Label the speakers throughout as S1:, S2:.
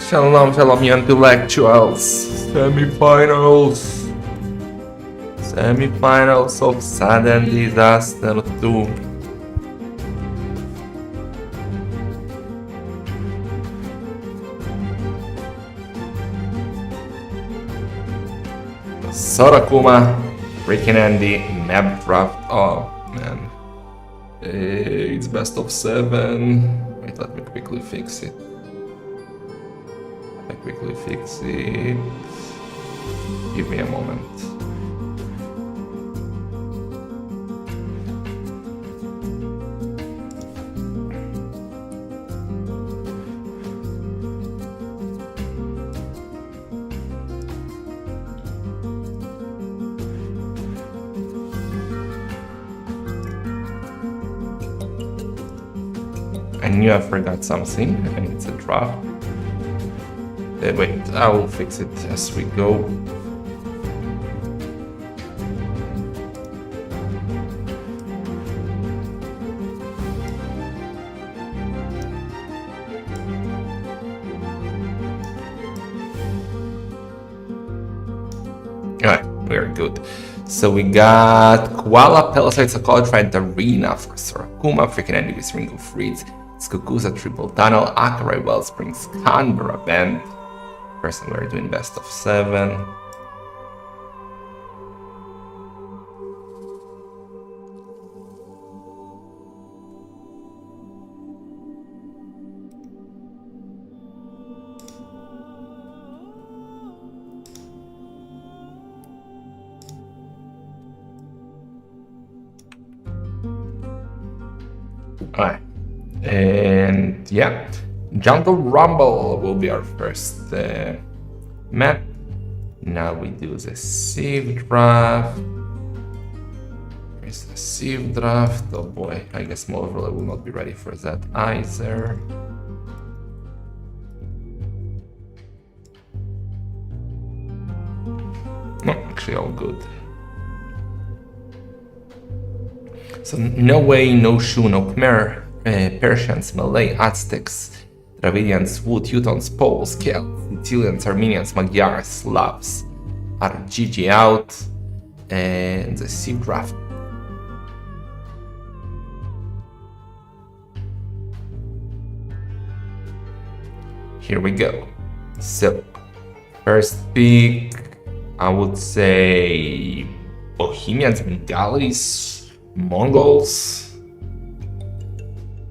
S1: Shalom, shalom, you intellectuals. Semifinals. Semifinals of sudden disaster 2. Sora, Kuma, FreakinAndy, map draft. Oh man. It's best of 7. Wait, let me quickly fix it. Give me a moment. I knew I forgot something, and it's a draft. Wait, I will fix it as we go. Alright, we're good. So we got Koala, Palisade, socotra, and Arena for Sora, Kuma, FreakinAndy with Ring of Reeds, Skukuza, Triple Tunnel, Akarai, Wellsprings, Canberra Bend. First, we're doing best of 7. Alright, and yeah. Jungle Rumble will be our first map. Now we do the Sieve draft. Here's the Sieve draft. Oh boy, I guess Motorroller will not be ready for that either. No, actually all good. So no way, no shoe, no Khmer, Persians, Malay, Aztecs, Dravidians, Wood, Teutons, Poles, Celts, Sicilians, Armenians, Magyars, Slavs are GG out, and the Sieve draft. Here we go. So, first pick, I would say Bohemians, Bengalis, Mongols.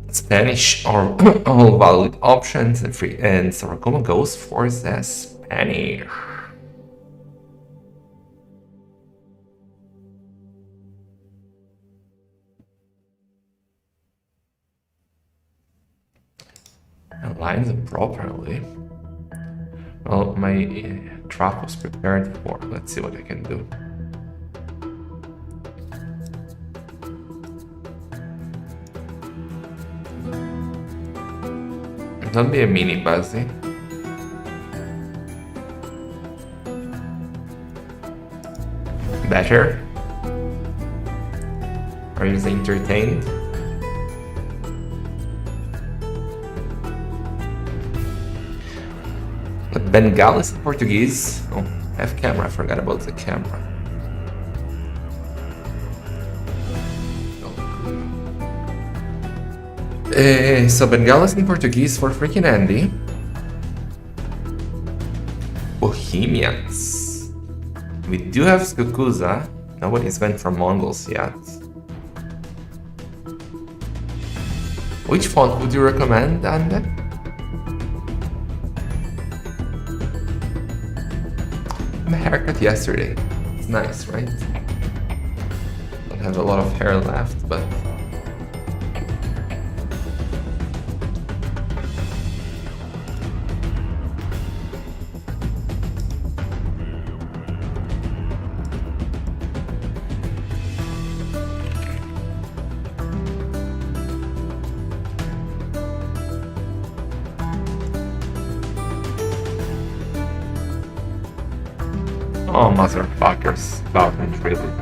S1: Spanish are all valid options, and Sora Kuma goes for the Spanish. Align them properly. Well, my trap was prepared for. Let's see what I can do. Don't be a mini Buzzy. Better? Are you entertained? But Bengalis in Portuguese. Oh, I have camera. I forgot about the camera. So Bengalis in Portuguese for FreakinAndy. Bohemians. We do have Skukuza. Nobody's went for Mongols yet. Which font would you recommend, Ande? My haircut yesterday. It's nice, right? Don't have a lot of hair left, but oh, motherfuckers. Balkans, really.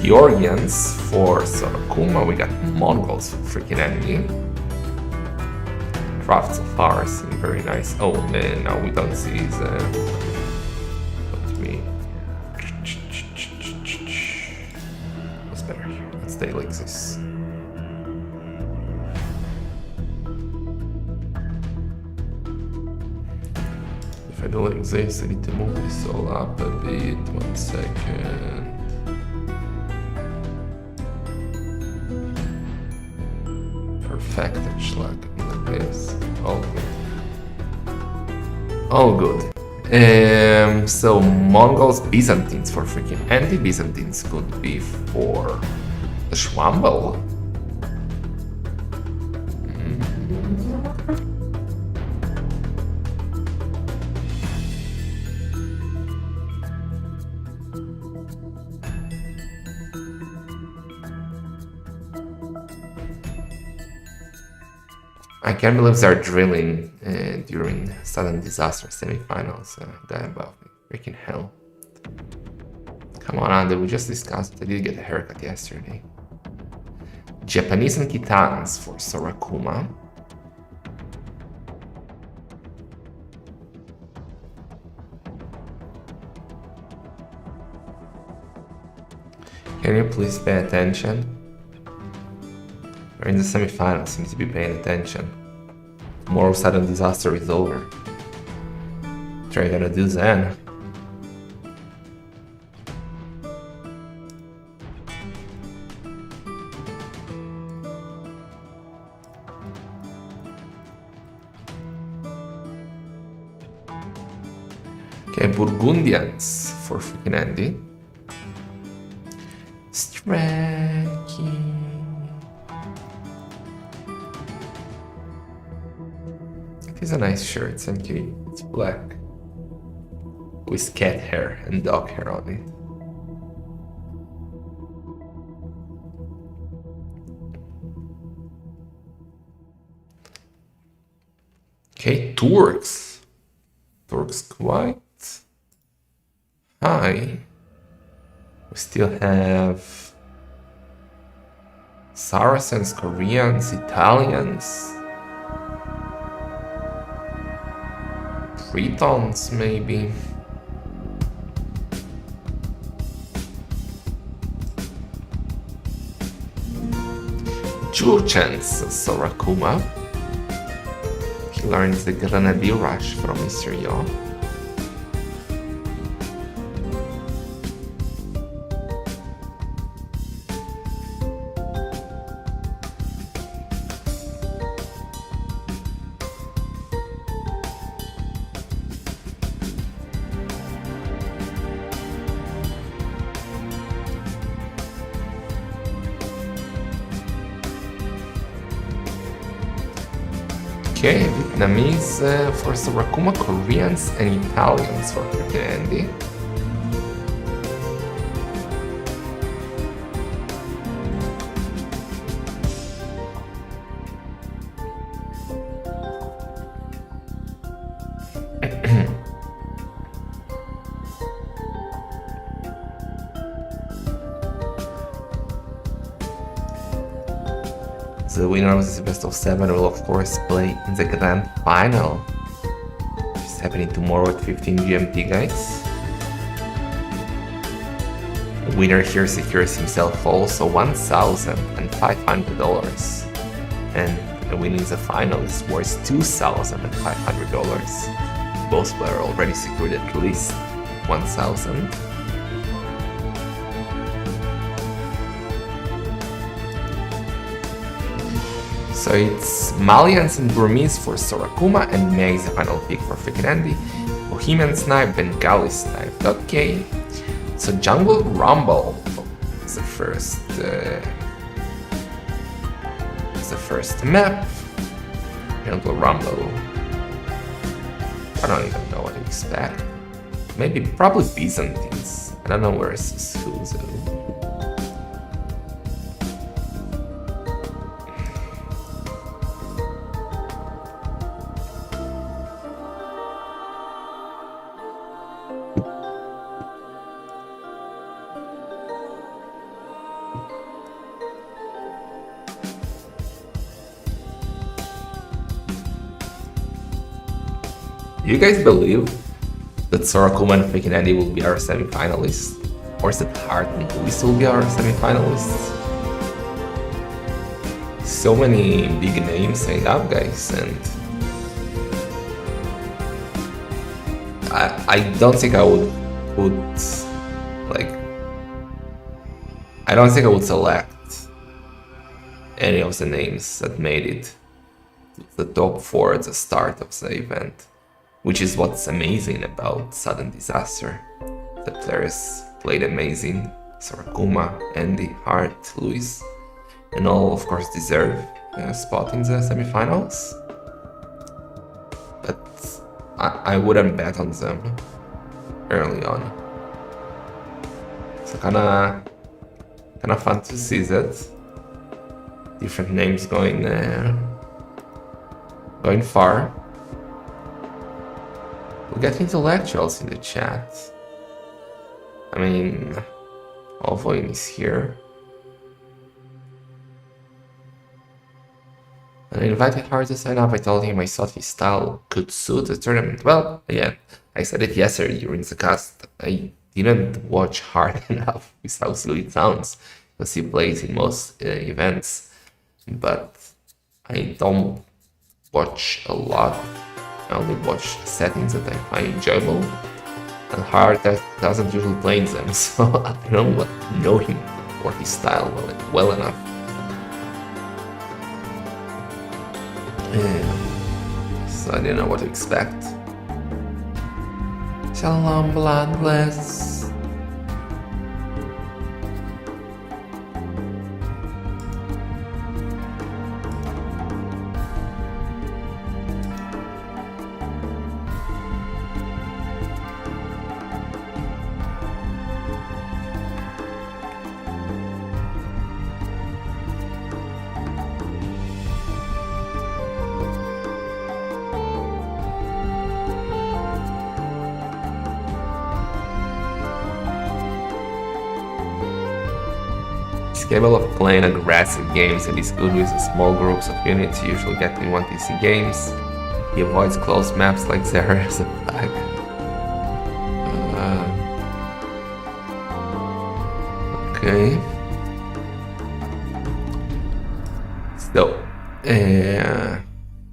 S1: Georgians for Kuma. We got Mongols for FreakinAndy. Crafts of ours, very nice. Oh, man, now we don't see his. Let me. What's better here? Let's stay like this. If I do like this, I need to move this all up a bit. 1 second. Perfect, schlag like this. All good. All good. So Mongols, Byzantines for FreakinAndy. Byzantines could be for the Schwamble. I can't believe they're drilling during sudden disaster semifinals. That above me. Freaking hell. Come on, Andy, we just discussed. I did get a haircut yesterday. Japanese and Kitans for Sora Kuma. Can you please pay attention? We're in the semifinals, you need to be paying attention. Tomorrow sudden disaster is over. What are you gonna do then? Okay, Burgundians for FreakinAndy. Striking. It's a nice shirt, thank you. It's black with cat hair and dog hair on it. Okay, Turks. Turks quite high. We still have Saracens, Koreans, Italians. Britons, maybe. Churchens, Sora Kuma. He learns the Grenadier Rush from Mr. Yo. Okay, Vietnamese for Sora Kuma, Koreans and Italians for FreakinAndy. The winner of this best of 7 will of course play in the grand final, which is happening tomorrow at 15 GMT, guys. The winner here secures himself also $1,500, and winning the final is worth $2,500. Both players already secured at least 1,000. So it's Malians and Burmese for Sora Kuma, and May is the final pick for FreakinAndy. Bohemian Snipe, Bengali Snipe. Okay. So Jungle Rumble is the first map. Jungle Rumble. I don't even know what to expect. Maybe probably Byzantines. I don't know where is Skukuza. Do you guys believe that Sora, Kuma, and FreakinAndy will be our semifinalists? Or is it Hearttt and Luis will be our semifinalists? So many big names signed up, guys, and I don't think I would put, like, I don't think I would select any of the names that made it to the top 4 at the start of the event, which is what's amazing about Sudden Disaster. The players played amazing. Sora, Kuma, Andy, Hearttt, Luis, and all, of course, deserve a spot in the semifinals. But I wouldn't bet on them early on. So kinda fun to see that. Different names going far. We got intellectuals in the chat. I mean, Alvoin is here. When I invited Hearttt to sign up, I told him I thought his style could suit the tournament. Well, yeah, I said it yesterday during the cast. I didn't watch Hearttt enough with how silly it sounds, because he plays in most events. But I don't watch a lot. I only watch settings that I find enjoyable. And Hearttt doesn't usually play in them, so I don't know him or his style well enough. So I didn't know what to expect. Shalom, bloodless. Capable of playing aggressive games and is good with small groups of units, usually getting 1TC games. He avoids close maps like Zara as a flag. Okay. So,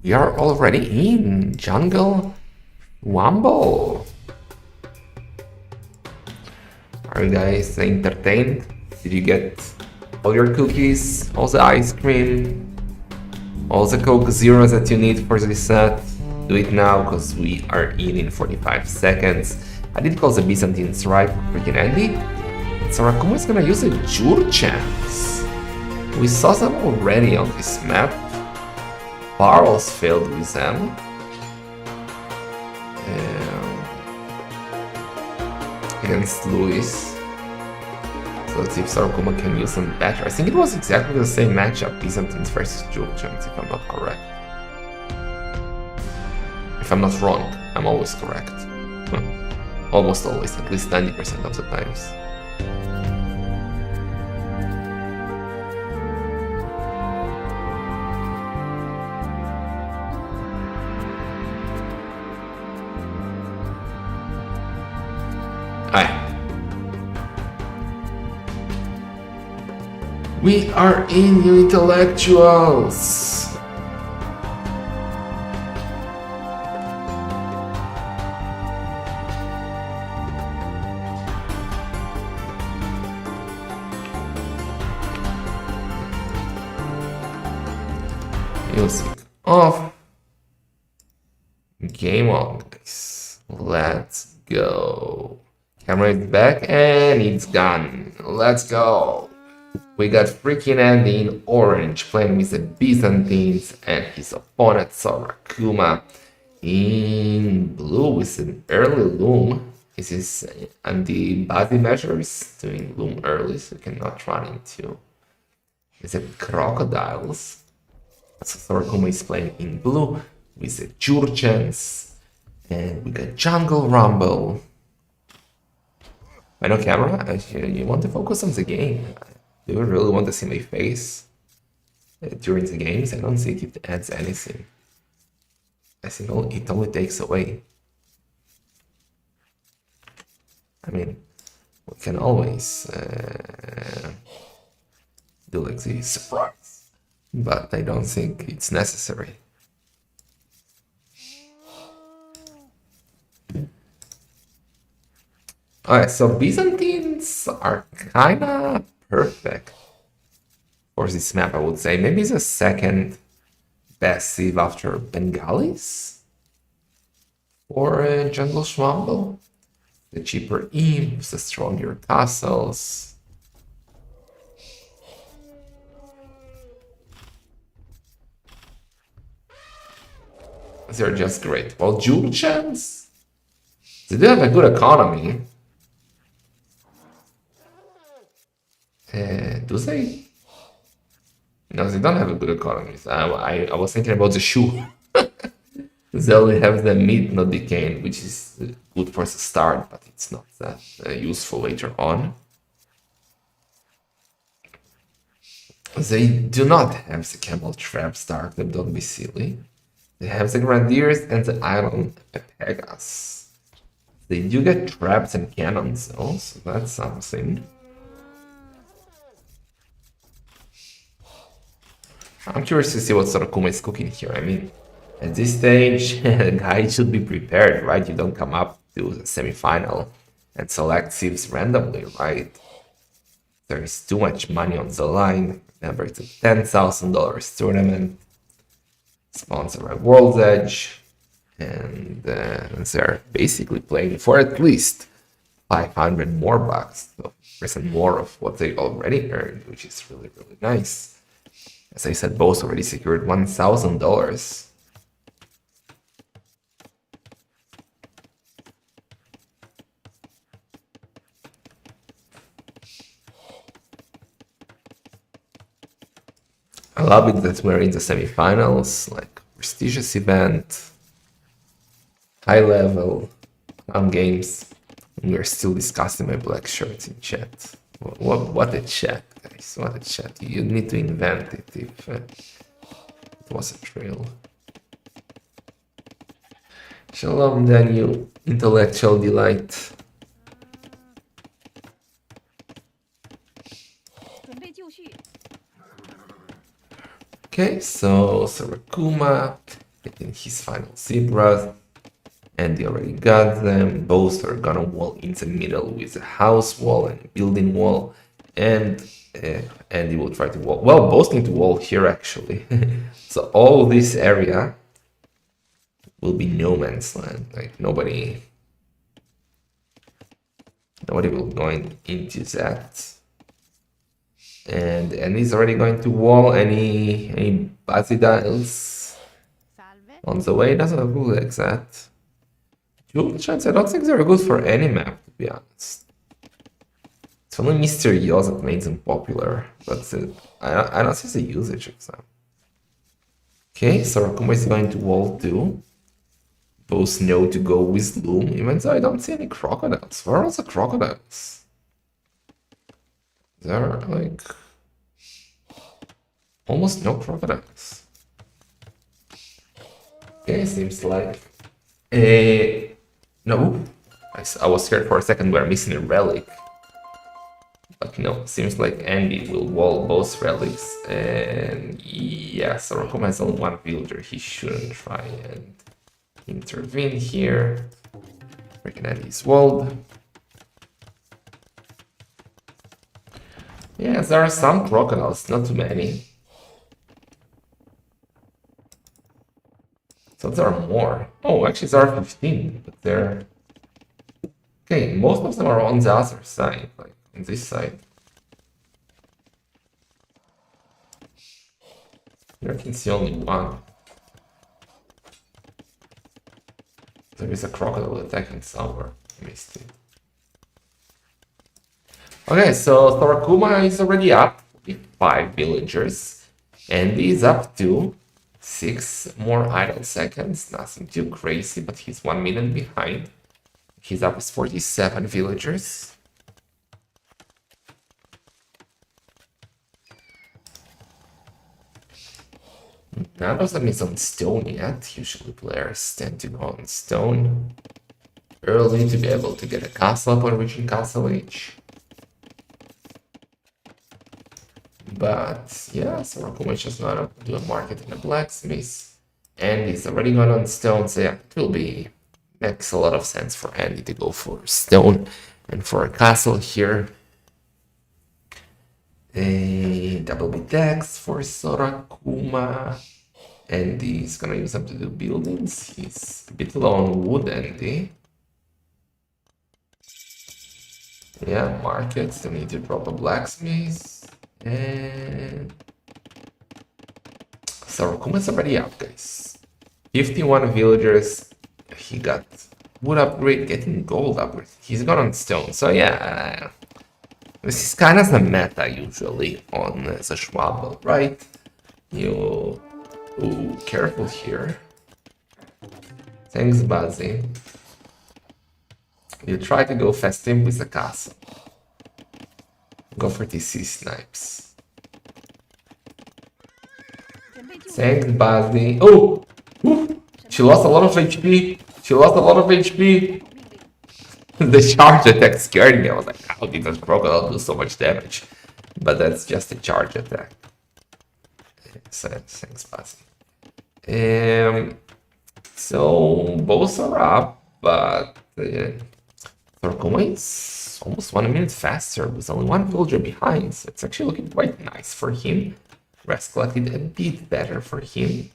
S1: we are already in Jungle Wumble. Are you guys entertained? Did you get all your cookies, all the ice cream, all the Coke Zeros that you need for this set? Do it now, because we are in 45 seconds. I did call the Byzantines right, FreakinAndy. Sora, Kuma is gonna use a Jur chance. We saw them already on this map. Barrels failed with them. Against Luis. So let's see if Sora, Kuma can use them better. I think it was exactly the same matchup, Byzantines versus Jurchans, if I'm not correct. If I'm not wrong, I'm always correct. Almost always, at least 90% of the times. We are in, you intellectuals! Music off. Game on, guys. Let's go. Camera is back and it's gone. Let's go. We got FreakinAndy in orange playing with the Byzantines and his opponent Sora, Kuma in blue with an early loom. This is anti-body measures, doing loom early so you cannot run into the crocodiles. So Sora, Kuma is playing in blue with the Jurchans, and we got Jungle Rumble. I know camera, you want to focus on the game. Do you really want to see my face during the games? I don't think it adds anything. I think it only takes away. I mean, we can always do like this surprise, but I don't think it's necessary. Alright, so Byzantines are kinda perfect for this map, I would say. Maybe it's the second best civ after Bengalis for Jungle Schwamble. The cheaper imps, the stronger castles. They're just great. Well, Julchans, they do have a good economy. Do they? No, they don't have a good economy. I was thinking about the shoe. They only have the meat not decaying, which is good for the start, but it's not that useful later on. They do not have the camel traps, Dark, them, don't be silly. They have the Grenadiers and the Iron Pegasus. They do get traps and cannons though, so that's something. I'm curious to see what sort of Kuma is cooking here. I mean, at this stage, the guy should be prepared, right? You don't come up to the semifinal and select civs randomly, right? There is too much money on the line. Remember, it's a $10,000 tournament, sponsored by World's Edge, and they're basically playing for at least 500 more bucks, so percent more of what they already earned, which is really, really nice. As I said, both already secured $1,000. I love it that we're in the semifinals, like prestigious event, high level, fun games. And we're still discussing my black shirts in chat. What a chat, guys! What a chat! You need to invent it if it wasn't real. Shalom, Daniel, intellectual delight. Okay, so Kuma getting his final zebras, and they already got them. Both are gonna wall in the middle with a house wall and a building wall, and Andy will try to wall. Well, both need to wall here actually. So all this area will be no man's land. Like nobody will go into that. And he's already going to wall any Basidiles on the way. Doesn't look like that. Jewel chance, I don't think they're good for any map, to be honest. It's only Mr. Yoz that made them popular, but I don't see the usage of them. Okay, so Kuma is going to wall 2. Both know to go with Loom, even though I don't see any crocodiles. Where are the crocodiles? There are like almost no crocodiles. Okay, seems like no. I was scared for a second we're missing a relic. But no, seems like Andy will wall both relics. And yeah, Sorokuma has only one villager. He shouldn't try and intervene here. FreakinAndy is walled. Yes, there are some crocodiles, not too many. So there are more. Oh, actually there are 15, but they're... Okay, most of them are on the other side, like on this side. Here I can see only one. There is a crocodile attacking somewhere. I missed it. Okay, so Torakuma is already up with 5 villagers, and he's up to 6 more idle seconds. Nothing too crazy, but he's 1 minute behind. He's up with 47 villagers. None of them is on stone yet. Usually players tend to go on stone. early to be able to get a castle upon reaching castle age. But yeah, so Kuma is just gonna do a market and a blacksmith. And he's already gone on stone, so yeah, makes a lot of sense for Andy to go for stone and for a castle here. A double B tax for Sora, Kuma. Andy is gonna use them to do buildings. He's a bit low on wood, Andy. Yeah, markets, they need to drop a blacksmith. And so Kuma's already up, guys. 51 villagers. He got wood upgrade, getting gold upgrade. He's gone on stone. So yeah, this is kind of the meta usually on the Schwabble, right? You careful here. Thanks, Buzzy. You try to go festive with the castle. Go for TC snipes. Thanks, Buzzy. Oh! Ooh. She lost a lot of HP. She lost a lot of HP. The charge attack scared me. I was like, how did that crocodile do so much damage? But that's just a charge attack. Thanks, Buzzy. So both are up, but Kuma is almost 1 minute faster with only one villager behind. So it's actually looking quite nice for him. Rest collected a bit better for him.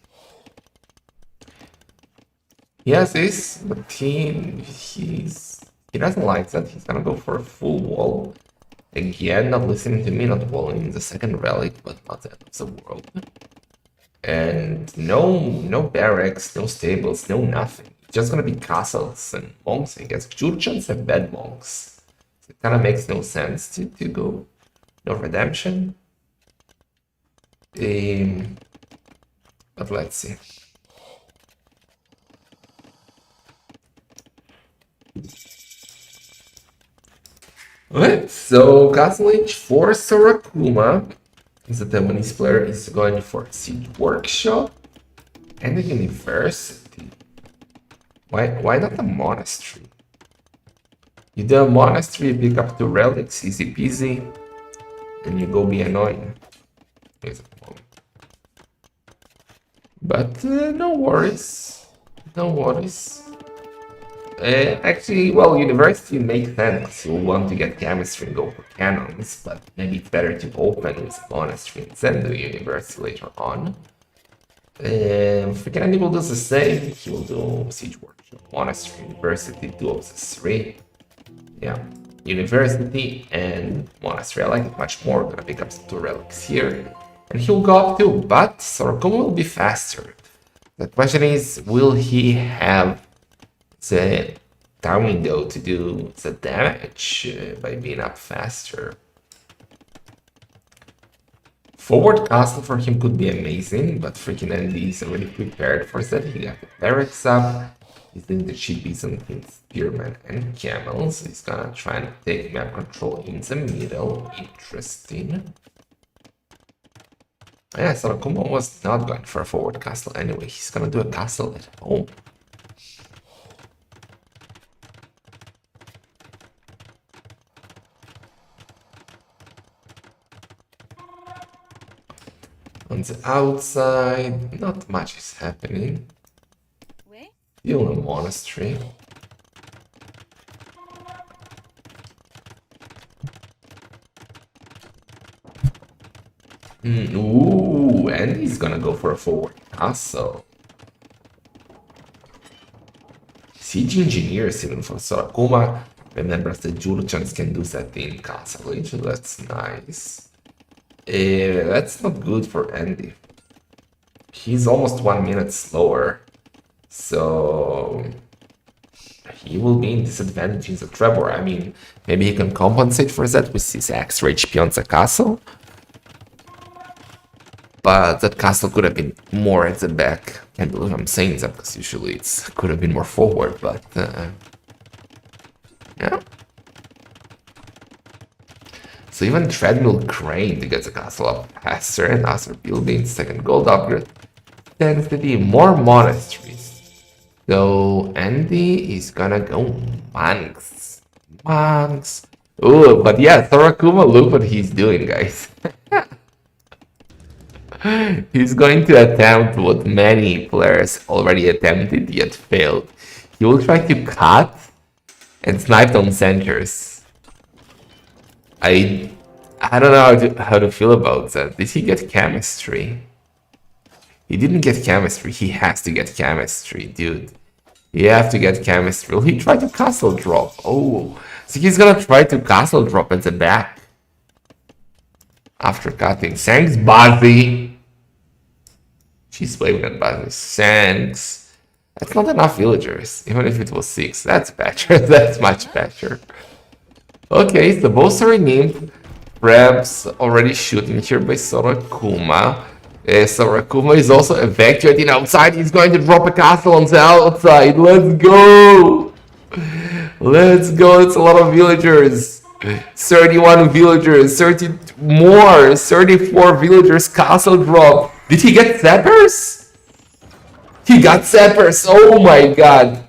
S1: He has this, but he doesn't like that. He's gonna go for a full wall. Again, not listening to me, not walling the second relic, but not the end of the world. And no barracks, no stables, no nothing. It's just gonna be castles and monks, I guess. Jurchans and bad monks. So it kind of makes no sense to go. No redemption. But let's see. Alright, so Castle Age for Sora Kuma. The Taiwanese player is going for Siege Workshop and the University. Why not a monastery? You do a monastery, pick up 2 relics, easy peasy, and you go be annoying. But no worries. No worries. Actually, well, university makes sense. You want to get chemistry and go for cannons, but maybe it's better to open with monastery and then do university later on. FreakinAndy will do the same. He will do siege workshop, monastery, university, 2 of the 3. Yeah, university and monastery. I like it much more. Gonna pick up some 2 relics here, and he'll go up too. But Sorokuma will be faster. The question is, will he have the time window to do the damage by being up faster? Forward castle for him could be amazing, but FreakinAndy is already prepared for that. He got the barracks up. He's doing the cheapies on spearmen and camels. He's gonna try and take map control in the middle. Interesting. Yeah, so Kuma was not going for a forward castle anyway. He's gonna do a castle at home. On the outside, not much is happening. Still a monastery. Ooh, and he's gonna go for a forward castle. Siege engineers even for Kuma. Remember, the Jurchans can do that in castle age. That's nice. That's not good for Andy. He's almost 1 minute slower. So he will be in disadvantage in the Trevor. I mean, maybe he can compensate for that with his extra HP on the castle. But that castle could have been more at the back. Can't believe I'm saying that, because usually it could have been more forward, but yeah. So even treadmill crane to get the castle up faster, and after building second gold upgrade, tends to be more monasteries. So Andy is gonna go monks. Monks. Oh, but yeah, Sora Kuma, look what he's doing, guys. He's going to attempt what many players already attempted yet failed. He will try to cut and snipe on centers. I don't know how to feel about that. Did he get chemistry? He didn't get chemistry. He has to get chemistry, dude. You have to get chemistry. Will he try to castle drop? Oh, so he's gonna try to castle drop at the back. After cutting. Thanks, Buzzy. She's blaming at Buzzy. Thanks. That's not enough villagers. Even if it was 6. That's better. That's much better. Okay, so both are named. Rebs already shooting here by Sora Kuma. Sora Kuma is also evacuating outside. He's going to drop a castle on the outside. Let's go! Let's go. It's a lot of villagers. 31 villagers. 30 more. 34 villagers. Castle drop. Did he get zappers? He got zappers. Oh my god.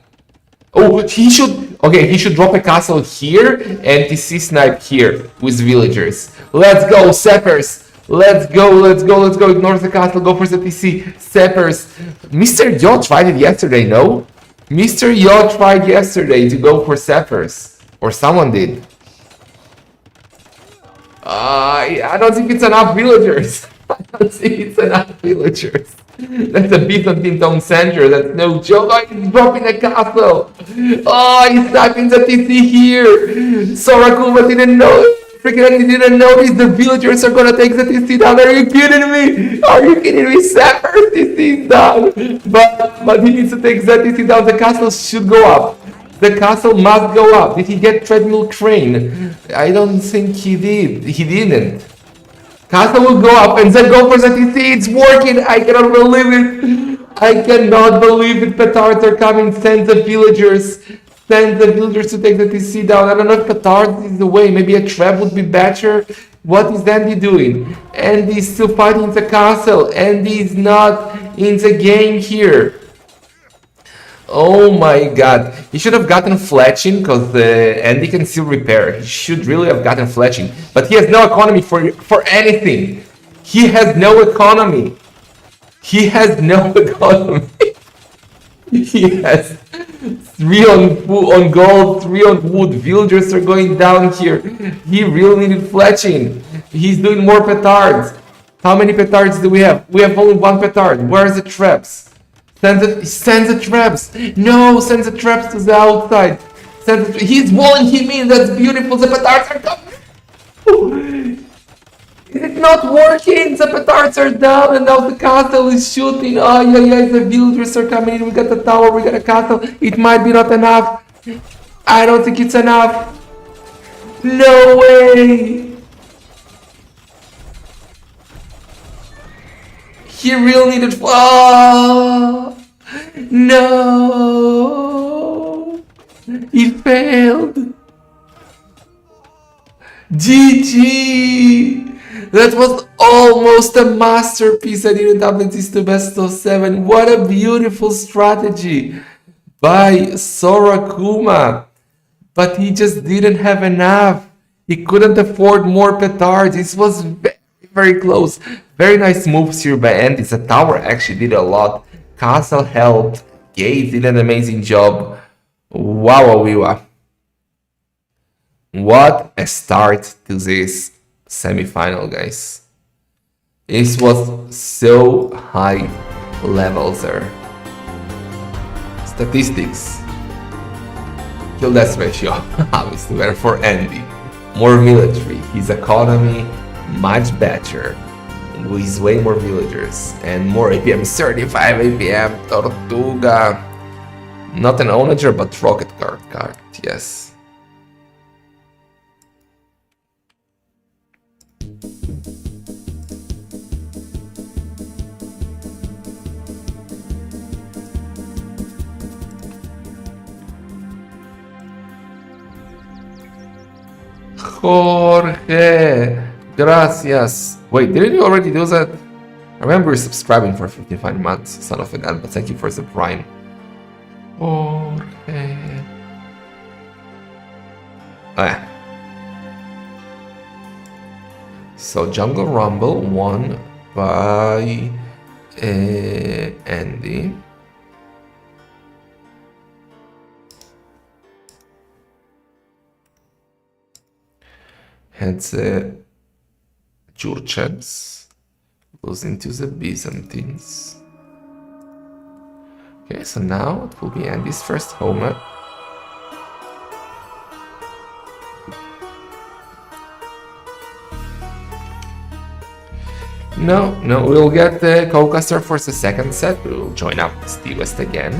S1: Oh, he should... Okay, he should drop a castle here and TC snipe here with villagers. Let's go, Zappers. Let's go, let's go, let's go. Ignore the castle, go for the TC. Zappers. Mr. Yo tried it yesterday, no? Mr. Yo tried yesterday to go for Zappers. Or someone did. I don't think it's enough villagers. I don't think it's enough villagers. That's a Byzantine town center. That's no joke. Oh, he's dropping a castle. Oh, he's sniping the TC here. Sora Kuma didn't know. FreakinAndy didn't notice the villagers are gonna take the TC down. Are you kidding me? Are you kidding me? Sapper TC is down. But he needs to take the TC down. The castle should go up. The castle must go up. Did he get treadmill crane? I don't think he did. He didn't. Castle will go up and then go for the TC. It's working. I cannot believe it. I cannot believe it. Petards are coming. Send the villagers. Send the villagers to take the TC down. I don't know if petards is the way. Maybe a trap would be better. What is Andy doing? Andy is still fighting the castle. Andy is not in the game here. Oh my god. He should have gotten fletching because Andy can still repair. He should really have gotten fletching. But he has no economy for anything. He has no economy. He has no economy. He has 3 on gold, 3 on wood. Villagers are going down here. He really needed fletching. He's doing more petards. How many petards do we have? We have only 1 petard. Where are the traps? Send the traps. No, send the traps to the outside. He's walling him in. That's beautiful. The petards are coming. It's not working. The petards are down and now the castle is shooting. Oh, yeah, the villagers are coming in. We got the tower. We got a castle. It might be not enough. I don't think it's enough. No way. He really needed... Oh, no. He failed. GG. That was almost a masterpiece. I didn't have this to best of 7. What a beautiful strategy by Sora Kuma. But he just didn't have enough. He couldn't afford more petards. This was very, very close. Very nice moves here by Andy. The tower actually did a lot. Castle helped. Gaze did an amazing job. Wow. What a start to this semi-final, guys. This was so high level there. Statistics. Kill death ratio. Obviously better for Andy. More military. His economy much better. With way more villagers and more APM. 35 APM. Tortuga. Not an onager, but rocket card. Yes. Jorge, gracias. Wait, didn't you already do that? I remember subscribing for 55 months, son of a gun, but thank you for the prime. Jorge. Ah. So Jungle Rumble won by Andy. Had the Jurchens losing to the Byzantines. Okay, so now it will be Andy's first homer. No, we'll get the Koala for the second set. We'll join up with Steve West again.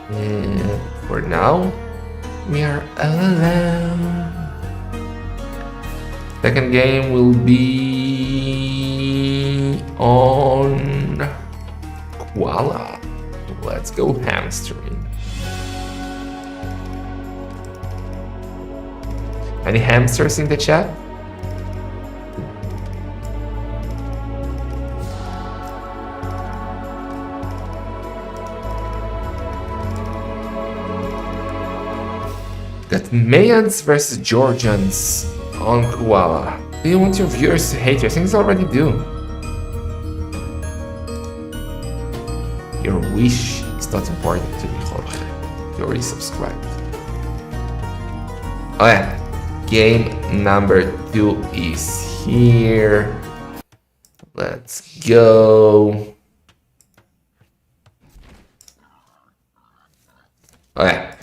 S1: And for now, we are alone. Second game will be on Koala. Let's go hamstering. Any hamsters in the chat? Got Mayans versus Georgians on Koala. Do you want your viewers to hate you? Things already do. Your wish is not important to me, Jorge. You already subscribed. Oh yeah. Game number 2 is here. Let's go. Oh yeah.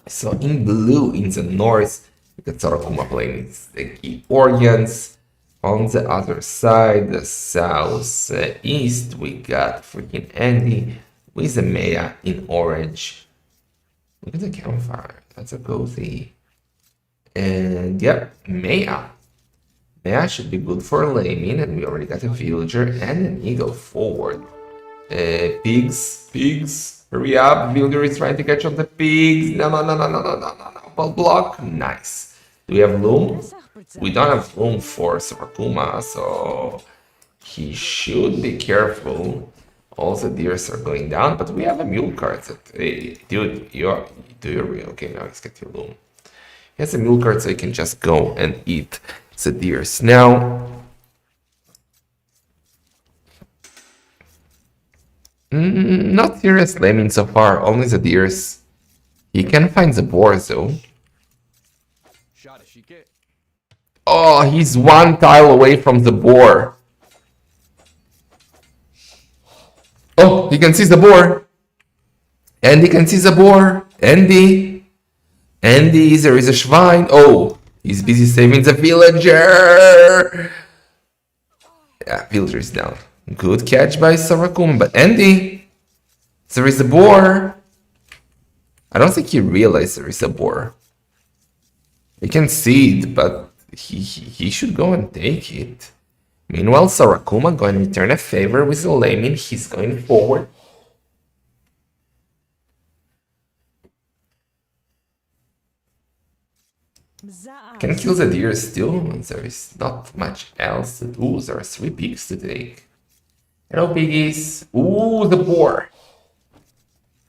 S1: So in blue, in the north, we got Kuma playing the key organs. On the other side, the south east, we got FreakinAndy with the Maya in orange. Look at the campfire. That's a cozy. And yep, Maya. Maya should be good for Laymin, and we already got a villager and an eagle forward. Pigs. Hurry up, villager is trying to catch on the pigs. No. Ball block. Nice. Do we have loom? We don't have room for Kuma, so he should be careful. All the deers are going down, but we have a mule cart. Hey, dude, you're real. Okay, now let's get your loom. He has a mule cart, so he can just go and eat the deers. Now, not serious lemming so far, only the deers. He can find the boars though. Oh, he's one tile away from the boar. Oh, he can see the boar. Andy can see the boar. Andy, there is a shrine. Oh, he's busy saving the villager. Yeah, villager is down. Good catch by Kuma, but Andy, there is a boar. I don't think he realized there is a boar. He can see it, but he should go and take it. Meanwhile, Kuma going to return a favor with the Laymin. He's going forward. Can kill the deer still. There is not much else to do. There are 3 pigs to take. Hello, piggies. Ooh, the boar.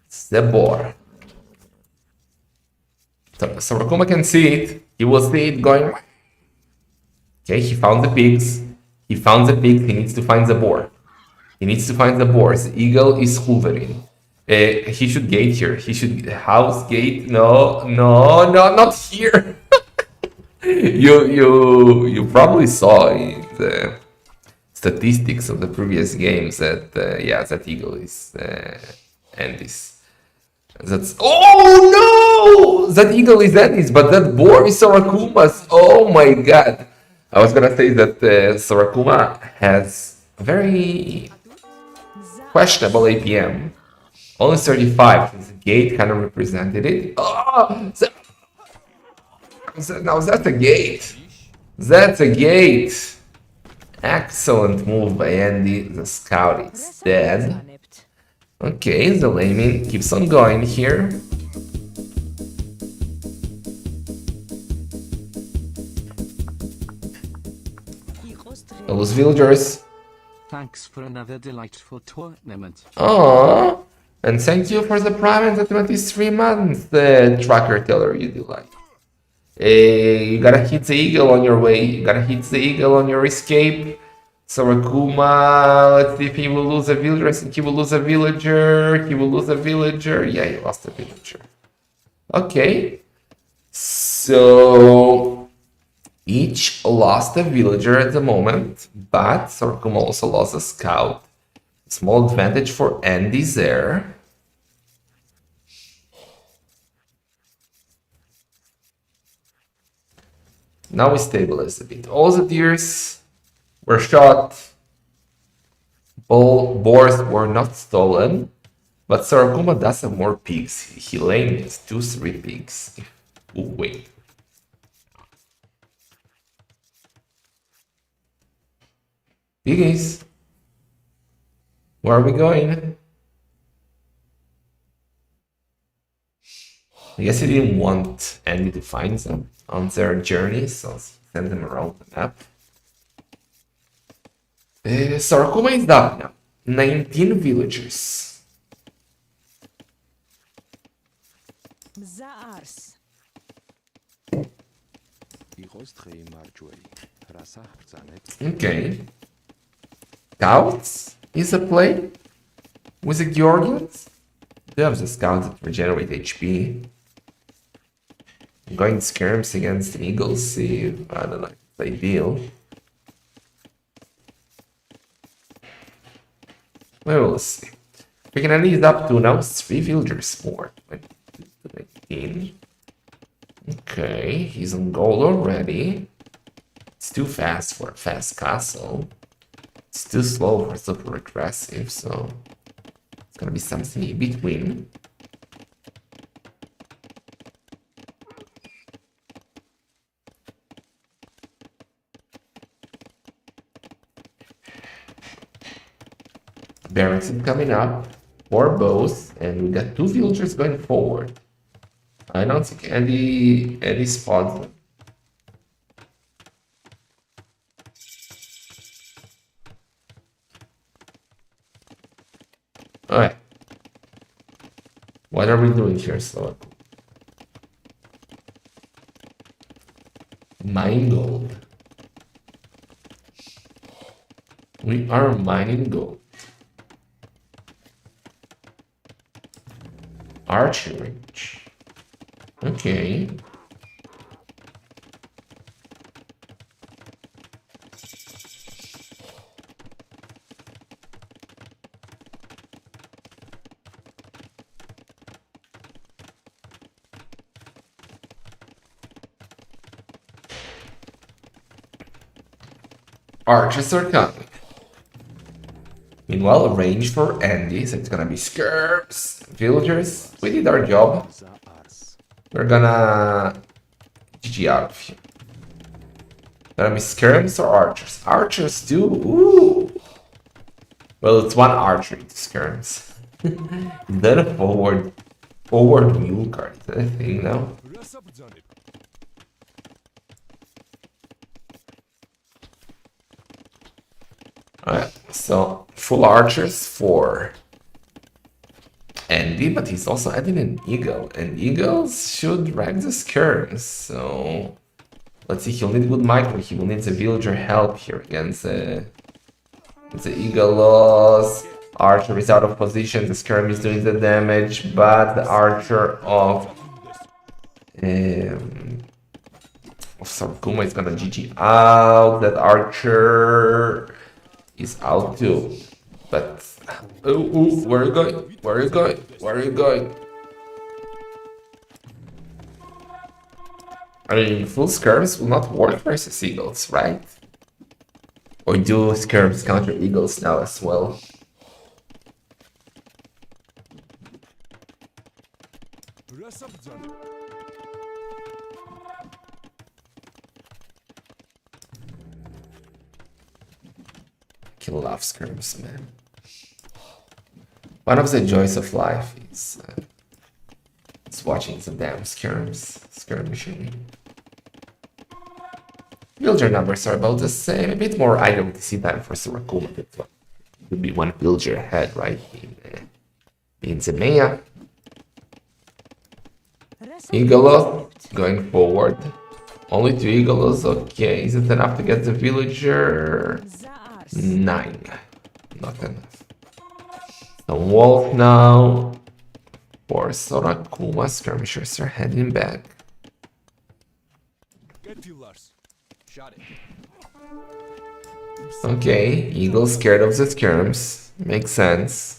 S1: It's the boar. So Kuma can see it. He will see it going. Okay, he found the pigs. He found the pig. He needs to find the boar. He needs to find the boar. The eagle is hoovering. He should gate here. He should house gate. No, not here. You probably saw in the statistics of the previous games that that eagle is Andy's. That's that eagle is Andy's, but that boar is Kuma's. Oh my god! I was gonna say that Kuma has very questionable APM. Only 35. His gate kind of represented it. Oh, now that's a gate. That's a gate. Excellent move by Andy. The scout is dead. Okay, the Laymin keeps on going here. Those villagers.
S2: Thanks for another delightful tournament.
S1: Aww. And thank you for the Prime and the 23 months, tracker teller you do like. You gotta hit the eagle on your way. You gotta hit the eagle on your escape. So Kuma, let's see if he will lose a villager. I think he will lose a villager. He will lose a villager. Yeah, he lost a villager. Okay. So each lost a villager at the moment, but Kuma also lost a scout. Small advantage for Andy there. Now we stabilize a bit. All the deers were shot. Boars were not stolen. But Kuma does have more pigs. He lamed 2-3 pigs. Oh, wait. Piggies. Where are we going? I guess he didn't want Andy to find them on their journey, so send them around the map. Kuma is up now. 19 villagers. Okay. Scouts is a play with the Georgians. They have the scouts that regenerate HP. Going skirms against the Eagles, see, I don't know, it's ideal. We will see. FreakinAndy is up to now 3 villagers more. 19. Okay, he's on gold already. It's too fast for a fast castle. It's too slow for super aggressive, so it's gonna be something in between. Barracks is coming up, 4 bows, and we got 2 villagers going forward. I don't think Andy spots them. Alright. What are we doing here, Sora? Mine gold. We are mining gold. Archer range. Okay. Archers are coming. Meanwhile, a range for Andy, so it's gonna be skirps, villagers. We did our job. We're gonna GG out of here. Gonna be skirms or archers? Archers too. Ooh. Well, it's one archer into skirms. Is that a forward mule card? Is that a thing now? Alright, so full archers for Andy, but he's also adding an eagle, and eagles should rank the skirms, so let's see, he'll need good micro, he will need the villager help here against the eagle loss. Archer is out of position, the skirm is doing the damage, but the archer of Kuma is gonna GG out. That archer is out too. But ooh, where are you going? Where are you going? Where are you going? I mean, full skirms will not work versus eagles, right? Or do skirms counter eagles now as well? Kill love skirms, man. One of the joys of life is watching the damn skirmishing. Villager numbers are about the same, a bit more item to see time for Kuma. It would be one villager ahead, right? Inzemea. Eagles going forward. Only 2 eagles. Okay, is it enough to get the villager? 9. Not enough. Some wolf now. For Sora, Kuma skirmishers are heading back. Okay, eagle scared of the skirms. Makes sense.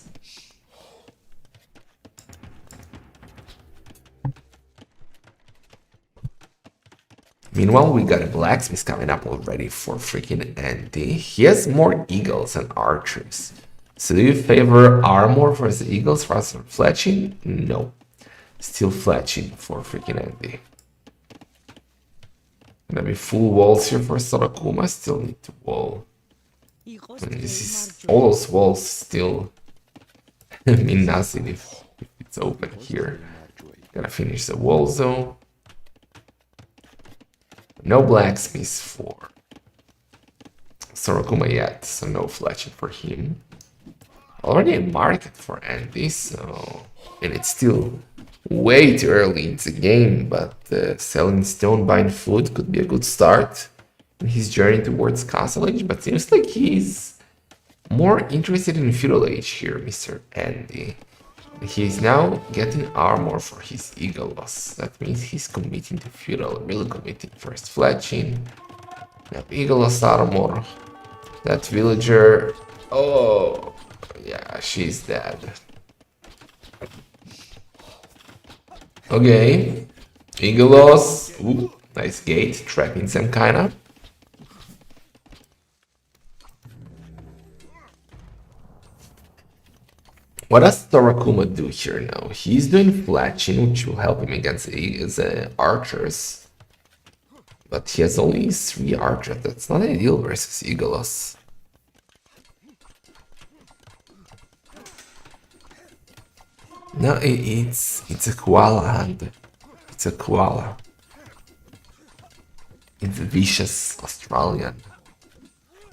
S1: Meanwhile, we got a blacksmith coming up already for FreakinAndy. He has more eagles and archers. So do you favor armor for the eagles rather than fletching? No. Still fletching for FreakinAndy. Gonna be full walls here for Sora. Kuma. Still need to wall. And this is all those walls still mean nothing if it's open here. Gotta finish the wall zone. No blacksmiths for Sora Kuma yet, so no fletching for him. Already a market for Andy, so... And it's still way too early in the game, but selling stone, buying food could be a good start in his journey towards Castle Age, but seems like he's more interested in Feudal Age here, Mr. Andy. He's now getting armor for his Eagles. That means he's committing to Feudal, really committing. First fletching. Now Eagles armor. That villager. Oh, yeah, she's dead. Okay. Eagles. Ooh, nice gate. Trapping some kinda. What does Sora Kuma do here now? He's doing fletching, which will help him against the archers. But he has only 3 archers. That's not ideal versus Eagles. No, it's a koala hand. It's a koala. It's a vicious Australian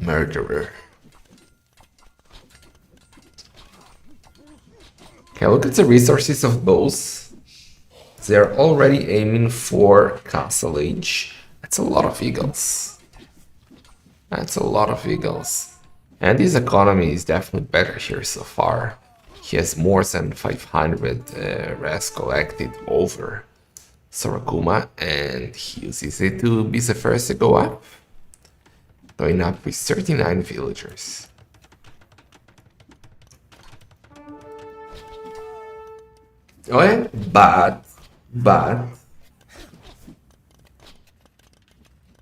S1: murderer. Okay, look at the resources of both. They're already aiming for Castle Age. That's a lot of eagles. That's a lot of eagles. And his economy is definitely better here so far. He has more than 500 res collected over Sora Kuma, and he uses it to be the first to go up. Going up with 39 villagers. Oh yeah, but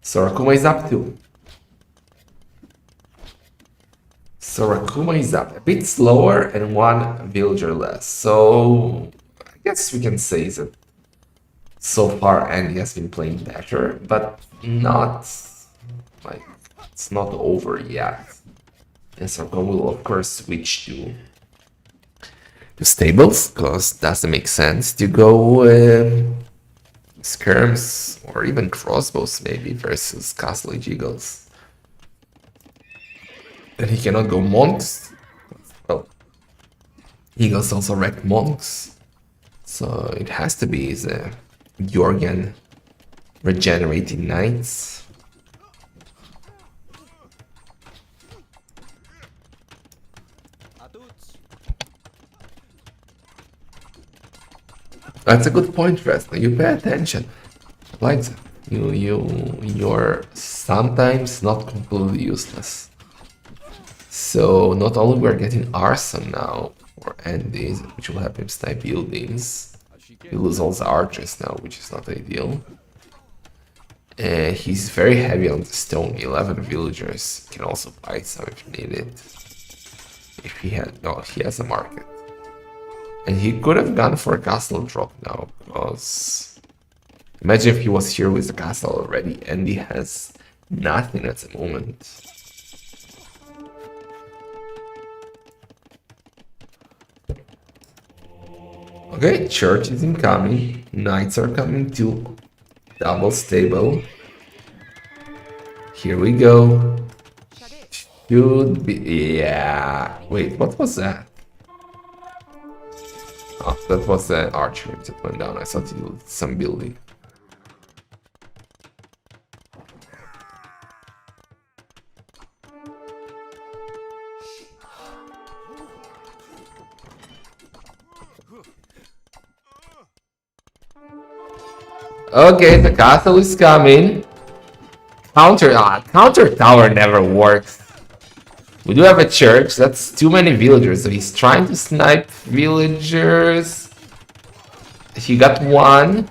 S1: Sora Kuma is up too. Sora Kuma is up a bit slower and 1 villager less. So I guess we can say that so far Andy has been playing better, but not like it's not over yet. And Sora Kuma will of course switch to stables, because it doesn't make sense to go skirms or even crossbows maybe versus Castle Age Eagles. And he cannot go monks. Well, Eagles also wrecked monks, so it has to be the Jorgen regenerating knights. That's a good point, Wrestler. You pay attention. Like that. You're sometimes not completely useless. So not only we're getting arson now for Andy, which will help him snipe buildings. You lose all the archers now, which is not ideal. He's very heavy on the stone. 11 villagers. Can also buy some if needed. If he had no, he has a market. And he could have gone for a castle drop now, because imagine if he was here with the castle already, and he has nothing at the moment. Okay, church is incoming, knights are coming to double stable. Here we go. Should be, yeah, wait, what was that? Oh, that was the archer that went down. I thought he did some building. Okay, the castle is coming. Counter tower never works. We do have a church, that's too many villagers, so he's trying to snipe villagers. He got one,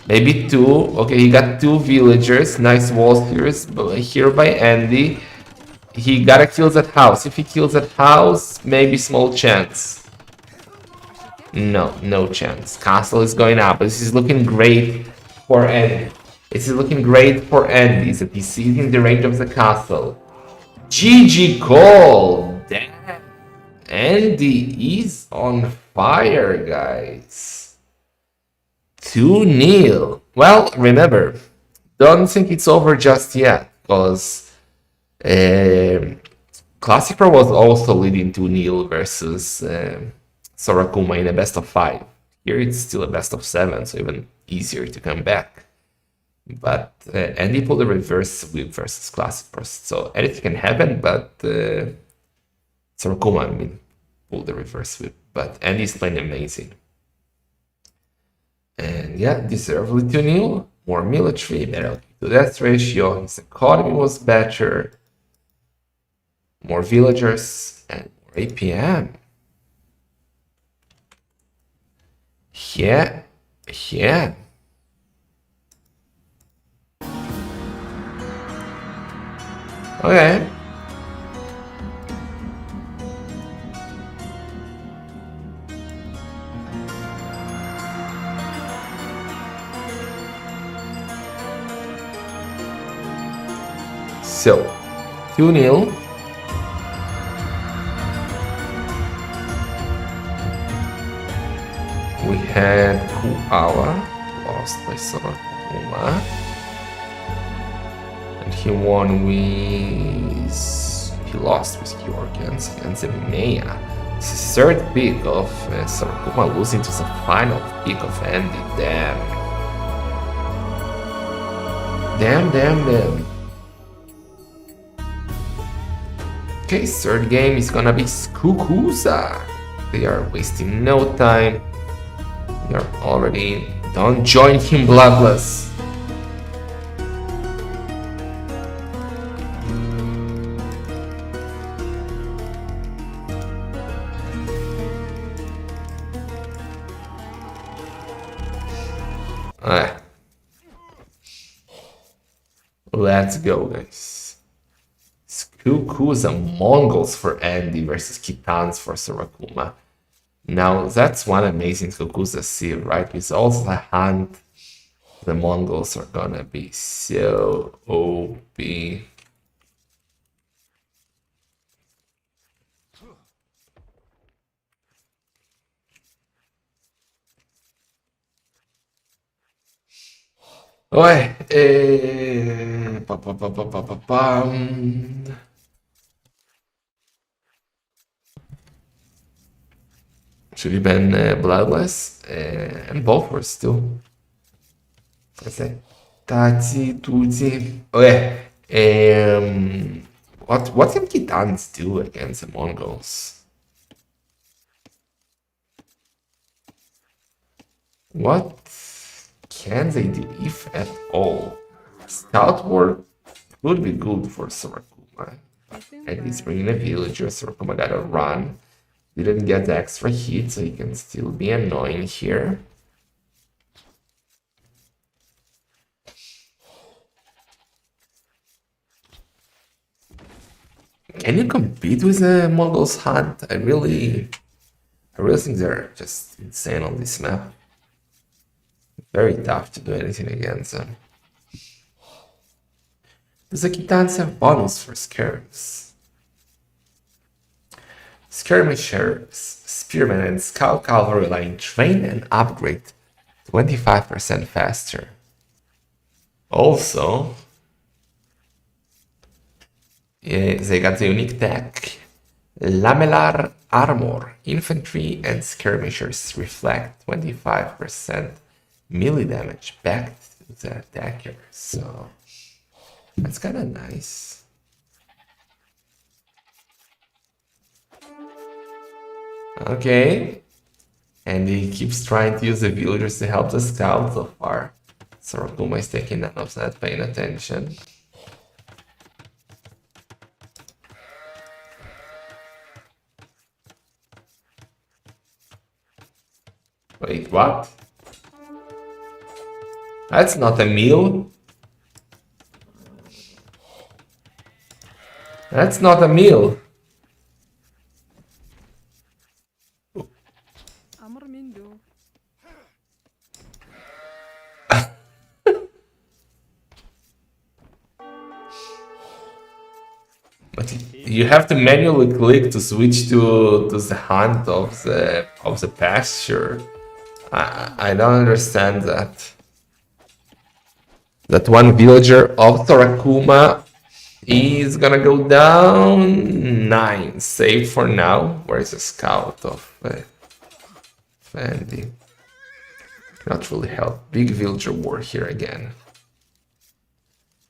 S1: maybe two. Okay, he got two villagers. Nice walls here by Andy. He gotta kill that house. If he kills that house, maybe small chance. No chance. Castle is going up. This is looking great for Andy. This is looking great for Andy. That he's seizing the range of the castle. GG call! Damn! Andy is on fire, guys. 2-0. Well, remember, don't think it's over just yet, because Classic Pro was also leading 2-0 versus Sora Kuma in a best of 5. Here it's still a best of 7, so even easier to come back. But Andy pulled a reverse sweep versus Classic Pro, so anything can happen, but Sora Kuma, pulled the reverse sweep. But Andy's playing amazing. And yeah, deservedly 2-0. More military, better to death ratio, his economy was better. More villagers, and more APM. Yeah. Okay. So, 2-0. We had Koala, lost by Sora Kuma. And he won with... he lost with Georgians against Maya. It's the third pick of Sora Kuma losing to the final pick of Andy. Damn. Okay, third game is gonna be Skukuza. They are wasting no time. They are already... don't join him, Bloodless. Let's go, guys. Skukuza Mongols for Andy versus Kitans for Sora Kuma. Now, that's one amazing Skukuza seal, right? With also the hunt, the Mongols are gonna be so OP. Oi, should have been Bloodless and both were still. Let's say Tati, Tuti. Okay, what can Kitans do against the Mongols? What can they do, if at all? Scout work would be good for Sora Kuma. At least bringing a villager, Sora Kuma gotta run. Didn't get the extra hit, so he can still be annoying here. Can you compete with the Mongols hunt? I really think they're just insane on this map. Very tough to do anything against them. Does the Kitans have bonus for skirms? Skirmishers, spearmen, and scout cavalry line train and upgrade 25% faster. Also, they got the unique tech Lamellar armor. Infantry and skirmishers reflect 25% melee damage back to the attacker. So that's kind of nice. Okay. And he keeps trying to use the villagers to help the scout so far. So Kuma is taking none of that, paying attention. Wait, what? That's not a meal. That's not a meal. But you have to manually click to switch to the hunt of the pasture. I don't understand that. That one villager of Kuma is gonna go down 9. Safe for now. Where is the scout of FreakinAndy? Not really help. Big villager war here again.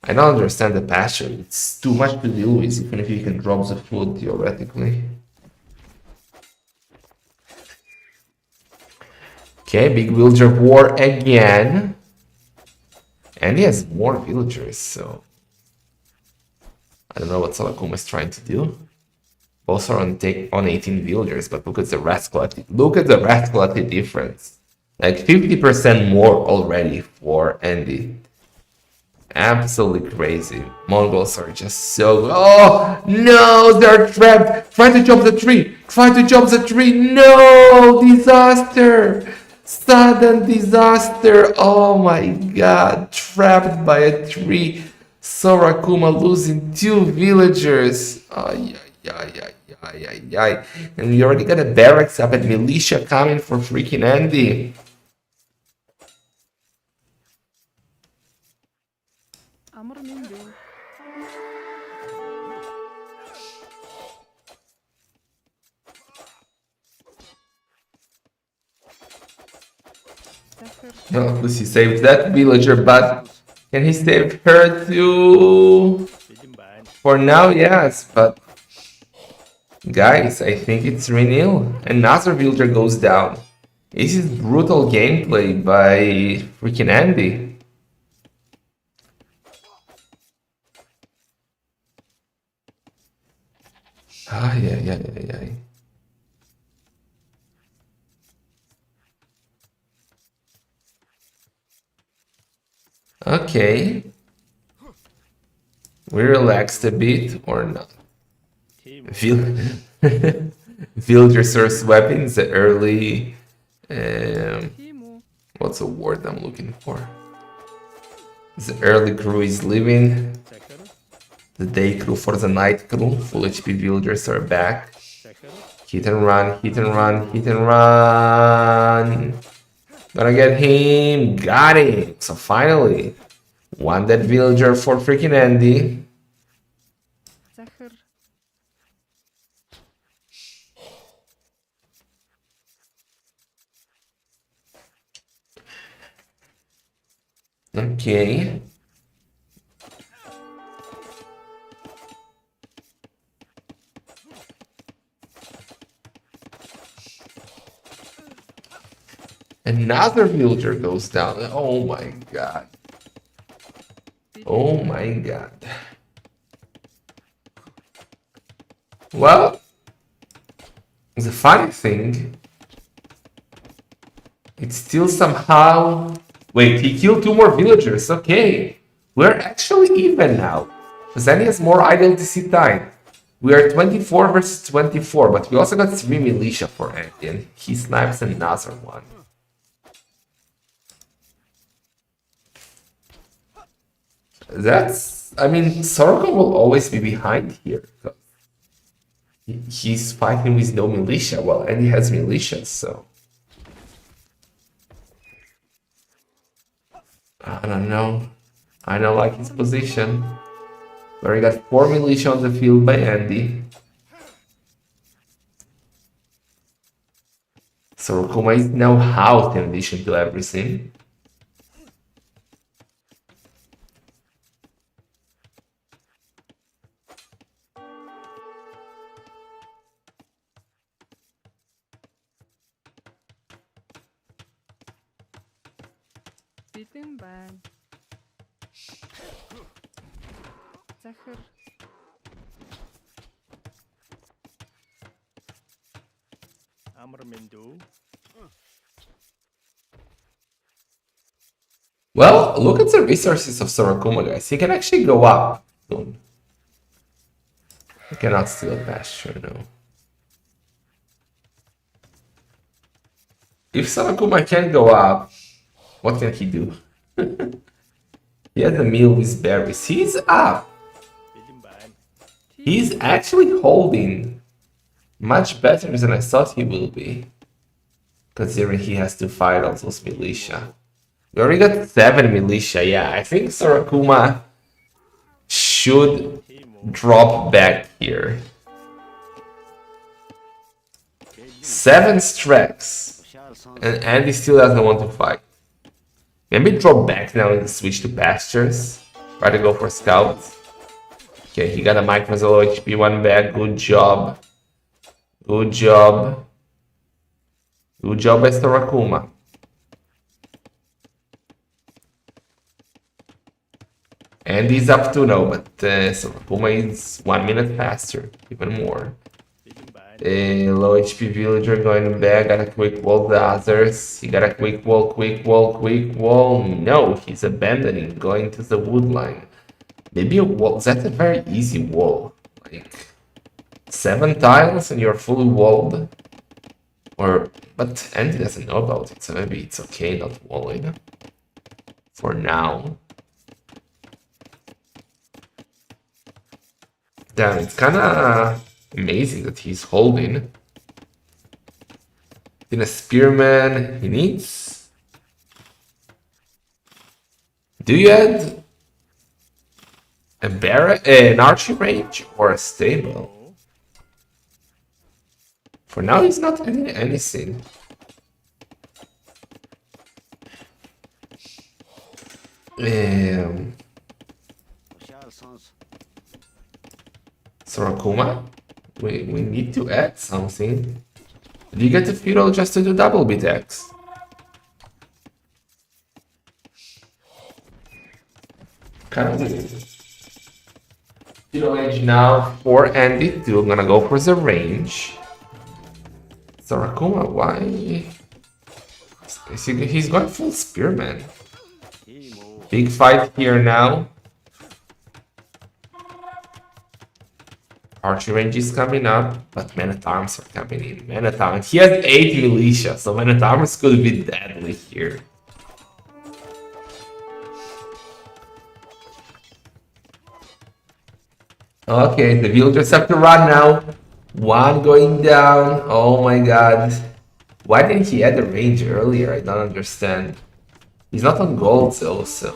S1: I don't understand the pasture. It's too much to deal with, even if you can drop the food theoretically. Okay, big villager war again. And he has more villagers, so I don't know what Kuma is trying to do. Both are on 18 villagers, but look at the rascality. Look at the rascality difference. Like 50% more already for Andy. Absolutely crazy. Mongols are just so... Oh, no, they're trapped. Try to jump the tree. Try to jump the tree. No, disaster. Sudden disaster. Oh my god. Trapped by a tree. Sora Kuma losing 2 villagers. Ay, ay, ay, ay, ay, ay. And we already got a barracks up and militia coming for FreakinAndy. No, Lucy saved that villager, but can he save her too? For now, yes, but guys, I think it's renewal. Another villager goes down. This is brutal gameplay by FreakinAndy. Ah, yeah. Okay. We relaxed a bit or not? Villager source weapons, the early... what's the word I'm looking for? The early crew is leaving. The day crew for the night crew. Full HP villagers are back. Hit and run, hit and run, hit and run. Gonna get him. Got him. So finally, one dead villager for FreakinAndy. Okay. Another villager goes down. Oh my god. Oh my god. Well, the funny thing, it's still somehow... Wait, he killed 2 more villagers. Okay. We're actually even now. Zani has more idle DC time. We are 24 versus 24, but we also got 3 militia for Andy, and he snipes another one. That's... I mean, Sora will always be behind here. He's fighting with no militia, well, and he has militias, so... I don't know. I don't like his position. Where he got 4 militia on the field by Andy. So Kuma is now out in addition to everything.
S2: Bitin ben. Zahır.
S1: Well, look at the resources of Sorakuma, guys. He can actually go up soon. He cannot steal a pasture, no. If Sorakuma can go up, what can he do? He has a meal with berries. He's up. He's actually holding much better than I thought he will be, considering he has to fight all those militia. We already got 7 militia. Yeah, I think Sorakuma should drop back here. 7 strikes, and Andy still doesn't want to fight. Maybe drop back now and switch to pastures. Try to go for scouts. Okay, he got a micro low HP, 1 back. Good job. Good job. Good job, Sorakuma. And he's up to now, but Sorakuma is 1 minute faster, even more. Low HP villager going back, got a quick wall, the others. He got a quick wall, quick wall, quick wall. No, he's abandoning, going to the wood line. Maybe a wall, that's a very easy wall. Like 7 tiles and you're fully walled. But Andy doesn't know about it, so maybe it's okay not walling. For now. Damn, it's kinda amazing that he's holding. In a spearman, he needs. Do you add a an archery range or a stable? For now, he's not adding anything. Sorakuma? We need to add something. Do you get the feudal just to do double beat X? Kind of feudal age now for Andy too. I'm gonna go for the range. Sorakuma, why? He's going full spearman. Big fight here now. Archery range is coming up, but men-at-arms are coming in. Men-at-arms. He has 8 militia, so men-at-arms could be deadly here. Okay, the villagers have to run now. 1 going down. Oh my god. Why didn't he add the range earlier? I don't understand. He's not on gold though, so...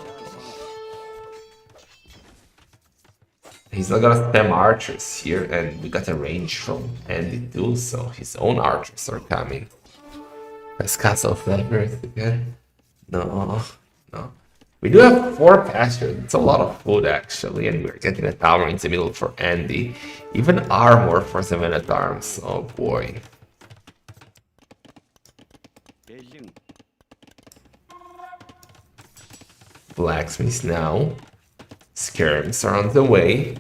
S1: He's not gonna spam archers here, and we got a range from Andy too, so his own archers are coming. Let's castle flavors again. No. We do have 4 pastures. It's a lot of food actually, and we're getting a tower in the middle for Andy. Even armor for the men-at-arms. Oh boy. Blacksmiths now. Skirms are on the way.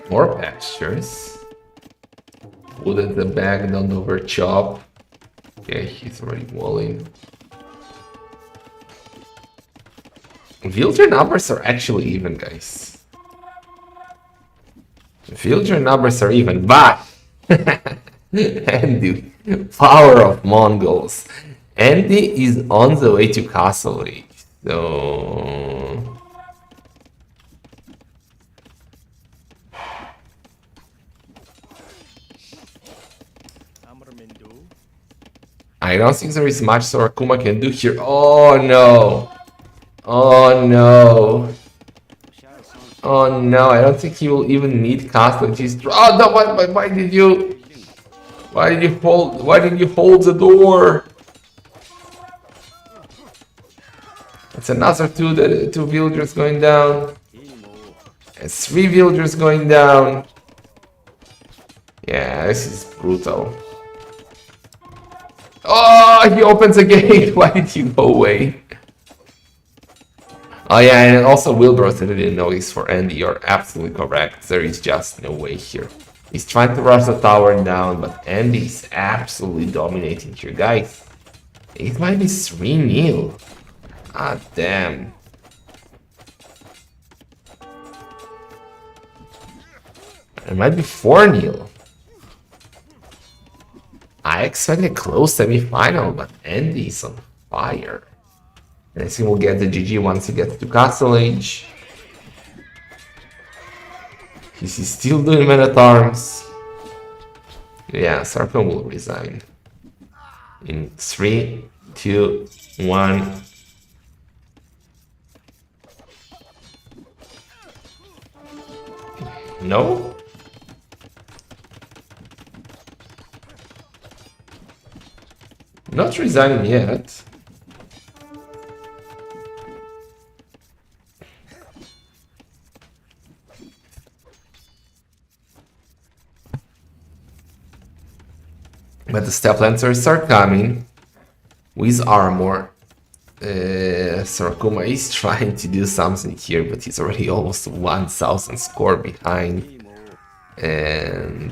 S1: More pastures. Wood at the back, don't over chop. Okay, he's already walling. Villager numbers are actually even, guys. Villager numbers are even, but Andy, power of Mongols. Andy is on the way to Castle Age, so I don't think there is much Sora Kuma can do here. Oh no! Oh no! Oh no! I don't think he will even need Castle. Oh no! Why did you? Why did you hold? Why did you hold the door? It's another two villagers going down. It's 3 villagers going down. Yeah, this is brutal. Oh, he opens a gate. Why did you go away? Oh yeah, and also Wilbros, I didn't know he's for Andy. You're absolutely correct. There is just no way here. He's trying to rush the tower down, but Andy's absolutely dominating here, guys. It might be 3-0. Ah, damn. It might be 4-0. I expect a close semi-final, but Andy's on fire. And I think we'll get the GG once he gets to Castle Age. He's still doing men at arms. Yeah, Sarpon will resign. In 3, 2, 1. No? Not resigning yet. But the step lancers are coming with armor. Kuma is trying to do something here, but he's already almost 1000 score behind. And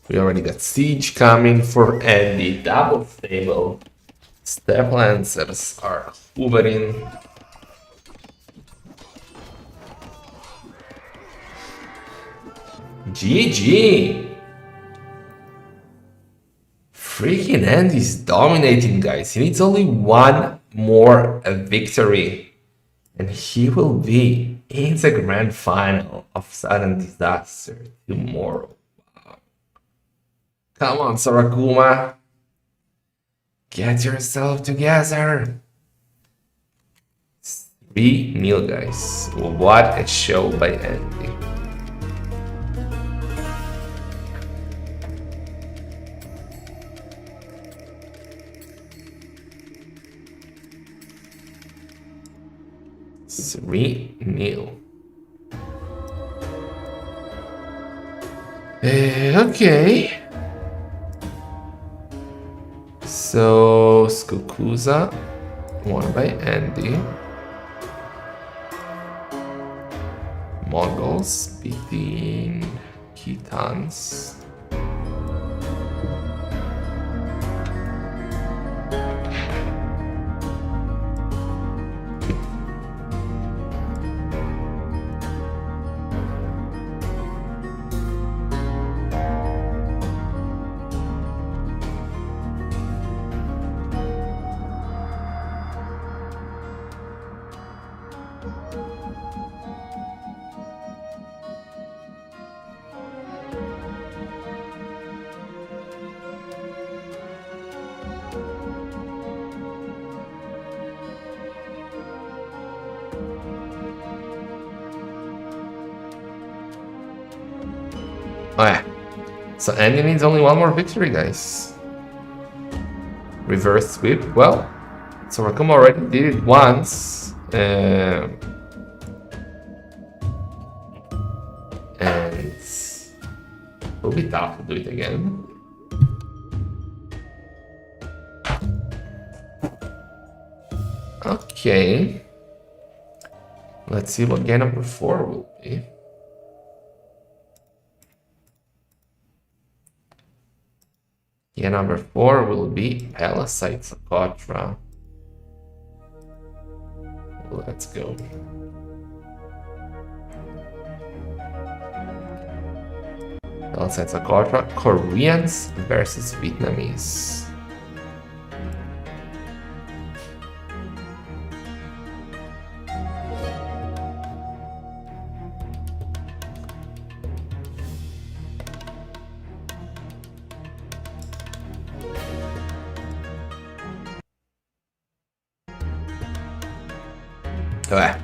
S1: we already got Siege coming for Andy. Double stable. Step Lancers are hoovering. GG! FreakinAndy is dominating, guys. He needs only one more victory. And he will be in the grand final of Sudden Disaster tomorrow. Come on, Kuma. Get yourself together. 3-0, guys. What a show by Andy. Okay. So Skukuza won by Andy. Mongols beating Kitans. Oh yeah. So Andy needs only one more victory, guys. Reverse sweep. Well, so Kuma already did it once. And it'll be tough to do it again. Okay. Let's see what game number 4 will be. Yeah, number 4 will be Palisade Socotra. Let's go. Palisade socotra, Koreans versus Vietnamese. Okay.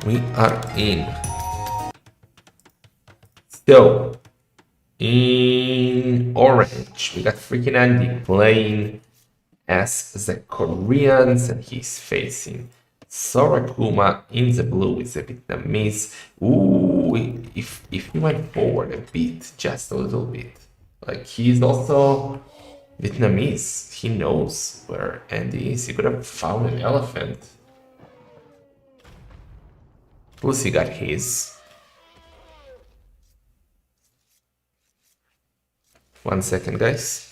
S1: We are in. So, in orange, we got FreakinAndy playing as the Koreans, and he's facing Sora Kuma in the blue with the Vietnamese. Ooh, if he went forward a bit, just a little bit, like he's also Vietnamese. He knows where Andy is. He could have found an elephant. Plus, he got his. 1 second, guys.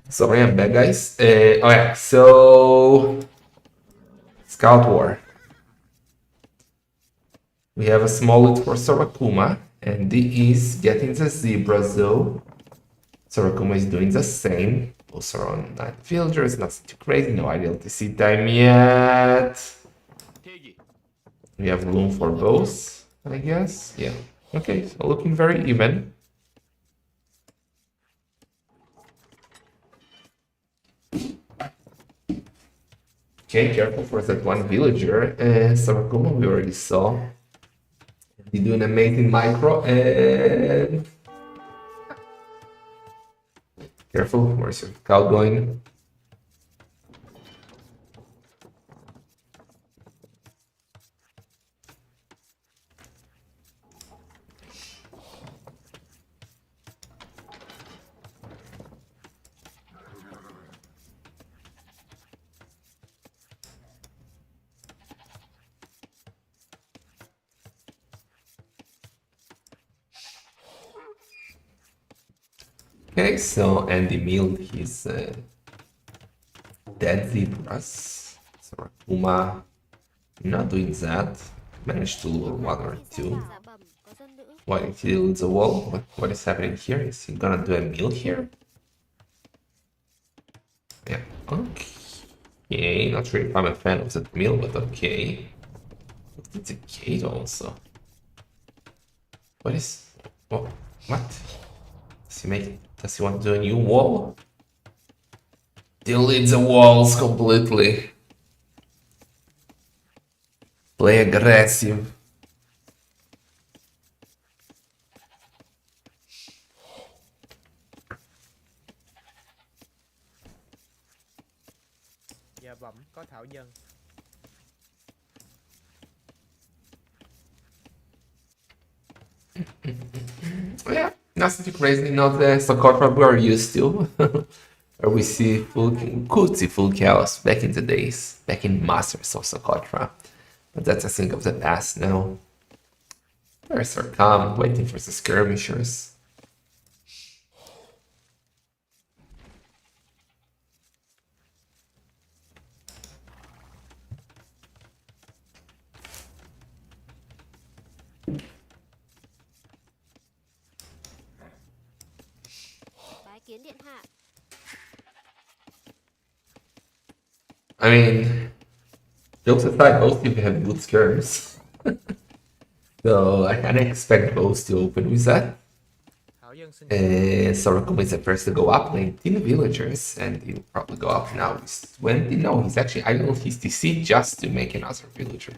S1: Sorry, I'm back, guys. Okay, so Scout War. We have a small lead for Sorakuma, and he is getting the zebra though. Sorakuma is doing the same. Also around 9 villagers, nothing too crazy, no ideal TC time yet. We have room for both, I guess. Yeah. Okay, so looking very even. Okay, careful for that one villager. Sorakuma we already saw. He do an amazing micro and careful, where's your scout going? Okay, so Andy milled his dead zebras. So Kuma not doing that. Managed to lure 1 or 2. Why did he lose the wall? What is happening here? Is he gonna do a mill here? Yeah, okay. Not sure if I'm a fan of that mill, but okay. It's a gate also. What is... Oh, what? Does he want to do a new wall? Delete the walls completely. Play aggressive.
S3: Dạ bẩm có thảo dân.
S1: Yeah, nothing too crazy, not the socotra we are used to. Where we could see full chaos back in the days, back in Masters of Socotra. But that's a thing of the past now. Bears are calm, waiting for the skirmishers. I mean, jokes aside, both of you have good skirms. So I kinda expect both to open with that.
S3: Thảo dân
S1: Sorakuma is the first to go up, 19 villagers, and he'll probably go up now. He's 20. No, he's actually idle his TC just to make another villager.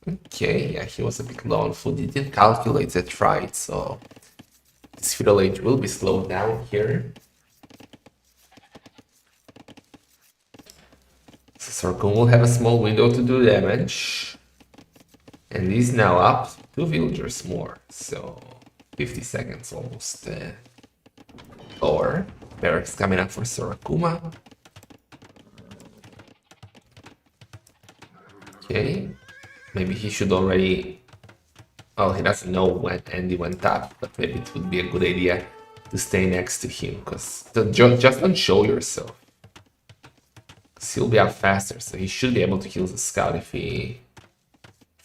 S1: Okay, yeah, he was a bit low on food. He didn't calculate that right, so his feudal age will be slowed down here. So Sorakuma will have a small window to do damage. And he's now up 2 villagers more, so 50 seconds almost. Or barracks coming up for Sorakuma. Okay, maybe he should already. Well, he doesn't know when Andy went up, but maybe it would be a good idea to stay next to him, because just don't show yourself. Because he'll be up faster, so he should be able to kill the scout if he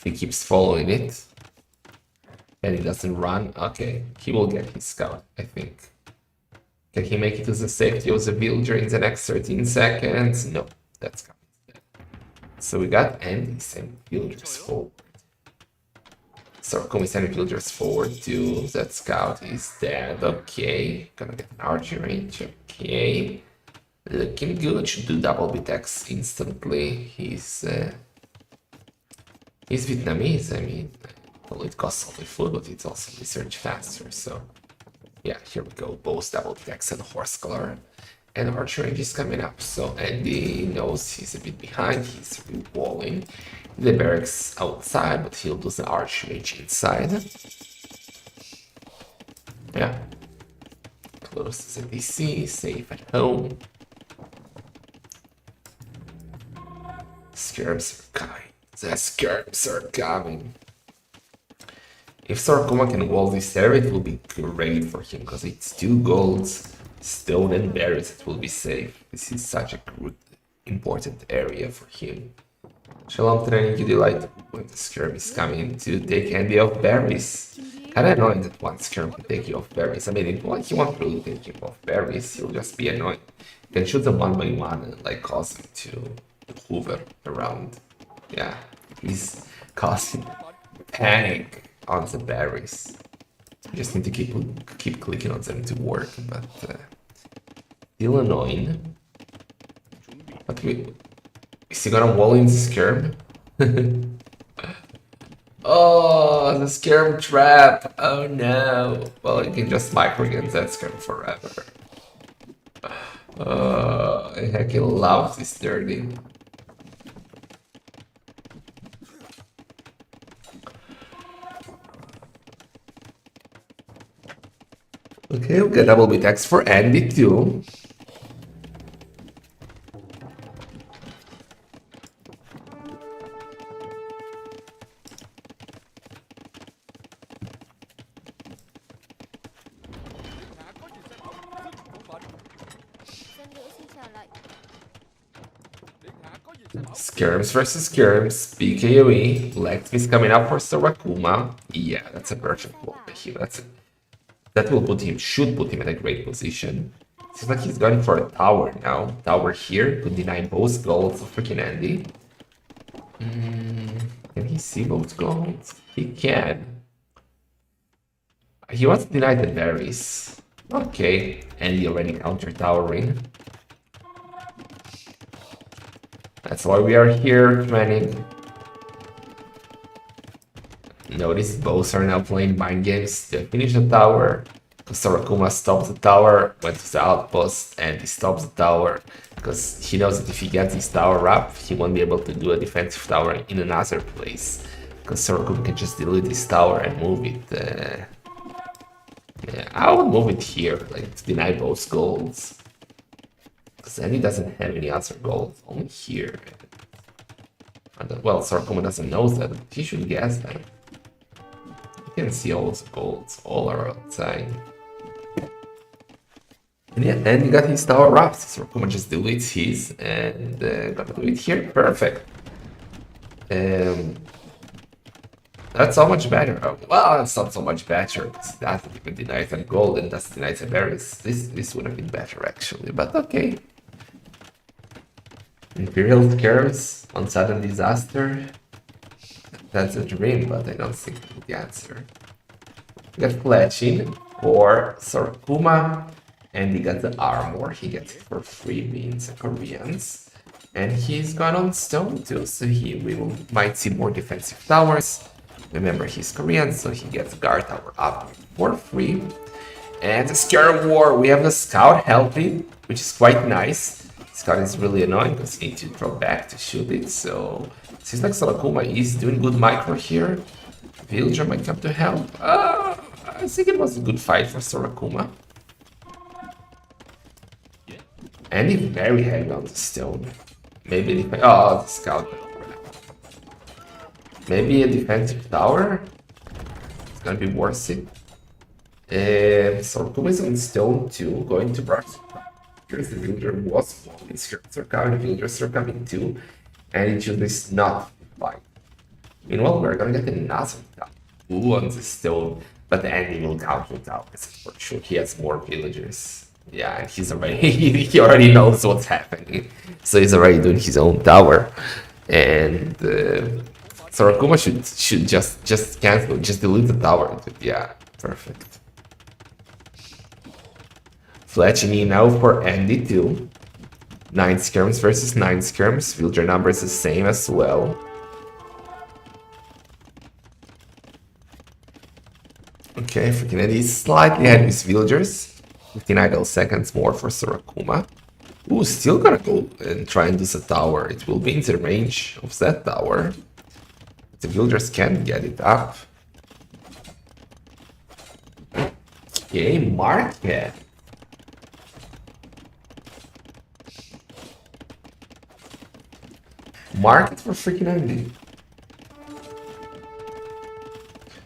S1: keeps following it. And he doesn't run. Okay, he will get his scout, I think. Can he make it to the safety of the villager in the next 13 seconds? No, that's coming. So we got Andy sending villagers forward. Sorakuma sending villagers forward too. That scout is dead. Okay, gonna get an archer range. Okay, looking good. Should do double BTX instantly. He's Vietnamese. I mean, well, it costs only food, but it's also research faster. So yeah, here we go. Both double BTX and horse color. And archer range is coming up, so Andy knows he's a bit behind. He's re-walling the barracks outside, but he'll do the archer range inside. Yeah, close to the DC, safe at home. Skirms are coming. The skirms are coming. If Sorakuma can wall this area, it will be great for him, because it's 2 golds. Stone and berries, it will be safe. This is such a good, important area for him. Shalom training, you delight when the skirm is coming to take Andy off berries. Kinda annoying that one skirm can take you off berries. I mean, he won't really take you off berries, he'll just be annoying. You can shoot them one by one and like cause them to hover around. Yeah, he's causing panic on the berries. You just need to keep clicking on them to work, but still annoying. But is he gonna wall in the skirm? Oh, the skirm trap! Oh no! Well, you can just micro against that skirm forever. Heck, he loves this dirty. Okay, we'll get double BTX for Andy too. Skirms versus Skirms, BKOE, Lexmi is coming up for Sorakuma. Yeah, that's a merchant wall. That will should put him in a great position. Seems like he's going for a tower now. Tower here to deny both goals of FreakinAndy. Can he see both goals? He can. He wants to deny the berries. Okay, Andy already counter towering. That's why we are here training. Notice both are now playing mind games to finish the tower. Sorakuma stops the tower, went to the outpost, and he stops the tower. Because he knows that if he gets his tower up, he won't be able to do a defensive tower in another place. Because Sorakuma can just delete his tower and move it. Yeah, I would move it here, like to deny both golds. Because then he doesn't have any other golds, only here. And, well, Sorakuma doesn't know that, but he should guess that. You can see all the golds, all are outside. And yeah, and he got his tower up. Sorakuma just deletes his and gonna do it here. Perfect. That's so much better. Well, that's not so much better. That even denies and gold and that's denies and berries. This would have been better actually, but okay. Imperial curves on sudden disaster. That's a dream, but I don't think it's the answer. got fletching for Kuma, and he got the armor. He gets it for free being Koreans. And he's got on stone too, so might see more defensive towers. Remember, he's Korean, so he gets guard tower up for free. And the Scare War, we have the Scout helping, which is quite nice. Scout is really annoying because you need to draw back to shoot it, so it seems like Kuma is doing good micro here. Villager might come to help. I think it was a good fight for Kuma. And he's very heavy on the stone. Maybe the Scout. Maybe a defensive tower. It's gonna be worth it. Kuma is on stone too, going to brush. Here's the villager was falling. Skirts are coming, villagers are coming too, and it chooses not to fight. Meanwhile, we're gonna get another tower. Ooh, on the stone, but Andy will counter towers for sure. He has more villagers. Yeah, and he's already he already knows what's happening, so he's already doing his own tower, and Kuma should just cancel, just delete the tower. Yeah, perfect. Fletching in now for Andy too. 9 skirms versus 9 skirms. Villager number is the same as well. Okay, FreakinAndy is slightly ahead with villagers. 15 idle seconds more for Kuma. Ooh, still gonna go and try and do the tower. It will be in the range of that tower. The villagers can get it up. Okay, market. Market for FreakinAndy.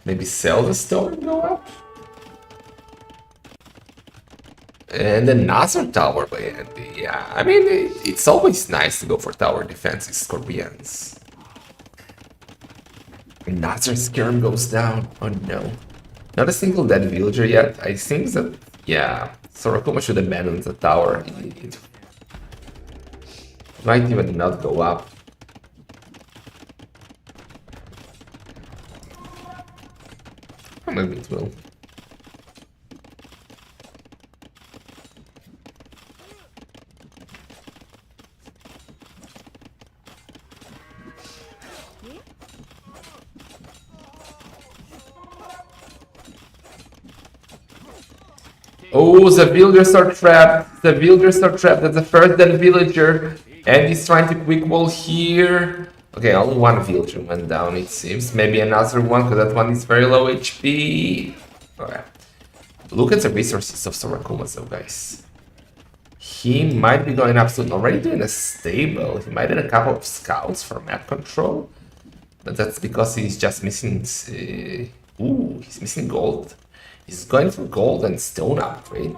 S1: Maybe sell the stone and go up. And another tower by Andy. Yeah, I mean, it's always nice to go for tower defense. It's Koreans. Another skirm goes down. Oh no. Not a single dead villager yet. I think that, yeah, Kuma should abandon the tower. It might even not go up. Maybe it will. Oh, the villagers are trapped. The villagers are trapped. That's the first dead villager. And he's trying to quick wall here. Okay, only one villager went down, it seems. Maybe another one, because that one is very low HP. Okay. Look at the resources of Kuma, though, guys. He might be going up soon. Already doing a stable. He might have a couple of scouts for map control. But that's because he's just missing... ooh, he's missing gold. He's going for gold and stone upgrade.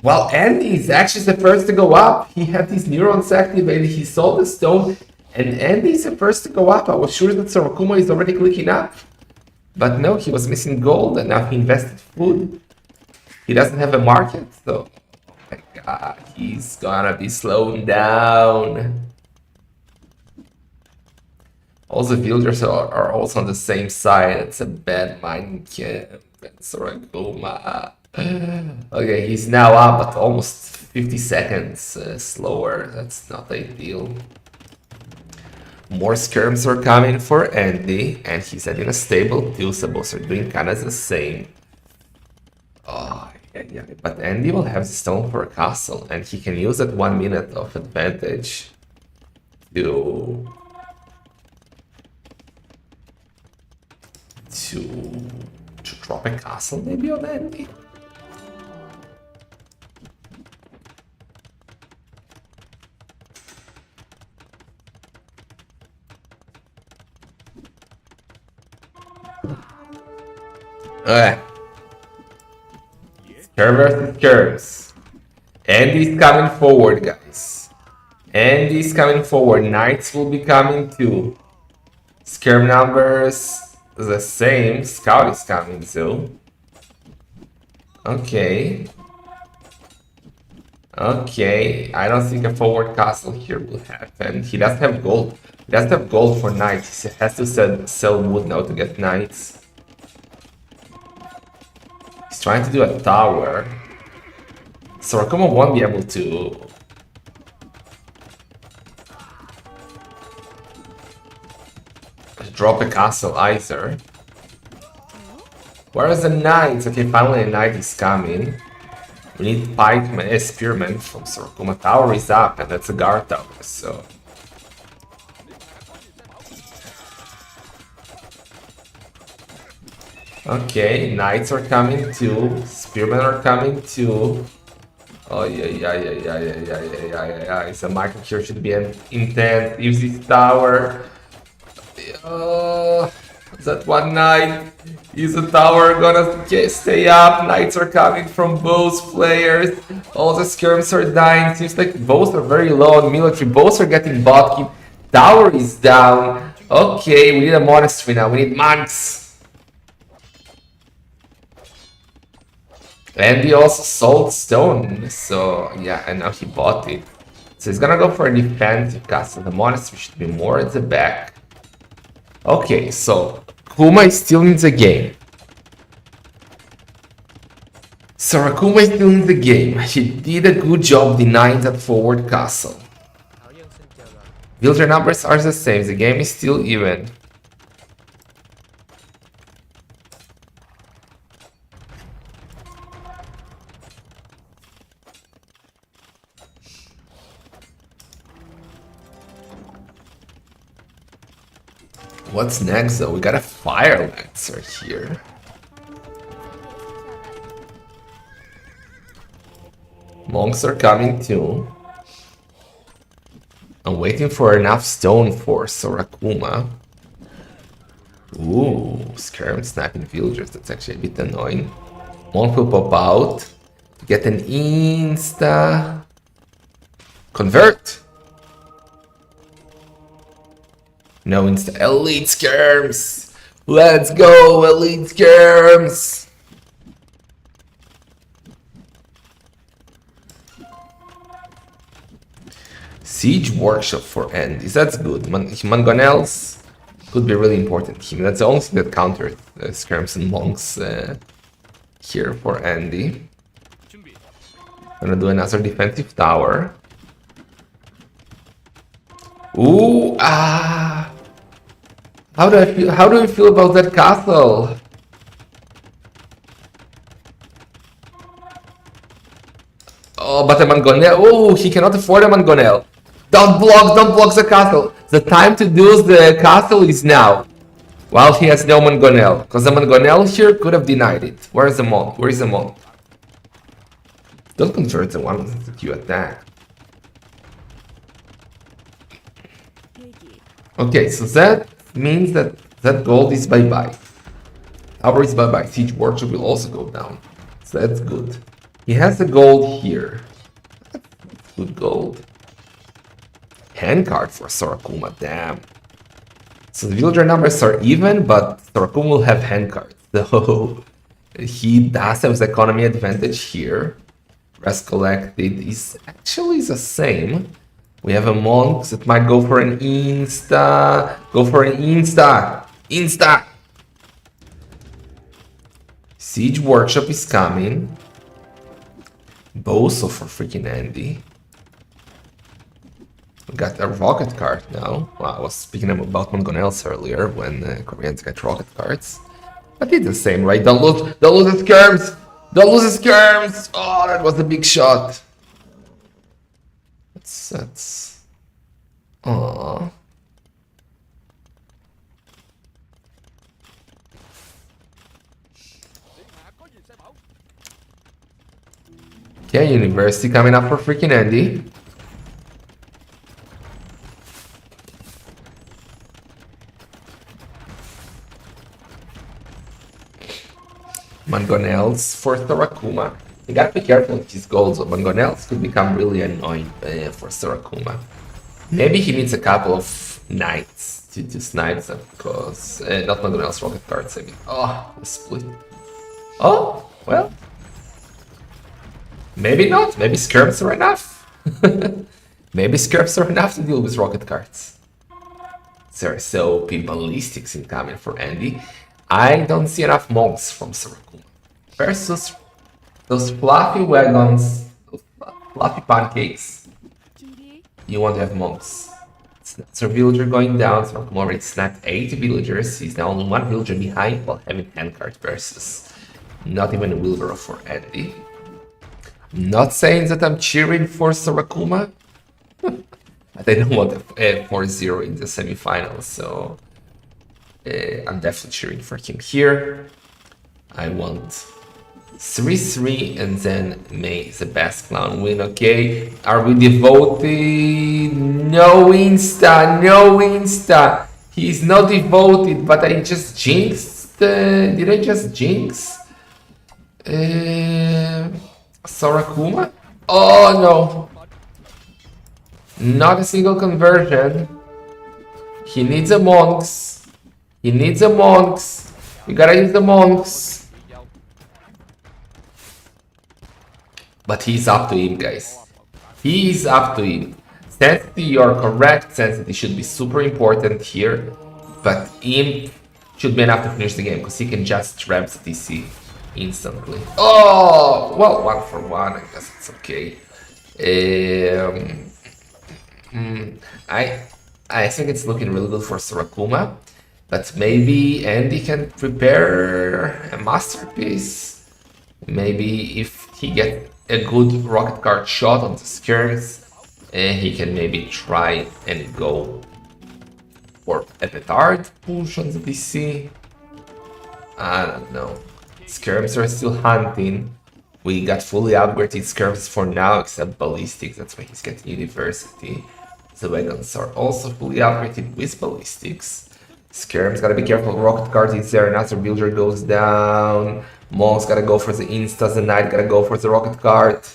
S1: Well, Andy is actually the first to go up. He had these neurons activated. He saw the stone, and Andy is the first to go up. I was sure that Kuma is already clicking up. But no, he was missing gold, and now he invested food. He doesn't have a market, so... Oh my god, he's gonna be slowing down. All the villagers are also on the same side. It's a bad mining camp. And Kuma. Okay, he's now up, but almost 50 seconds slower. That's not ideal. More skirms are coming for Andy, and he's in a stable too, so both are doing kind of the same. Oh, yeah, but Andy will have the stone for a castle, and he can use that 1 minute of advantage to drop a castle maybe on Andy. Okay. Skirm versus skirms. Andy's coming forward, guys. Andy's coming forward. Knights will be coming too. Skirm numbers the same. Scout is coming too. Okay. Okay. I don't think a forward castle here will happen. He doesn't have gold. He doesn't have gold for knights. He has to sell wood now to get knights. He's trying to do a tower. Sorakuma won't be able to drop a castle either. Whereas the knight? Okay, finally a knight is coming. We need pikeman, spearman from Sorakuma. Tower is up, and that's a guard tower, so... Okay, knights are coming too. Spearmen are coming too. Oh yeah. So Michael here should be intense. Use this tower. That one knight. Is the tower gonna stay up? Knights are coming from both players. All the skirms are dying. Seems like both are very low on military. Both are getting botkeep. Tower is down. Okay, we need a monastery now. We need monks. And he also sold stone, so yeah, and now he bought it. So he's gonna go for a defensive castle. The monastery should be more at the back. Okay, so Kuma is still in the game. Sorakuma is still in the game. He did a good job denying that forward castle.
S3: Thảo Dân xin chào bạn.
S1: Villager numbers are the same. The game is still even. What's next though? We got a fire lancer here. Monks are coming too. I'm waiting for enough stone for Sorakuma. Ooh, Scarab sniping villagers. That's actually a bit annoying. Monk will pop out. Get an insta. Convert! No insta. Elite skirms! Let's go, elite skirms! Siege workshop for Andy. That's good. Mangonels could be really important to him. That's the only thing that counters skirms and monks here for Andy. Gonna do another defensive tower. Ooh, How do I feel? How do you feel about that castle? Oh, but a Mangonel. Oh, he cannot afford a Mangonel. Don't block the castle. The time to do the castle is now. While he has no Mangonel. Because the Mangonel here could have denied it. Where is the monk? Where is the monk? Don't convert the one with the Q attack. Okay, so that means that gold is bye-bye. Tower is bye-bye. Siege workshop will also go down. So that's good. He has the gold here. That's good gold. Handcard for Sorakuma, damn. So the villager numbers are even, but Sorakuma will have handcards. So he does have the economy advantage here. Rest collected is actually the same. We have a monk that might go for an insta. Go for an insta. Insta. Siege workshop is coming. Boso for FreakinAndy. We got a rocket card now. Well, I was speaking about Mangonels earlier when Koreans got rocket cards. But it's the same, right? Don't lose the skirms! Don't lose the skirms! Oh, that was a big shot. That's... Aww. Okay, University coming up for FreakinAndy. Mangonels for Sorakuma. You gotta be careful with his goals. Mangonels could become really annoying for Sorakuma. Maybe he needs a couple of knights to snipe them, because... not Mangonels, rocket cards, I mean. Oh, the split. Oh, well. Maybe not. Maybe skirms are enough. Maybe skirms are enough to deal with rocket cards. There are so ballistics incoming for Andy. I don't see enough monks from Sorakuma. versus those fluffy wagons, those fluffy pancakes. You want to have monks. So villager going down, so Kuma already snapped 8 villagers. He's now only 1 villager behind while having handcart versus not even a wheelbarrow for Andy. I'm not saying that I'm cheering for Sorakuma, but I don't want a 4-0 in the semifinals, so I'm definitely cheering for him here. I want 3-3 and then may the best clown win, okay? Are we devoted? No insta, no insta. He's not devoted, but I just jinxed. Did I just jinx? Sorakuma? Oh no. Not a single conversion. He needs a monks. He needs a monks. We gotta use the monks. But he's up to him, guys. He's up to him. Sensity, you're correct. Sensity should be super important here. But Imp should be enough to finish the game because he can just trap the TC instantly. Oh! Well, 1 for 1. I guess it's okay. I think it's looking really good for Sorakuma. But maybe Andy can prepare a masterpiece. Maybe if he gets a good rocket card shot on the skirms, he can maybe try and go for a petard push on the DC. I don't know. Skirms are still hunting. We got fully upgraded skirms for now, except ballistics. That's why he's getting university. The wagons are also fully upgraded with ballistics. Skirms gotta be careful. Rocket card is there. Another builder goes down. Monk's gotta go for the instas. The knight gotta go for the rocket card.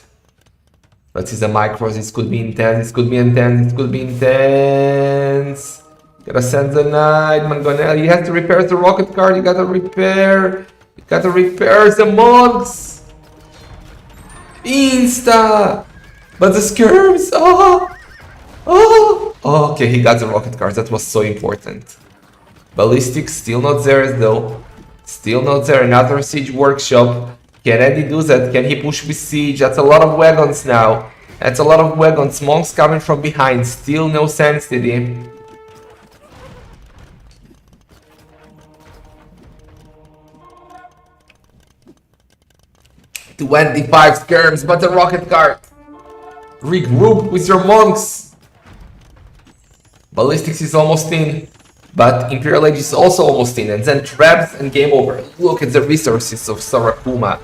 S1: Let's see the micros. This could be intense. This could be intense. This could be intense. Gotta send the knight. Mangonel. You have to repair the rocket card. You gotta repair. You gotta repair the monks. Insta. But the skirms. Oh. Oh. Oh. Okay, he got the rocket card. That was so important. Ballistics still not there though. Still not there. Another siege workshop. Can Andy do that? Can he push with siege? That's a lot of wagons now. That's a lot of wagons. Monks coming from behind. Still no sensitivity. 25 skirms, but the rocket card. Regroup with your monks. Ballistics is almost in. But Imperial Age is also almost in, and then traps and game over. Look at the resources of Sorakuma.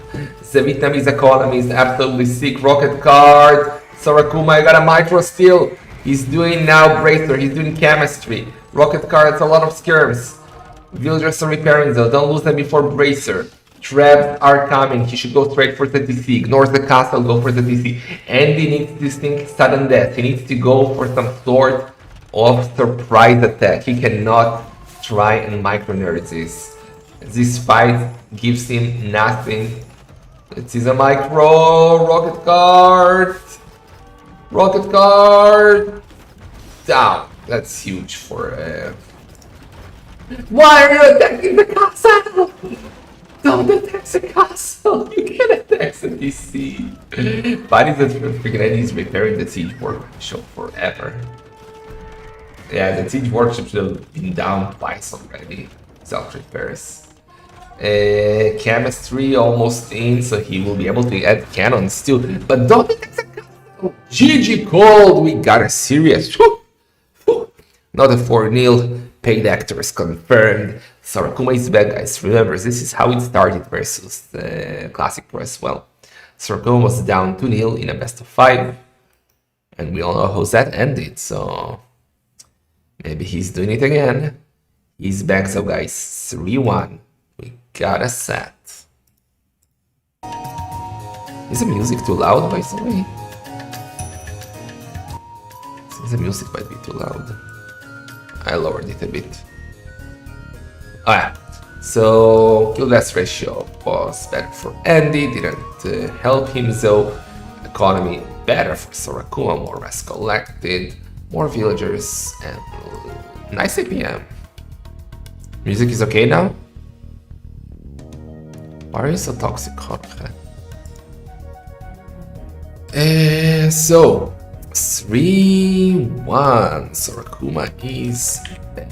S1: The Vietnamese economy is absolutely sick. Rocket card. Sorakuma, you got a micro still. He's doing now bracer, he's doing chemistry. Rocket card, it's a lot of skirms. Villagers are repairing though, don't lose them before bracer. Traps are coming, he should go straight for the DC. Ignores the castle, go for the DC. Andy needs this thing sudden death. He needs to go for some sort of surprise attack. He cannot try and micro-nerd this. This fight gives him nothing. It is a micro rocket card. Rocket card down. That's huge for Why are you attacking the castle? Don't attack the castle. You can attack the DC. Funny that FreakinAndy is repairing the siege workshop forever. Yeah, the siege workshop should have been down twice already. Self repairs. Chemistry almost in, so he will be able to add cannons still. But don't attack the castle. GG cold. We got a serious. Not a 4-0. Paid actors confirmed. Sorakuma is back, guys. Remember, this is how it started versus the Classic Pro as well. Sorakuma was down 2-0 in a best of 5. And we all know how that ended, so maybe he's doing it again. He's back, so guys, 3-1. We got a set. Is the music too loud, by the way? Seems the music might be too loud. I lowered it a bit. Oh yeah, so kill death ratio was better for Andy, didn't help him though. Economy better for Sorakuma, more res collected, more villagers, and nice APM. Music is okay now? Why are you so toxic, Jorge? So 3-1. So Kuma is back.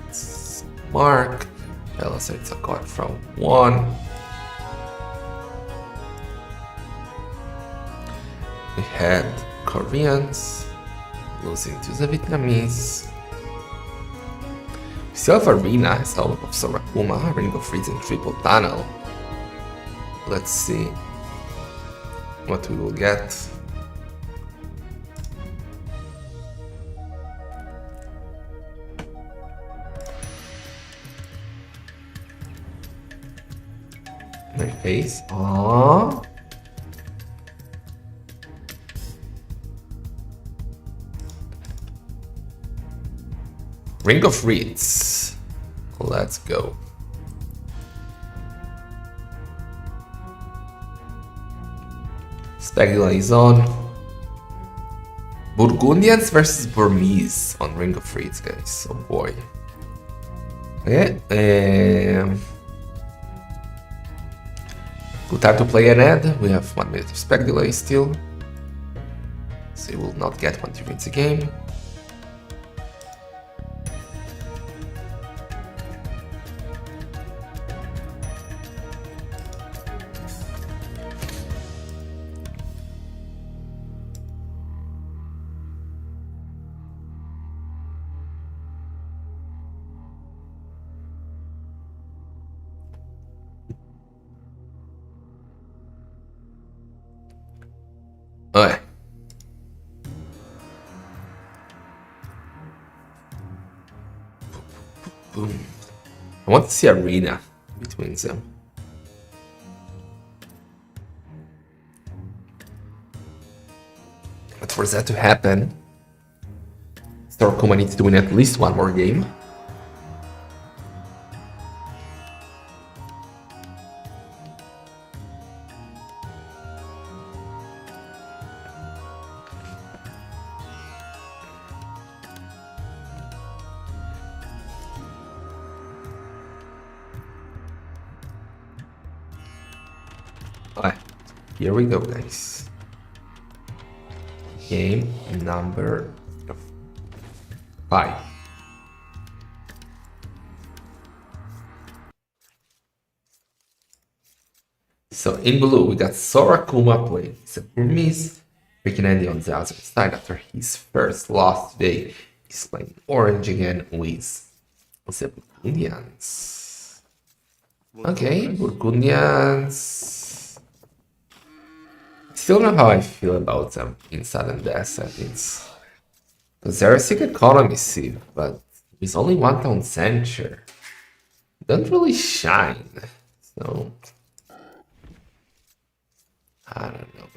S1: It's Mark. Palisade socotra from 1. We had Koreans losing to the Vietnamese. We still have Arena as help of Sora, Kuma, Ring of Freeze and Triple Tunnel. Let's see what we will get. My face. Aww. Ring of Reeds. Let's go. Spagula is on. Burgundians versus Burmese on Ring of Reeds, guys. Oh boy. Okay. Good time to play an ad. We have 1 minute of spec delay still. So you will not get when you win the game. Alright. Boom. I want to see Arena between them. But for that to happen, Kuma needs to win at least 1 more game. Alright, here we go, guys. Game number 5. So in blue, we got Sora Kuma playing the Burmese. FreakinAndy on the other side after his first loss today. He's playing orange again with the Burgundians. Okay, Burgundians. Still don't know how I feel about them in sudden death settings. Because they're a sick economy sieve, but with only 1 town censure, don't really shine. So I don't know.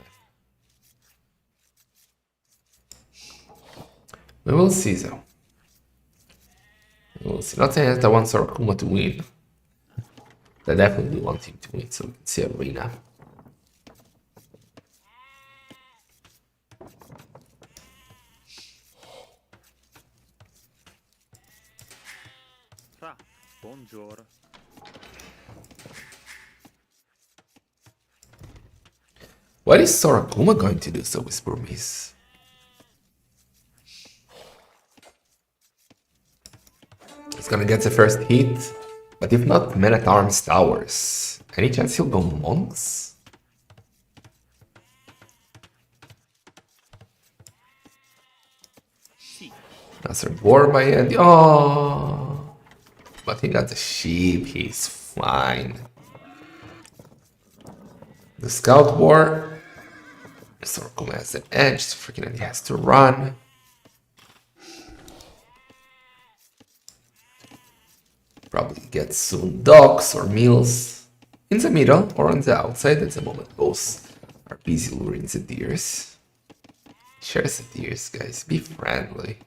S1: We will see though. We will see. Not saying that I want Sora Kuma to win. I definitely want him to win, so we can see Arena.
S3: Bonjour.
S1: What is Sora Kuma going to do so with Burmese? He's gonna get the first hit, but if not, Men at Arms Towers. Any chance he'll go Monks? Another war by Andy. Oh, but he got the sheep. He's fine. The Scout War. Sora Kuma has an edge. So FreakinAndy has to run. Probably get soon docks or meals in the middle or on the outside at the moment. Both are busy luring the deers. Share the deers, guys. Be friendly.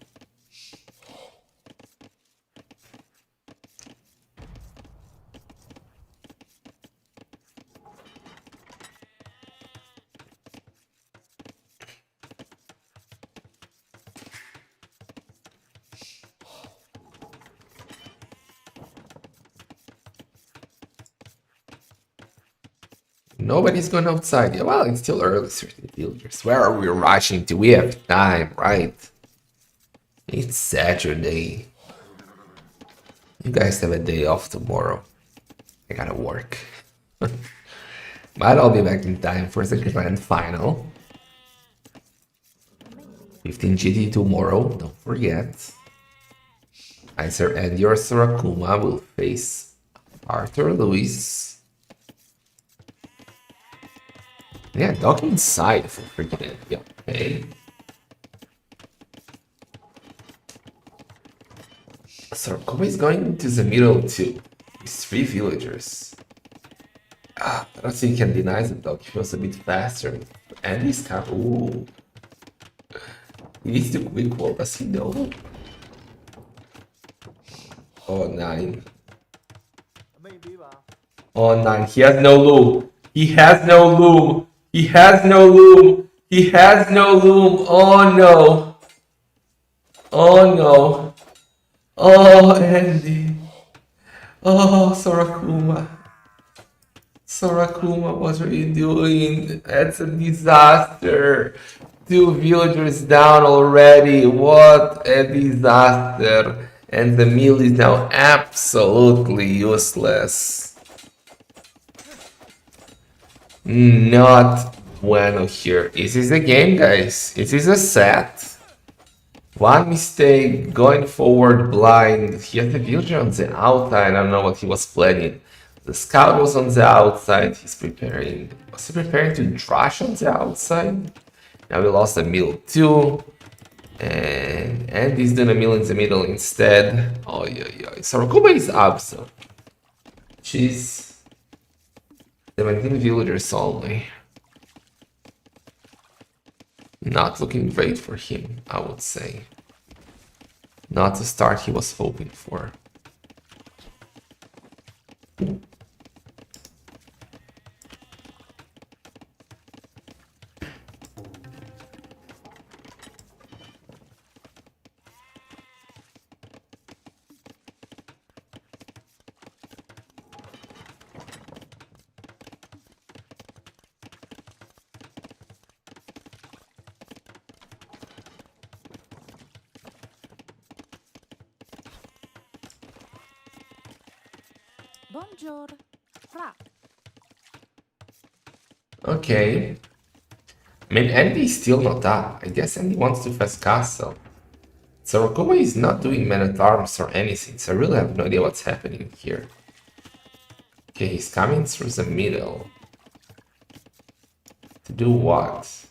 S1: Nobody's going outside. Yeah, well, it's still early, 30 villagers. Where are we rushing to? We have time, right? It's Saturday. You guys have a day off tomorrow. I gotta work. But I'll be back in time for the grand final. 15 GT tomorrow, don't forget. Icer and your Sora Kuma will face Arthur Lewis. Yeah, dog inside for FreakinAndy. Okay. So Kuma is going to the middle too. It's 3 villagers. I don't think he can deny the dog. He feels a bit faster. And he's kind of. Ooh. He needs to quick wall. Does he know? Oh, 9. Oh, 9. He has no loom. He has no loom. He has no loom. He has no loom. Oh, no. Oh, no. Oh, Andy. Oh, Sora Kuma. Sora Kuma, what are you doing? That's a disaster. 2 villagers down already. What a disaster. And the meal is now absolutely useless. Not bueno here. This is a game, guys. This is a set. One mistake, going forward blind. He has the villager on the outside. I don't know what he was planning. The scout was on the outside. He's preparing. Was he preparing to trash on the outside? Now we lost a mill too. And he's doing a mill in the middle instead. Oh, yeah. So Kuma is up, so. Jeez. 17 villagers only. Not looking great for him, I would say. Not the start he was hoping for.
S2: Bonjour. Fra.
S1: Okay. I mean, Andy's still not up. I guess Andy wants to fast castle. So Kuma is not doing men at arms or anything, so I really have no idea what's happening here. Okay, he's coming through the middle. To do what?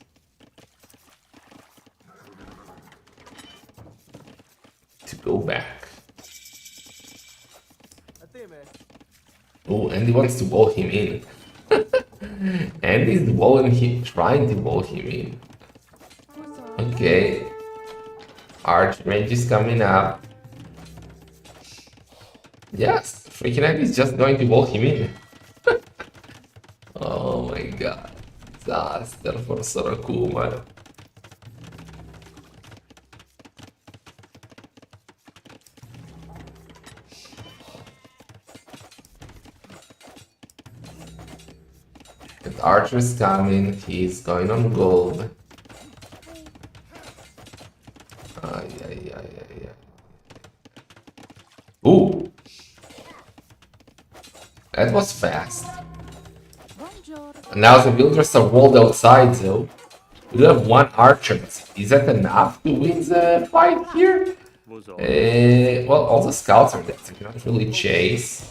S1: To go back. Oh, Andy wants to wall him in. Andy's walling him, trying to wall him in. Okay. Archmage is coming up. Yes, FreakinAndy is just going to wall him in. Oh my god. Disaster for Sora Kuma. And Archer's coming, he's going on gold. Ooh! That was fast. Now the builders are walled outside though. We do have 1 archer. Is that enough to win the fight here? Well, all the scouts are there. They cannot really chase.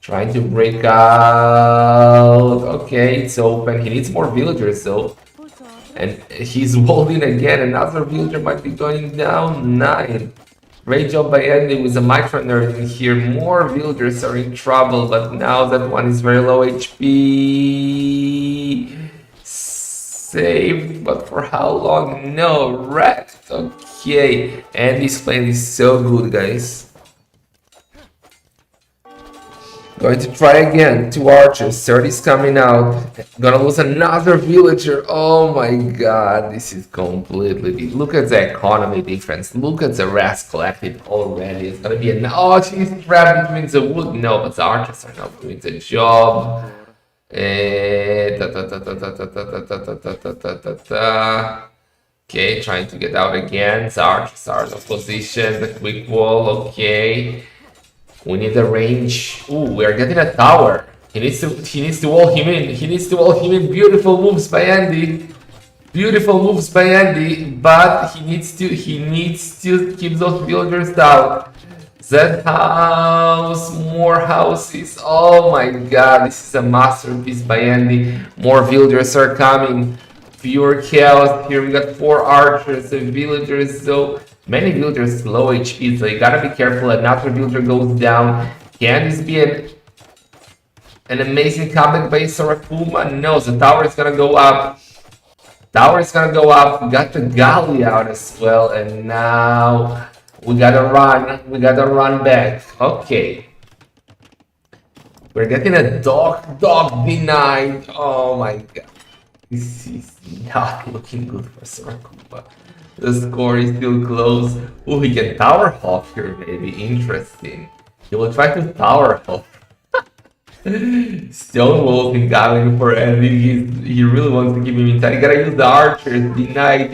S1: Trying to break out. Okay, it's open. He needs more villagers though. And he's walled in again. Another villager might be going down. 9. Great job by Andy with the micro nerd in here. More villagers are in trouble, but now that one is very low HP. Saved, but for how long? No, wrecked. Okay, Andy's playing is so good, guys. Going to try again. 2 archers. 30 is coming out. Gonna lose another villager. Oh my god. This is completely... Look at the economy difference. Look at the rest collected already. It's gonna be an... Oh, she's trapped between the wood. No, but the archers are not doing the job. Okay, trying to get out again. Zar's out of position. The quick wall. Okay. We need a range. Ooh, we are getting a tower. He needs to wall him in. He needs to wall him in. Beautiful moves by Andy. Beautiful moves by Andy, but he needs to keep those villagers down. That house, more houses. Oh my god, this is a masterpiece by Andy. More villagers are coming. Pure chaos. Here we got 4 archers and villagers, so many villagers low HP, so you gotta be careful. Another villager goes down. Can this be an amazing comeback by Sora Kuma? No, the tower is gonna go up. Tower is gonna go up. We got the galley out as well, and now we gotta run. We gotta run back. Okay. We're getting a dog denied. Oh my god. This is not looking good for Sora Kuma. The score is still close. Oh, he can tower hop here, maybe. Interesting. He will try to tower hop. Stonewolf going for Andy. He really wants to keep him inside. You gotta use the archers. Deny.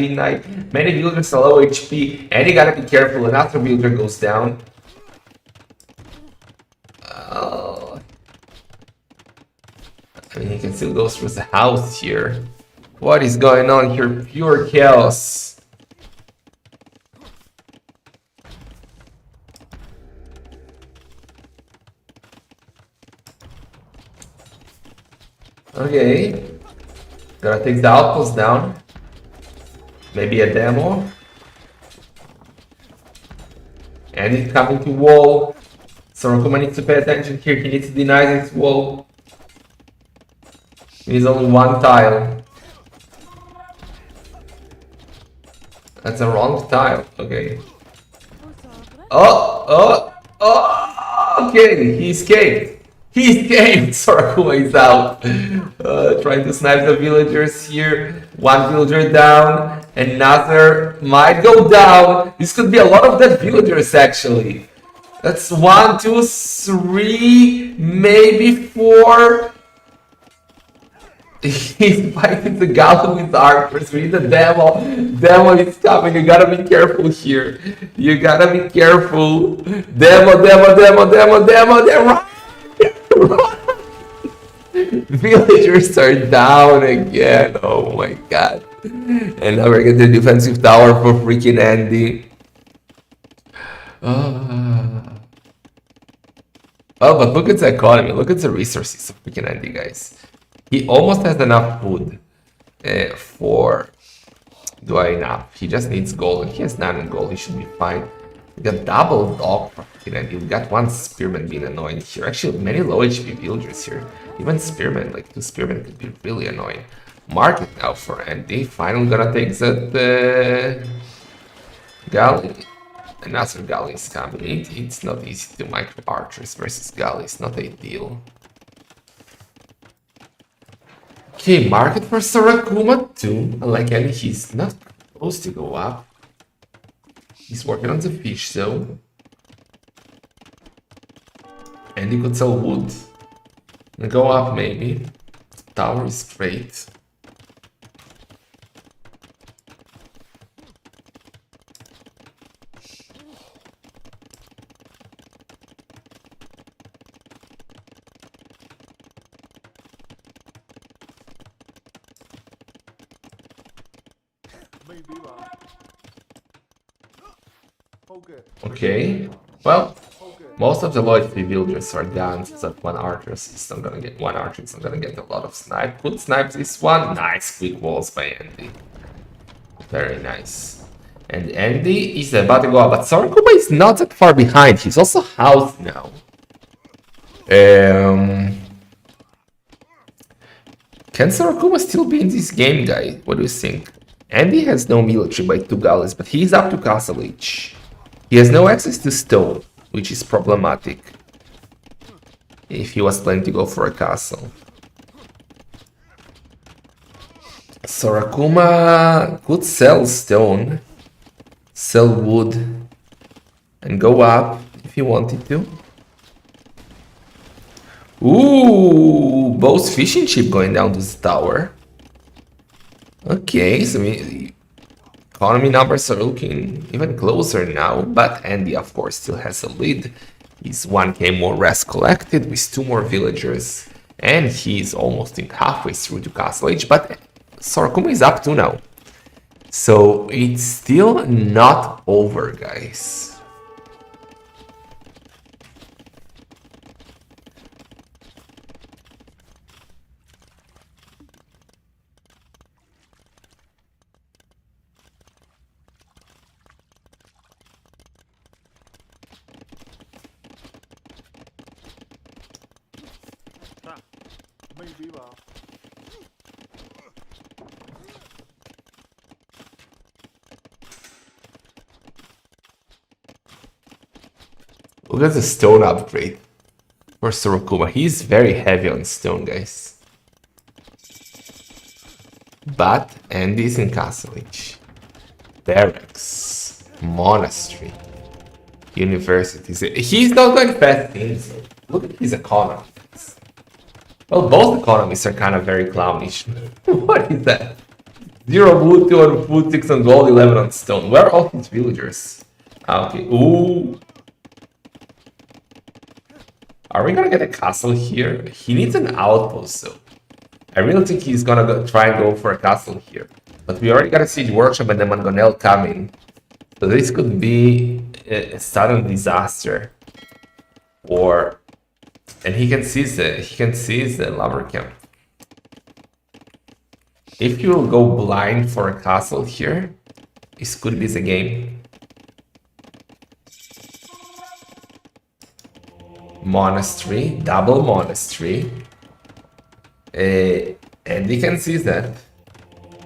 S1: Many villagers are low HP. And you gotta be careful. Another villager goes down. I mean, he can still go through the house here. What is going on here? Pure chaos. Okay. Gotta take the outpost down. Maybe a demo. And he's coming to wall. Sorokuma needs to pay attention here. He needs to deny this wall. He needs only 1 tile. That's a wrong tile. Okay. Oh! Okay, he escaped. He escaped! Sorakuma is out. Trying to snipe the villagers here. 1 villager down. Another might go down. This could be a lot of dead villagers actually. That's 1, 2, 3, maybe 4. He's fighting the galley with archers. We need the demo. Demo is coming. You gotta be careful here. You gotta be careful. Demo. Villagers are down again. Oh my god. And now we're getting the defensive tower for FreakinAndy. Oh, but look at the economy. Look at the resources of FreakinAndy, guys. He almost has enough food for... Do I enough? He just needs gold, and he has 9 gold. He should be fine. We got double dog for FreakinAndy. We got 1 spearman being annoying here. Actually, many low HP villagers here. Even spearmen, like 2 spearmen could be really annoying. Market now for Andy. Finally gonna take that galley. Another galley is coming. It's not easy to micro archers versus galleys. Not ideal. Okay, market for Sorakuma too. Unlike Andy, he's not supposed to go up. He's working on the fish though. Andy could sell wood. And go up maybe. Tower is great. Okay, well, most of the low HP villagers are down, so that 1 archer is not gonna get 1 archer, is not gonna get a lot of snipe. Could snipe this one. Nice quick walls by Andy. Very nice. And Andy is about to go up, but Sorakuma is not that far behind. He's also housed now. Can Sorakuma still be in this game, guy? What do you think? Andy has no military by 2 galleys, but he's up to castle age. He has no access to stone, which is problematic if he was planning to go for a castle. Sorakuma could sell stone, sell wood, and go up if he wanted to. Ooh, both fishing ship going down to the tower. Okay, so economy numbers are looking even closer now, but Andy, of course, still has a lead. He's 1k more rest collected with 2 more villagers, and he's almost halfway through to Castle Age, but Kuma is up 2 now. So it's still not over, guys. Look at the stone upgrade for Kuma. He's very heavy on stone, guys. But Andy's in Castle Age. Barracks. Monastery. Universities. He's not going fast things. So look at his economy. Well, both economies are kind of very clownish. What is that? 0 wood, 2 on food, 6 on gold, 11 on stone. Where are all his villagers? Okay. Ooh. Are we gonna get a castle here? He needs an outpost, though. I really think he's gonna try and go for a castle here. But we already got a siege workshop and the Mangonel coming. So this could be a sudden disaster. And he can seize the lumber camp. If you will go blind for a castle here, this could be the game. Monastery, double monastery. And he can seize that.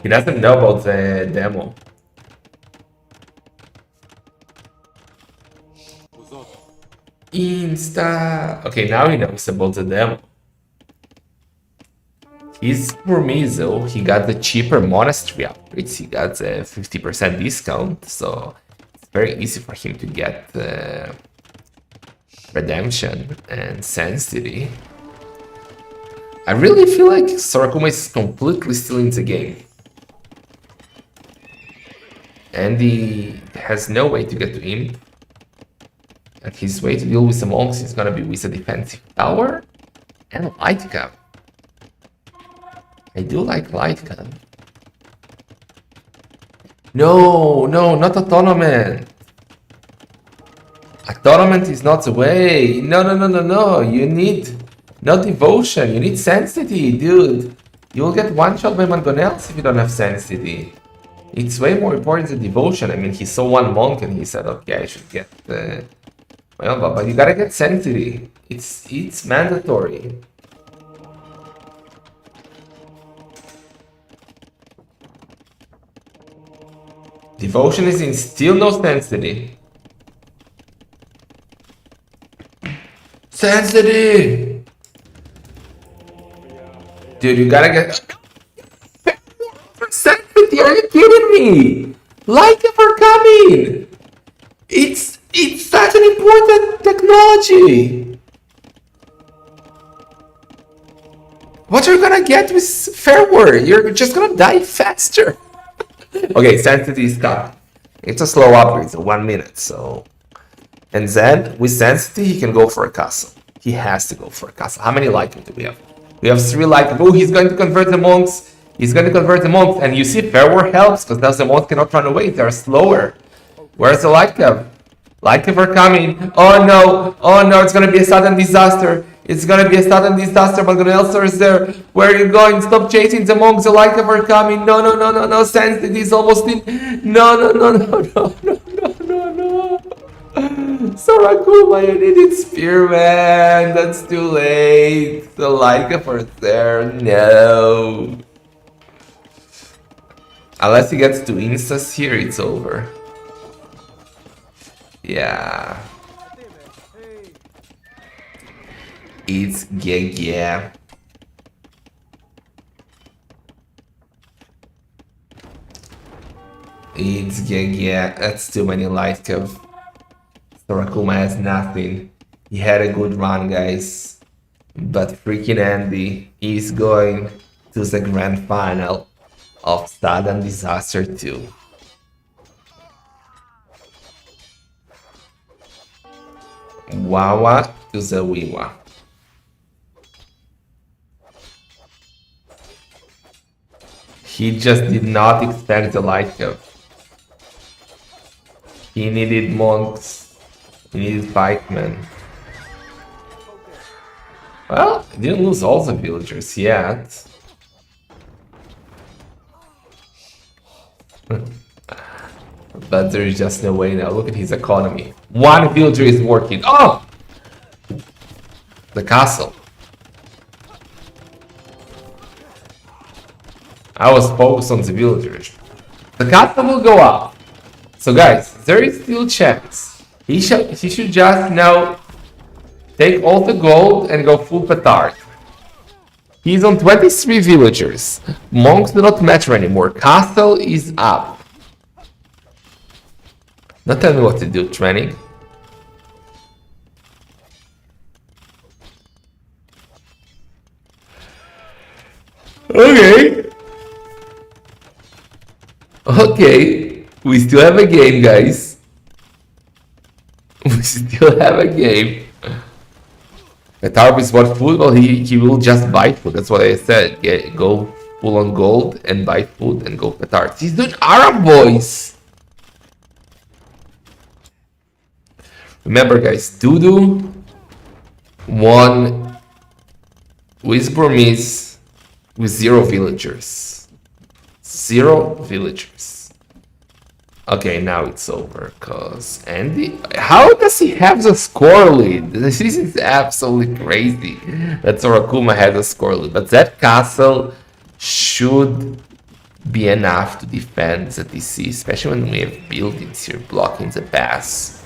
S1: He doesn't know about the demo. Insta. Okay, now he knows about the demo. For me though, he got the cheaper monastery upgrades. He got a 50% discount, so it's very easy for him to get redemption and sensitivity. I really feel like Kuma is completely still in the game. And he has no way to get to him. And his way to deal with the monks is gonna be with a defensive tower and light cap. I do like light cap. No, not a tournament. A tournament is not the way. No. You need not devotion. You need sensitivity, dude. You will get one shot by Mangonels if you don't have sensitivity. It's way more important than devotion. I mean, he saw one monk and he said, okay, I should get my own, but you gotta get sensitivity. It's mandatory. Devotion is in still no sensitivity. Sensitivity! Dude, you gotta get sensitivity. Are you kidding me? Like if we're coming. It's such an important technology. What you're gonna get with Fairward? You're just gonna die faster. Okay, sensitivity is stuck. It's a slow upgrade, so 1 minute, so. And then, with sensitivity, he can go for a castle. He has to go for a castle. How many light do we have? We have 3 light. Oh, he's going to convert the monks. He's going to convert the monks. And you see, Fairward helps, because now the monks cannot run away. They're slower. Where's the light cap? Light cap are coming. Oh no, it's going to be a sudden disaster. It's gonna be a sudden disaster. Mangonelster is there. Where are you going? Stop chasing the monks. The light cap are coming. No. Sensitivity is almost in. No. Sora Kuma, you needed Spearman. That's too late. The light cap are there. No. Unless he gets to instas here, it's over. Yeah. It's yeah. It's yeah. That's too many light cap. Kuma has nothing. He had a good run, guys. But FreakinAndy is going to the grand final of Sudden Disaster 2. Wawa to the Wiwa. He just did not expect the light cup. He needed monks. He needed pikemen. Well, he didn't lose all the villagers yet. But there's just no way now. Look at his economy. One villager is working. Oh! The castle. I was focused on the villagers. The castle will go up. So guys, there is still chance. He should just now take all the gold and go full petard. He's on 23 villagers. Monks do not matter anymore. Castle is up. Not tell me what to do, training. Okay. Okay. We still have a game, guys. We still have a game. Petard is what food? Well, he will just buy food. That's what I said. Go full on gold and buy food and go petard. He's doing Arab boys. Remember, guys, Dudu won with Burmese with 0 villagers. 0 villagers. Okay, now it's over, cause Andy... How does he have the score lead? This is absolutely crazy that Kuma has a score lead. But that castle should be enough to defend the DC, especially when we have buildings here blocking the pass.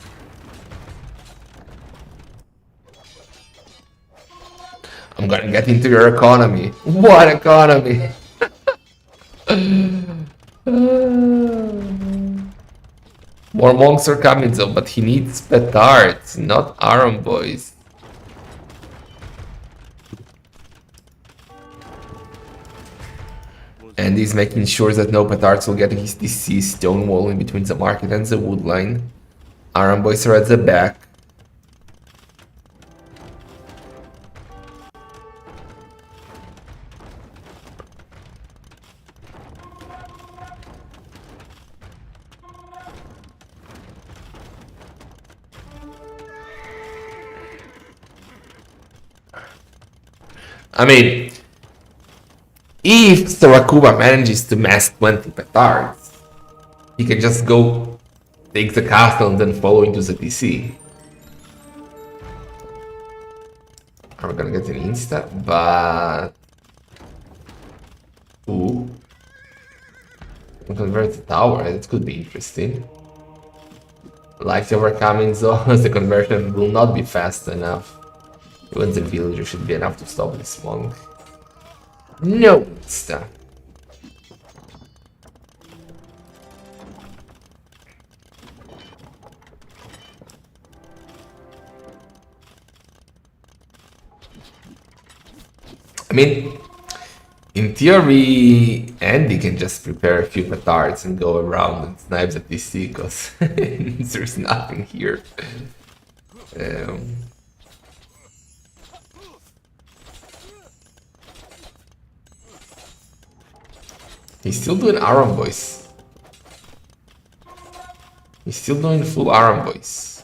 S1: I'm gonna get into your economy. What economy? More monks are coming though, but he needs petards, not Aram boys. And he's making sure that no petards will get his DC stonewalling between the market and the wood line. Aram boys are at the back. I mean, if Skukuza manages to mass 20 petards, he can just go take the castle and then follow into the DC. Are we gonna get an insta? But... Ooh. We convert the tower, that could be interesting. Like overcoming though, the conversion will not be fast enough. Even the villager should be enough to stop this monk. No insta. I mean, in theory, Andy can just prepare a few petards and go around and snipe the DC because there's nothing here. He's still doing Aram boys. He's still doing full Aram boys.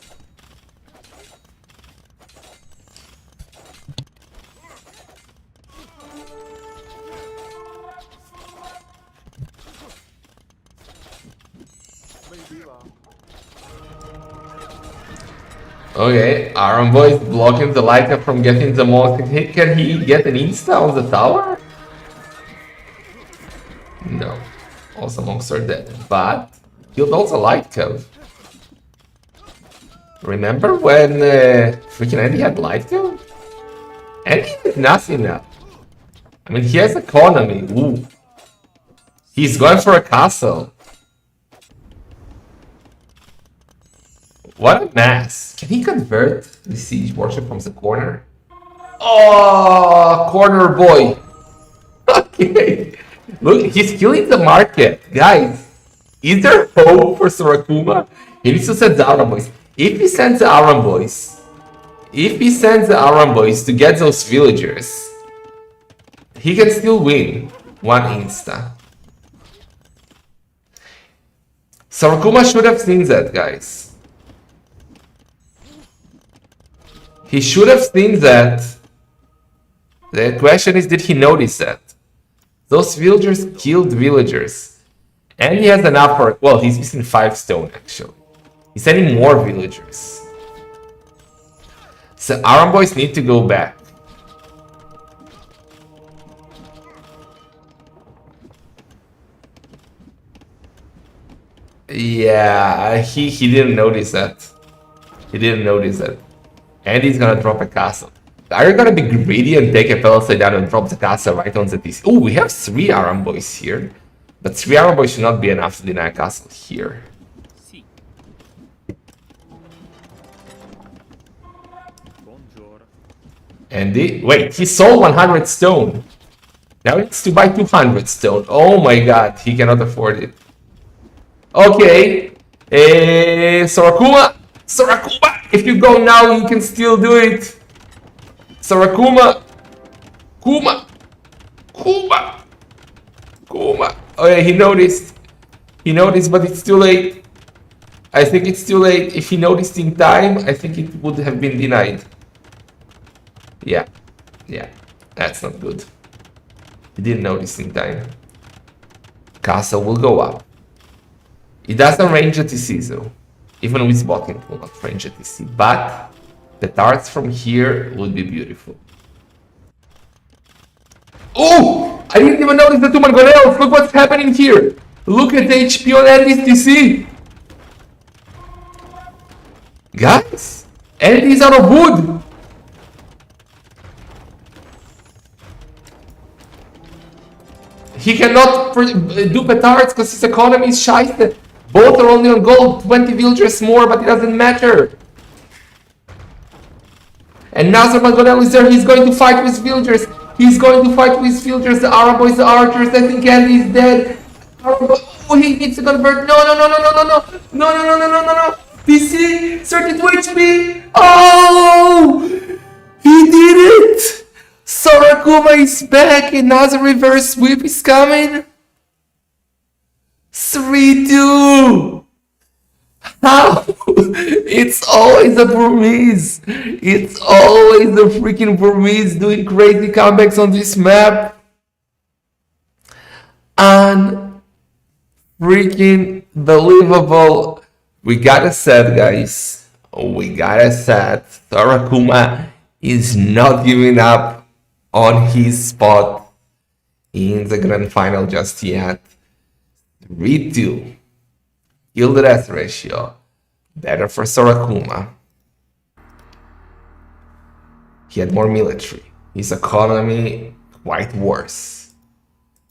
S1: Okay, Aram boys blocking the light up from getting the most. Can he get an insta on the tower? No. Also monks are dead. But killed also light cove. Remember when FreakinAndy had light cove? Andy did nothing now. I mean, he has economy. Ooh. He's going for a castle. What a mess. Can he convert the siege worship from the corner? Oh, corner boy. Okay. Look, he's killing the market. Guys, is there hope for Sorakuma? He needs to send the Aram Boys. If he sends the Aram Boys, to get those villagers, he can still win one insta. Sorakuma should have seen that, guys. He should have seen that. The question is, did he notice that? Those villagers killed villagers. And he has enough for... Well, he's missing 5 stone, actually. He's sending more villagers. So Aram Boys need to go back. Yeah, he didn't notice that. He didn't notice that. And he's gonna drop a castle. Are you gonna be greedy and take a Palisade down and drop the castle right on the DC? Oh, we have 3 Aram Boys here. But 3 Aram Boys should not be enough to deny a castle here. And wait, he sold 100 stone. Now it's to buy 200 stone. Oh my god, he cannot afford it. Okay. Sorakuma! Sorakuma! If you go now, you can still do it. Sorakuma! Kuma! Kuma! Kuma! Oh yeah, he noticed. He noticed, but it's too late. I think it's too late. If he noticed in time, I think it would have been denied. Yeah. Yeah. That's not good. He didn't notice in time. Castle will go up. It doesn't range at TC though. Even with botting it will not range at TC. But the darts from here would be beautiful. Oh! I didn't even notice the 2 Mangonels! Look what's happening here! Look at the HP on Andy's TC! Guys! Andy's out of wood! He cannot do petards because his economy is shite. Both are only on gold, 20 villagers more, but it doesn't matter. And Nazar Mangonel is there, he's going to fight with villagers. He's going to fight with villagers, the Aram Boys, the archers. I think Andy is dead. Oh, he needs to convert. No. PC, 32 HP. Oh, he did it. Sorakuma is back and Nazar reverse sweep is coming. 3-2. How? It's always the Burmese. It's always the freaking Burmese doing crazy comebacks on this map. Freaking believable. We gotta set, guys. We gotta set. Sorakuma is not giving up on his spot in the grand final just yet. 3-2. Kill the death ratio. Better for Sorakuma. He had more military. His economy quite worse.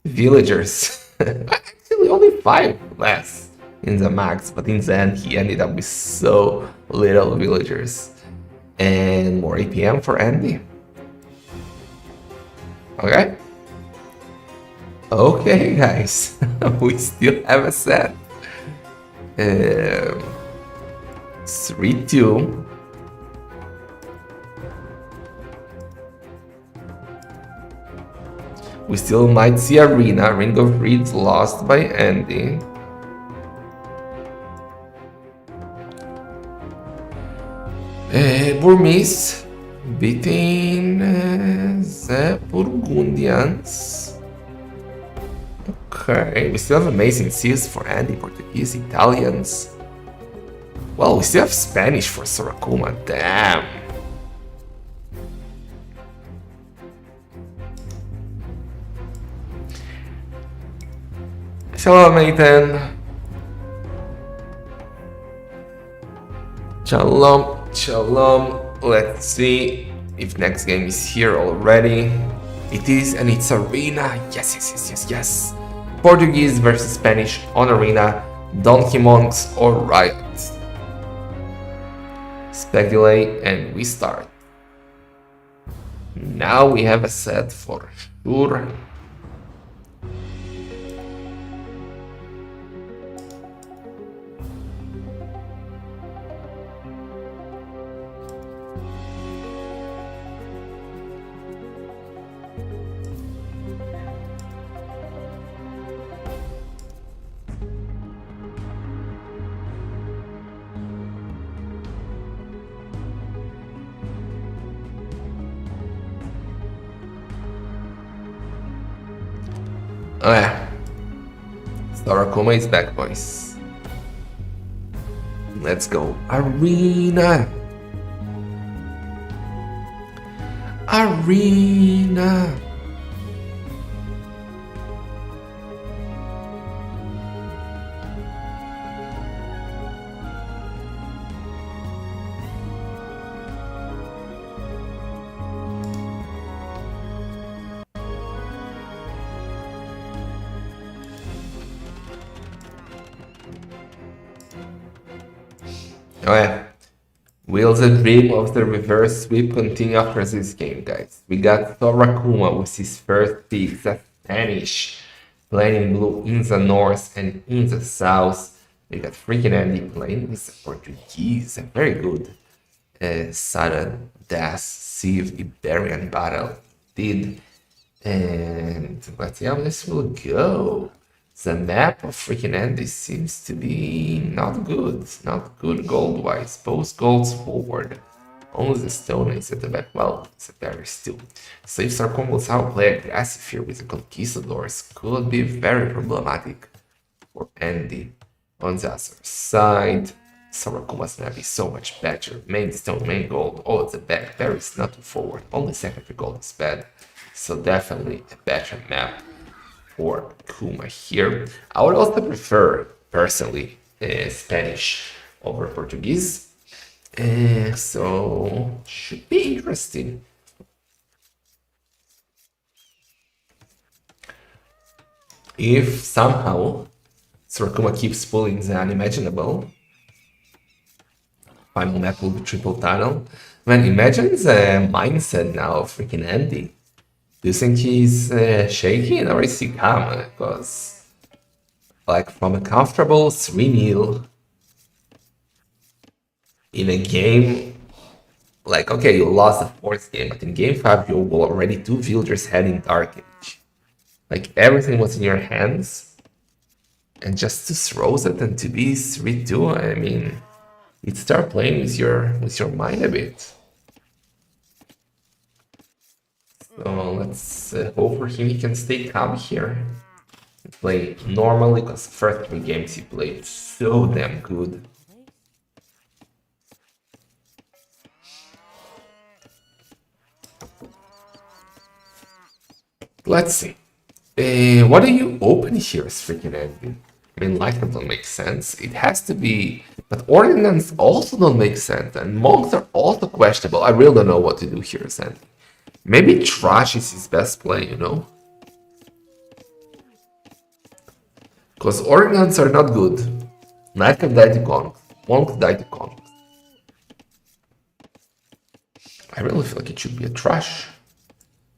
S1: Villagers. Actually only 5 less in the max, but in the end he ended up with so little villagers. And more APM for Andy. Okay. Okay, guys. We still have a set. 3-2. We still might see Arena. Ring of Reeds lost by Andy. Burmese beating the Burgundians. Okay, we still have amazing seas for Andy, Portuguese, Italians. Well, we still have Spanish for Sorakuma, damn. Shalom, Nathan. Shalom. Let's see if next game is here already. It is, and it's Arena. Yes. Portuguese versus Spanish on Arena. Donkey Monks or Riot. Speculate, and we start. Now we have a set for sure. Oh yeah. Sora Kuma is back, boys. Let's go. Arena! Arena! Oh yeah. Will the dream of the reverse sweep continue after this game, guys? We got Sora Kuma with his first pick, the Spanish, playing in blue in the north and in the south. We got FreakinAndy playing with the Portuguese, a very good sudden death Civ Iberian battle did. And let's see how this will go. The map of FreakinAndy seems to be not good gold-wise. Both golds forward. Only the stone is at the back. Well, it's a berry still. So if Sarkombos how play aggressive here with the conquistadors could be very problematic for Andy. On the other side, Sarakuma's gonna be so much better. Main stone, main gold, all at the back. Berry is not too forward. Only secondary gold is bad. So definitely a better map for Kuma here. I would also prefer, personally, Spanish over Portuguese. So, should be interesting. If somehow Kuma keeps pulling the unimaginable, final map will be triple tunnel. Man, imagine the mindset now of FreakinAndy. Do you think he's shaking or is he calm? Because, like, from a comfortable 3-0 in a game, like, okay, you lost the fourth game, but in game 5, you were already 2 villagers heading Dark Age. Like, everything was in your hands, and just to throw it and to be 3-2, I mean, you'd start playing with your mind a bit. So let's hope for him he can stay calm here. Play normally, because the first 3 games he played so damn good. Let's see. What do you open here as FreakinAndy? I mean, Lightning don't make sense. It has to be... But Ordnance also don't make sense. And Monks are also questionable. I really don't know what to do here, Sandy. Maybe Trash is his best play, you know? Because Ordnance are not good. Knight can die to Conk. Monk die to Conk. I really feel like it should be a Trash.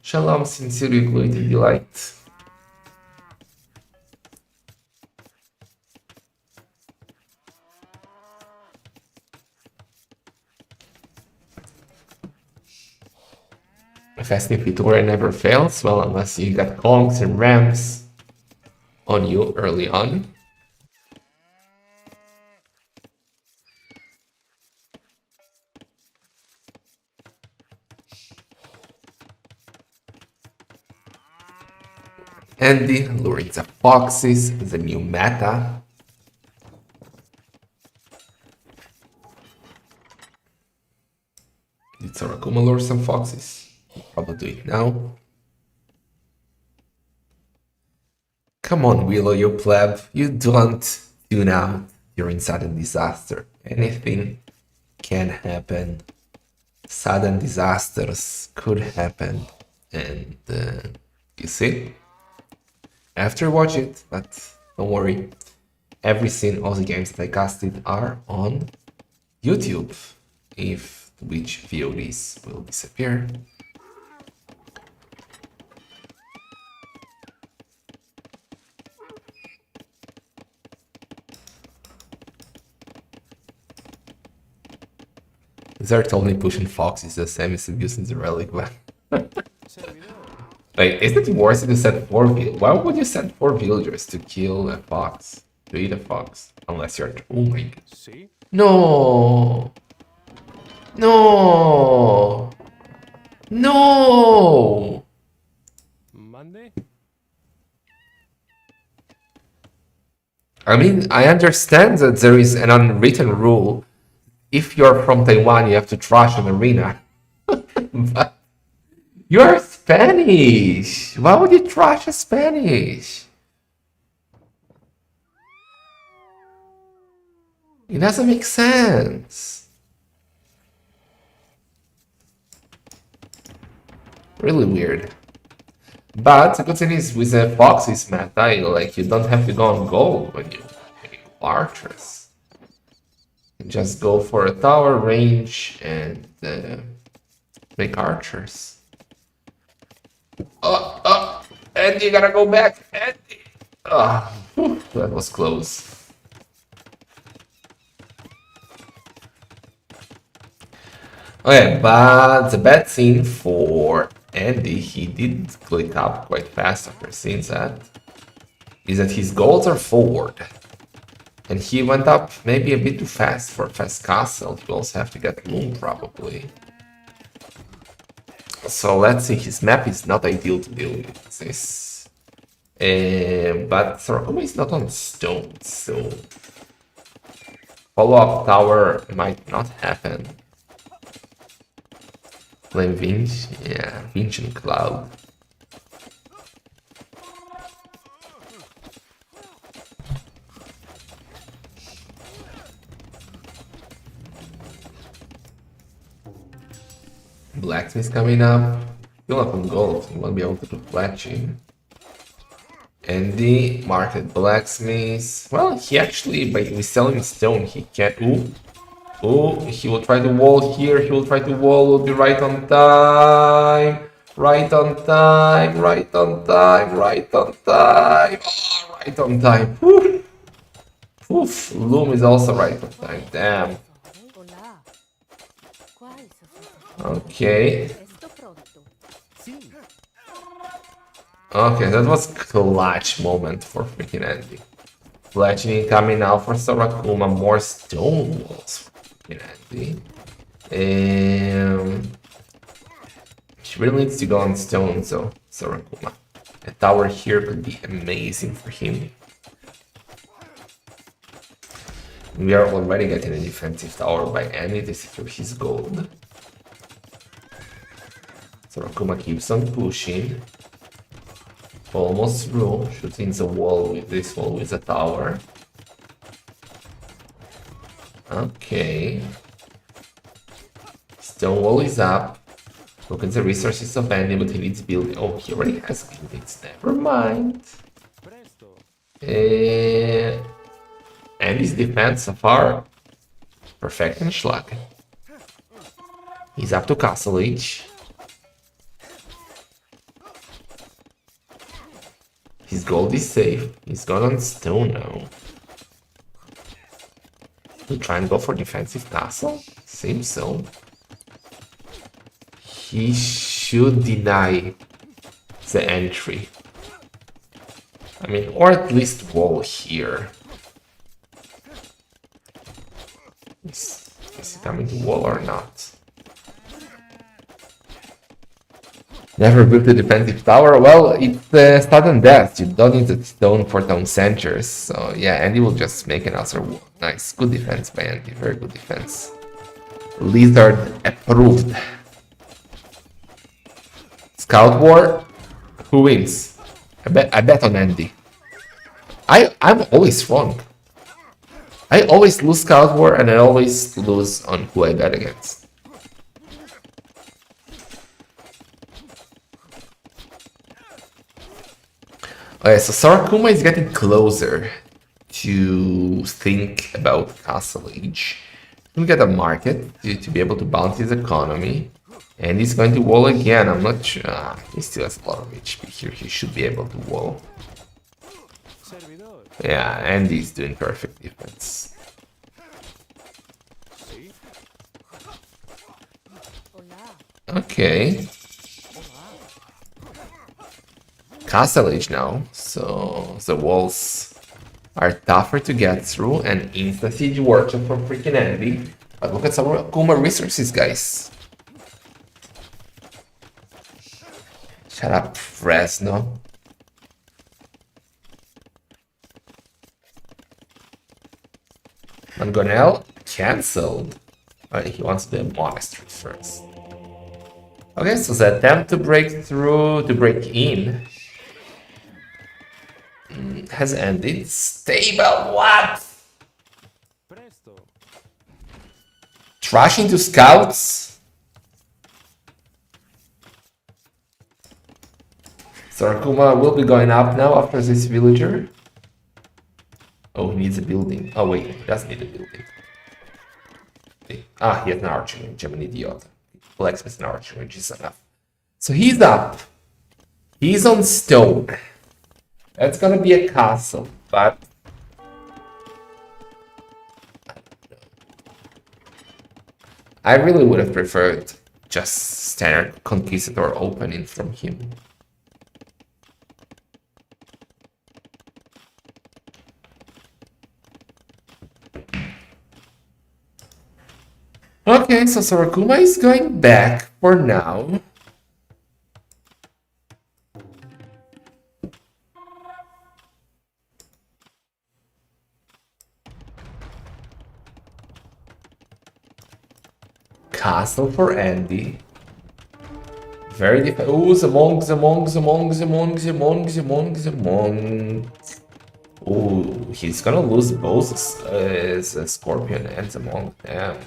S1: Shalom, sincerely, glory to delight. Fasting Fitora never fails, well, unless you got Kongs and Rams on you early on. Andy luring the foxes, the new meta. Did Sarakuma lure some foxes? Probably do it now. Come on, Willow, you pleb. You don't tune out. You're in sudden disaster. Anything can happen. Sudden disasters could happen. And you see? After watch it, but don't worry. Every scene of the games that I casted are on YouTube. If Twitch VODs will disappear. They're only pushing foxes as Samus abusing the relic, but like, isn't it worse to send why would you send 4 villagers to kill a fox? To eat a fox? Unless you're oh my god.
S3: See?
S1: No! No! No!
S3: Monday?
S1: I mean, I understand that there is an unwritten rule. If you're from Taiwan, you have to trash an arena. But you're Spanish! Why would you trash a Spanish? It doesn't make sense. Really weird. But the good thing is with the Foxes meta, like you don't have to go on gold when you make archers. You just go for a tower range and make archers. Oh, Andy, you gotta go back, Andy. That was close. Okay, but the bad thing for Andy, he did click up quite fast after seeing that, is that his goals are forward. And he went up maybe a bit too fast for Fast Castle. He will also have to get Moon probably. So let's see, his map is not ideal to deal with this. But Kuma is not on stone, so follow-up tower might not happen. Flame Vinge? Yeah, Vinge and Cloud. Blacksmith coming up. Still up on gold, you won't be able to do fletching. Andy, market blacksmith. Well, he actually, by selling stone, he can. Oh, he will try to wall here. He will try to wall. Will be right on time. Right on time. Right on time. Right on time. Oh, right on time. Oof. Oof. Loom is also right on time. Damn.
S2: Hola. Qual
S1: Okay.
S2: Esto pronto.
S1: Okay, that was clutch moment for FreakinAndy. Fletching coming out for Sora, Kuma. More stone walls. Andy. She really needs to go on stone, so Sora Kuma. A tower here could be amazing for him. We are already getting a defensive tower by Andy to secure his gold. Sora Kuma keeps on pushing. Almost through, shooting the wall with this wall with a tower. Okay. Stone wall is up. Look at the resources of Andy, but he needs building. Oh, he already has buildings. Never mind. Andy's defense so far, perfect and schlag. He's up to Castle Age. His gold is safe. He's gone on stone now. He'll try and go for defensive castle? Seems so. He should deny the entry. I mean, or at least wall here. Is he coming to wall or not? Never built a defensive tower. Well, it's sudden death. You don't need the stone for town centers. So yeah, Andy will just make another wall. Nice. Good defense by Andy. Very good defense. Lizard approved. Scout War. Who wins? I bet on Andy. I'm always wrong. I always lose Scout War and I always lose on who I bet against. Okay, so Sora Kuma is getting closer to think about Castle Age. He'll get a market to be able to bounce his economy. And he's going to wall again. I'm not sure. He still has a lot of HP here. He should be able to wall. Yeah, and he's doing perfect defense. Okay. Castle age now, so the walls are tougher to get through, and insta siege workshop from FreakinAndy. But look at some Kuma resources, guys. Shut up, Fresno. Mangonel cancelled. He wants the monastery first. Okay, so the attempt to break through, to break in, has ended. Stable, what?
S3: Presto.
S1: Trash into scouts? So Kuma will be going up now after this villager. Oh, he needs a building. Oh wait, he doesn't need a building. Ah, he has an archer range. I'm an idiot. Blacksmith and archer range is enough. So he's up. He's on stone. That's gonna be a castle, but I really would have preferred just standard Conquistador opening from him. Okay, so Sorakuma is going back for now. Castle for Andy. Very different. Oh, the monk, the monk, the monk, the monk, the monk, the monk, the monk. Oh, he's gonna lose both the scorpion and the monk. Damn.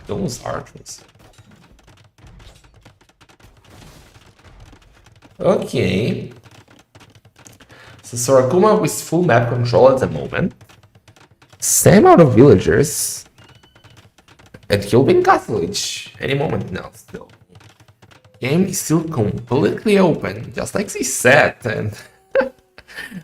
S1: Those archers. Okay. So Sorakuma with full map control at the moment. Same amount of villagers. And he'll be in Castle Age any moment now still. Game is still completely open, just like he said, and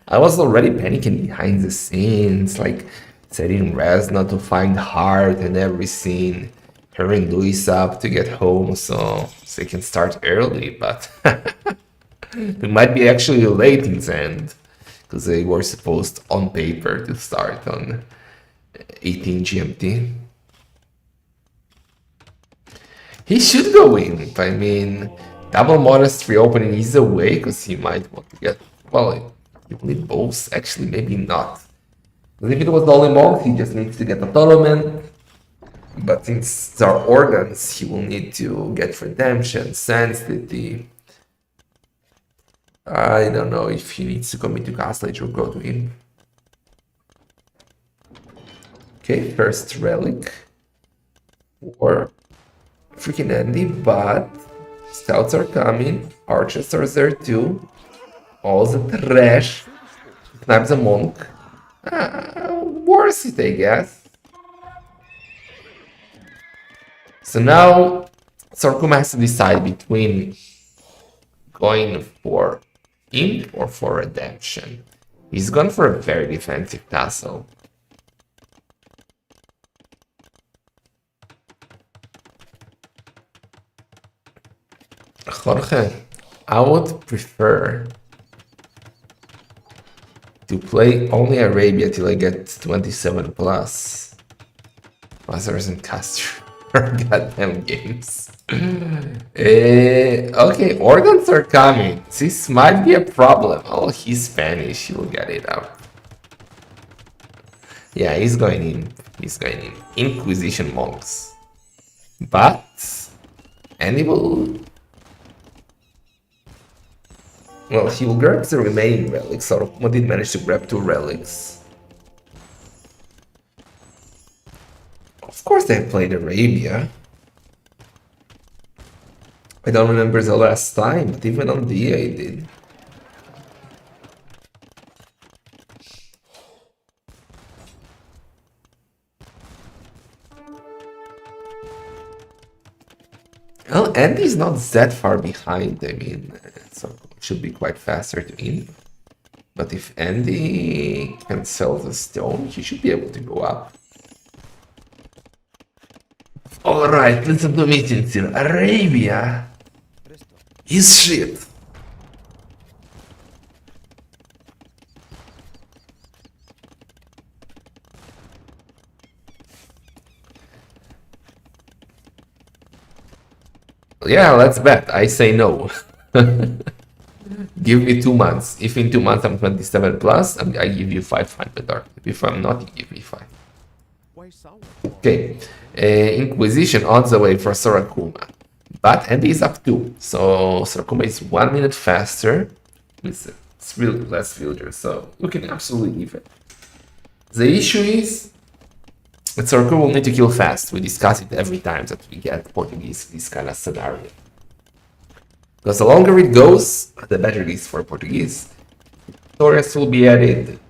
S1: I was already panicking behind the scenes, like setting Resna to find Hearttt and everything, hurrying Luis up to get home so they can start early, but it might be actually late in the end, because they were supposed on paper to start on 18 GMT. He should go in. I mean, double monastery opening is a way, because he might want to get, well, he will need both. Actually, maybe not. Because if it was only monk, he just needs to get a tournament. But since there are organs, he will need to get redemption, sanctity. I don't know if he needs to commit to Castle Age or go to him. Okay, first relic. Or FreakinAndy, but scouts are coming, archers are there too, all the trash, knives a monk, worth it I guess. So now Sorakuma has to decide between going for imp or for redemption. He's gone for a very defensive castle. Jorge, I would prefer to play only Arabia till I get 27 plus. Masters and Castro goddamn games. Okay, organs are coming. This might be a problem. Oh, he's Spanish. He will get it up. Yeah, he's going in. He's going in. Inquisition monks. But and he will. Well, he will grab the remaining relics. Sorakuma did manage to grab 2 relics. Of course they played Arabia. I don't remember the last time, but even on DA I did. Well, Andy's not that far behind, I mean, so it should be quite faster to in. But if Andy can sell the stone, he should be able to go up. Alright, listen to me, sincere. Arabia
S3: Presto.
S1: is shit. Yeah, let's bet. I say no. Give me 2 months. If in 2 months I'm 27 plus, I give you 500 dark. If I'm not, you give me 5.
S3: Why sour?
S1: Okay. Inquisition on the way for Sora Kuma. But Andy is up 2. So Sora Kuma is 1 minute faster. It's really less villagers, so you can absolutely even. The issue is that Sora Kuma will need to kill fast. We discuss it every time that we get Portuguese this kind of scenario. Because the longer it goes, the better it is for Portuguese. Taurus will be added,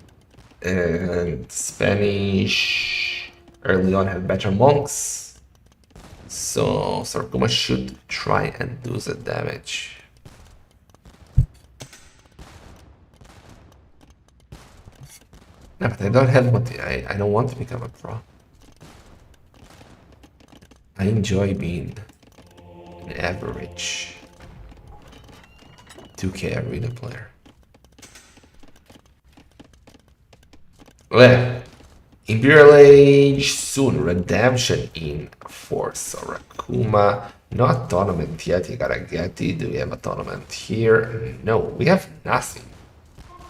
S1: and Spanish early on have better monks. So Sarkuma should try and do the damage. No, but I don't have what I don't want to become a pro. I enjoy being an average 2K arena player. Well, Imperial Age soon, redemption in for Sora Kuma. Not tournament yet, you gotta get it. Do we have a tournament here? No, we have nothing.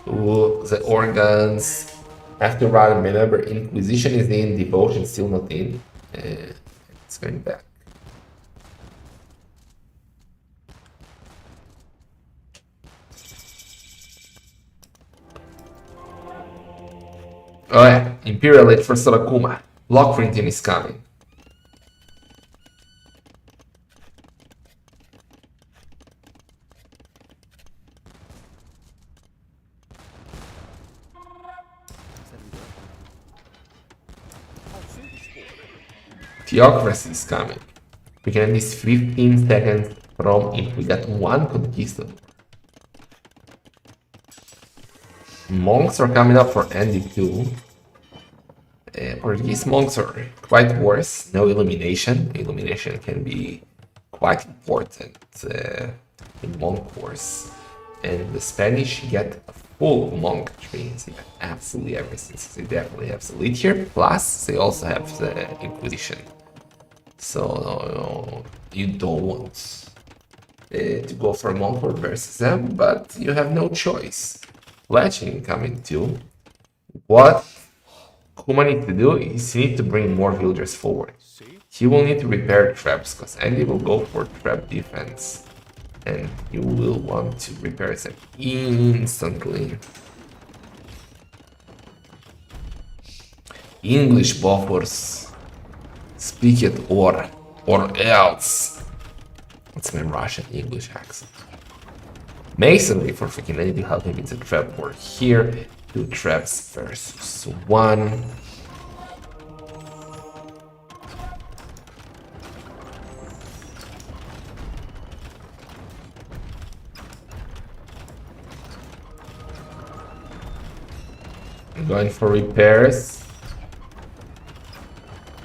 S1: Ooh, the organs have to run. Remember, Inquisition is in, Devotion still not in. It's going back. Oh yeah, Imperial Age for Sora Kuma. Block printing is coming. Theocracy is coming. We can end this 15 seconds from if we get one conquistador. Monks are coming up for Andy too. Portuguese monks are quite worse. No illumination. Illumination can be quite important in monk course. And the Spanish get a full monk tree. So you get absolutely everything. So they definitely have the lead here. Plus, they also have the Inquisition. So you don't want to go for a monk versus them, but you have no choice. Fletching coming too. What Kuma needs to do is he needs to bring more villagers forward. He will need to repair traps because Andy will go for trap defense. And you will want to repair them instantly. English buffers. Speak it or else. That's my Russian English accent. Masonry for FreakinAndy to help him in the trap board here. 2 traps versus 1. I'm going for repairs.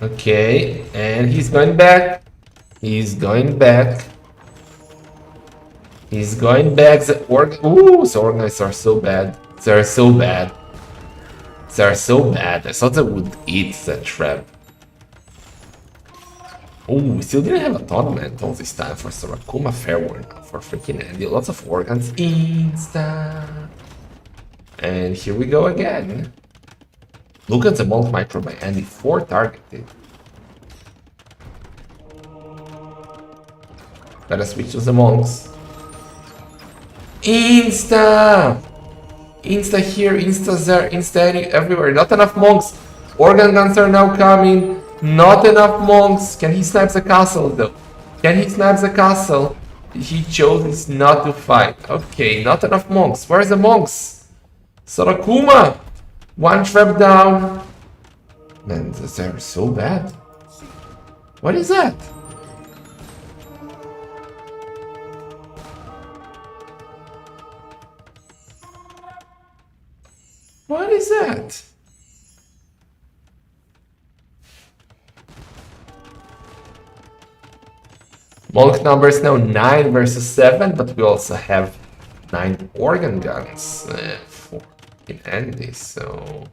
S1: Okay, and he's going back. He's going back. He's going back. The organizers are so bad. They're so bad. They're so bad. I thought they would eat the trap. Oh, we still didn't have a tournament all this time for Sora Kuma. Fair one for FreakinAndy. Lots of organs. Insta. And here we go again. Look at the monk micro by Andy. 4 targeted. Gotta switch to the monks. Insta! Insta here, insta there, insta everywhere. Not enough monks. Organ guns are now coming. Not enough monks. Can he snipe the castle though? Can he snipe the castle? He chose not to fight. Okay, not enough monks. Where's the monks? Sora Kuma! 1 trap down. Man, they're so bad. What is that? What is that? Monk number is now 9 versus 7, but we also have 9 organ guns for FreakinAndy, so...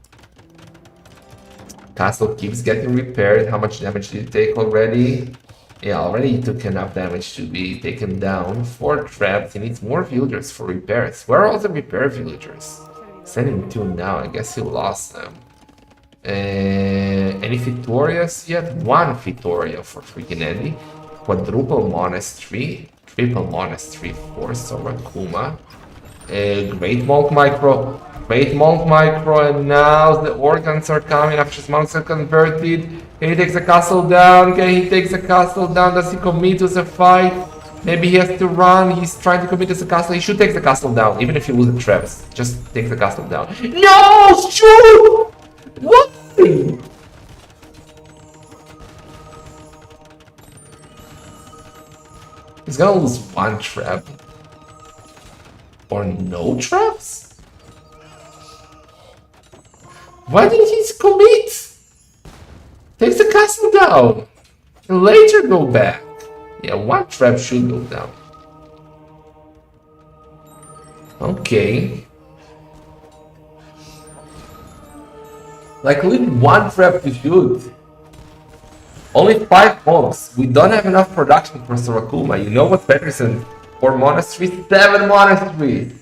S1: Castle keeps getting repaired. How much damage did it take already? Yeah, already he took enough damage to be taken down. 4 traps. He needs more villagers for repairs. Where are all the repair villagers? Sending 2 now. I guess he lost them. Any Fitorias yet? 1 Fitoria for FreakinAndy. Quadruple Monastery. Triple Monastery for Sora Kuma. Great Monk Micro. Great Monk Micro, and now the organs are coming after his monks are converted. Can he take the castle down? Can he take the castle down? Does he commit to the fight? Maybe he has to run. He's trying to commit to the castle. He should take the castle down, even if he loses traps. Just take the castle down. No! Shoot! What? He's gonna lose 1 trap. Or no traps? Why didn't he commit? Take the castle down. And later go back. Yeah, 1 trap should go down. Okay. Like, we need 1 trap to shoot. Only 5 monks. We don't have enough production for Sora Kuma. You know what's better than 4 monasteries? 7 monasteries!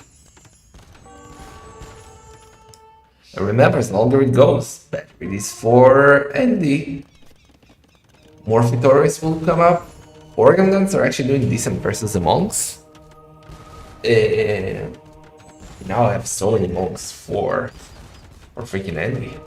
S1: And remember, the longer it goes, better it is for Andy. More Fitoris will come up. Organ guns are actually doing decent versus the monks. Now I have so many monks for FreakinAndy.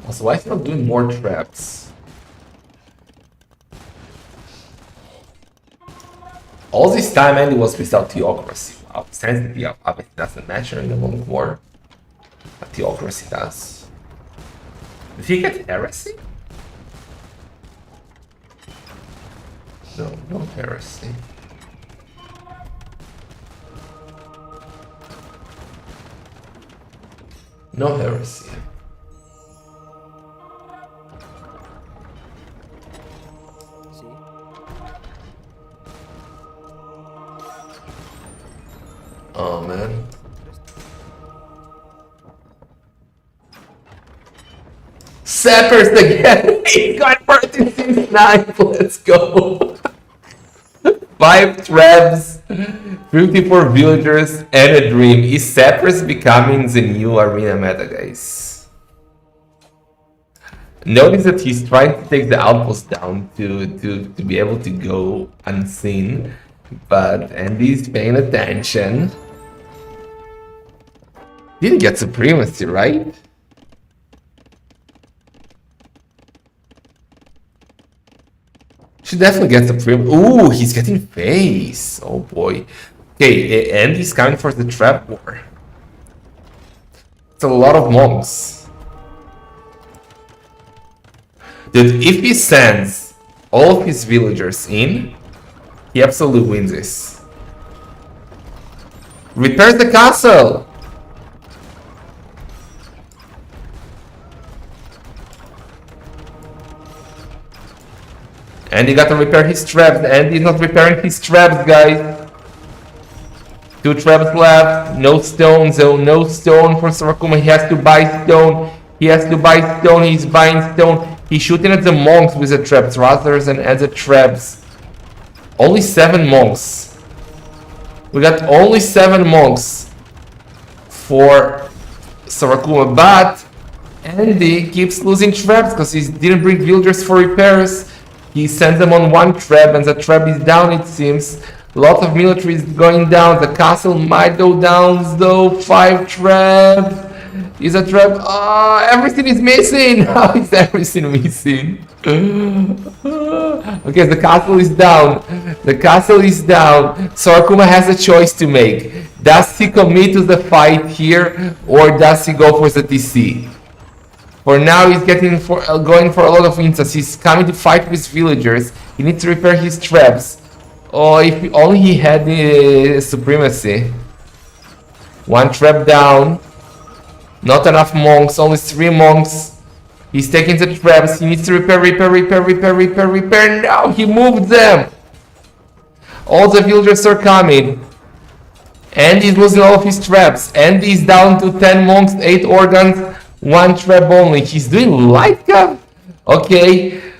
S1: Also, why is he not doing more traps? All this time Andy was without Theocracy. Wow, sensitivity obviously doesn't matter in the Monk War. But Theocracy does. Did he get Heresy? No, no Heresy. No Heresy. Oh man. Sappers again! He's got 9. Let's go! 5 traps, 54 villagers, and a dream. Is Sappers becoming the new arena meta, guys? Notice that he's trying to take the outpost down to be able to go unseen. But Andy's paying attention. Didn't get supremacy, right? Should definitely get supremacy. Ooh, he's getting face. Oh boy. Okay, Andy's coming for the trap war. It's a lot of monks. Dude, if he sends all of his villagers in, he absolutely wins this. Repairs the castle! And he got to repair his traps. And he's not repairing his traps, guys. 2 traps left. No stone, so no stone for Sora Kuma. He has to buy stone. He has to buy stone. He's buying stone. He's shooting at the monks with the traps rather than at the traps. Only 7 monks. We got only 7 monks for Sora Kuma, but Andy keeps losing traps because he didn't bring villagers for repairs. He sent them on 1 trap and the trap is down, it seems. A lot of military is going down. The castle might go down though. 5 traps. Is a trap. Ah, everything is missing. How is everything missing? Okay, the castle is down. The castle is down. Sora Kuma has a choice to make. Does he commit to the fight here or does he go for the TC? For now, he's going for a lot of instance. He's coming to fight with villagers. He needs to repair his traps. Oh, if only he had the supremacy. One trap down. Not enough monks, only 3 monks. He's taking the traps. He needs to repair, repair, repair, repair, repair, repair. Now he moved them. All the villagers are coming. And he's losing all of his traps. And he's down to 10 monks, 8 organs, 1 trap only. He's doing light cap? Okay.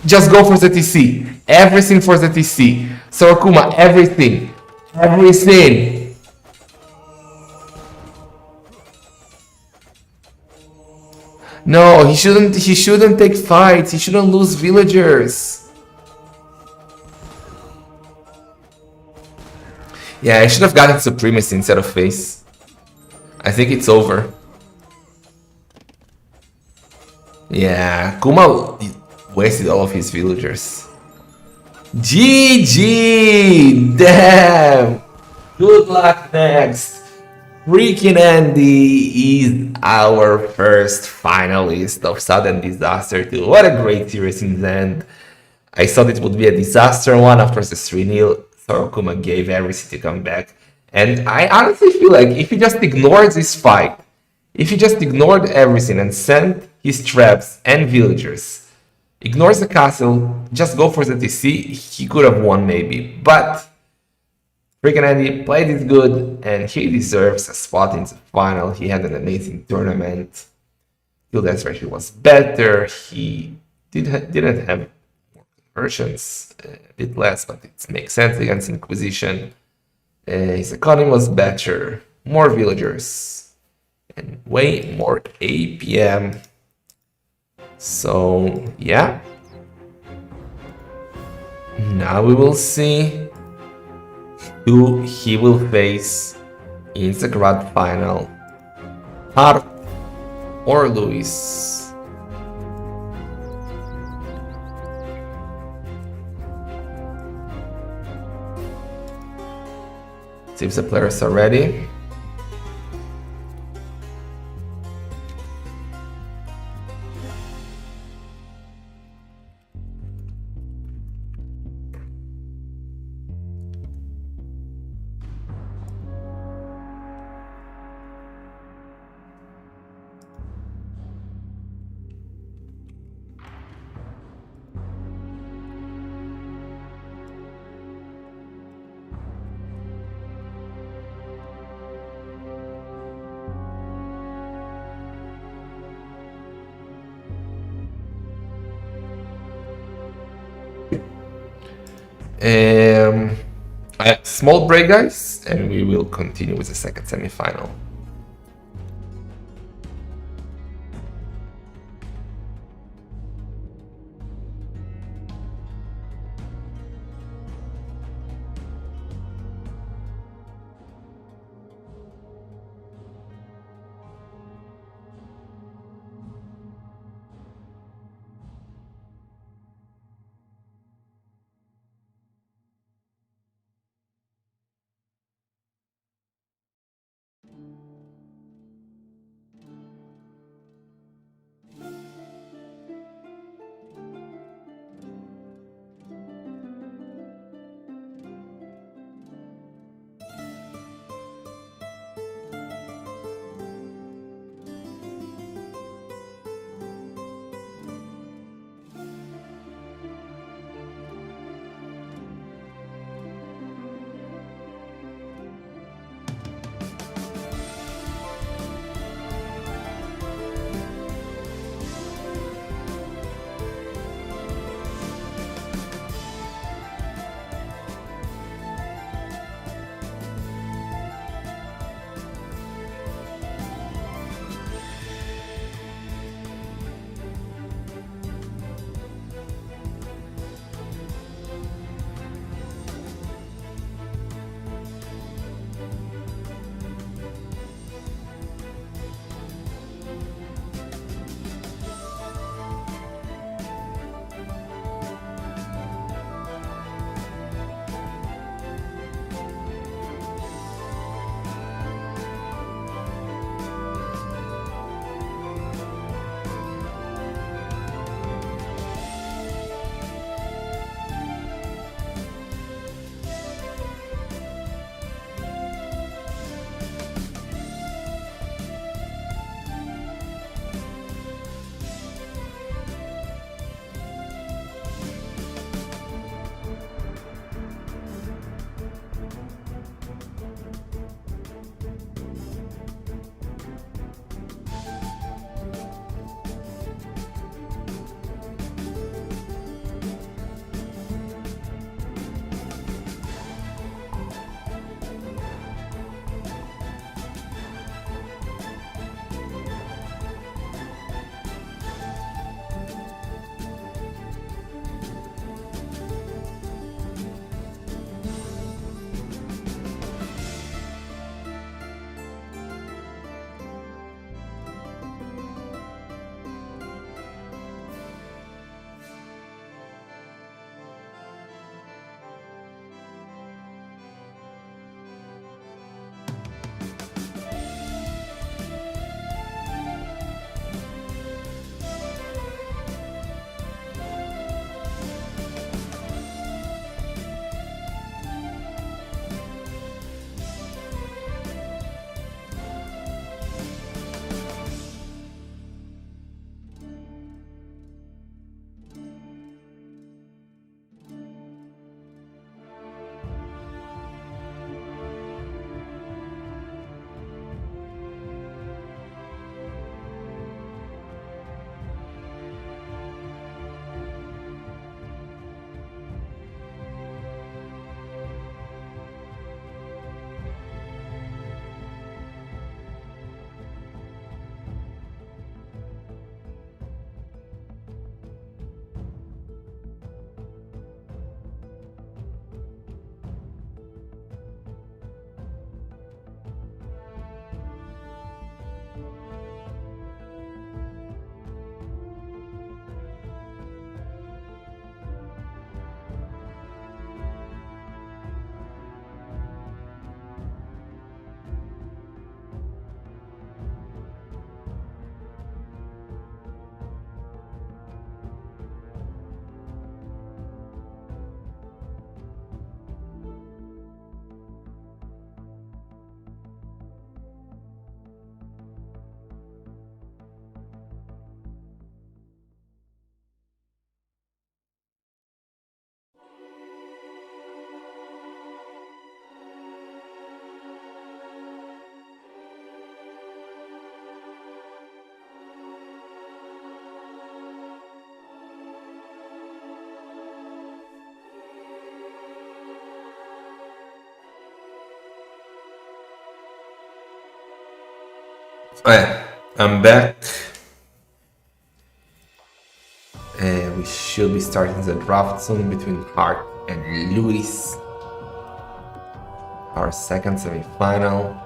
S1: Just go for the TC. Everything for the TC. So Kuma, everything. Everything. No, he shouldn't take fights. He shouldn't lose villagers. Yeah, I should have gotten Supremacy instead of Face. I think it's over. Yeah, Kuma wasted all of his villagers. GG! Damn! Good luck next! FreakinAndy is our first finalist of Sudden Disaster 2. What a great series in the end. I thought it would be a disaster one after the 3-0. So Kuma gave everything to come back. And I honestly feel like if he just ignored this fight, if he just ignored everything and sent his traps and villagers, ignores the castle, just go for the TC, he could have won maybe. But FreakinAndy played it good and he deserves a spot in the final. He had an amazing tournament. Field Expression was better. He didn't have more conversions, a bit less, but it makes sense against Inquisition. His economy was better, more villagers, and way more APM. So, yeah. Now we will see who he will face in the grand final. Hearttt or Luis. See if the players are ready. A small break, guys, and we will continue with the second semi-final. Alright, I'm back. We should be starting the draft soon between Hearttt and Luis. Our second semi-final.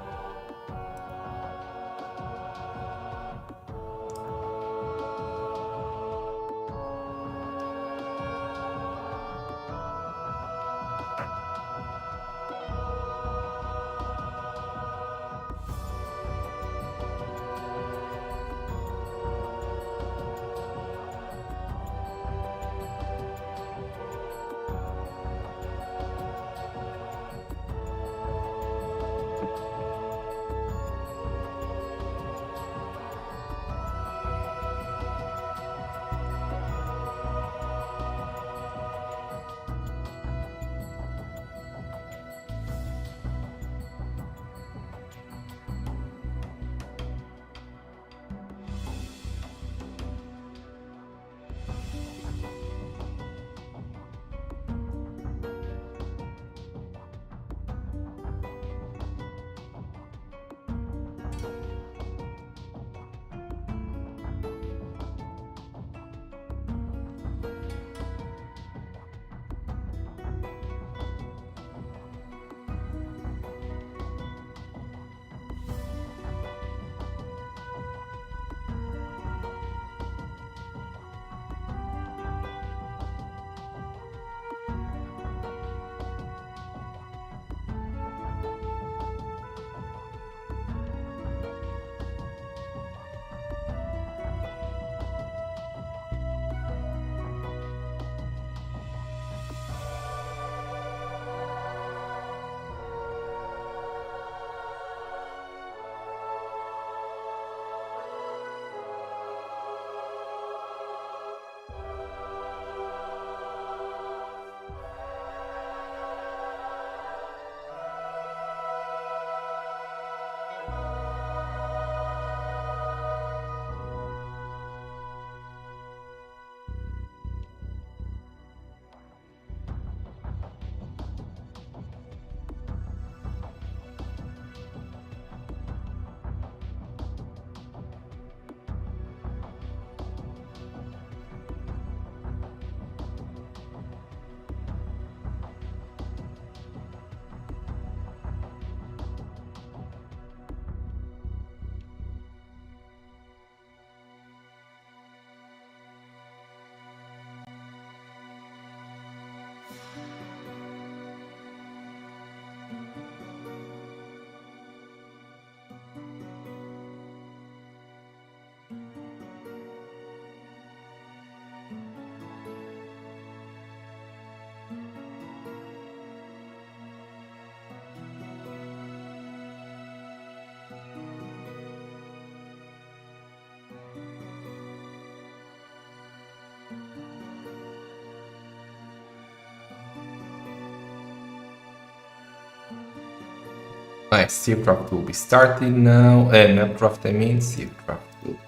S1: Nice, Steve draft will be starting now. Map draft, I mean. Steve draft will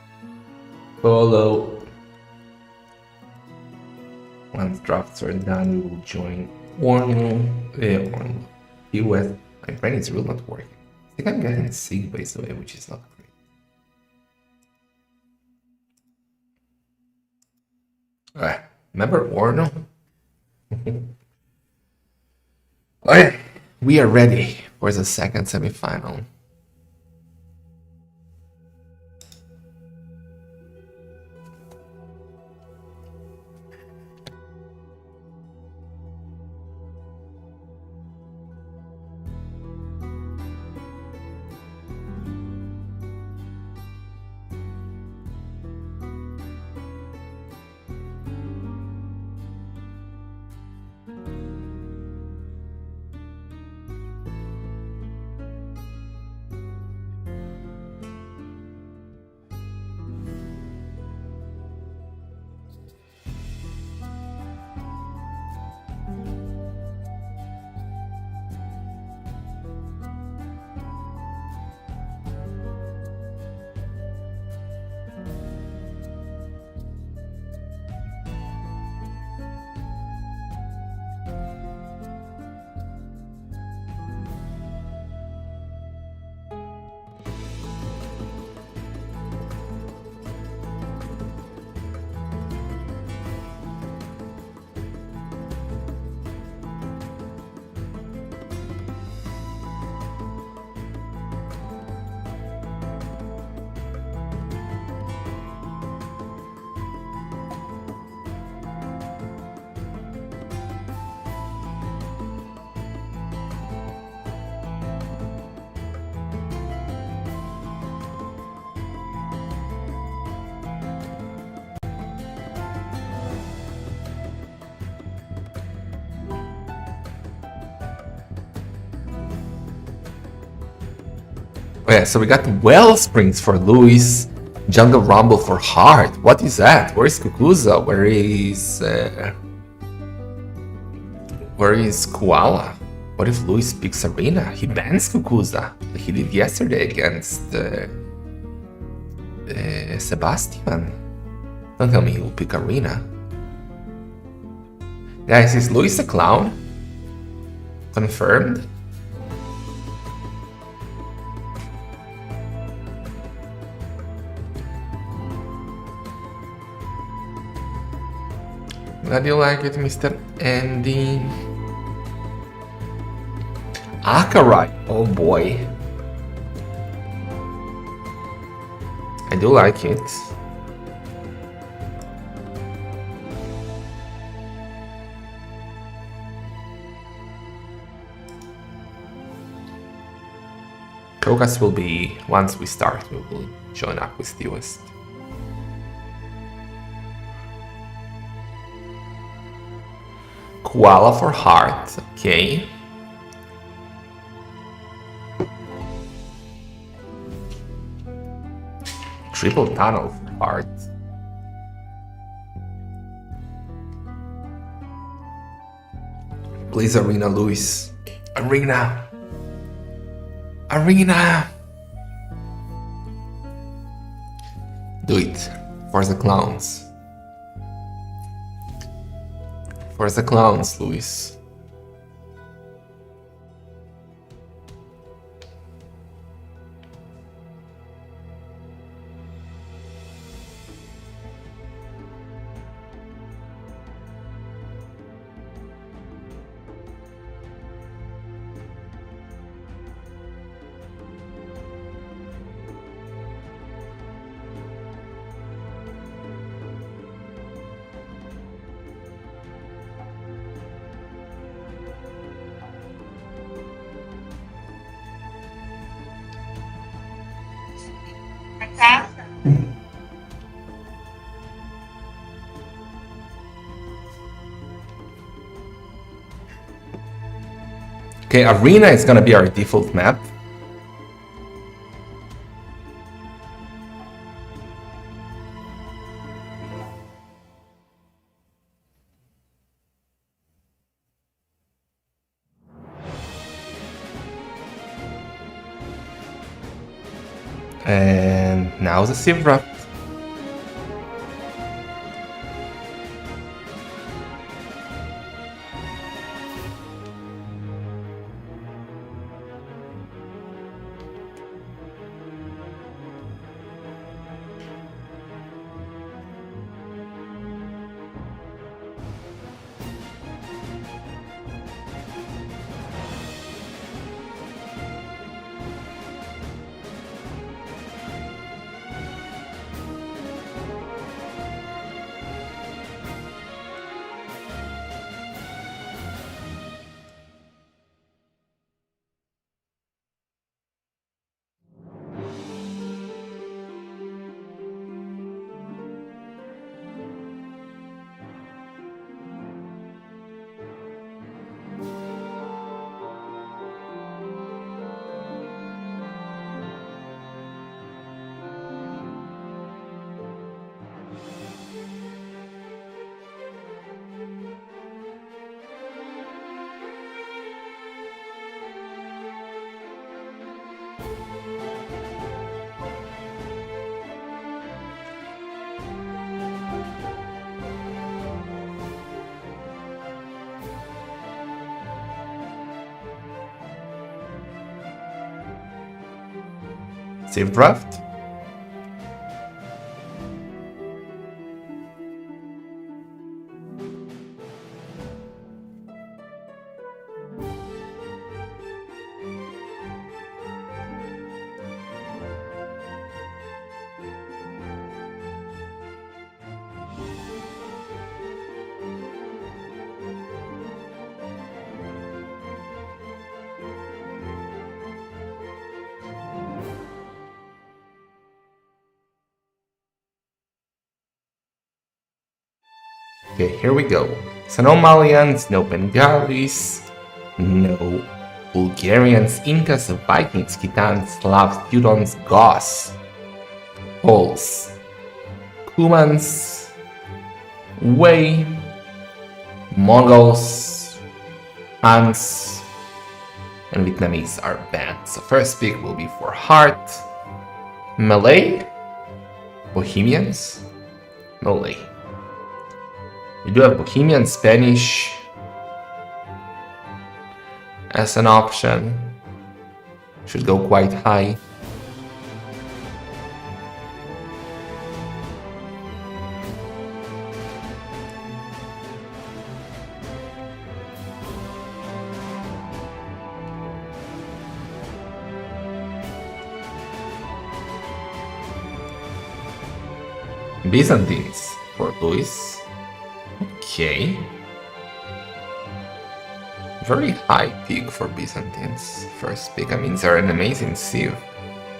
S1: follow. Once drafts are done, we will join on US. My brain is really not working. I think I'm getting sick, by the way, which is not great. Alright, remember Orno? Alright, we are ready for the second semi-final. Oh yeah, so we got Well Springs for Luis, Jungle Rumble for Hearttt. What is that? Where is Skukuza? Where is Koala? What if Luis picks Arena? He bans Skukuza, like he did yesterday against Sebastian. Don't tell me he will pick Arena. Guys, is Luis a clown? Confirmed? How do you like it, Mr. Andy? Akarai, oh boy. I do like it. Krogas will be, once we start, we will join up with the West. Koala for Hearttt, okay. Triple tunnel for Hearttt. Please, Arena, Luis. Arena! Arena! Do it for the clowns. For the clowns, Luis. Okay, Arena is gonna be our default map. And now the Civ Draft. Save draft. Okay, here we go. So no Malians, no Bengalis, no Bulgarians, Incas, Vikings, Khitans, Slavs, Teutons, Goths, Poles, Kumans, Wei, Mongols, Huns, and Vietnamese are banned. So first pick will be for Hearttt, Malay, Bohemians, Malay. We do have Bohemian, Spanish as an option. Should go quite high. Byzantines for Louis. Okay. Very high pick for Byzantines. First pick, I mean, they're an amazing sieve.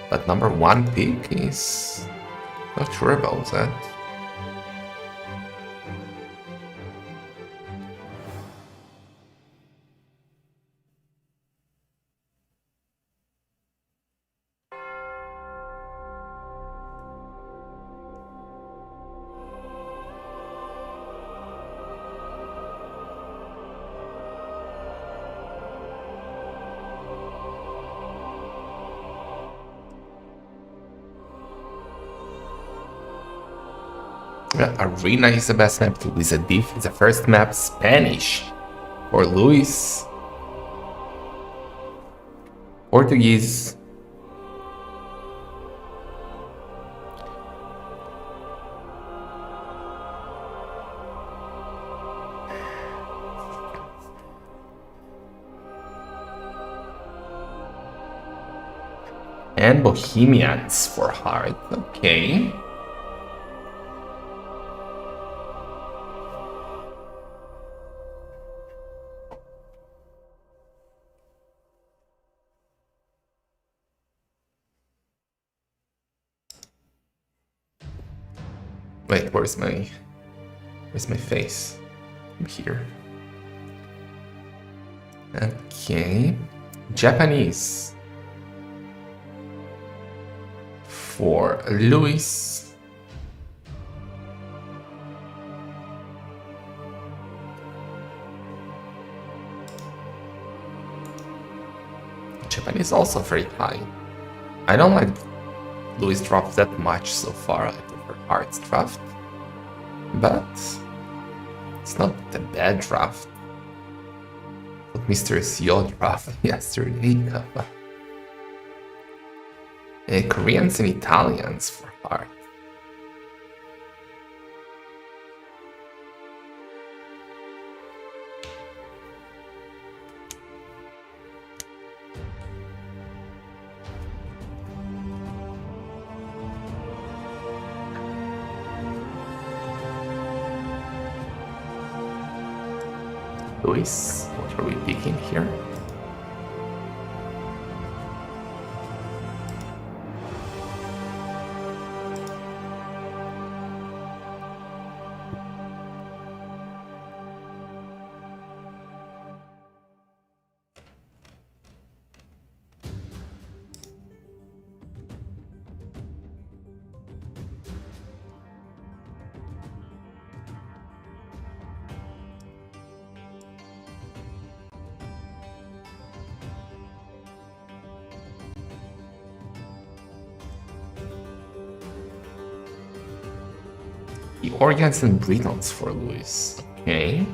S1: But number one pick is not sure about that. Yeah, Arena is the best map to Luis. Diff is the first map, Spanish for Luis. Portuguese. And Bohemians for Hearttt. Okay. Wait, where's my face? I'm here. Okay. Japanese for Luis. Japanese also very high. I don't like Luis drops that much so far. I prefer Heartt's draft, but it's not a bad draft. But Mr. Seo draft yesterday. Koreans and Italians for Hearttt. Luis, what are we picking here? The Organs and Britons for Luis. Okay.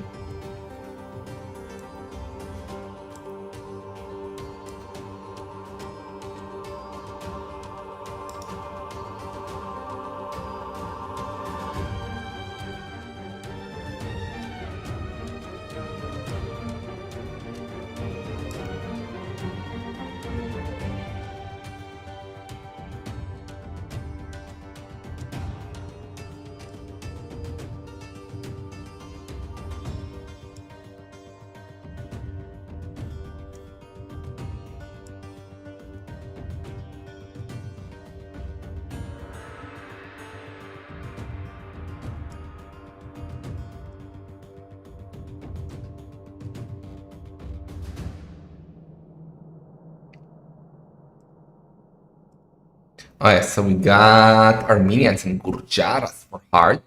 S1: Oh yeah, so we got Armenians and Gurjaras for Hearttt.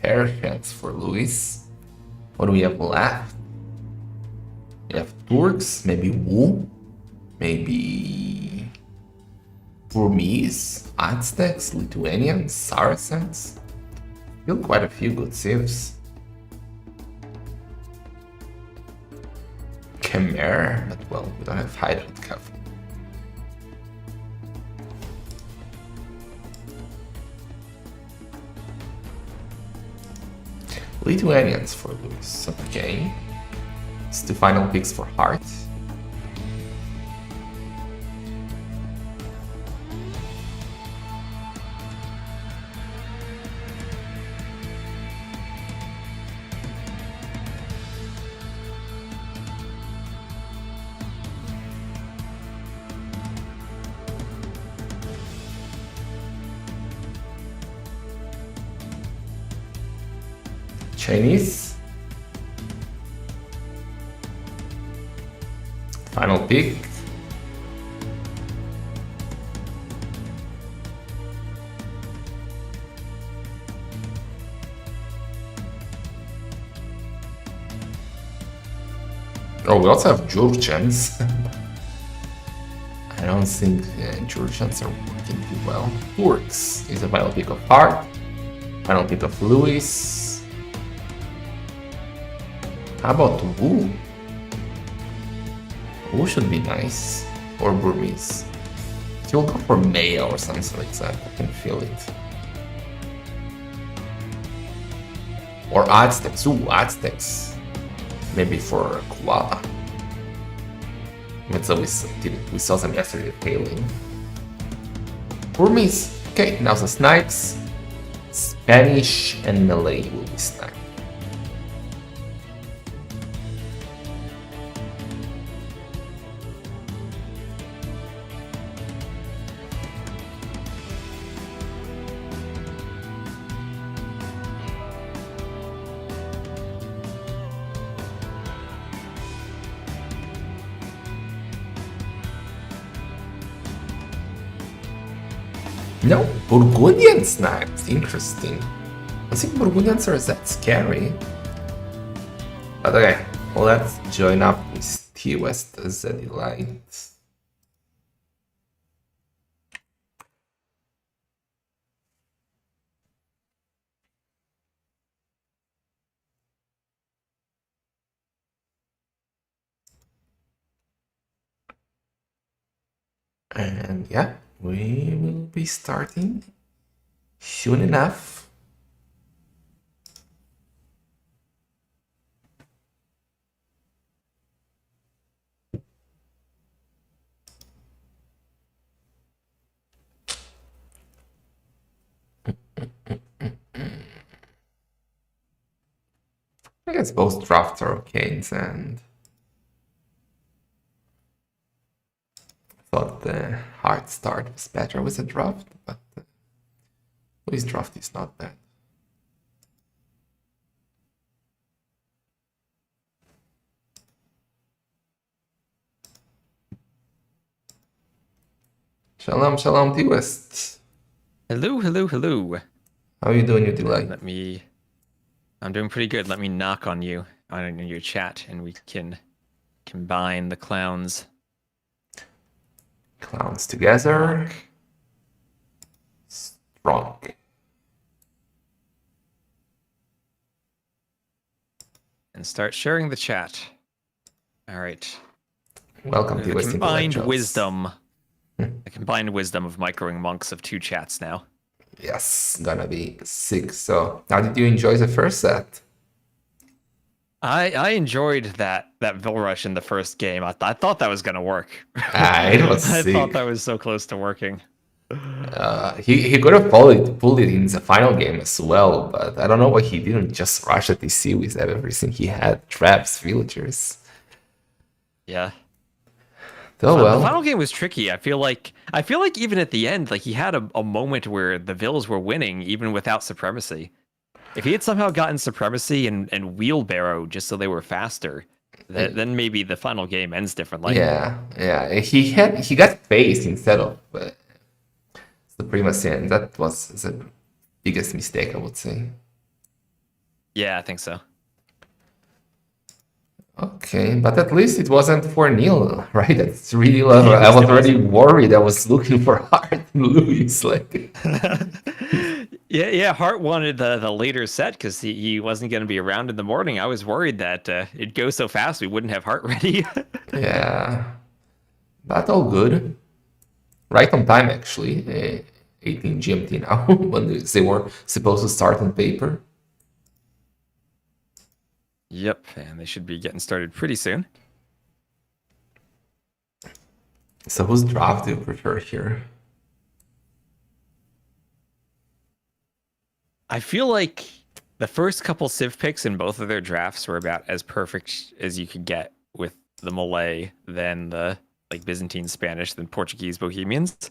S1: Haircuts for Luis. What do we have left? We have Turks, maybe Wu, maybe Burmese, Aztecs, Lithuanians, Saracens. Still quite a few good civs. Khmer, but well, we don't have hideout cover. Lithuanians for Luis. Okay. It's the final picks for Hearttt. Chinese. Final pick. Oh, we also have Georgians. I don't think Georgians are working too well. Turks is the final pick of Hearttt. Final pick of Luis. How about Wu? Wu should be nice. Or Burmese. He'll go for Maya or something like that. I can feel it. Or Aztecs. Ooh, Aztecs. Maybe for Koala. That's always we saw them yesterday failing. Burmese. Okay, now the snipes. Spanish and Malay will be sniped. No, Burgundian snipes. Interesting. I think Burgundians are that scary. But okay, let's join up with T-West as a delight. And yeah, we will be starting soon enough. I guess both drafts are okay, and I thought the hard start was better with the draft, but Louis' draft is not bad. Shalom, shalom, T-West.
S4: Hello, hello, hello.
S1: How are you doing, you delight?
S4: I'm doing pretty good. Let me knock on you, on your chat, and we can combine the clowns.
S1: Clowns together. Strong.
S4: And start sharing the chat. All right.
S1: Welcome to
S4: The
S1: West
S4: combined wisdom. The combined wisdom of microing monks of two chats now.
S1: Yes, gonna be sick. So, how did you enjoy the first set?
S4: I enjoyed that Vil Rush in the first game. I thought that was gonna work.
S1: It was
S4: I
S1: sick.
S4: thought that was so close to working.
S1: He could have pulled it in the final game as well, but I don't know why he didn't just rush at DC with everything he had. Traps, villagers.
S4: Yeah.
S1: Oh
S4: The
S1: well.
S4: final game was tricky. I feel like even at the end, like he had a moment where the Vills were winning even without supremacy. If he had somehow gotten supremacy and wheelbarrow just so they were faster, then maybe the final game ends differently.
S1: Yeah, yeah. He got phased instead of supremacy, and that was the biggest mistake, I would say.
S4: Yeah, I think so.
S1: Okay, but at least it wasn't 4-0, right? That's really low.
S4: Yeah,
S1: I
S4: at
S1: was
S4: least it
S1: already worried. I was looking for Hearttt and Louis. Like,
S4: Yeah. Hearttt wanted the later set because he wasn't going to be around in the morning. I was worried that it'd go so fast we wouldn't have Hearttt ready.
S1: yeah, but all good. Right on time, actually. 18 GMT now, when they were supposed to start on paper.
S4: Yep, and they should be getting started pretty soon.
S1: So whose draft do you prefer here?
S4: I feel like the first couple Civ picks in both of their drafts were about as perfect as you could get with the Malay, then the like Byzantine Spanish, then Portuguese Bohemians.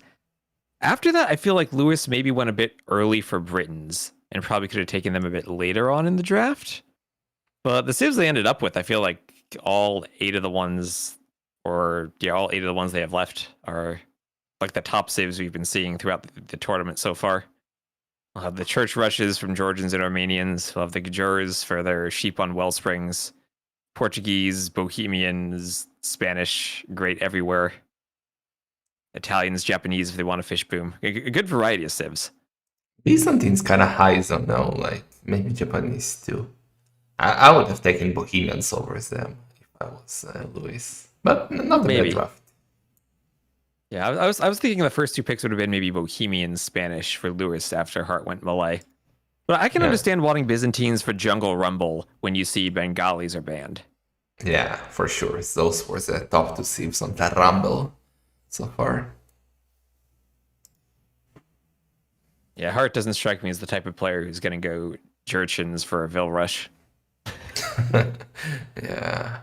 S4: After that, I feel like Lewis maybe went a bit early for Britons and probably could have taken them a bit later on in the draft. But the civs they ended up with, I feel like all 8 of the ones, all 8 of the ones they have left are like the top civs we've been seeing throughout the tournament so far. We'll have the church rushes from Georgians and Armenians. We'll have the Gajurs for their sheep on well springs. Portuguese, Bohemians, Spanish, great everywhere. Italians, Japanese if they want a fish boom. A good variety of civs.
S1: Byzantine's kind of high, so no, like maybe Japanese too. I would have taken Bohemians over them if I was Luis, but not a bad draft.
S4: Yeah, I was thinking the first 2 picks would have been maybe Bohemian Spanish for Lewis after Hearttt went Malay. But I can understand wanting Byzantines for Jungle Rumble when you see Bengalis are banned.
S1: Yeah, for sure. Those were the top 2 civs on that Rumble so far.
S4: Yeah, Hearttt doesn't strike me as the type of player who's going to go Jurchens for a Vil Rush.
S1: Yeah.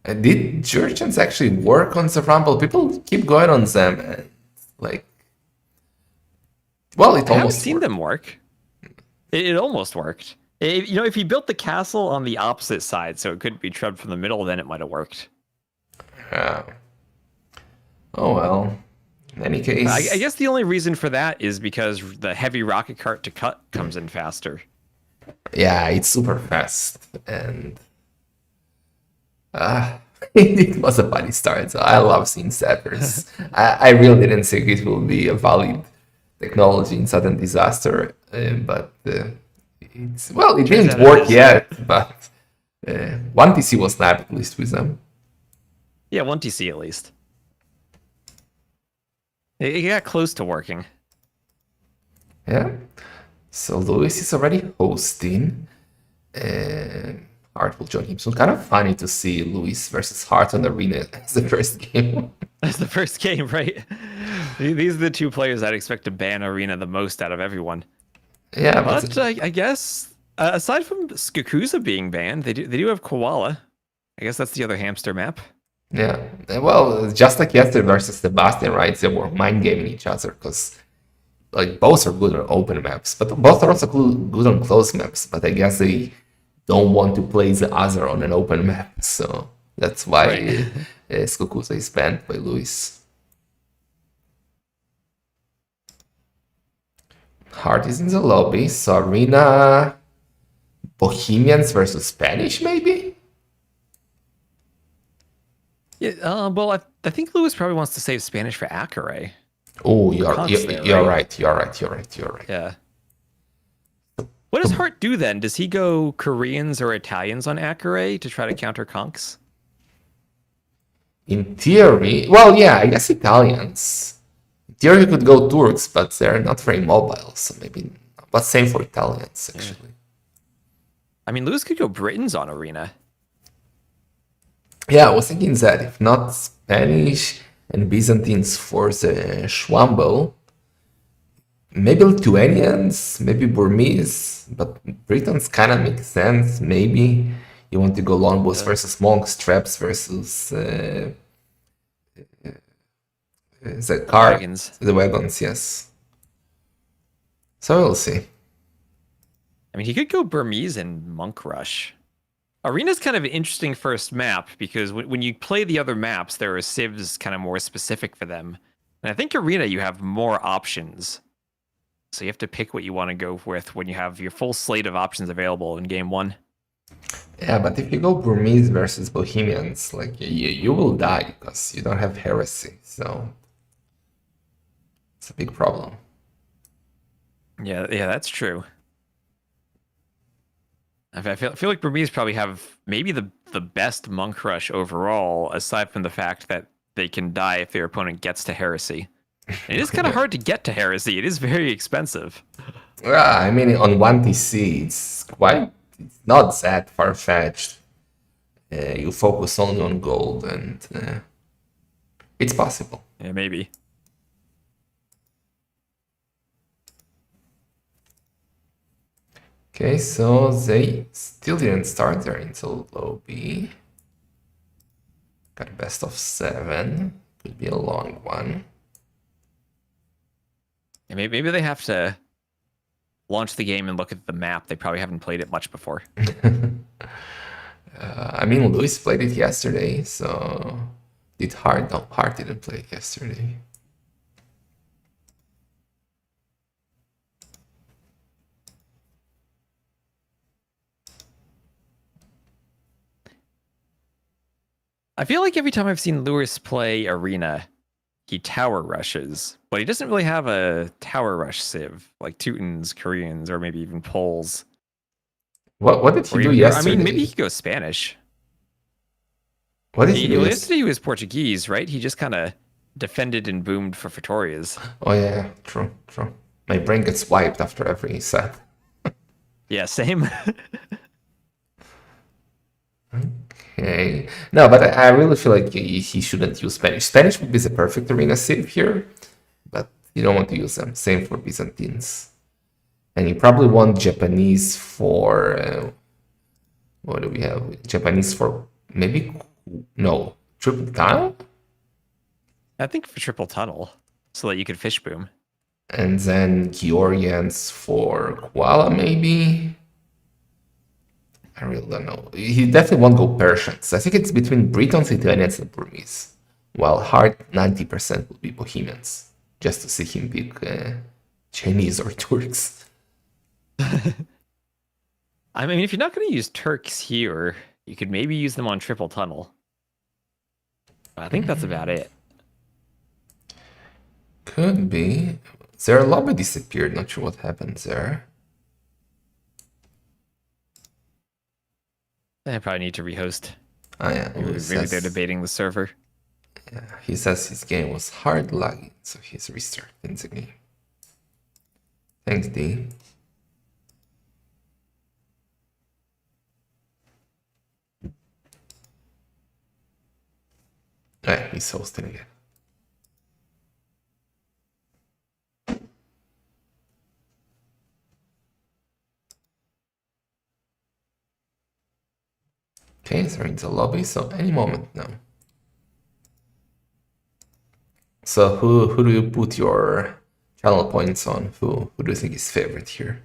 S1: Did Jurchens actually work on the Rumble? People keep going on them. And, like, well, it
S4: I
S1: almost
S4: haven't seen
S1: worked.
S4: them work. It almost worked. If he built the castle on the opposite side so it couldn't be trubbed from the middle, then it might have worked.
S1: Yeah. Oh well. In any case,
S4: I guess the only reason for that is because the heavy rocket cart to cut comes in faster.
S1: Yeah, it's super fast, and it was a funny start. So I love seeing Sappers. I really didn't think it will be a valid technology in sudden disaster, but it didn't work yet. But one TC was snapped at least with them.
S4: Yeah, 1 TC at least. It got close to working.
S1: Yeah. So Lewis is already hosting. Hearttt will join him. So kind of funny to see Lewis versus Hearttt on Arena as the first game.
S4: That's the first game, right? These are the 2 players I'd expect to ban Arena the most out of everyone.
S1: Yeah,
S4: but I guess aside from Skukuza being banned, they do have Koala. I guess that's the other hamster map.
S1: Yeah, well, just like yesterday versus Sebastian, right? They were mind gaming each other because, like, both are good on open maps, but both are also good on closed maps. But I guess they don't want to play the other on an open map, so that's why Skukuza is banned by Luis. Hearttt is in the lobby, so Arena Bohemians versus Spanish, maybe?
S4: Yeah, well, I think Lewis probably wants to save Spanish for Akare.
S1: Oh, you're right. You're right.
S4: Yeah. What does Hearttt do then? Does he go Koreans or Italians on Akare to try to counter Conks?
S1: In theory, well, yeah, I guess Italians. In theory, you could go Turks, but they're not very mobile, so maybe. But same for Italians, actually.
S4: I mean, Lewis could go Britons on Arena.
S1: Yeah, I was thinking that if not Spanish and Byzantines for the Schwambo, maybe Lithuanians, maybe Burmese, but Britons kind of make sense. Maybe You want to go longbows versus monks, traps versus the car,
S4: Wagons.
S1: the wagons, yes. So we'll see.
S4: I mean, he could go Burmese and Monk Rush. Arena's kind of an interesting first map because when you play the other maps, there are civs kind of more specific for them. And I think Arena, you have more options. So you have to pick what you want to go with when you have your full slate of options available in game one.
S1: Yeah, but if you go Burmese versus Bohemians, like you will die because you don't have heresy. So it's a big problem.
S4: Yeah, that's true. I feel like Burmese probably have maybe the best Monk Rush overall, aside from the fact that they can die if their opponent gets to heresy. And it is kind of hard to get to heresy. It is very expensive.
S1: Yeah, I mean, on 1TC, it's not that far-fetched. You focus only on gold, and it's possible.
S4: Yeah, maybe.
S1: Okay, so they still didn't start their Intel lobby. Got a best of 7. Could be a long one.
S4: Yeah, maybe they have to launch the game and look at the map. They probably haven't played it much before.
S1: I mean, Luis played it yesterday, so did Hearttt? No, Hearttt didn't play it yesterday.
S4: I feel like every time I've seen Lewis play Arena, he tower rushes, but he doesn't really have a tower rush civ like Teutons, Koreans, or maybe even Poles.
S1: What did he do yesterday?
S4: I mean, maybe he goes Spanish.
S1: What did he do
S4: yesterday? He was Portuguese, right? He just kind of defended and boomed for Vitorias.
S1: Oh yeah, true. My brain gets wiped after every set.
S4: Yeah, same.
S1: Okay. No, but I really feel like he shouldn't use Spanish. Spanish would be the perfect arena civ here, but you don't want to use them. Same for Byzantines. And you probably want Japanese for... what do we have? Japanese for maybe... No. Triple tunnel?
S4: I think for triple tunnel, so that you could fish boom.
S1: And then Georgians for Koala, maybe? I really don't know. He definitely won't go Persians. I think it's between Britons, Italians, and Burmese. While Hearttt, 90% will be Bohemians. Just to see him pick Chinese or Turks.
S4: I mean, if you're not going to use Turks here, you could maybe use them on triple tunnel. But I think that's about it.
S1: Could be. Their lobby disappeared. Not sure what happened there.
S4: They probably need to rehost.
S1: Oh yeah.
S4: Maybe they're debating the server.
S1: Yeah, he says his game was hard lagging, so he's restarting the game. Thanks, D. Yeah, he's hosting again. Okay, they're in the lobby, so any moment now. So who do you put your channel points on? Who do you think is favorite here?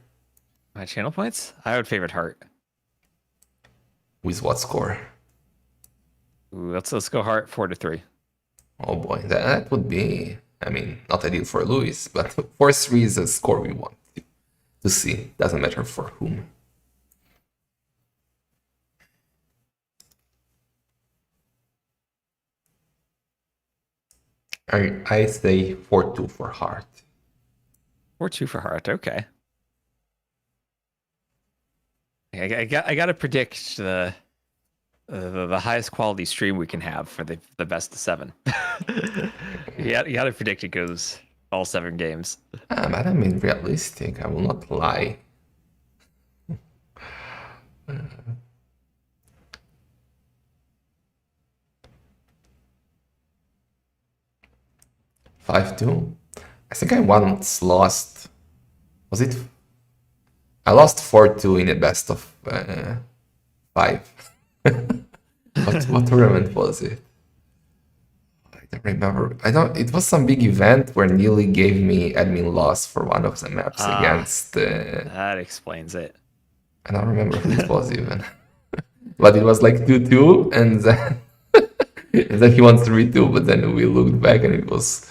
S4: My channel points? I would favorite Hearttt.
S1: With what score?
S4: Ooh, let's go Hearttt 4-3.
S1: Oh boy, that would be, I mean, not ideal for Luis, but 4-3 is a score we want to see. Doesn't matter for whom. I say 4-2 for Hearttt.
S4: 4-2 for Hearttt, okay. I got to predict the highest quality stream we can have for the best of 7. you got to predict it goes all 7 games.
S1: But I mean, realistic. I will not lie. 5-2. I think I once lost. Was it? I lost 4-2 in a best of 5. What tournament was it? I don't remember. I don't. It was some big event where Neely gave me admin loss for one of the maps against.
S4: That explains it.
S1: I don't remember who it was even. But it was like 2-2, and then and then he won 3-2. But then we looked back, and it was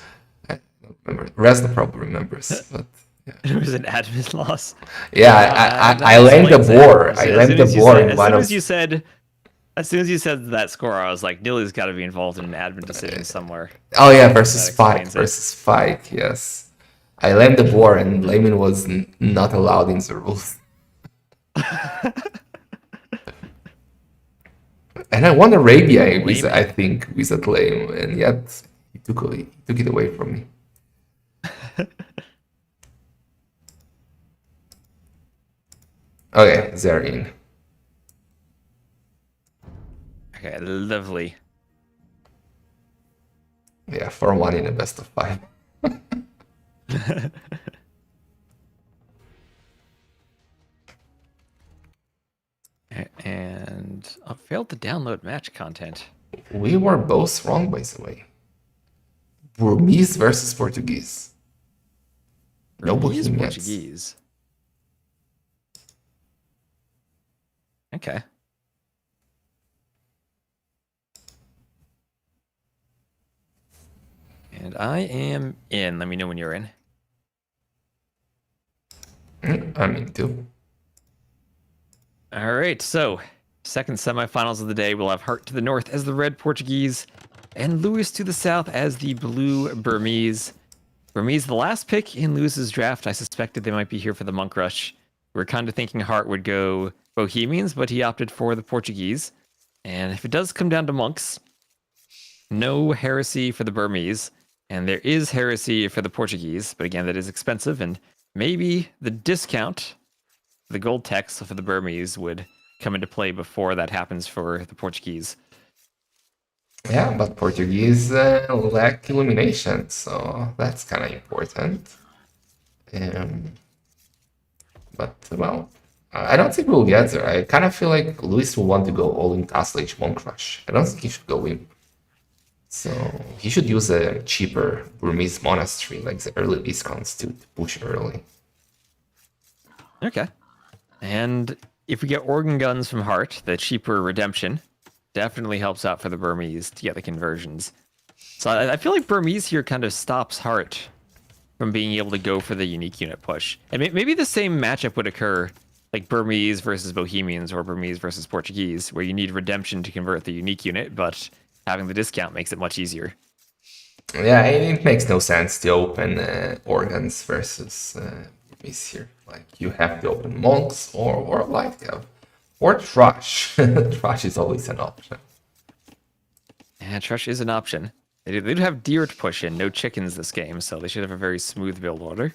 S1: I don't remember. Rest probably remembers, but. Yeah.
S4: It was an admin loss.
S1: Yeah, I laid the board. I laid the board in one of.
S4: As soon as you said that score, I was like, Neely's got to be involved in an admin decision somewhere.
S1: Oh yeah, versus Spike. Yes, I laid the board, and Layman was not allowed in the rules. And I won Arabia with, I think, with that lame, and yet he took it away from me. Okay, they're in.
S4: Okay, lovely.
S1: Yeah, 4-1 in a best of 5.
S4: And I failed to download match content.
S1: We were both wrong, by the way. Burmese versus Portuguese. No
S4: Burmese,
S1: Bohemians.
S4: Portuguese. Okay. And I am in. Let me know when you're in.
S1: I'm in too.
S4: All right, so second semifinals of the day. We'll have Hearttt to the north as the red Portuguese, and Lewis to the south as the blue Burmese. Burmese, the last pick in Lewis's draft. I suspected they might be here for the Monk Rush. We were kind of thinking Hearttt would go Bohemians, but he opted for the Portuguese. And if it does come down to monks, no heresy for the Burmese, and there is heresy for the Portuguese, but again, that is expensive, and maybe the discount, the gold text for the Burmese would come into play before that happens for the Portuguese.
S1: Yeah, but Portuguese lack illumination, so that's kind of important. But, well, I don't think we'll get there. I kind of feel like Luis will want to go all in Castle Age Monk Rush. I don't think he should go in. So he should use a cheaper Burmese monastery, like the early discounts to push early.
S4: Okay. And if we get organ guns from Hearttt, the cheaper redemption definitely helps out for the Burmese to get the conversions. So I feel like Burmese here kind of stops Hearttt from being able to go for the unique unit push. And maybe the same matchup would occur, like Burmese versus Bohemians or Burmese versus Portuguese, where you need redemption to convert the unique unit, but having the discount makes it much easier.
S1: Yeah, it makes no sense to open organs versus Burmese here. Like, you have to open monks or light cav. Or trash. Trash is always an option.
S4: Yeah, trash is an option. They do have deer to push in, no chickens this game, so they should have a very smooth build order.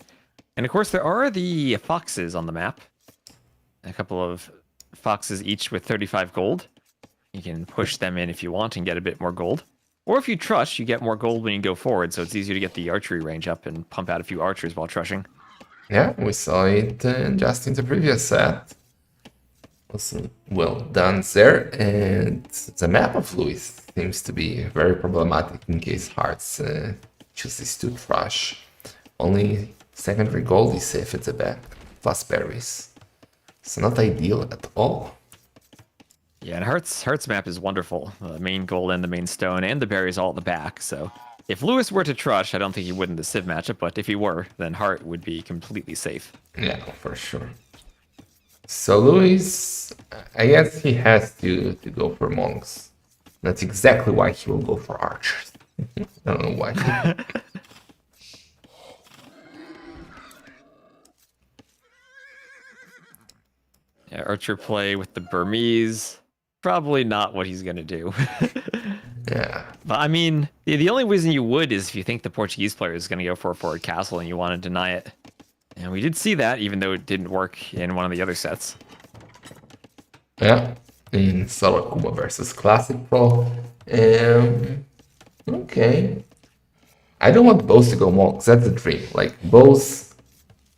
S4: And of course, there are the foxes on the map. A couple of foxes each with 35 gold. You can push them in if you want and get a bit more gold. Or if you trush, you get more gold when you go forward, so it's easier to get the archery range up and pump out a few archers while trushing.
S1: Yeah, we saw it just in the previous set. Also, well done there. And the map of Lewis seems to be very problematic in case Hearttt chooses to trash. Only secondary gold is safe at the back, plus berries. It's not ideal at all.
S4: Yeah, and Heartt's map is wonderful. The main gold and the main stone and the berries all at the back. So if Lewis were to trush, I don't think he would in the Civ matchup, but if he were, then Hearttt would be completely safe.
S1: Yeah, for sure. So Lewis, I guess he has to go for monks. That's exactly why he will go for archers. I don't know why.
S4: Yeah, archer play with the Burmese. Probably not what he's going to do.
S1: Yeah.
S4: But I mean, the only reason you would is if you think the Portuguese player is going to go for a forward castle and you want to deny it. And we did see that, even though it didn't work in one of the other sets.
S1: Yeah, in Sora Kuma versus Classic Pro. Okay. I don't want both to go monks, that's the dream. Like, both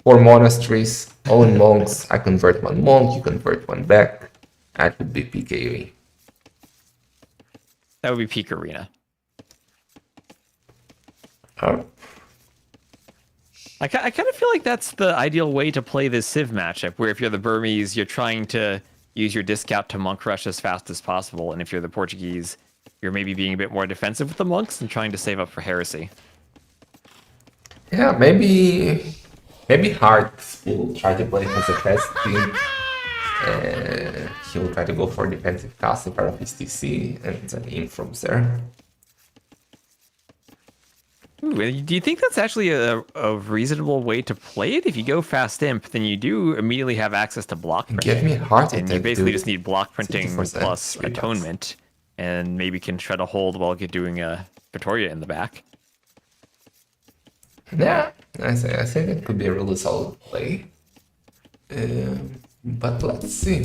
S1: 4 monasteries, all in monks. I convert one monk, you convert one back. That would be PKE.
S4: That would be peak arena.
S1: Oh.
S4: I kind of feel like that's the ideal way to play this Civ matchup, where if you're the Burmese, you're trying to use your discount to monk rush as fast as possible, and if you're the Portuguese, you're maybe being a bit more defensive with the monks and trying to save up for heresy.
S1: Yeah, maybe Hearttt will try to play as a test team. He will try to go for defensive casting part of his TC and then aim from there.
S4: Ooh, do you think that's actually a reasonable way to play it? If you go fast imp, then you do immediately have access to block printing.
S1: Give me Hearttt,
S4: and you basically
S1: dude.
S4: just need block printing
S1: 60%,
S4: plus
S1: $3.
S4: atonement, and maybe can try to hold while you're doing a Victoria in the back.
S1: Yeah, I think it could be a really solid play. But let's see.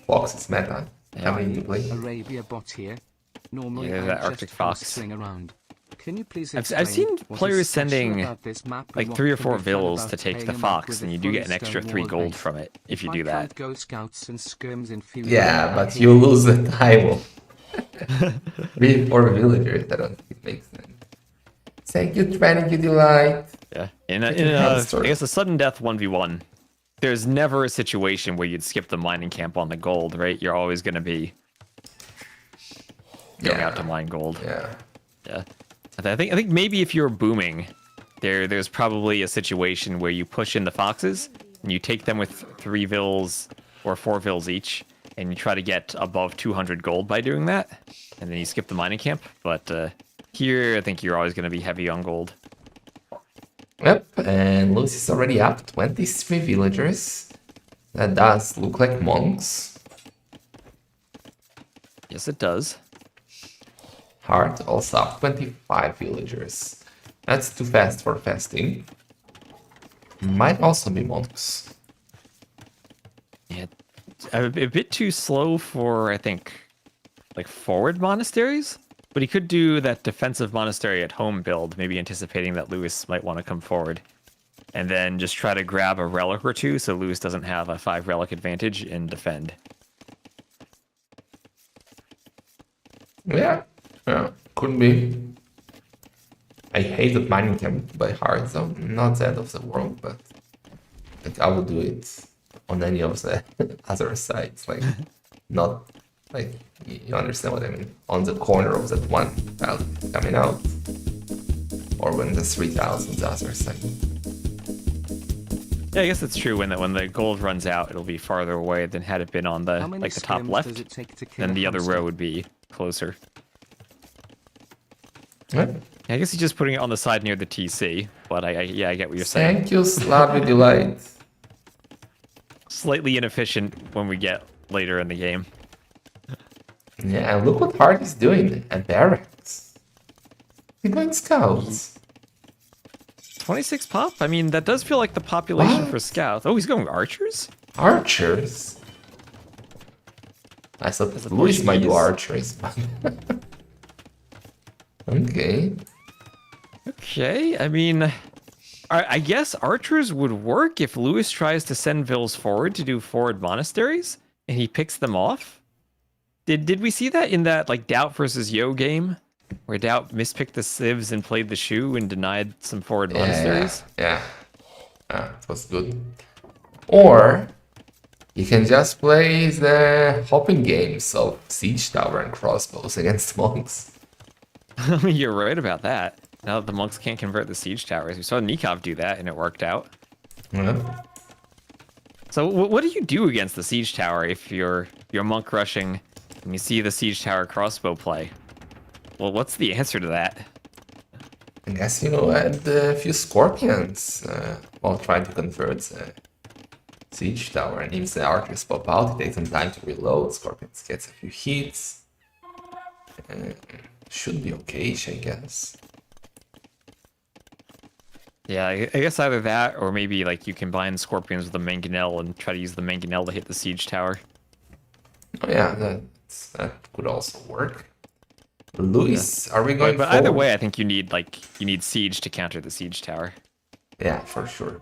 S1: Fox is meta. Coming into play.
S5: Arabia bot here. Normally
S4: Yeah,
S5: I
S4: that
S5: just
S4: Arctic
S5: have a
S4: Fox.
S5: string around. Can you please
S4: I've
S5: explain
S4: seen
S5: what is
S4: players
S5: special
S4: sending
S5: about this map and
S4: like
S5: what
S4: 3 or
S5: can
S4: 4
S5: be fun
S4: vills
S5: about
S4: to take
S5: playing
S4: the
S5: a map
S4: Fox,
S5: with
S4: and
S5: a
S4: you do get an
S5: fully
S4: extra
S5: stone
S4: 3
S5: wall
S4: gold
S5: base?
S4: from it if you
S5: I
S4: do that.
S5: can't go scouts and skirms in field.
S1: Yeah, but you lose the time of 3 or 4 villagers. I don't think it makes sense. Thank you, Trinity Delight.
S4: Yeah.
S1: hamster.
S4: I guess a sudden death 1v1, there's never a situation where you'd skip the mining camp on the gold, right? You're always going to be going out to mine gold.
S1: Yeah.
S4: Yeah. I think maybe if you're booming, there's probably a situation where you push in the foxes and you take them with 3 vills or 4 vills each, and you try to get above 200 gold by doing that, and then you skip the mining camp. But here, I think you're always going to be heavy on gold.
S1: Yep, and Lewis is already up 23 villagers. That does look like monks.
S4: Yes, it does.
S1: Hearttt also up 25 villagers. That's too fast for fasting. Might also be monks.
S4: Yeah, a bit too slow for, I think, like forward monasteries. But he could do that defensive monastery at home build, maybe anticipating that Lewis might want to come forward. And then just try to grab a relic or 2 so Lewis doesn't have a 5 relic advantage and defend.
S1: Yeah, could be. I hated mining camp by heart, so not the end of the world, but like, I would do it on any of the other sides, like not like you understand what I mean, on the corner of that one tile coming out, or when the 3,000 the other side.
S4: Yeah, I guess it's true. When the gold runs out, it'll be farther away than had it been on the
S5: How many
S4: like the top
S5: skims
S4: left.
S5: does it take to kill
S4: Then
S5: a
S4: the other
S5: hamster?
S4: row would be closer.
S1: Yeah.
S4: I guess he's just putting it on the side near the TC, but I get what you're saying.
S1: Thank you, Slavy Delight.
S4: Slightly inefficient when we get later in the game.
S1: Yeah, and look what Hearttt is doing at barracks. He's going scouts.
S4: 26 pop? I mean, that does feel like the population
S1: What?
S4: for scouts. Oh, he's going archers?
S1: Archers? I thought
S4: As a
S1: Luis might do
S4: Portuguese?
S1: archers, but... Okay.
S4: Okay, I mean, I guess archers would work if Lewis tries to send vills forward to do forward monasteries, and he picks them off. Did we see that in that like Doubt versus Yo game, where Doubt mispicked the civs and played the shoe and denied some forward monasteries?
S1: Yeah. It was good. Or you can just play the hopping games of Siege Tower and crossbows against monks.
S4: You're right about that. Now that the monks can't convert the siege towers, we saw Nikov do that and it worked out.
S1: Yeah.
S4: So what do you do against the siege tower if you're monk rushing and you see the siege tower crossbow play? Well, what's the answer to that?
S1: I guess, add a few scorpions while trying to convert the Siege Tower. And if the archers pop out, it takes some time to reload. Scorpions gets a few hits. Should be okay, I guess.
S4: Yeah, I guess either that or maybe like you combine scorpions with the mangonel and try to use the mangonel to hit the siege tower.
S1: Oh yeah, that could also work. Luis, are we going
S4: But either
S1: forward?
S4: way, I think you need siege to counter the siege tower.
S1: Yeah, for sure.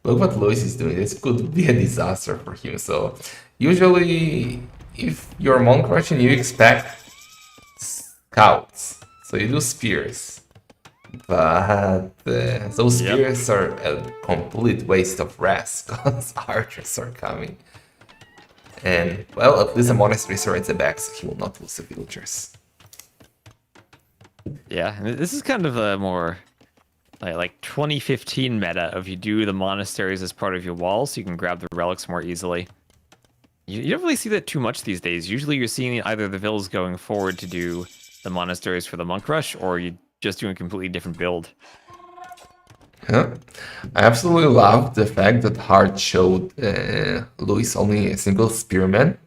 S1: Look what Luis is doing. This could be a disaster for him. So usually, if you're monk rushing, you expect scouts. So you do spears. But those
S4: Yep.
S1: spears are a complete waste of rest because archers are coming. And, well, at least a monastery is at the back, so he will not lose the villagers.
S4: Yeah, and this is kind of a more like 2015 meta of you do the monasteries as part of your wall so you can grab the relics more easily. You don't really see that too much these days. Usually you're seeing either the villas going forward to do the monasteries for the monk rush, or you just doing a completely different build.
S1: Yeah. I absolutely love the fact that Hearttt showed Luis only a single spearman.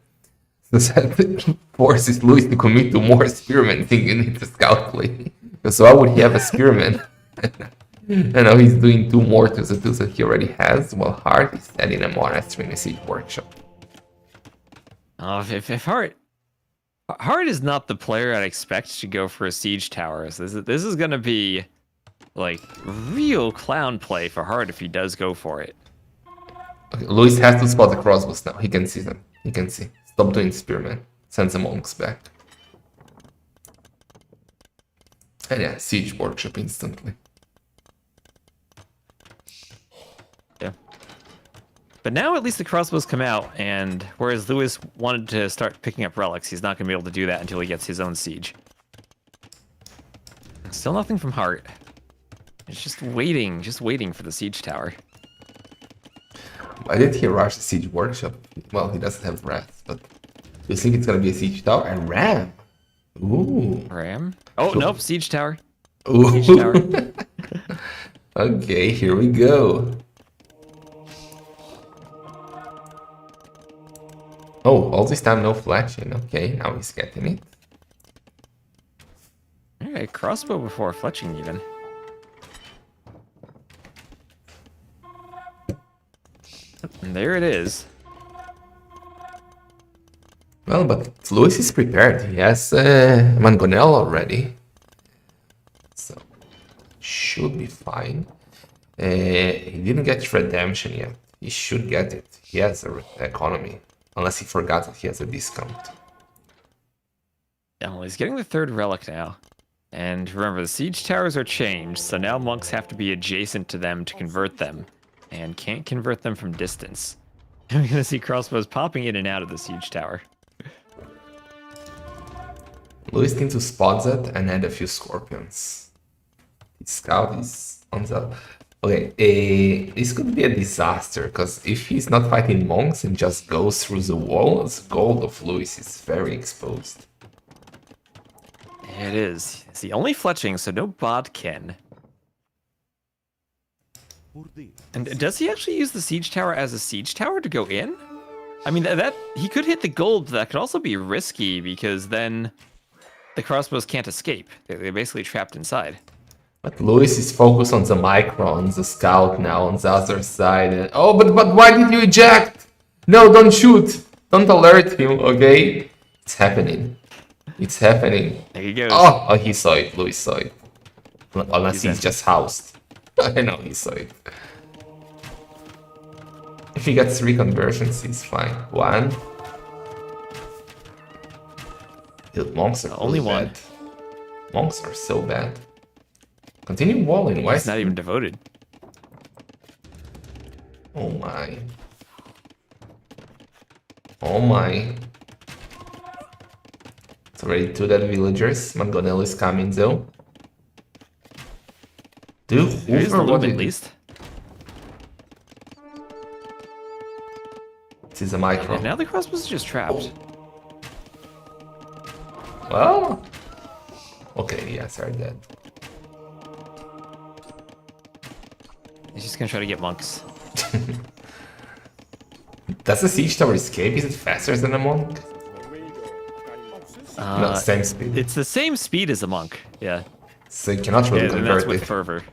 S1: So that forces Luis to commit to more spearmen thinking it's a scout play. Because why would he have a spearman? And now he's doing 2 more to the 2 that he already has, while Hearttt is adding a monastery in a siege workshop.
S4: If Hearttt is not the player I'd expect to go for a siege tower. So this is gonna be like real clown play for Hearttt if he does go for it.
S1: Okay, Luis has to spot the crossbows now. He can see them. He can see. Stop doing spearmen. Send the monks back. And yeah, siege workshop instantly.
S4: Yeah. But now at least the crossbows come out, and whereas Lewis wanted to start picking up relics, he's not going to be able to do that until he gets his own siege. Still nothing from Hearttt. It's just waiting for the siege tower.
S1: Why did he rush the siege workshop? Well, he doesn't have rats, but do you think it's gonna be a siege tower? And ram! Ooh.
S4: Ram? Oh,
S1: Cool.
S4: nope, siege tower.
S1: Ooh.
S4: Siege tower.
S1: Okay, here we go. Oh, all this time no fletching. Okay, now he's getting it.
S4: Alright, crossbow before fletching even. And there it is.
S1: Well, but Luis is prepared. He has Mangonel already. So, should be fine. He didn't get redemption yet. He should get it. He has a economy. Unless he forgot that he has a discount.
S4: Yeah, well, he's getting the 3rd relic now. And remember, the siege towers are changed, so now monks have to be adjacent to them to convert them. And can't convert them from distance. I'm gonna see crossbows popping in and out of the siege tower.
S1: Luis needs to spot that and add a few scorpions. His scout is on the... Okay, this could be a disaster, because if he's not fighting monks and just goes through the wall, the gold of Luis is very exposed.
S4: It is. It's the only fletching, so no bodkin. And does he actually use the siege tower as a siege tower to go in? I mean, that he could hit the gold, but that could also be risky, because then the crossbows can't escape. They're basically trapped inside.
S1: But Luis is focused on the microns, the scout now on the other side. And, oh, but why did you eject? No, don't shoot. Don't alert him, okay? It's happening. It's happening.
S4: There he goes.
S1: Oh, he saw it. Luis saw it. Unless he's just housed. I know he saw it. If he gets 3 conversions, he's fine. 1. Dude, monks are
S4: Only
S1: really
S4: 1.
S1: bad. Monks are so bad. Continue walling. Why
S4: He's
S1: is
S4: not even devoted.
S1: Oh my. Oh my. It's already 2 dead villagers. Mangonel is coming though. Dude,
S4: Here's the
S1: Hoover, what
S4: loot at
S1: did
S4: least.
S1: This is a micro.
S4: And now the crossbows are just trapped.
S1: Well. Okay, yes, they're dead.
S4: He's just gonna try to get monks.
S1: Does the siege tower escape? Is it faster than a monk? No, same speed.
S4: It's the same speed as a monk. Yeah.
S1: So you cannot really
S4: Yeah, and that's
S1: convert
S4: with
S1: it.
S4: fervor.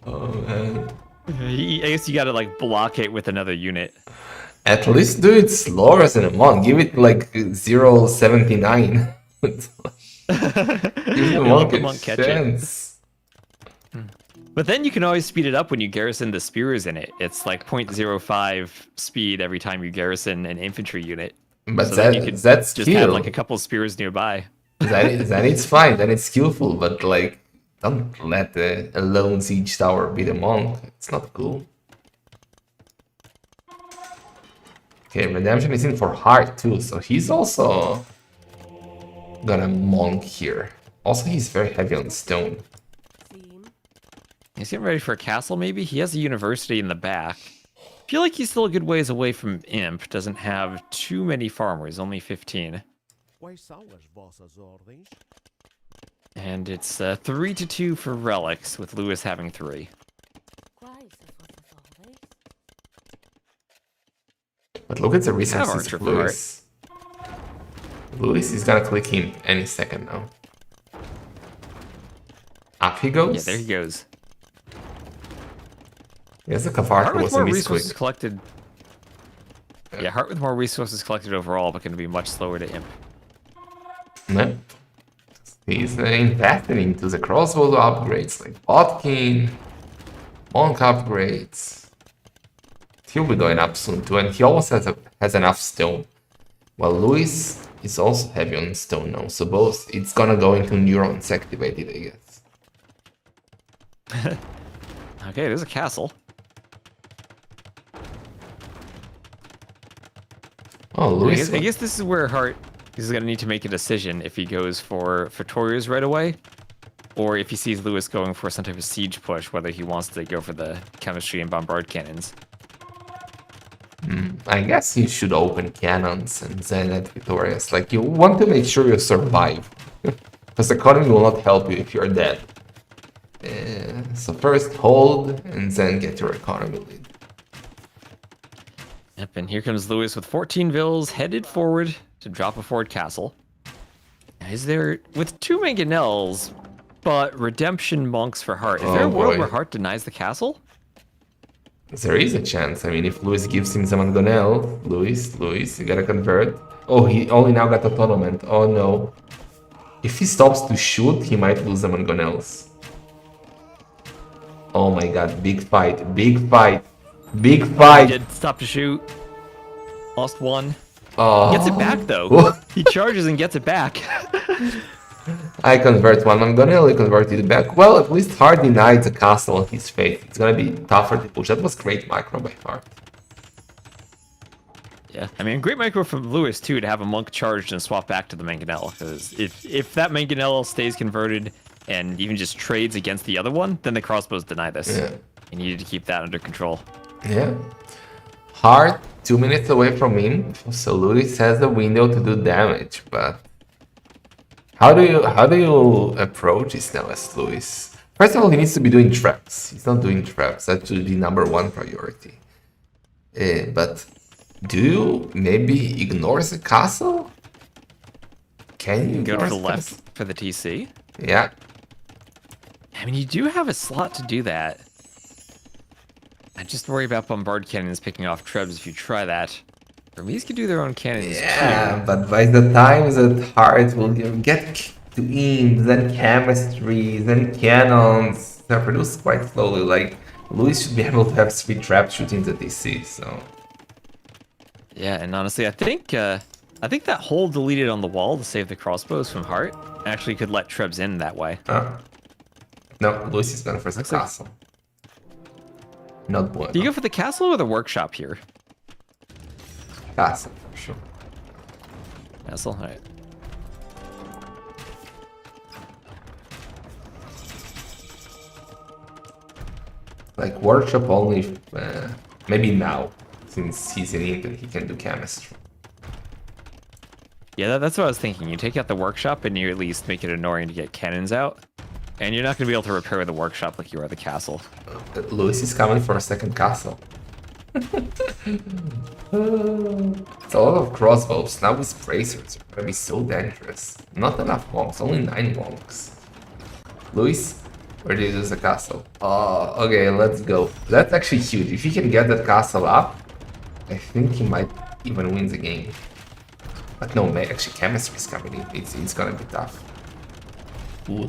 S1: Oh man.
S4: I guess you gotta like block it with another unit.
S1: At least do it slower than a monk. Give it like 0.79. Give the
S4: Let
S1: monk
S4: the
S1: a
S4: monk catch it.
S1: chance.
S4: But then you can always speed it up when you garrison the spears in it. It's like 0.05 speed every time you garrison an infantry unit.
S1: But
S4: So then you could
S1: that's
S4: just have
S1: skill.
S4: like a couple spears nearby.
S1: Then it's fine. Then it's skillful. But like, don't let the lone siege tower be the monk. It's not cool. Okay, redemption is in for Hearttt too, so he's also gonna monk here. Also, he's very heavy on stone.
S2: Seam.
S4: He's getting ready for a castle, maybe? He has a university in the back. I feel like he's still a good ways away from Imp. Doesn't have too many farmers, only 15.
S3: Quais são as vossas ordens?
S4: And it's 3-2 for relics, with Lewis having 3.
S2: Quais as vossas ordens?
S1: But look at the
S4: Have
S1: resources
S4: Archer
S1: of
S4: for
S1: Lewis. Lewis is gonna click him any second now. Up he goes.
S4: Yeah, there he goes.
S1: Yes, the
S4: Hearttt
S1: Kavarka
S4: with
S1: was a
S4: more resources
S1: misclick.
S4: collected. Yeah, Hearttt with more resources collected overall, but going to be much slower to Imp.
S1: No. He's invested into the crossbow upgrades like Botkin, Monk upgrades. He'll be going up soon too, and he also has enough stone. While Lewis is also heavy on stone now, so both it's gonna go into neurons activated, I guess.
S4: Okay, there's a castle.
S1: Oh, Lewis.
S4: I guess this is where Hearttt is going to need to make a decision if he goes for Torius right away, or if he sees Lewis going for some type of siege push, whether he wants to go for the chemistry and bombard cannons.
S1: I guess you should open cannons and then at Victorious. Like, you want to make sure you survive. Because the economy will not help you if you're dead. So first hold and then get your economy lead.
S4: Yep, and here comes Lewis with 14 vills headed forward to drop a forward castle. Is there, with 2 mangonels, but redemption monks for Hearttt, is there a world where Hearttt denies the castle?
S1: There is a chance. I mean, if Lewis gives him the Mangonel, Lewis, you gotta convert. Oh, he only now got Autonomant. Oh no. If he stops to shoot, he might lose the Mangonels. Oh my god, big fight, big fight, big fight!
S4: He did stop to shoot. Lost 1.
S1: Oh.
S4: Gets it back though. He charges and gets it back.
S1: I convert one Mangonel, he converted it back. Well, at least Hearttt denied the castle on his fate. It's gonna be tougher to push. That was great micro by Hearttt.
S4: Yeah, I mean, great micro from Lewis too to have a monk charged and swap back to the mangonel. Because if that mangonel stays converted and even just trades against the other one, then the crossbows deny this.
S1: Yeah.
S4: You needed to keep that under control.
S1: Yeah. Hearttt 2 minutes away from him, so Lewis has the window to do damage, but how do you approach this now as Lewis? First of all, he needs to be doing traps. He's not doing traps. That should be #1 priority. But do you maybe ignore the castle? Can you
S4: Go to
S1: ignore
S4: the
S1: the
S4: left
S1: castle?
S4: for the TC.
S1: Yeah.
S4: I mean, you do have a slot to do that. I just worry about bombard cannons picking off trebs if you try that. Burmese can do their own cannons
S1: Yeah,
S4: too.
S1: but by the time that Hearttt will get to imps, then chemistry, then cannons, they're produced quite slowly. Like, Lewis should be able to have 3 traps shooting the DC, so...
S4: Yeah, and honestly, I think that hole deleted on the wall to save the crossbows from Hearttt actually could let trebs in that way.
S1: No, Lewis is going for the
S4: Looks like-
S1: castle. Not bueno.
S4: Do you go for the castle or the workshop here?
S1: Castle, for sure.
S4: Castle, alright.
S1: Like, workshop only, maybe now, since he's in it and he can do chemistry.
S4: Yeah, that's what I was thinking. You take out the workshop and you at least make it annoying to get cannons out. And you're not going to be able to repair the workshop like you are the castle.
S1: Lewis is coming for a second castle. It's a lot of crossbows. Now with bracers, are gonna be so dangerous. Not enough monks, only 9 monks. Lewis, where did you lose the castle? Oh, okay, let's go. That's actually huge. If he can get that castle up, I think he might even win the game. But no, man, actually, chemistry is coming in. It's gonna be tough. Ooh,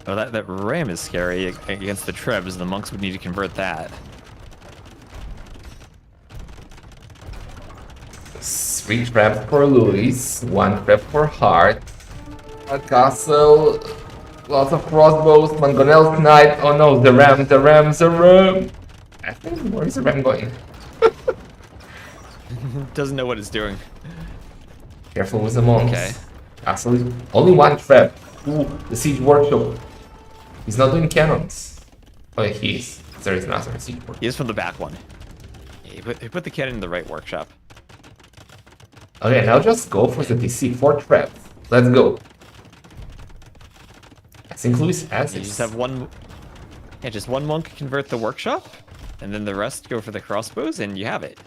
S4: Oh, that ram is scary against the Trebs. The monks would need to convert that.
S1: 3 traps for Luis, 1 trap for Heartt. A castle, lots of crossbows, Mangonel's knight. Oh no, the ram. I think, where is the ram going?
S4: Doesn't know what it's doing.
S1: Careful with the monks.
S4: Okay.
S1: Castle is only 1 trap. Ooh, the siege workshop. He's not doing cannons. Oh yeah, he is. There is another siege workshop.
S4: He is from the back one. He put the cannon in the right workshop.
S1: Okay, now just go for the DC. 4 traps. Let's go. I think Luis has
S4: You
S1: this.
S4: just have one. Yeah, just one monk convert the workshop, and then the rest go for the crossbows, and you have it.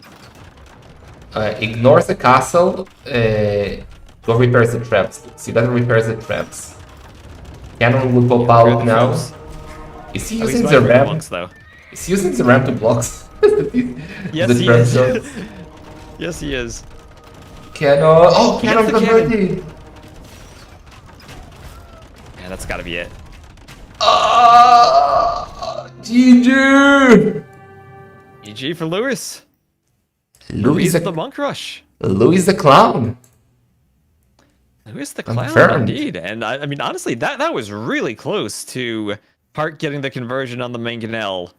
S1: Ignore the castle. Go repair the traps. So you gotta repair the traps. Cannon will pop
S4: Repair
S1: out
S4: the
S1: now.
S4: traps.
S1: Is he
S4: Oh, he's
S1: using
S4: going
S1: the
S4: for
S1: ram?
S4: monks, though.
S1: Is he using the ram to block?
S4: Yes,
S1: the
S4: he
S1: trap
S4: is.
S1: shots?
S4: Yes, he is.
S1: Cannon. Oh,
S4: He gets
S1: cannon
S4: the cannon.
S1: converted.
S4: Yeah, that's got to be it.
S1: GG.
S4: GG for Lewis.
S1: Louis
S4: He's
S1: the,
S4: the monk rush.
S1: Louis the clown.
S4: Lewis the clown,
S1: Confirmed.
S4: indeed. And I mean, honestly, that was really close to Hearttt getting the conversion on the mangonel,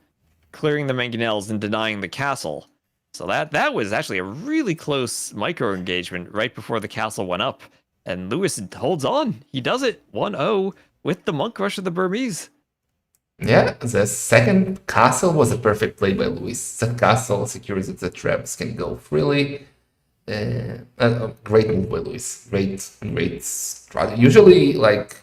S4: clearing the mangonels, and denying the castle. So that was actually a really close micro engagement right before the castle went up. And Lewis holds on. He does it 1-0 with the monk rush of the Burmese.
S1: Yeah, the second castle was a perfect play by Luis. The castle secures that the traps can go freely. Great move by Luis. Great strategy. Usually, like,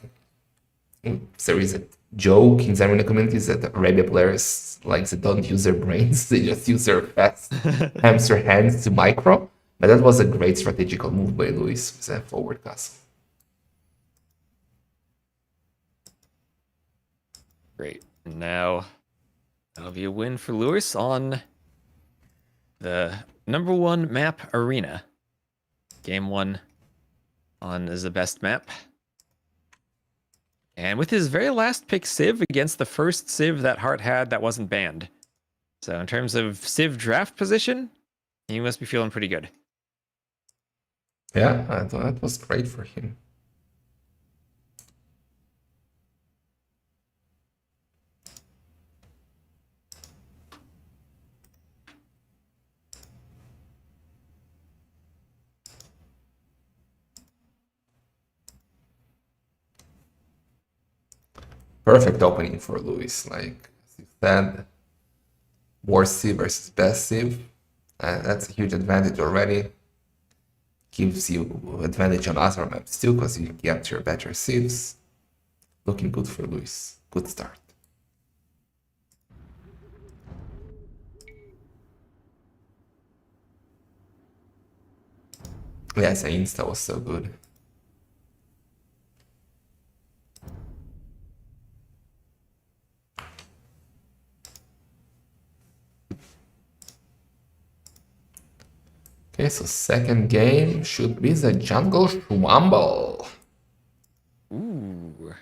S1: there is a joke in Zamina communities that Arabia players, like, they don't use their brains. They just use their fast hamster hands to micro. But that was a great strategical move by Luis with a forward castle.
S4: Great. And now that'll be a win for Lewis on the #1 map Arena. Game 1 on is the best map. And with his very last pick Civ against the first Civ that Hearttt had that wasn't banned. So in terms of Civ draft position, he must be feeling pretty good.
S1: Yeah, I thought that was great for him. Perfect opening for Luis. Like as you said, worst Civ versus best Civ. That's a huge advantage already. Gives you advantage on other maps too, because you get your better Civs. Looking good for Luis. Good start. Yes, the Insta was so good. Okay, so second game should be the Jungle Schwamble.
S4: Ooh.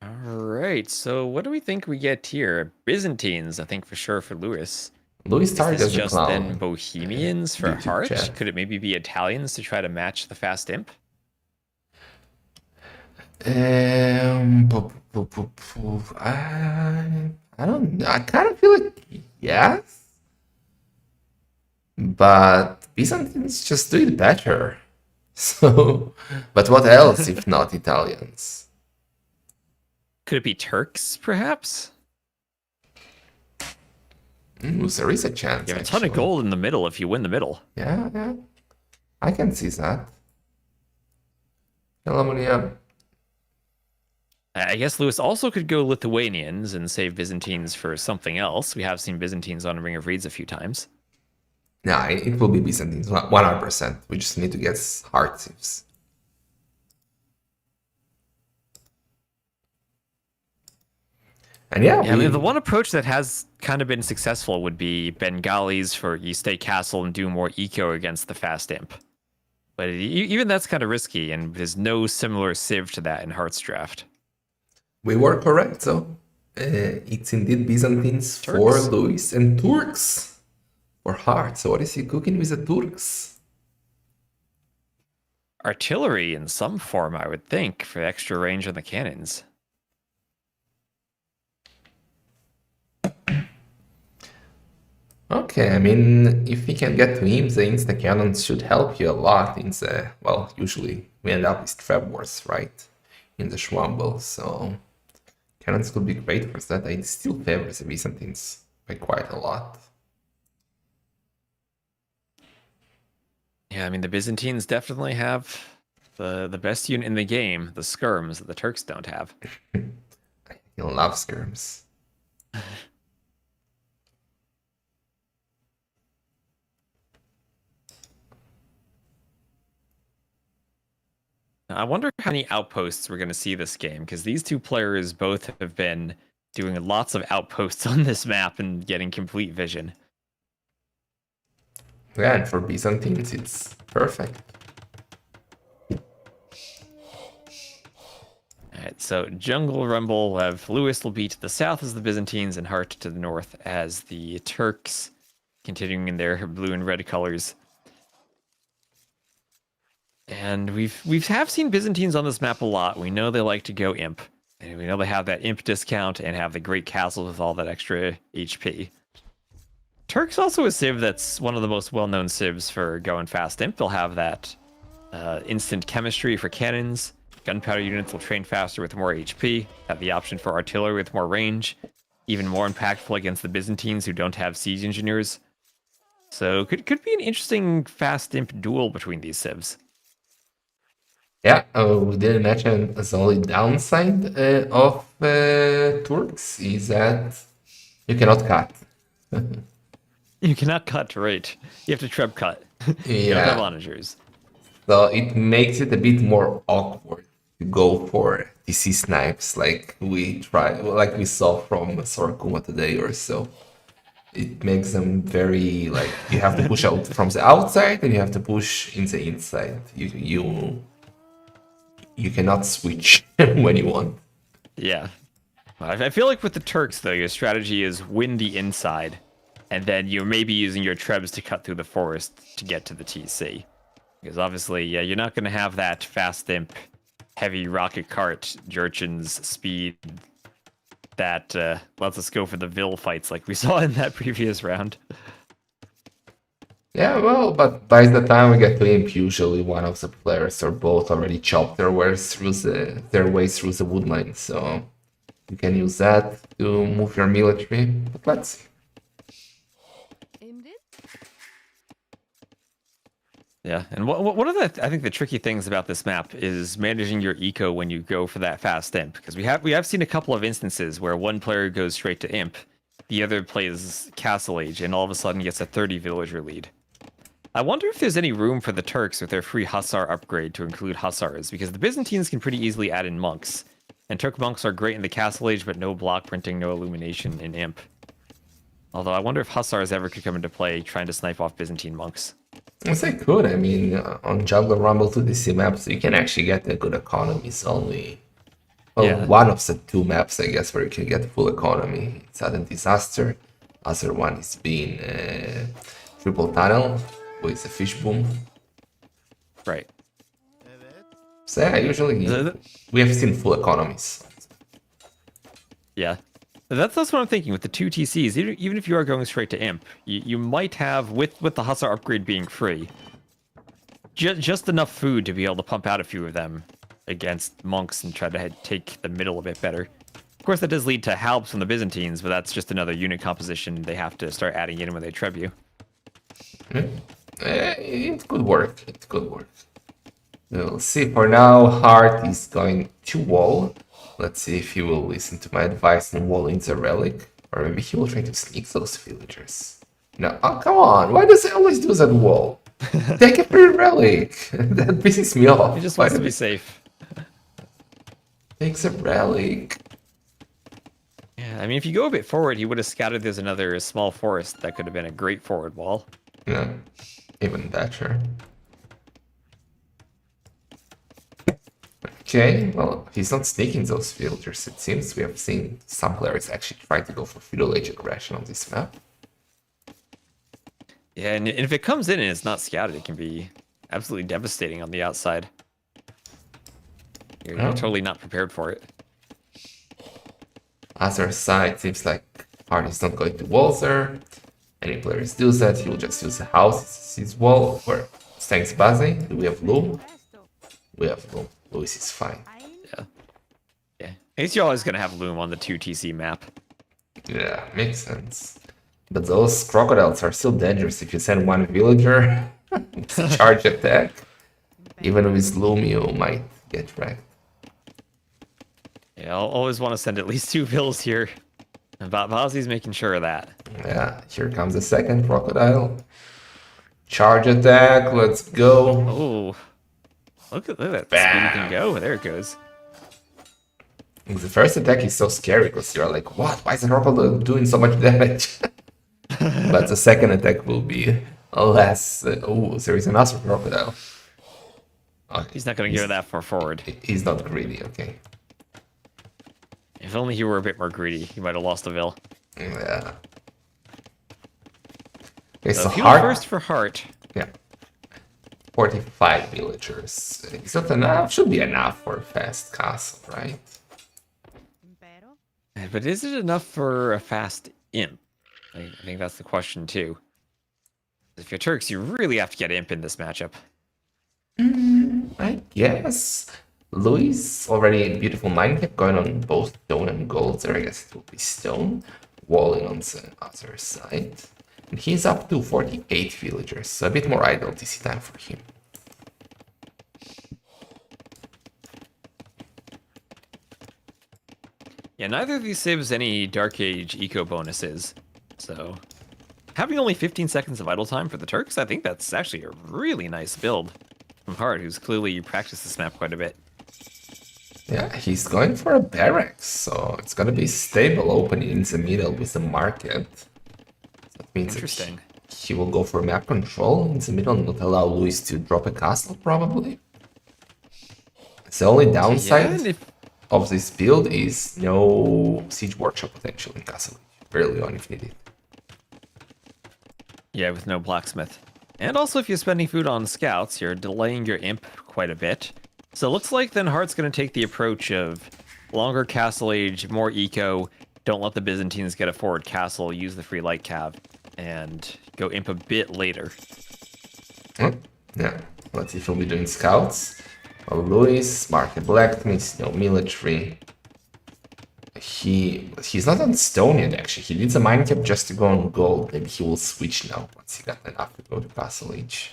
S4: Alright, so what do we think we get here? Byzantines, I think for sure for Lewis.
S1: Luis
S4: Is
S1: started
S4: this
S1: as a
S4: just
S1: clown.
S4: then Bohemians for
S1: YouTube
S4: Hearttt?
S1: chat.
S4: Could it maybe be Italians to try to match the fast imp?
S1: I don't know. I kind of feel like yes, but Byzantines just do it better. So, but what else if not Italians?
S4: Could it be Turks, perhaps?
S1: There is a chance.
S4: You have a ton of
S1: actually.
S4: gold in the middle if you win the middle.
S1: Yeah, I can see that. Aluminum.
S4: I guess Lewis also could go Lithuanians and save Byzantines for something else. We have seen Byzantines on Ring of Reeds a few times.
S1: Nah, it will be Byzantines 100%. We just need to get hard Civs. And yeah,
S4: I mean, the one approach that has kind of been successful would be Bengalis for you stay castle and do more eco against the fast imp. But even that's kind of risky, and there's no similar civ to that in Heart's draft.
S1: We were correct, so it's indeed Byzantines for
S4: Turks.
S1: Luis and Turks for Hearttt. So what is he cooking with the Turks?
S4: Artillery in some form, I would think, for extra range on the cannons.
S1: Okay, I mean, if we can get to him, the insta cannons should help you a lot in the, well, usually we end up with trap wars, right? In the Schwamble, so cannons could be great for that. I still favor the Byzantines by quite a lot.
S4: Yeah, I mean, the Byzantines definitely have the best unit in the game, the skirms, that the Turks don't have.
S1: I love skirms.
S4: I wonder how many outposts we're going to see this game, because these two players both have been doing lots of outposts on this map and getting complete vision.
S1: Yeah, and for Byzantines, it's perfect.
S4: Alright, so Jungle Rumble will have Lewis will be to the south as the Byzantines and Hearttt to the north as the Turks, continuing in their blue and red colors. And we have seen Byzantines on this map a lot. We know they like to go imp. And we know they have that imp discount and have the great castles with all that extra HP. Turk's also a civ that's one of the most well-known civs for going fast imp. They'll have that instant chemistry for cannons. Gunpowder units will train faster with more HP. Have the option for artillery with more range. Even more impactful against the Byzantines who don't have siege engineers. So could be an interesting fast imp duel between these civs.
S1: Yeah, we didn't mention the only downside of Turks is that you cannot cut.
S4: You cannot cut, right? You have to treb cut. You don't have onagers.
S1: So it makes it a bit more awkward to go for DC snipes like we saw from Sora Kuma today or so. It makes them very like you have to push out from the outside and you have to push in the inside. You cannot switch when you want.
S4: Yeah. I feel like with the Turks, though, your strategy is win the inside, and then you're maybe using your trebs to cut through the forest to get to the TC. Because obviously, yeah, you're not going to have that fast imp, heavy rocket cart, Jurchen's speed that lets us go for the Vil fights like we saw in that previous round.
S1: Yeah, well, but by the time we get to imp, usually one of the players or both already chopped their way through the woodline, so you can use that to move your military. But let's see.
S2: Aimed it?
S4: Yeah, and one of the I think the tricky things about this map is managing your eco when you go for that fast imp, because we have seen a couple of instances where one player goes straight to imp, the other plays Castle Age, and all of a sudden gets a 30 villager lead. I wonder if there's any room for the Turks with their free Hussar upgrade to include Hussars, because the Byzantines can pretty easily add in monks, and Turk monks are great in the Castle Age, but no block printing, no illumination in imp. Although I wonder if Hussars ever could come into play trying to snipe off Byzantine monks.
S1: Yes, I could. I mean, on Jungle Rumble 2DC maps, you can actually get a good economy. It's only one of the two maps, I guess, where you can get full economy. It's either Dessaster, other one is being Triple Tunnel with a fish boom.
S4: Right.
S1: So yeah, usually we have seen full economies.
S4: Yeah. That's what I'm thinking with the two TCs. Even if you are going straight to imp, you might have, with the Hussar upgrade being free, just enough food to be able to pump out a few of them against monks and try to take the middle a bit better. Of course, that does lead to halbs from the Byzantines, but that's just another unit composition they have to start adding in when they treb you.
S1: It could work. It could work. We'll see. For now, Hearttt is going to wall. Let's see if he will listen to my advice and wall into a relic. Or maybe he will try to sneak those villagers. No, oh, come on. Why does he always do that wall? Take a free relic. That pisses me off.
S4: He just wants to be safe.
S1: Takes a relic.
S4: Yeah, I mean, if you go a bit forward, he would have scouted there's another small forest that could have been a great forward wall.
S1: Yeah, even better. Okay, well, he's not sneaking those villagers. It seems we have seen some players actually try to go for feudal age aggression on this map.
S4: Yeah, and if it comes in and it's not scouted, it can be absolutely devastating on the outside. You're
S1: Oh.
S4: totally not prepared for it.
S1: Other side, seems like Hearttt is not going to walls there. Any players do that, he will just use the house as his wall. Where thanks Bazi. Do we have Loom? We have Loom. Luis is fine.
S4: Yeah. I guess you're always going to have Loom on the 2 TC map.
S1: Yeah, makes sense. But those crocodiles are still dangerous if you send one villager. It's a charge attack. Even with Loom, you might get wrecked.
S4: Yeah, I'll always want to send at least 2 vills here. And Bazi's making sure of that.
S1: Yeah, here comes the second crocodile. Charge attack, let's go.
S4: Oh, look at that speed you can go. There it goes.
S1: The first attack is so scary because you're like, what? Why is the crocodile doing so much damage? But the second attack will be less. Oh, there is another crocodile. Okay,
S4: He's not going to go that far forward.
S1: He's not greedy, okay.
S4: If only he were a bit more greedy, he might have lost a vill.
S1: Yeah. Okay,
S4: So
S1: so
S4: he was
S1: Hearttt.
S4: first for Hearttt.
S1: Yeah. 45 villagers. It's not enough. Should be enough for a fast castle, right?
S4: But is it enough for a fast imp? I think that's the question too. If you're Turks, you really have to get imp in this matchup.
S1: I guess. Luis already a beautiful mindcap going on both stone and gold there. I guess it will be stone. Walling on the other side. And he's up to 48 villagers, so a bit more idle TC time for him.
S4: Yeah, neither of these civs any Dark Age eco bonuses. So having only 15 seconds of idle time for the Turks, I think that's actually a really nice build from Hearttt, who's clearly practiced this map quite a bit.
S1: Yeah, he's going for a barracks, so it's gonna be stable opening in the middle with the market. That means
S4: Interesting.
S1: that he will go for map control in the middle and not allow Luis to drop a castle, probably. The only downside
S4: and if
S1: of this build is no siege workshop potential in castle early on if needed.
S4: Yeah, with no blacksmith. And also, if you're spending food on scouts, you're delaying your imp quite a bit. So it looks like then Heartt's going to take the approach of longer castle age, more eco, don't let the Byzantines get a forward castle, use the free light cav, and go imp a bit later.
S1: Yeah, let's see if he'll be doing scouts. Well, Luis, market blacksmith, no military. He's not on stone yet, actually. He needs a mine cap just to go on gold. Maybe he will switch now once he got enough to go to castle age.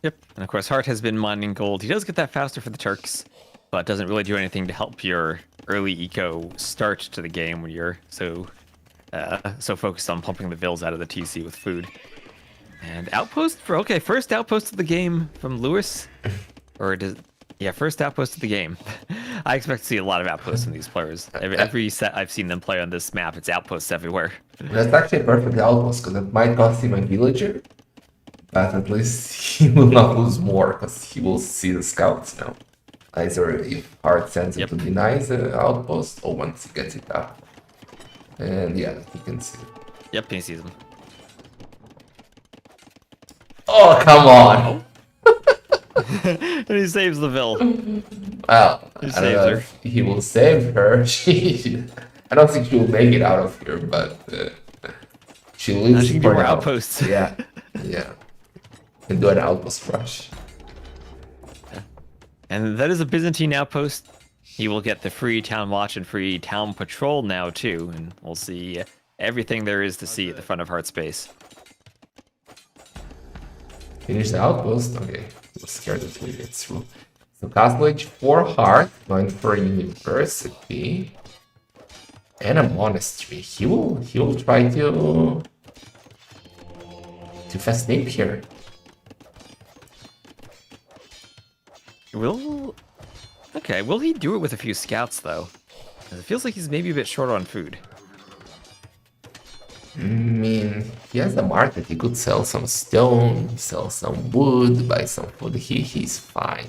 S4: Yep, and of course Hearttt has been mining gold. He does get that faster for the Turks, but doesn't really do anything to help your early eco start to the game when you're so focused on pumping the vills out of the TC with food. And outpost for first outpost of the game from Lewis, first outpost of the game. I expect to see a lot of outposts from these players. Every set I've seen them play on this map, it's outposts everywhere.
S1: That's actually a perfect outpost because it might cost him a villager, but at least he will not lose more because he will see the scouts now. Either if Hearttt sends him to deny the outpost or once he gets it up. And yeah, he can see.
S4: Yep, he sees them.
S1: Oh, come on!
S4: And he saves the Vill.
S1: Well,
S4: He
S1: I don't
S4: saves
S1: know
S4: her.
S1: if he will save her. I don't think she will make it out of here, but she
S4: Now
S1: lives
S4: she can
S1: for
S4: do more
S1: now.
S4: outposts.
S1: Yeah, yeah. Can do an outpost rush.
S4: And that is a Byzantine outpost. He will get the free town watch and free town patrol now too, and we'll see everything there is to see at the front of Hearttt's base.
S1: Finish the outpost. Okay, I was scared that we get through. So castle age 4 Hearttt, going for a university and a monastery. He will try to fast name here.
S4: Will he do it with a few scouts though? 'Cause it feels like he's maybe a bit short on food.
S1: I mean, he has a market. He could sell some stone, sell some wood, buy some food. He's fine.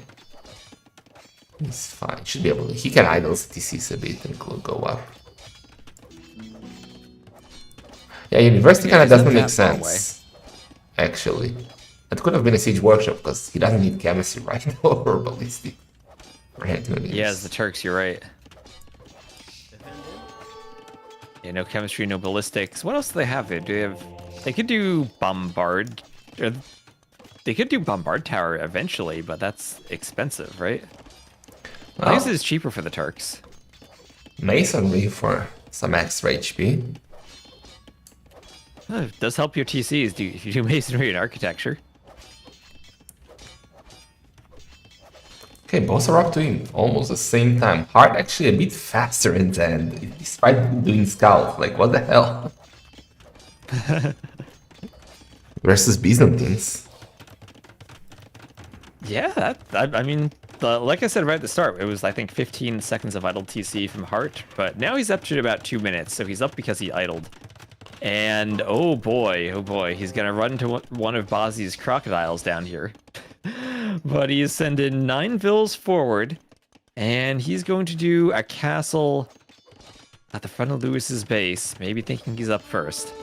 S1: He's fine. Should be able to. He can idle TCs a bit and could go up. Yeah, university kind of doesn't make sense. Actually, it could have been a siege workshop because he doesn't need chemistry right now or ballistic.
S4: Yeah, as the Turks, you're right. Yeah, no chemistry, no ballistics. What else do they have there? Do they have? They could do bombard. Or they could do bombard tower eventually, but that's expensive, right?
S1: Well,
S4: I guess it's cheaper for the Turks.
S1: masonry for some extra HP.
S4: It does help your TCs if you do masonry and architecture.
S1: Okay, both are up to almost the same time. Hearttt actually a bit faster in the end, despite doing scout. Like, what the hell? Versus Byzantines.
S4: Yeah, I mean, like I said right at the start, it was, I think, 15 seconds of idle TC from Hearttt, but now he's up to about 2 minutes, so he's up because he idled. And oh boy, he's gonna run into one of Bozzy's crocodiles down here. But he's sending 9 vills forward, and he's going to do a castle at the front of Lewis's base, maybe thinking he's up first.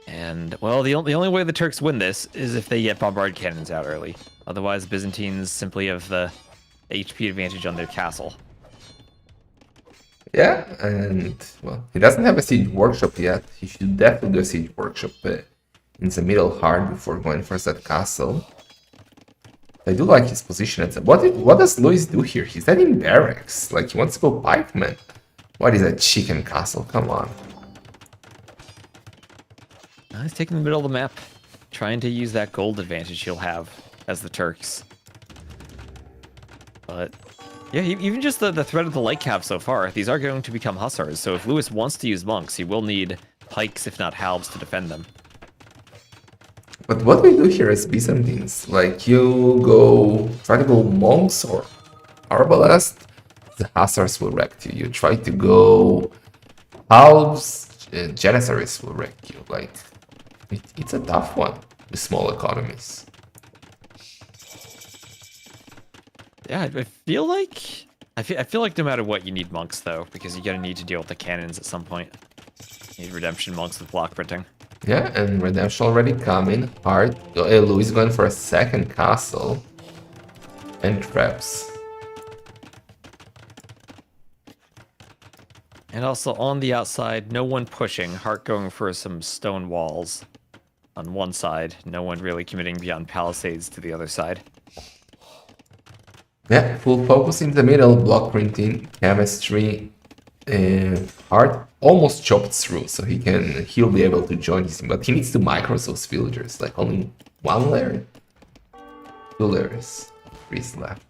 S4: And, well, the only way the Turks win this is if they get bombard cannons out early. Otherwise, the Byzantines simply have the HP advantage on their castle.
S1: Yeah, and, well, he doesn't have a siege workshop yet. He should definitely do a siege workshop in the middle hard before going for that castle. I do like his position. What does Lewis do here? He's not in barracks. Like, he wants to go pikeman. What is a chicken castle? Come on.
S4: He's taking the middle of the map, trying to use that gold advantage he'll have as the Turks. But, yeah, even just the threat of the light cav so far, these are going to become hussars, so if Lewis wants to use monks, he will need pikes, if not halbs, to defend them.
S1: But what we do here as Byzantines, like, you try to go monks or arbalest, the hussars will wreck you. You try to go halbs, janissaries will wreck you. Like, it's a tough one with small economies.
S4: Yeah, I feel like no matter what, you need monks though, because you're gonna need to deal with the cannons at some point. You need redemption monks with block printing.
S1: Yeah, and redemption already coming. Louis going for a second castle. And traps.
S4: And also on the outside, no one pushing. Hearttt going for some stone walls on one side. No one really committing beyond palisades to the other side.
S1: Yeah, full focus in the middle, block printing, chemistry. Hearttt almost chopped through, so he'll be able to join his team, but he needs to micro those villagers, like only 1 layer. 2 layers. 3 left.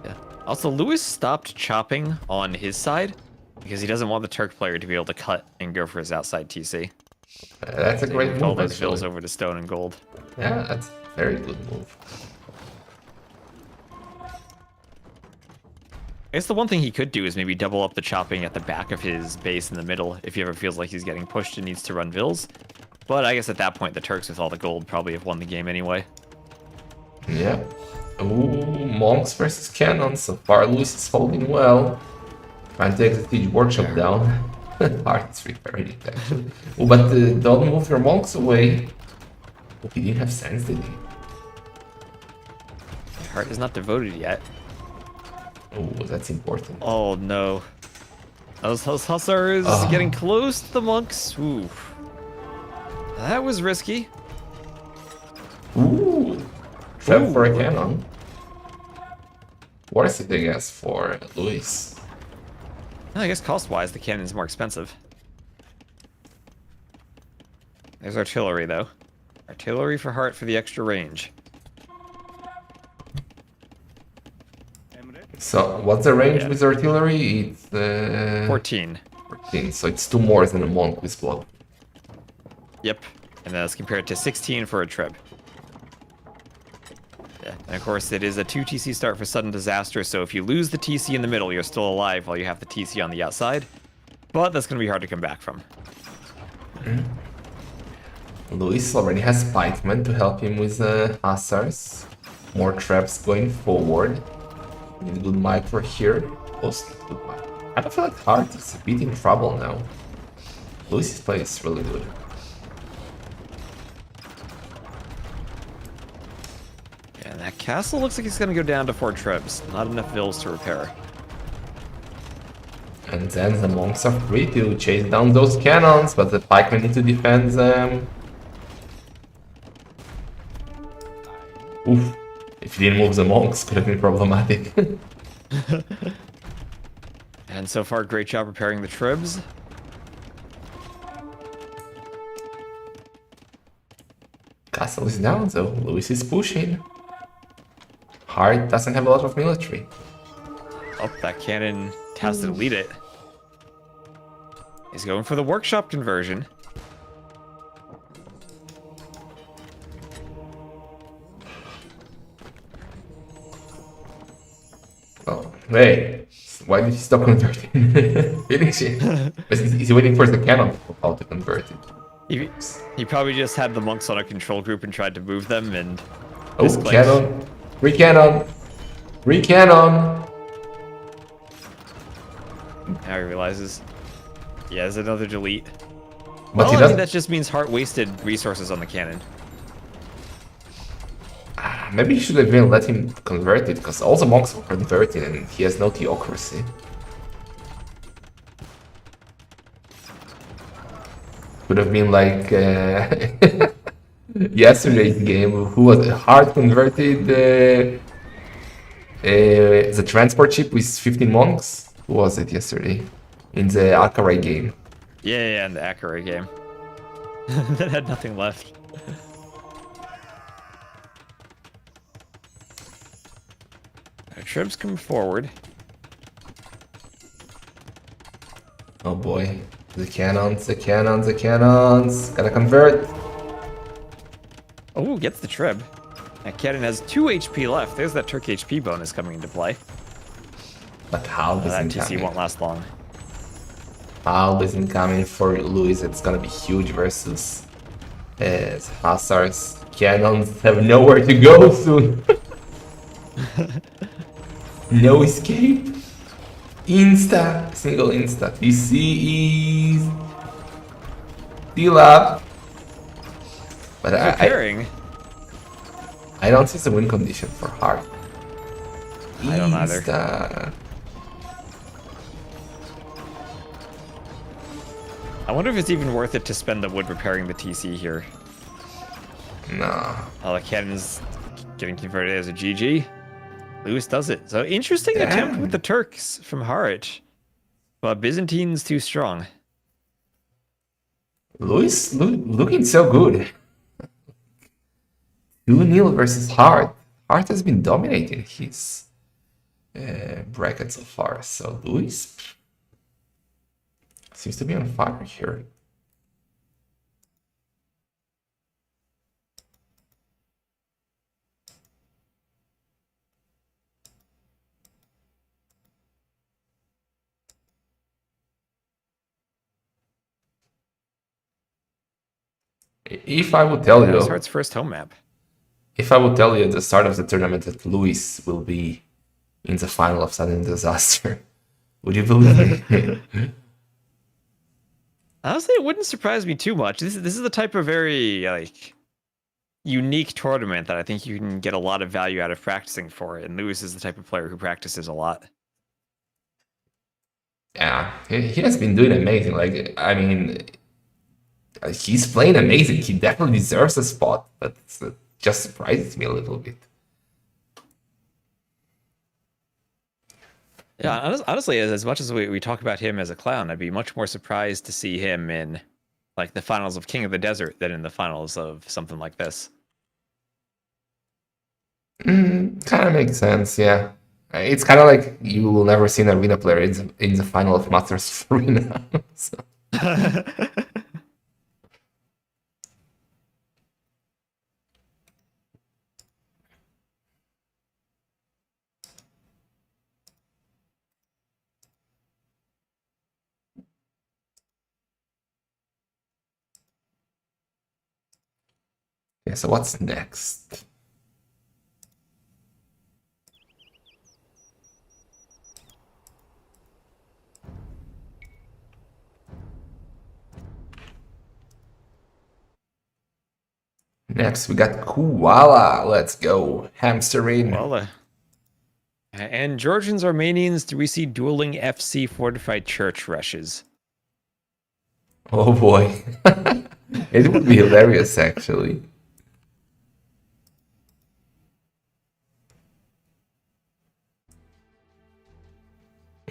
S4: Yeah. Also, Lewis stopped chopping on his side because he doesn't want the Turk player to be able to cut and go for his outside TC.
S1: That's a great move,
S4: all those
S1: actually.
S4: vills over to stone and gold.
S1: Yeah, that's a very good move.
S4: I guess the one thing he could do is maybe double up the chopping at the back of his base in the middle if he ever feels like he's getting pushed and needs to run vills. But I guess at that point, the Turks with all the gold probably have won the game anyway.
S1: Yeah. Ooh, monks versus cannons. So far, Lewis is holding well. Trying to take the siege workshop down. Heartt's repairing it, actually. Oh, but don't move your monks away. Oh, he didn't have sense, did he?
S4: Hearttt is not devoted yet.
S1: Oh, that's important.
S4: Oh no. Those hussars getting close to the monks. Ooh. That was risky.
S1: Ooh. Trap for a cannon. What is it, I guess, for Lewis?
S4: I guess cost-wise, the cannon's more expensive. There's artillery, though. Artillery for Hearttt for the extra range.
S1: So, what's the range with artillery? It's
S4: 14.
S1: 14, so it's 2 more than a monk with block.
S4: Yep. And that's compared to 16 for a trip. Yeah. And of course, it is a 2 TC start for sudden disaster, so if you lose the TC in the middle, you're still alive while you have the TC on the outside. But that's going to be hard to come back from.
S1: Lewis already has pikemen to help him with hussars. More traps going forward. Need a good micro here. Also, good micro. I don't feel like Hearttt is a bit in trouble now. Luis's play is really good.
S4: Yeah, that castle looks like it's gonna go down to 4 trips. Not enough vills to repair.
S1: And then the monks are free to chase down those cannons, but the pikemen need to defend them. Oof. If you didn't move the monks, could have been problematic.
S4: And so far, great job repairing the tribs.
S1: Castle is down though, Luis is pushing. Hearttt doesn't have a lot of military.
S4: Oh, that cannon has to delete it. He's going for the workshop conversion.
S1: Oh, wait. Why did he stop converting? Finish it. Is he waiting for the cannon for how to convert it?
S4: He probably just had the monks on a control group and tried to move them and...
S1: Oh,
S4: misclicked.
S1: cannon! Re-cannon! Re-cannon!
S4: Now he realizes. Yeah, there's another delete.
S1: But
S4: Well,
S1: he
S4: I
S1: doesn't.
S4: think that just means Hearttt wasted resources on the cannon.
S1: Maybe you should have even let him convert it, because all the monks are converted and he has no theocracy. Could have been like yesterday's game. Who was it? Hearttt converted the transport ship with 15 monks. Who was it yesterday? In the Akarai game.
S4: Yeah, and the Akare game. That had nothing left. Our troops come forward.
S1: Oh boy. The cannons, the cannons, the cannons. Gotta convert.
S4: Oh, gets the trib. That cannon has 2 HP left. There's that Turk HP bonus coming into play.
S1: But how
S4: That
S1: isn't
S4: TC
S1: coming?
S4: won't last long.
S1: How isn't coming for Luis? It's gonna be huge versus Hussars. Cannons have nowhere to go soon. No escape. Insta. Single insta. TC is still up. But
S4: Preparing.
S1: I don't see the win condition for Hearttt.
S4: I don't either.
S1: Insta.
S4: I wonder if it's even worth it to spend the wood repairing the TC here.
S1: No.
S4: Oh, the cannon's getting converted as a GG. Luis does it. So interesting
S1: Damn.
S4: attempt with the Turks from Hearttt. But Byzantine's too strong.
S1: Luis looking so good. 2-0 versus Hearttt. Hearttt has been dominating his bracket so far. So Luis seems to be on fire here. If I would tell
S4: That was
S1: you,
S4: Heartt's first home map.
S1: if I would tell you at the start of the tournament that Luis will be in the final of Sudden Disaster, would you believe me?
S4: Honestly, it wouldn't surprise me too much. This is the type of very like unique tournament that I think you can get a lot of value out of practicing for it. And Luis is the type of player who practices a lot.
S1: Yeah, he has been doing amazing. Like, I mean, he's playing amazing. He definitely deserves a spot, but it just surprises me a little bit.
S4: Yeah, honestly, as much as we talk about him as a clown, I'd be much more surprised to see him in like the finals of King of the Desert than in the finals of something like this.
S1: Kind of makes sense, yeah. It's kind of like you will never see an arena player in the final of Masters Arena. So. Yeah, so what's next? Next, we got Koala. Let's go. Hamstering.
S4: Well, and Georgians, Armenians, do we see dueling FC fortified church rushes?
S1: Oh boy. It would be hilarious, actually.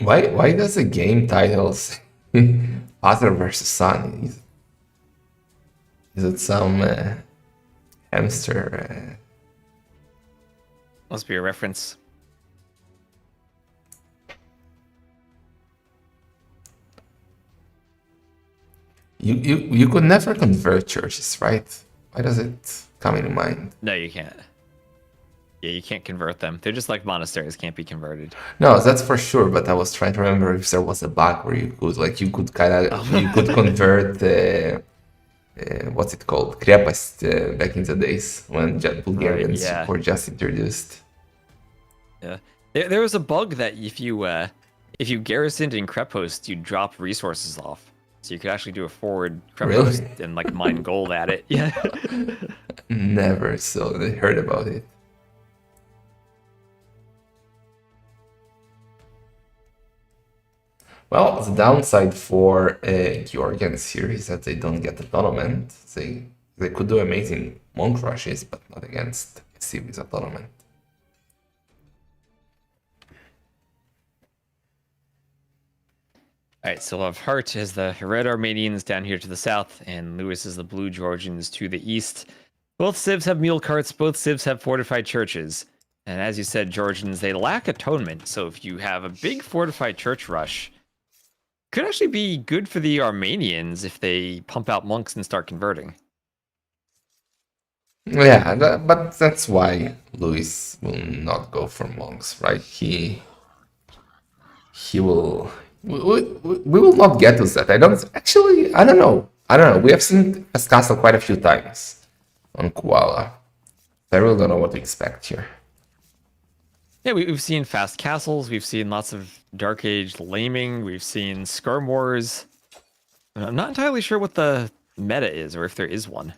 S1: Why does the game title say Father versus Son? Is it some hamster?
S4: Must be a reference.
S1: You could never convert churches, right? Why does it come into mind?
S4: No, you can't. Yeah, you can't convert them. They're just like monasteries, can't be converted.
S1: No, that's for sure. But I was trying to remember if there was a bug where you could convert what's it called, Krepast back in the days when Bulgarians were just introduced.
S4: Yeah, there was a bug that if you garrisoned in Krepost, you drop resources off. So you could actually do a forward Krepost and like mine gold at it. Yeah.
S1: Never heard about it. Well, the downside for Georgians here is that they don't get the tournament. They could do amazing monk rushes, but not against Civi's tournament.
S4: Alright, so we'll have Hearttt as the red Armenians down here to the south, and Lewis is the blue Georgians to the east. Both civs have mule carts, both civs have fortified churches. And as you said, Georgians, they lack atonement, so if you have a big fortified church rush, could actually be good for the Armenians if they pump out monks and start converting.
S1: Yeah, but that's why Lewis will not go for monks, right? He will. We will not get to that. I don't know. We have seen this castle quite a few times on Koala. I really don't know what to expect here.
S4: Yeah, we've seen fast castles. We've seen lots of Dark Age laming. We've seen skirm wars. I'm not entirely sure what the meta is, or if there is one.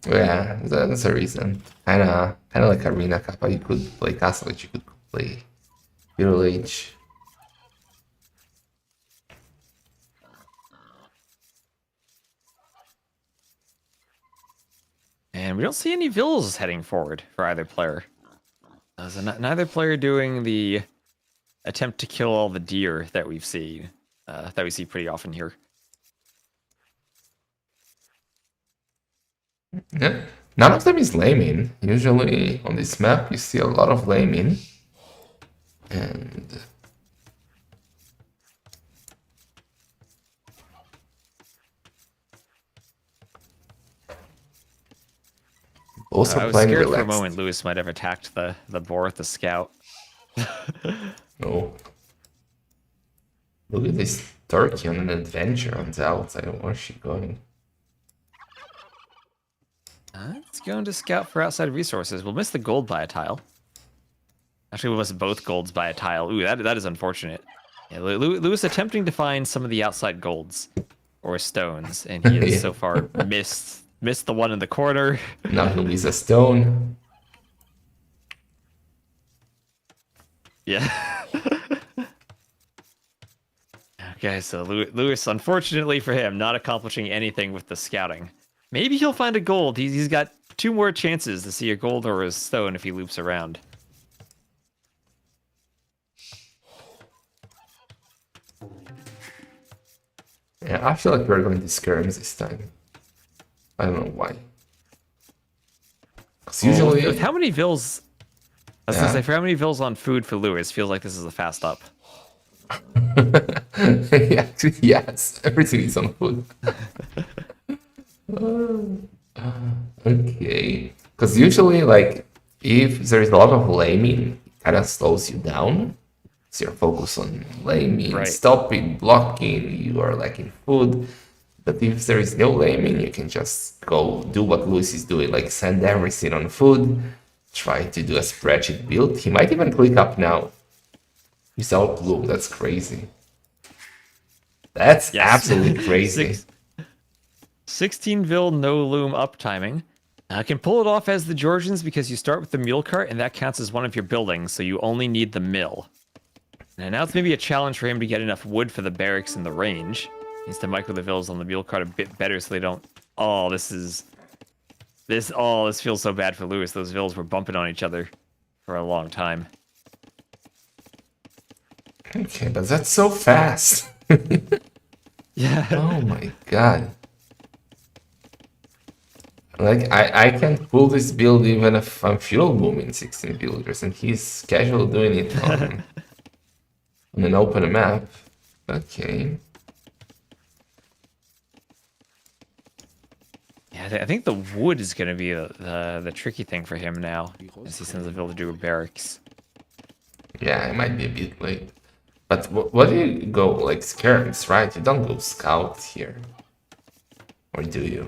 S1: Yeah, that's a reason. Kind of like Arena Kappa. You could play Castle Age, you could play Feudal Age.
S4: And we don't see any vills heading forward for either player. So neither player doing the attempt to kill all the deer that we see pretty often here.
S1: Yeah, none of them is laming. Usually on this map you see a lot of laming. And also
S4: I was
S1: playing
S4: scared
S1: relaxed.
S4: for a moment Lewis might have attacked the boar with the scout.
S1: Oh. Look at this turkey on an adventure on the outside. Where's she going?
S4: Let's go into scout for outside resources. We'll miss the gold by a tile. Actually, we'll miss both golds by a tile. Ooh, that is unfortunate. Yeah, Lewis attempting to find some of the outside golds or stones, and he has so far missed the one in the corner.
S1: Now he'll miss a stone.
S4: Yeah. Okay, so Lewis, unfortunately for him, not accomplishing anything with the scouting. Maybe he'll find a gold. He's got 2 more chances to see a gold or a stone if he loops around.
S1: Yeah, I feel like we're going to skirms this time. I don't know why. Because usually...
S4: With how many vills... I was going to say, for how many vills on food for Lewis, feels like this is a fast up.
S1: Actually, yes. Everything is on food. Okay. Because usually, like, if there is a lot of laming, it kind of slows you down. So you're focused on laming, stopping, blocking, you are lacking food. But if there is no laming, you can just go do what Lewis is doing, like send everything on food, try to do a spreadsheet build. He might even click up now. Without bloom, that's crazy. That's absolutely crazy.
S4: 16 no loom up timing. I can pull it off as the Georgians because you start with the mule cart and that counts as one of your buildings, so you only need the mill. And now it's maybe a challenge for him to get enough wood for the barracks and the range. He needs to micro the villas on the mule cart a bit better so they don't... Oh, this feels so bad for Lewis. Those villas were bumping on each other for a long time.
S1: Okay, but that's so fast.
S4: Yeah.
S1: Oh my god. Like, I can pull this build even if I'm fuel booming 16 villagers, and he's casually doing it on an open map. Okay.
S4: Yeah, I think the wood is going to be the tricky thing for him now, as he sends a villager to a barracks.
S1: Yeah, it might be a bit late. But what do you go, like, skirms, right? You don't go scout here. Or do you?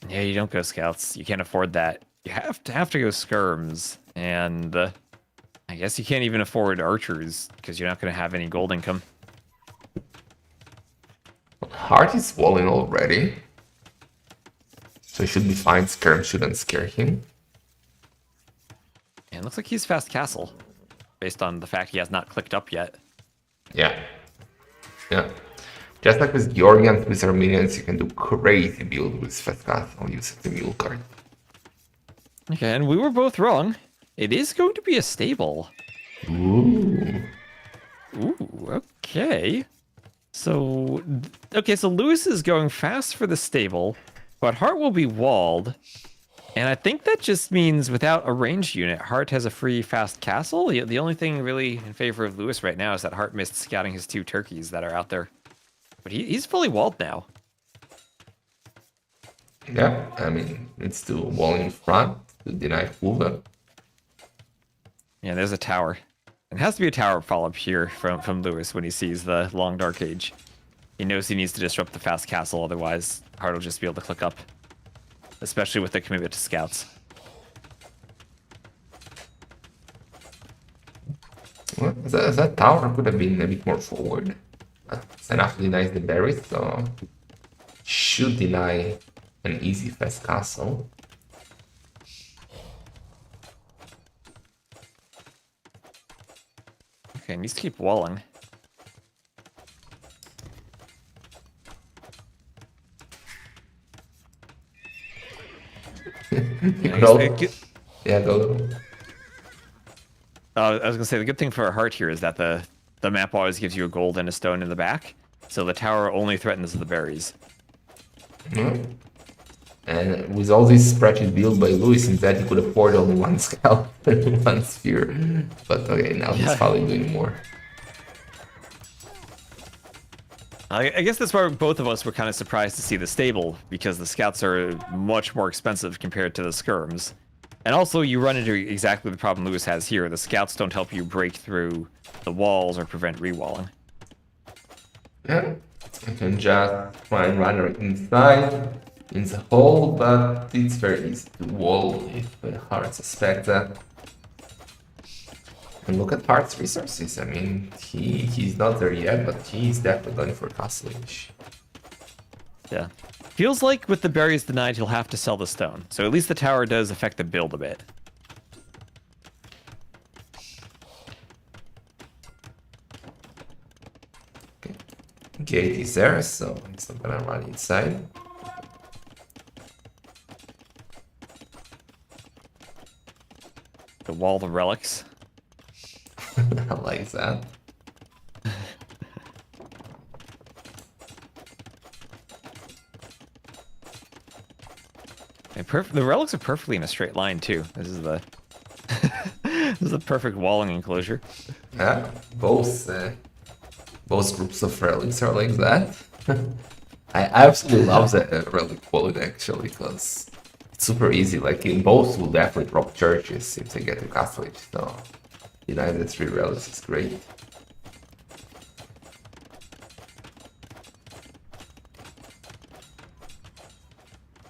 S4: Yeah, you don't go scouts. You can't afford that. You have to go skirms, and I guess you can't even afford archers because you're not going to have any gold income.
S1: Hearttt is walling already. So he should be fine. Skirm shouldn't scare him.
S4: And it looks like he's fast castle, based on the fact he has not clicked up yet.
S1: Yeah. Yeah. Just like with Georgians, with Armenians, you can do crazy build with fast castle using the mule cart.
S4: Okay, and we were both wrong. It is going to be a stable.
S1: Ooh.
S4: Ooh, okay. So Lewis is going fast for the stable, but Hearttt will be walled. And I think that just means without a ranged unit, Hearttt has a free fast castle. The only thing really in favor of Lewis right now is that Hearttt missed scouting his 2 turkeys that are out there. But he's fully walled now.
S1: Yeah, I mean, it's to wall in front to deny Kuma.
S4: Yeah, there's a tower. It has to be a tower follow-up here from Lewis when he sees the long dark age. He knows he needs to disrupt the fast castle, otherwise Hearttt will just be able to click up. Especially with the commitment to scouts.
S1: Well, that tower could have been a bit more forward. But it's enough to deny the berries, so should deny an easy fast castle.
S4: Okay, needs to keep walling.
S1: Yeah, go.
S4: I was gonna say the good thing for a Hearttt here is that the map always gives you a gold and a stone in the back, so the tower only threatens the berries.
S1: Mm. And with all this spreadsheet built by Lewis, instead he could afford only 1 scout and 1 sphere. But okay, now he's probably doing more.
S4: I guess that's why both of us were kind of surprised to see the stable, because the scouts are much more expensive compared to the skirms. And also, you run into exactly the problem Lewis has here. The scouts don't help you break through the walls or prevent rewalling.
S1: Yeah, I can just try and run inside, in the hole, but it's very easy to wall if Hearttt suspects that. And look at Heartt's resources. I mean, he's not there yet, but he's definitely going for castle age.
S4: Yeah. Feels like with the berries denied, he'll have to sell the stone. So at least the tower does affect the build a bit.
S1: Okay. Gate is there, so it's not gonna run inside.
S4: The wall, the relics.
S1: I like that.
S4: The relics are perfectly in a straight line too. This is the this is the perfect walling enclosure.
S1: Yeah, both groups of relics are like that. I absolutely love the relic quality actually, because it's super easy. Like in both will definitely drop churches if they get to castle age. So United 3 relics is great.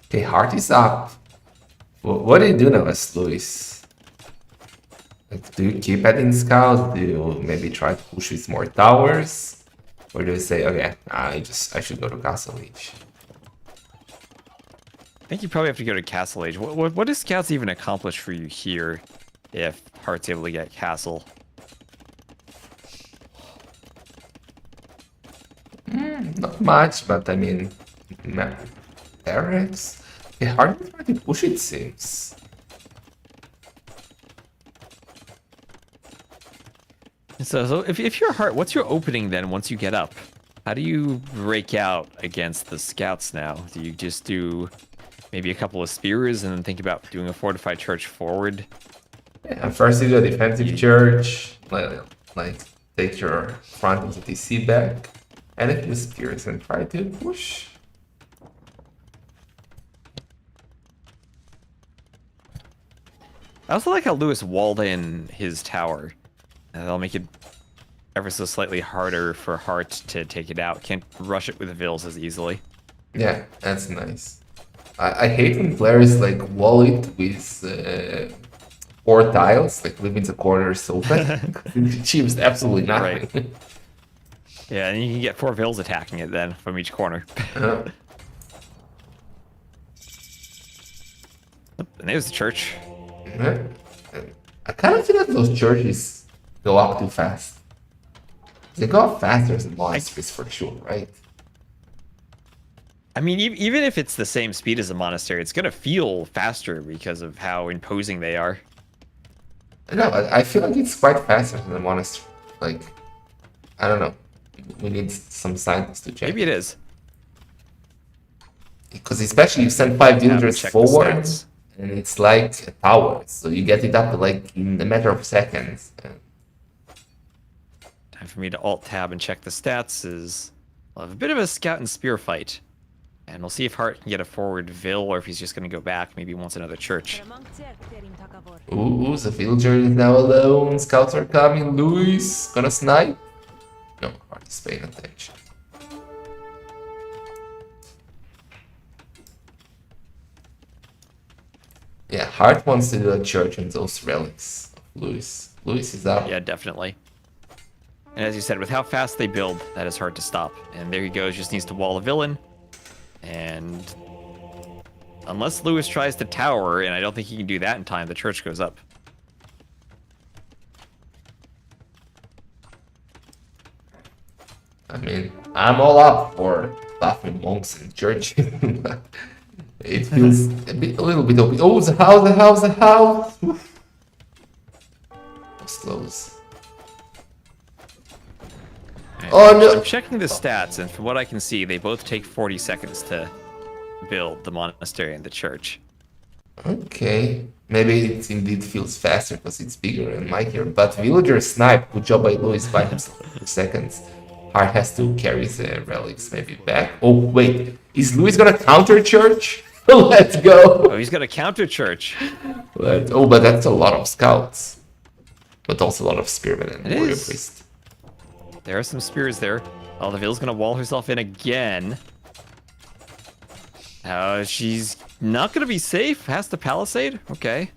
S1: Okay, Hearttt is up. What do you do now as Lewis? Like, do you keep adding scouts? Do you maybe try to push with more towers? Or do you say, okay, I should go to castle age?
S4: think you probably have to go to Castle Age. What does Scouts even accomplish for you here if Heartt's able to get Castle?
S1: Not much, but I mean, barracks. Yeah, Heartt is trying to push it seems.
S4: So if you're Heartt, what's your opening then once you get up? How do you break out against the Scouts now? Do you just do maybe a couple of spears and then think about doing a fortified church forward?
S1: Yeah, first you do a defensive church, like take your front into TC back, and a few spears and try to push.
S4: I also like how Lewis walled in his tower. That'll make it ever so slightly harder for Heartt to take it out. Can't rush it with Vils as easily.
S1: Yeah, that's nice. I hate when players like wall it with 4 tiles, like leaving the corner so fast. It achieves absolutely nothing.
S4: Right. Yeah, and you can get 4 Vils attacking it then from each corner.
S1: Uh,
S4: And there's the church.
S1: yeah. I kind of feel like those churches go up too fast. They go up faster than monasteries for sure, right?
S4: I mean, even if it's the same speed as a monastery, it's going to feel faster because of how imposing they are.
S1: No, I feel like it's quite faster than the monastery. Like, I don't know. We need some scientists to check.
S4: Maybe it is.
S1: Because especially you send 5 villagers
S4: check the
S1: forward,
S4: stats.
S1: and it's like a tower. So you get it up like in a matter of seconds.
S4: Time for me to alt-tab and check the stats. We'll have a bit of a scout and spear fight. And we'll see if Heartt can get a forward Vil, or if he's just going to go back. Maybe he wants another church.
S1: Ooh, the villager is now alone. Scouts are coming. Luis, gonna snipe? No, Heartt is paying attention. Yeah, Heartt wants to do a church on those relics of Luis. Luis is up.
S4: Yeah, definitely. And as you said, with how fast they build, that is hard to stop. And there he goes, just needs to wall a villain. And unless Lewis tries to tower, and I don't think he can do that in time, the church goes up.
S1: I mean, I'm all up for buffing monks and churches. It feels a little bit OP. Oh, the house, the house, the house! Oof. Slows. Oh no!
S4: I'm checking the stats, and from what I can see, they both take 40 seconds to build the monastery and the church.
S1: Okay. Maybe it indeed feels faster because it's bigger and mightier. But villager snipe, good job by Luis by himself for 2 seconds. Heartt has to carry the relics maybe back. Oh, wait. Is Luis gonna counter church? Let's go!
S4: Oh, he's got a counter church.
S1: But that's a lot of scouts. But also a lot of spearmen and
S4: It
S1: warrior
S4: is.
S1: priest.
S4: There are some spears there. Oh, the Vil's gonna wall herself in again. She's not gonna be safe. Has to Palisade? Okay.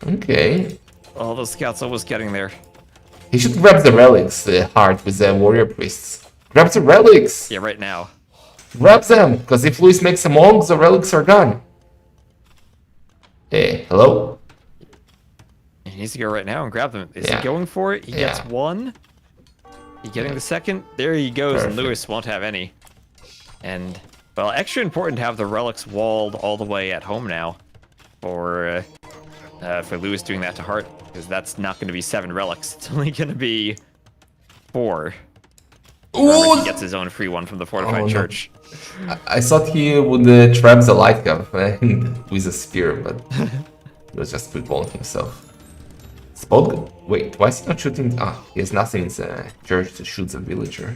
S1: Okay.
S4: Oh, those scouts almost getting there.
S1: He should grab the relics, Heartt, with the warrior priests. Grab the relics!
S4: Yeah, right now.
S1: Grab them! Because if Luis makes a monk, the relics are gone. Hey, hello?
S4: He needs to go right now and grab them. Is
S1: Yeah.
S4: he going for it? He gets
S1: Yeah.
S4: one. He getting the second? There he goes,
S1: Perfect.
S4: and Lewis won't have any. And, well, extra important to have the relics walled all the way at home now. For Lewis doing that to Heartt, because that's not going to be 7 relics. It's only going to be 4. Remember, he gets his own free one from the fortified
S1: Oh, no.
S4: church.
S1: I thought he would trap the light gun with a spear, but he was just pre-balling himself. Spot gun? Wait, why is he not shooting? Ah, he has nothing in the church to shoot the villager.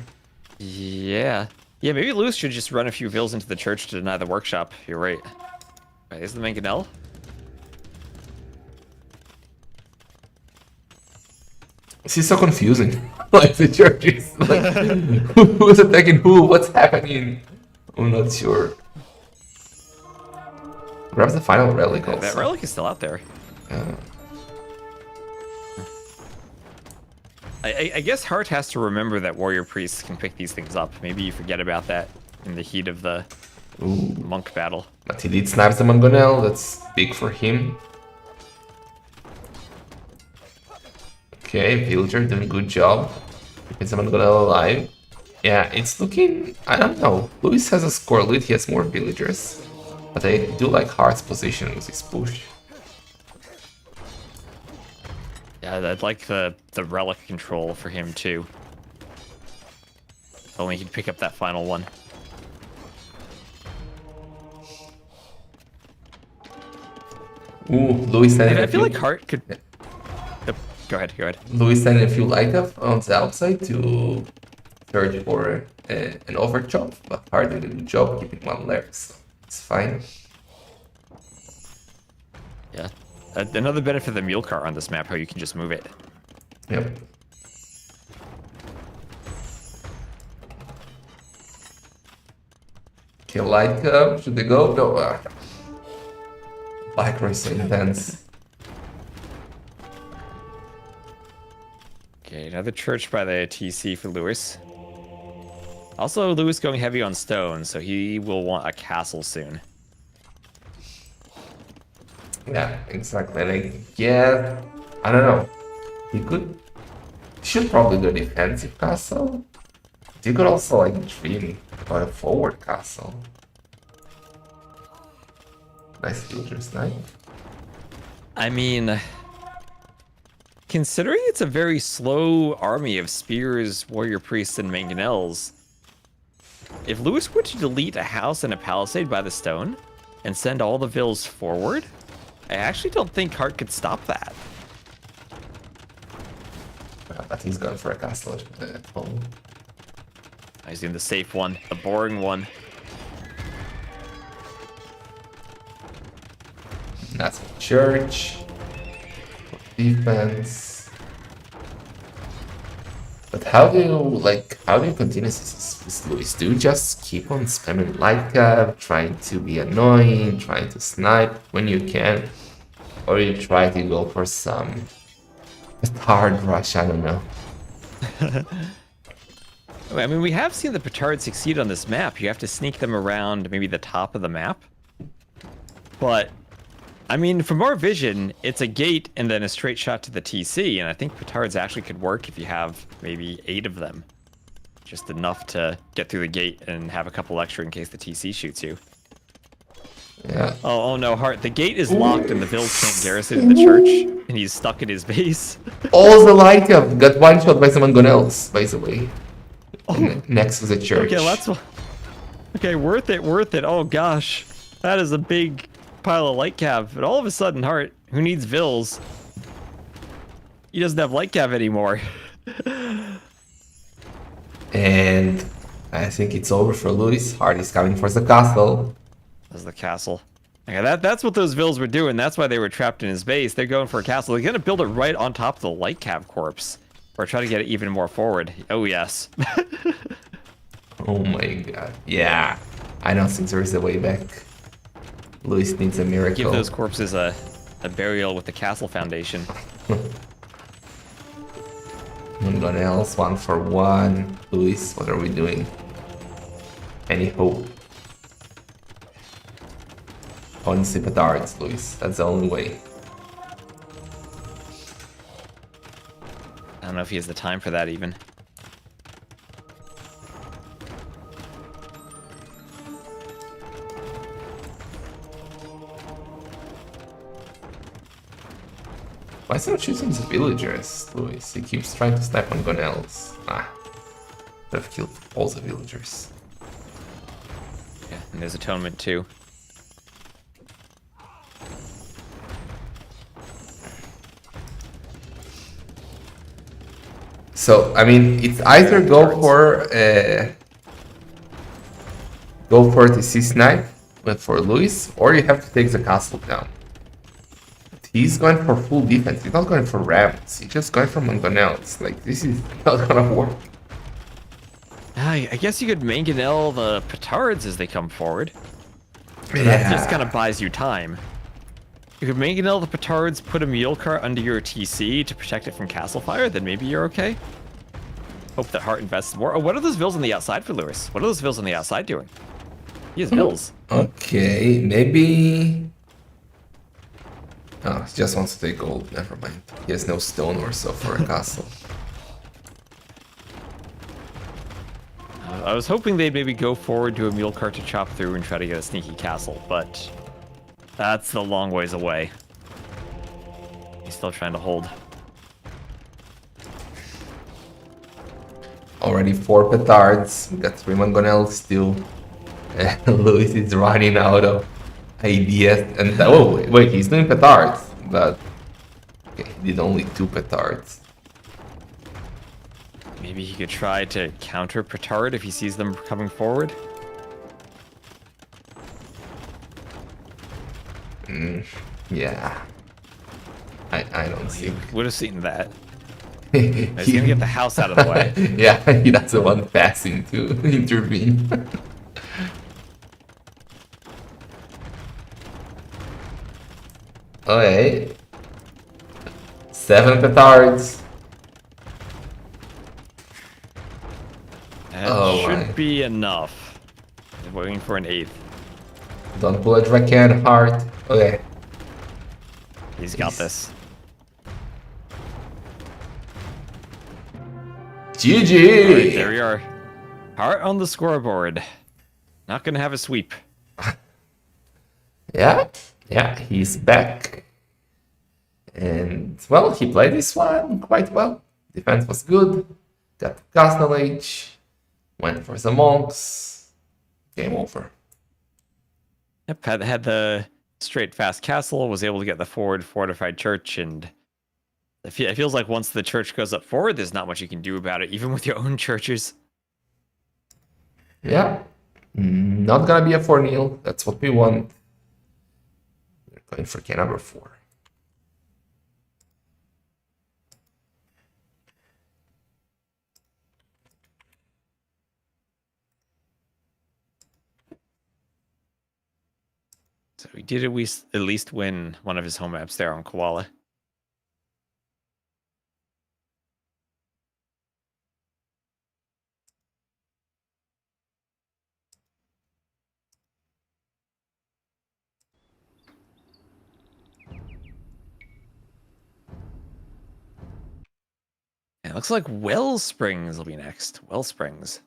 S4: Yeah. Yeah, maybe Lewis should just run a few Vils into the church to deny the workshop. You're right. Wait, is the mangonel?
S1: This is so confusing. Like the church is like, who's attacking who? What's happening? I'm not sure. Grab the final relic also.
S4: That relic is still out there. I guess Heartt has to remember that warrior priests can pick these things up. Maybe you forget about that in the heat of the
S1: Ooh.
S4: monk battle.
S1: But he did snipe the Mangonel, that's big for him. Okay, Villager doing a good job. Keeping the Mangonel alive. Yeah, it's looking... I don't know. Luis has a score lead, he has more villagers. But I do like Heartt's position with his push.
S4: Yeah, I'd like the relic control for him too. If only he'd pick up that final one.
S1: Ooh, Luis sending
S4: I
S1: a
S4: feel
S1: few...
S4: like Heartt could... Yep, go ahead, go ahead.
S1: Luis sending a few light up on the outside to search for an overchop, but Heartt did a good job keeping one left, so it's fine.
S4: Yeah. Another benefit of the mule cart on this map, how you can just move it.
S1: Yep. Okay, light up, should they go? No, bike racing intense.
S4: Okay, another church by the TC for Lewis. Also, Lewis going heavy on stone, so he will want a castle soon.
S1: Yeah, exactly. Like, yeah, I don't know. He should probably do a defensive castle. You could also like dream about a forward castle. Nice future snipe.
S4: I mean, considering it's a very slow army of spears, warrior priests, and mangonels, if Lewis were to delete a house and a palisade by the stone and send all the vills forward, I actually don't think Heartt could stop that.
S1: But he's going for a castle at home.
S4: He's doing the safe one, the boring one.
S1: That's church. Defense. But how do you continue with Luis? Do you just keep on spamming light cap, trying to be annoying, trying to snipe when you can? Or you try to go for some hard rush, I don't know.
S4: I mean, we have seen the petards succeed on this map. You have to sneak them around maybe the top of the map. But, I mean, from our vision, it's a gate and then a straight shot to the TC, and I think petards actually could work if you have maybe 8 of them. Just enough to get through the gate and have a couple extra in case the TC shoots you.
S1: Yeah.
S4: Oh no, Heartt, the gate is locked and the vills can't garrison in the church, and he's stuck in his base.
S1: All the light cap got one shot by someone else, by the way. Next to the church.
S4: Okay, that's okay. Worth it, worth it. Oh gosh, that is a big pile of light cav. But all of a sudden, Heartt, who needs vills, he doesn't have light cav anymore.
S1: And I think it's over for Luis. Heartt is coming for the castle.
S4: That's the castle. Okay, that's what those vills were doing. That's why they were trapped in his base. They're going for a castle. They're gonna build it right on top of the light cav corpse, or try to get it even more forward. Oh yes.
S1: Oh my god. Yeah. I don't think there is a way back. Luis needs a miracle.
S4: Give those corpses a burial with the castle foundation.
S1: Mangonels, 1 for 1. Luis, what are we doing? Any hope? Honestly, petards, Luis. That's the only way.
S4: I don't know if he has the time for that even.
S1: Why is he not choosing the villagers, Luis? He keeps trying to snipe on Gonels. Could have killed all the villagers.
S4: Yeah, and there's atonement too.
S1: So, I mean, it's either go for TC snipe for Luis, or you have to take the castle down. He's going for full defense. He's not going for ramps. He's just going for Mangonels. Like, this is not gonna work.
S4: I guess you could mangonel the petards as they come forward.
S1: Yeah.
S4: That just kind of buys you time. You could mangonel the petards, put a mule cart under your TC to protect it from castle fire, then maybe you're okay. hope that Hearttt invests more. Oh, what are those vills on the outside for Lewis? What are those vills on the outside doing? He has vills.
S1: Okay, maybe. Oh, he just wants to take gold. Never mind. He has no stone or so for a castle.
S4: I was hoping they'd maybe go forward to a mule cart to chop through and try to get a sneaky castle, but that's a long ways away. He's still trying to hold.
S1: Already 4 petards. We got 3 mangonels still. Louis is running out of ideas. And oh wait, he's doing petards, but okay, he did only 2 petards.
S4: Maybe he could try to counter petard if he sees them coming forward.
S1: Yeah, I don't see.
S4: Would have seen that. He's gonna get the house out of the way.
S1: Yeah, he doesn't want passing to intervene. Okay. 7 petards.
S4: That should be enough. I'm waiting for an 8th.
S1: Don't pull a Draken, Hearttt. Okay.
S4: He's got this.
S1: GG!
S4: Alright, there we are. Hearttt on the scoreboard. Not gonna have a sweep.
S1: Yeah, he's back. And, well, he played this one quite well. Defense was good. Got cast knowledge. Went for some monks. Game over.
S4: Yep, had the straight fast castle, was able to get the forward fortified church, and it feels like once the church goes up forward, there's not much you can do about it, even with your own churches.
S1: Yeah, not gonna be a 4-0. That's what we want. We're going for K number 4.
S4: So he did at least win one of his home maps there on Koala. It looks like Wellsprings will be next. Wellsprings.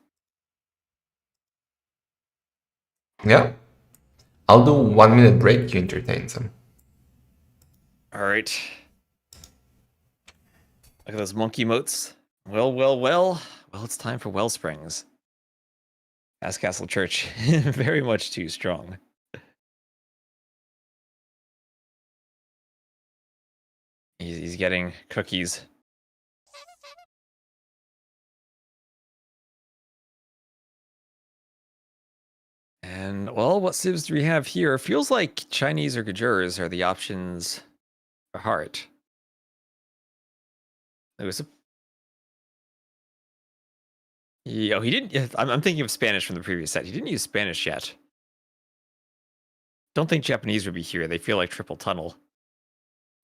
S1: Yeah. I'll do 1 minute break, you entertain some.
S4: Alright. Look at those monkey moats. Well, it's time for Wellsprings. As Castle Church. Very much too strong. He's getting cookies. And, well, what civs do we have here? Feels like Chinese or Gajurs are the options for Hearttt. It was he didn't. I'm thinking of Spanish from the previous set. He didn't use Spanish yet. Don't think Japanese would be here. They feel like triple tunnel.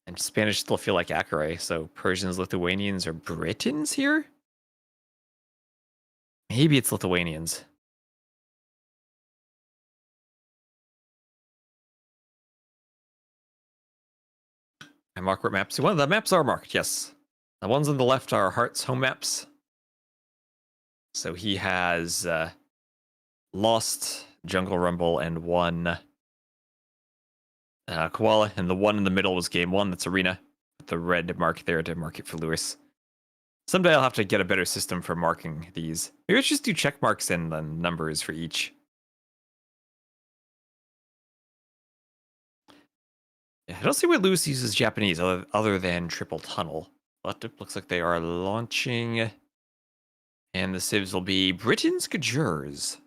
S4: And Spanish still feel like Akare. So Persians, Lithuanians, or Britons here? Maybe it's Lithuanians. I mark what maps. Well, the maps are marked, yes. The ones on the left are Heartt's home maps. So he has Lost, Jungle Rumble, and 1 Koala, and the one in the middle was Game 1. That's Arena. With the red mark there to mark it for Lewis. Someday I'll have to get a better system for marking these. Maybe let's just do check marks and then numbers for each. Yeah, I don't see why Lewis uses Japanese other than triple tunnel. But it looks like they are launching. And the civs will be Britons Gajurs.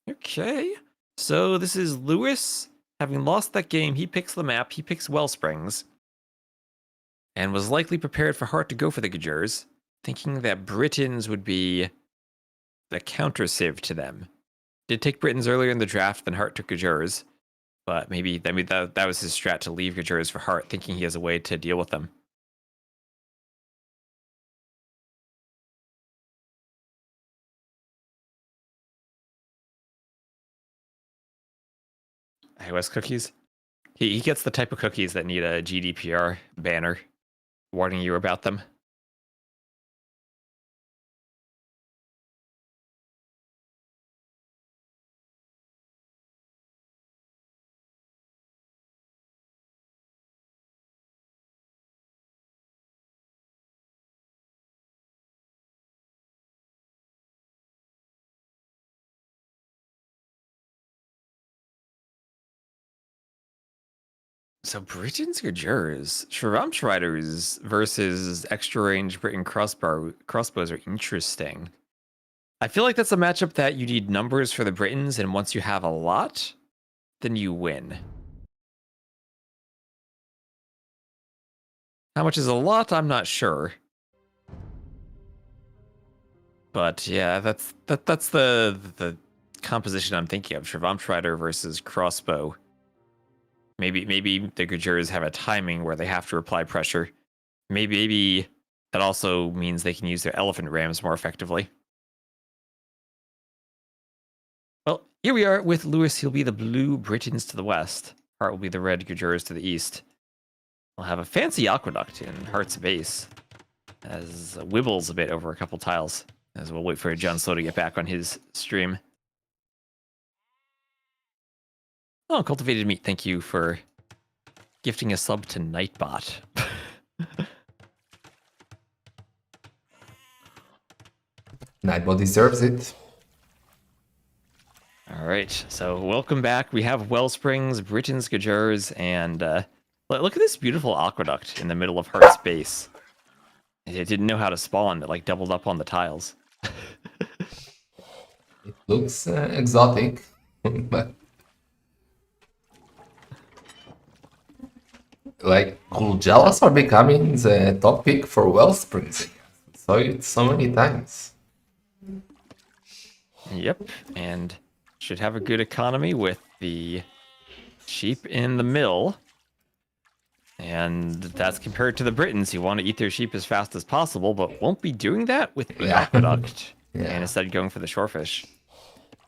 S4: Okay. So this is Lewis. Having lost that game, he picks the map. He picks Wellsprings. And was likely prepared for Hearttt to go for the Gajurs, thinking that Britons would be the counter civ to them. Did take Britons earlier in the draft than Hearttt took Gajurs. But maybe that was his strat to leave Gajurs for Hearttt, thinking he has a way to deal with them. iOS cookies. He gets the type of cookies that need a GDPR banner warning you about them. So Britain's Gajurs, Shravamshriders versus extra range Britain crossbows are interesting. I feel like that's a matchup that you need numbers for the Britons, and once you have a lot, then you win. How much is a lot? I'm not sure. But yeah, that's the composition I'm thinking of. Shravamshrider versus crossbow. Maybe the Gajurs have a timing where they have to apply pressure. Maybe that also means they can use their elephant rams more effectively. Well, here we are with Lewis. He'll be the blue Britons to the west. Hearttt will be the red Gajurs to the east. We'll have a fancy aqueduct in Heartt's base, as wibbles a bit over a couple tiles, as we'll wait for John Slow to get back on his stream. Oh, Cultivated Meat, thank you for gifting a sub to Nightbot.
S1: Nightbot deserves it.
S4: All right, so welcome back. We have Wellsprings, Britain's Gajurs, and look at this beautiful aqueduct in the middle of Heartt's base. It didn't know how to spawn. It like doubled up on the tiles.
S1: It looks exotic, but like Guljalas are becoming the top pick for Wellsprings. So it's so many times.
S4: Yep, and should have a good economy with the sheep in the mill. And that's compared to the Britons who want to eat their sheep as fast as possible, but won't be doing that with the aqueduct.
S1: Yeah.
S4: And instead going for the shorefish.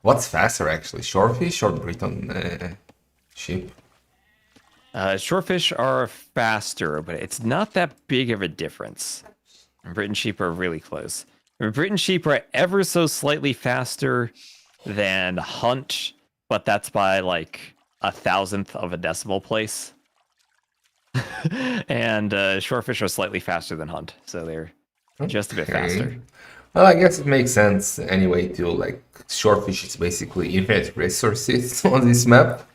S1: What's faster actually, shorefish or Briton sheep?
S4: Shorefish are faster, but it's not that big of a difference. And Britain sheep are really close. Britain sheep are ever so slightly faster than hunt, but that's by like 1,000th of a decimal place. And shorefish are slightly faster than hunt, so they're just a bit faster.
S1: Well, I guess it makes sense anyway to like shorefish is basically infinite resources on this map.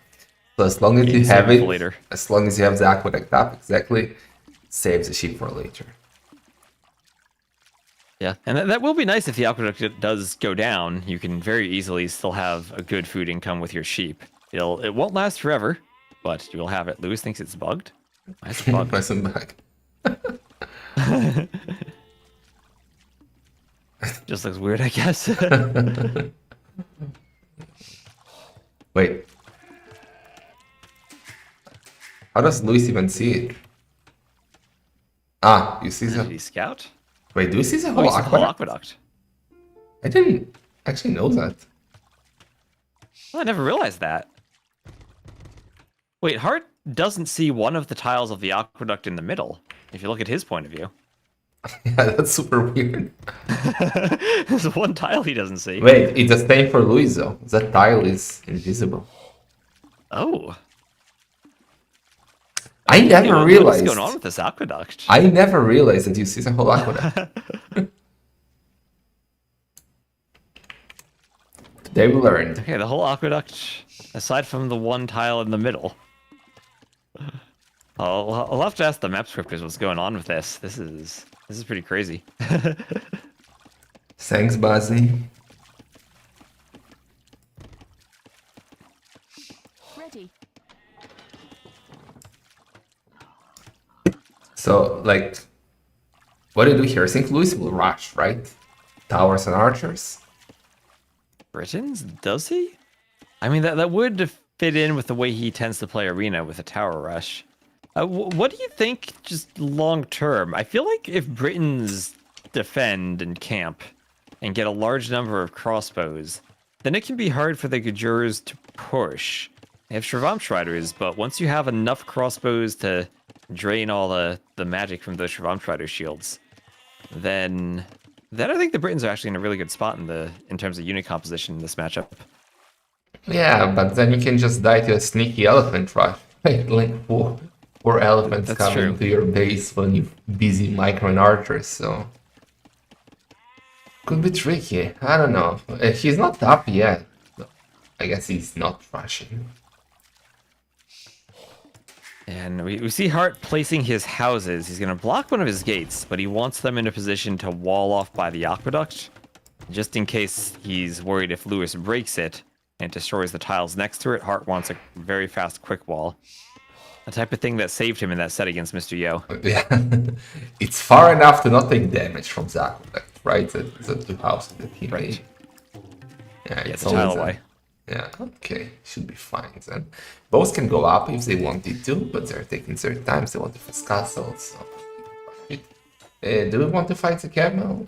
S1: So as long as you have it,
S4: later.
S1: as long as you have the aqueduct up, exactly, saves the sheep for later.
S4: Yeah, and that will be nice if the aqueduct does go down. You can very easily still have a good food income with your sheep. It won't last forever, but you will have it. Lewis thinks it's bugged. Why is it bugged?
S1: Listen back.
S4: Just looks weird, I guess.
S1: Wait. How does Luis even see it? Ah, you see
S4: Did
S1: the...
S4: he scout?
S1: Wait, do you see the
S4: Oh,
S1: whole
S4: he's the whole
S1: aqueduct?
S4: aqueduct.
S1: I didn't actually know that.
S4: Well, I never realized that. Wait, Hearttt doesn't see one of the tiles of the aqueduct in the middle, if you look at his point of view.
S1: Yeah, that's super weird.
S4: There's one tile he doesn't see.
S1: Wait, it's the same for Luis though. That tile is invisible.
S4: Oh.
S1: I never
S4: What's
S1: realized.
S4: going on with this aqueduct?
S1: I never realized that you see the whole aqueduct. Today we learned.
S4: Okay, the whole aqueduct, aside from the one tile in the middle. I'll have to ask the map scripters what's going on with this. This is pretty crazy.
S1: Thanks, Bazzi.
S2: Ready.
S1: So, like, what do you do here? I think Luis will rush, right? Towers and archers.
S4: Britons? Does he? I mean, that would fit in with the way he tends to play Arena with a tower rush. What do you think, just long term? I feel like if Britons defend and camp and get a large number of crossbows, then it can be hard for the Gajurs to push. They have Shravamshriders, but once you have enough crossbows to drain all the magic from those Shravamshrider shields, then I think the Britons are actually in a really good spot in terms of unit composition in this matchup.
S1: Yeah, but then you can just die to a sneaky elephant rush. Like four elephants
S4: That's
S1: coming
S4: true.
S1: to your base when you're busy microing archers, so... Could be tricky. I don't know. He's not up yet. I guess he's not rushing.
S4: And we see Hearttt placing his houses. He's going to block one of his gates, but he wants them in a position to wall off by the aqueduct, just in case he's worried if Lewis breaks it and destroys the tiles next to it. Hearttt wants a very fast quick wall. The type of thing that saved him in that set against Mr. Yo.
S1: Yeah, it's far enough to not take damage from the aqueduct, right? The two houses that he made. Yeah,
S4: It's a tile away.
S1: Yeah, okay, should be fine then. Both can go up if they wanted to, but they're taking their time. They want to fix castles. So... do we want to fight the camel?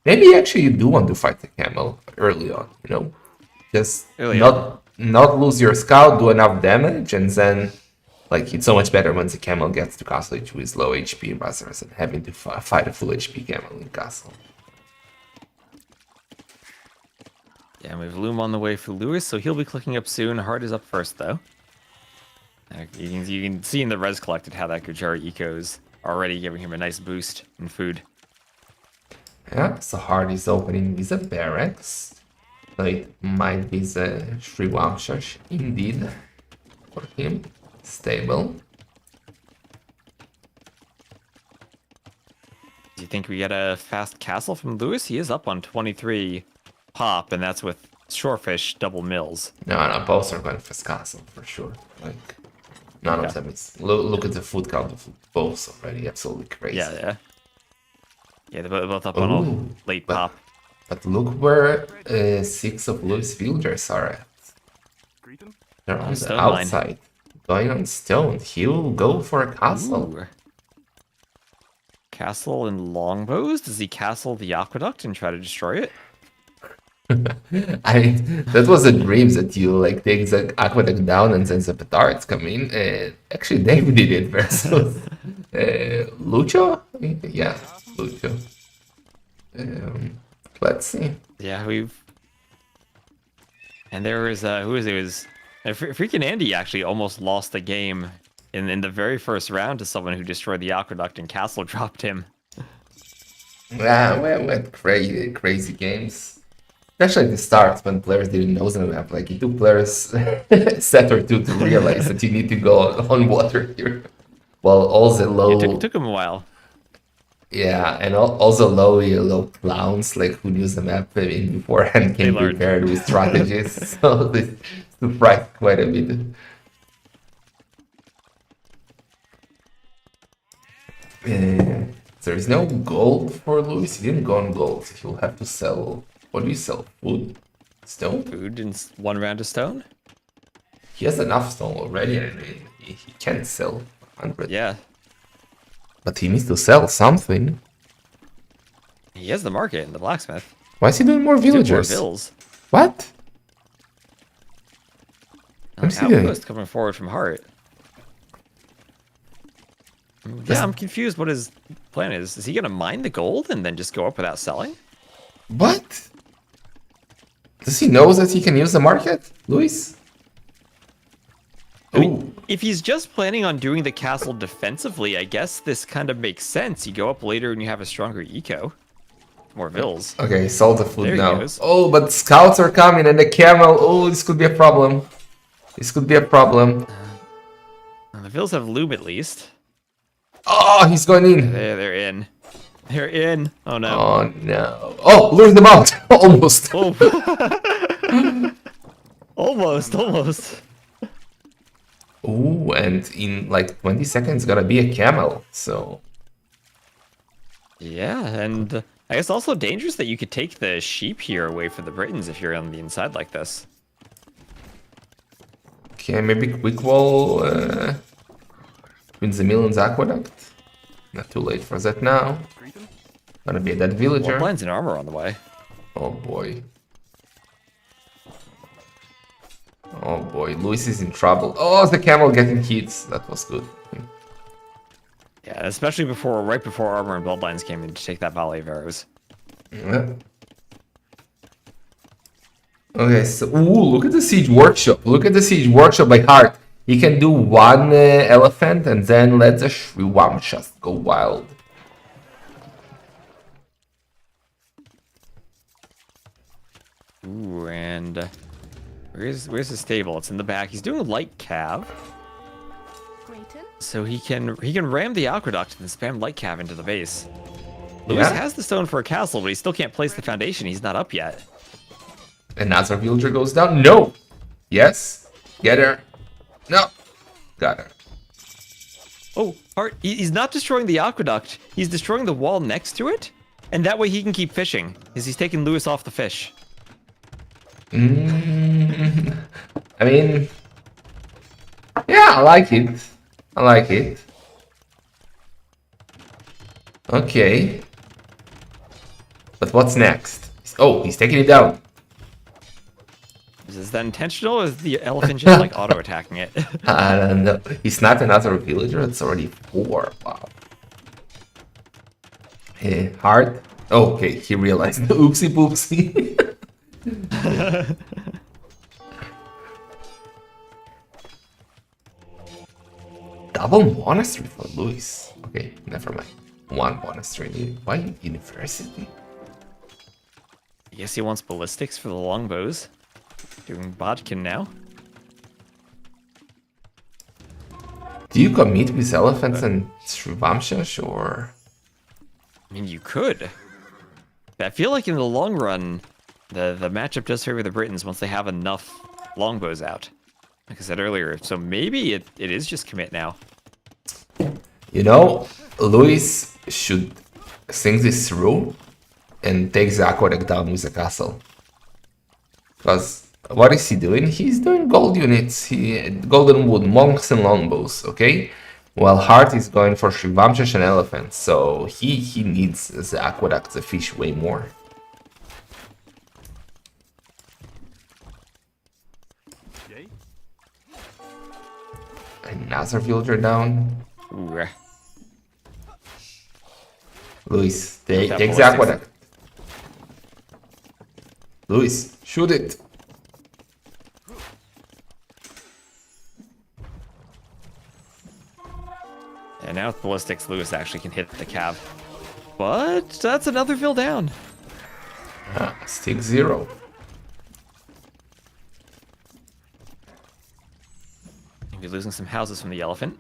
S1: Maybe actually you do want to fight the camel early on, you know? Just not lose your scout, do enough damage, and then... Like, it's so much better when the camel gets to castle H with low HP rather than having to fight a full HP camel in castle.
S4: Yeah, and we have Loom on the way for Lewis, so he'll be clicking up soon. Hearttt is up first, though. You can see in the res collected how that Gujari eco's already giving him a nice boost in food.
S1: Yeah, so Hearttt is opening with a barracks. So it might be the Sri Vamshash indeed for him. Stable.
S4: Do you think we get a fast castle from Lewis? He is up on 23 pop, and that's with Shorefish double mills.
S1: No, both are going for castle for sure. Like, none of them is. Look at the food count of both already. Absolutely crazy.
S4: Yeah. Yeah, they're both up on a late pop.
S1: But look where 6 of Lewis villagers are at. They're on the
S4: Stone
S1: outside.
S4: line.
S1: Going on stone. He'll go for a castle.
S4: Ooh. Castle and longbows? Does he castle the aqueduct and try to destroy it?
S1: That was a dream that you like take the aqueduct down and then the petards come in. Actually, Dave did it versus Lucho. Yeah, Lucho. Let's see.
S4: Yeah, and there was who was it? It was FreakinAndy actually almost lost the game in the very first round to someone who destroyed the aqueduct and castle dropped him.
S1: Yeah, we had crazy games. Especially at the start when players didn't know the map. Like it took players a set or two to realize that you need to go on water here. While all the low...
S4: It took him a while.
S1: Yeah, and also low clowns like who knew the map in beforehand came prepared with strategies. So they surprised quite a bit. There is no gold for Lewis. He didn't go on gold. He'll have to sell... What do you sell? Food? Stone?
S4: Food in one round of stone?
S1: He has enough stone already. I mean, he can sell 100.
S4: Yeah.
S1: But he needs to sell something.
S4: He has the market in the blacksmith.
S1: Why is he doing more villagers?
S4: More bills.
S1: What? What's he doing?
S4: Outpost coming forward from Hearttt. Yeah, I'm confused what his plan is. Is he going to mine the gold and then just go up without selling?
S1: What? Does he know that he can use the market, Luis?
S4: I mean, if he's just planning on doing the castle defensively, I guess this kind of makes sense. You go up later and you have a stronger eco. More vills.
S1: Okay, sold the food
S4: There he
S1: now.
S4: goes.
S1: Oh, but scouts are coming and the camel. Oh, this could be a problem. This could be a problem.
S4: The vills have loom at least.
S1: Oh, he's going in.
S4: They're in. They're in. Oh no.
S1: Oh no. Oh, lured them out. Almost.
S4: Oh. Almost.
S1: Oh, and in like 20 seconds, gonna be a camel. So.
S4: Yeah, and I guess also dangerous that you could take the sheep here away from the Britons if you're on the inside like this.
S1: Okay, maybe quick wall between the mill and the aqueduct. Not too late for that now. Gonna be a dead villager.
S4: Blinds and armor on the way.
S1: Oh boy. Oh boy, Luis is in trouble. Oh, the camel getting hits. That was good.
S4: Yeah, especially right before Armor and Bloodlines came in to take that volley of arrows.
S1: Yeah. Okay, so look at the Siege Workshop. Look at the Siege Workshop by Hearttt. He can do one elephant and then let the Shriwamshas go wild.
S4: Ooh, and where's the stable? It's in the back. He's doing a light cav,
S2: Grayton?
S4: so he can ram the aqueduct and spam light cav into the base. Lewis has the stone for a castle, but he still can't place the foundation. He's not up yet.
S1: Another villager goes down. No. Yes. Get her. No. Got her.
S4: Oh, Hearttt, he's not destroying the aqueduct. He's destroying the wall next to it, and that way he can keep fishing, because he's taking Lewis off the fish.
S1: I mean, yeah, I like it. I like it. Okay. But what's next? Oh, he's taking it down.
S4: Is that intentional, or is the elephant just like auto-attacking it?
S1: I don't know. He's not another villager. It's already 4. Wow. Hearttt. Oh, okay, he realized. Oopsie poopsie. Double monastery for Luis. Okay, never mind. 1 monastery. Why university?
S4: I guess he wants ballistics for the longbows. Doing bodkin now.
S1: Do you commit with elephants and Shrivamshash or? I
S4: mean, you could. I feel like in the long run, the matchup does favor the Britons once they have enough longbows out. Like I said earlier, so maybe it is just commit now.
S1: You know, Luis should think this through and take the aqueduct down with the castle. Because what is he doing? He's doing gold units, golden wood, monks and longbows, okay? While Hearttt is going for Shrivamshash and elephants, so he needs the aqueduct, the fish way more. Another villager down.
S4: Ooh.
S1: Luis, take the aqueduct. Luis, shoot it.
S4: And now with ballistics, Lewis actually can hit the cav. But that's another fill down.
S1: Stick 0.
S4: Maybe losing some houses from the elephant.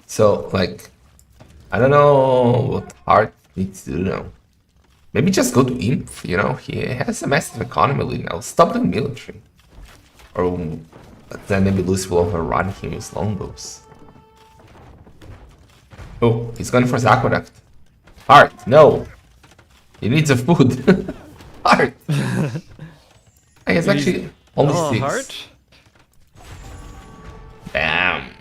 S1: So, like, I don't know what Hearttt needs to do now. Maybe just go to Imp, you know? He has a massive economy lead now. Stop the military. Or then maybe Luis will overrun him with longbows. Oh, he's going for the aqueduct. Hearttt, no! He needs the food. Hearttt! I guess actually only 6.
S4: Hearttt?
S1: Bam!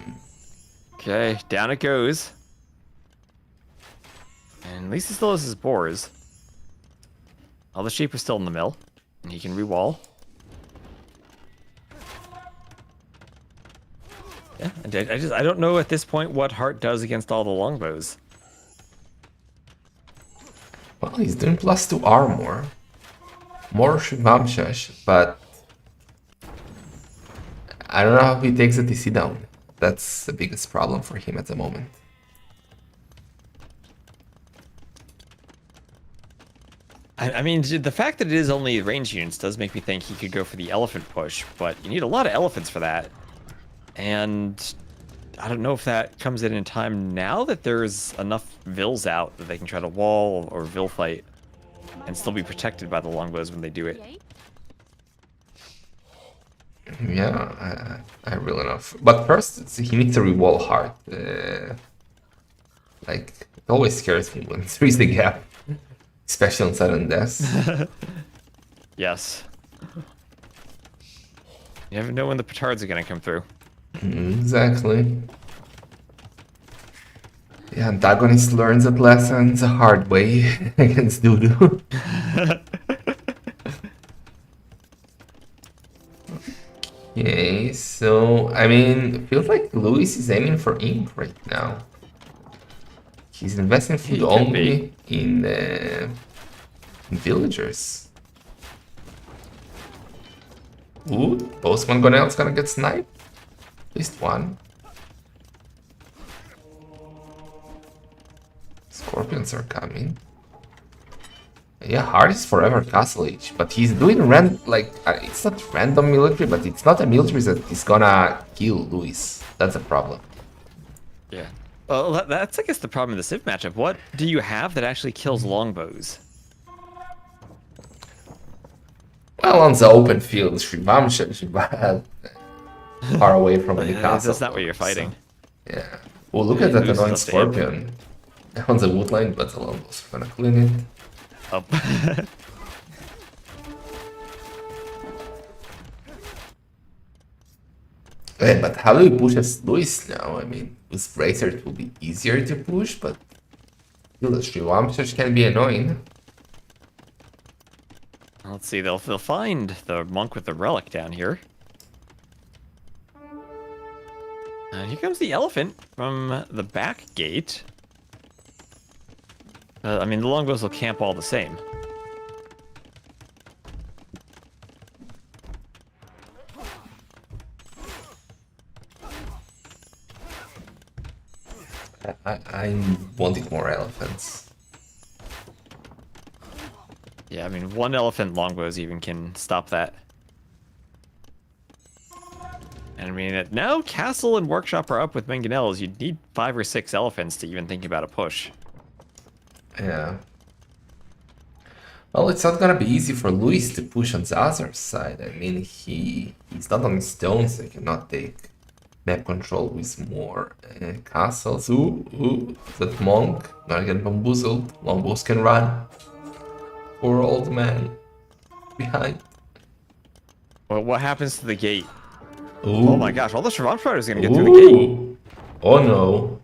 S4: Okay, down it goes. And at least he still has his boars. All the sheep are still in the mill, and he can re-wall. Yeah, I don't know at this point what Hearttt does against all the longbows.
S1: Well, he's doing +2 armor. More Shivamshash, but I don't know how he takes the TC down. That's the biggest problem for him at the moment.
S4: I mean, the fact that it is only range units does make me think he could go for the elephant push, but you need a lot of elephants for that. And I don't know if that comes in time now that there's enough vills out that they can try to wall or vill fight and still be protected by the longbows when they do it.
S1: Yeah, I really know. But first, he needs to re-wall Hearttt. Like, it always scares me when there's the gap. Especially on sudden deaths.
S4: Yes. You never know when the petards are going to come through.
S1: Exactly. The antagonist learns that lesson the hard way against Dudu. Okay, so I mean, it feels like Luis is aiming for ink right now. He's investing food
S4: He could
S1: only in villagers. Ooh, Postman Gonel's gonna get sniped. At least one. Scorpions are coming. Yeah, Hearttt is forever Castle Age, but he's doing it's not random military, but it's not a military that is gonna kill Luis. That's a problem.
S4: Yeah. Well, that's I guess the problem in the Civ matchup. What do you have that actually kills longbows?
S1: Well, on the open field, Shrivam far away from the castle.
S4: That's not what you're fighting.
S1: So, yeah. Oh, look at that
S4: Lose
S1: annoying
S4: stuff to him.
S1: Scorpion on the wood line, but the longbows are gonna clean it.
S4: Up.
S1: Okay, but how do we push as Luis now? I mean, with Bracer it will be easier to push, but still the Shriwamshach can be annoying.
S4: Let's see. They'll find the monk with the relic down here. And here comes the elephant from the back gate. I mean, the longbows will camp all the same.
S1: I wanted more elephants.
S4: Yeah, I mean, one elephant longbows even can stop that. And I mean, now Castle and Workshop are up with Mangonels. You'd need 5 or 6 elephants to even think about a push.
S1: Yeah. Well, it's not gonna be easy for Luis to push on the other side. I mean, he's not on stones, so he cannot take map control with more castles. Ooh, that monk gonna get bamboozled. Longbows can run. Poor old man behind.
S4: Well, what happens to the gate?
S1: Ooh.
S4: Oh my gosh, all the Shrivam Fighters are gonna get through the gate.
S1: Oh no.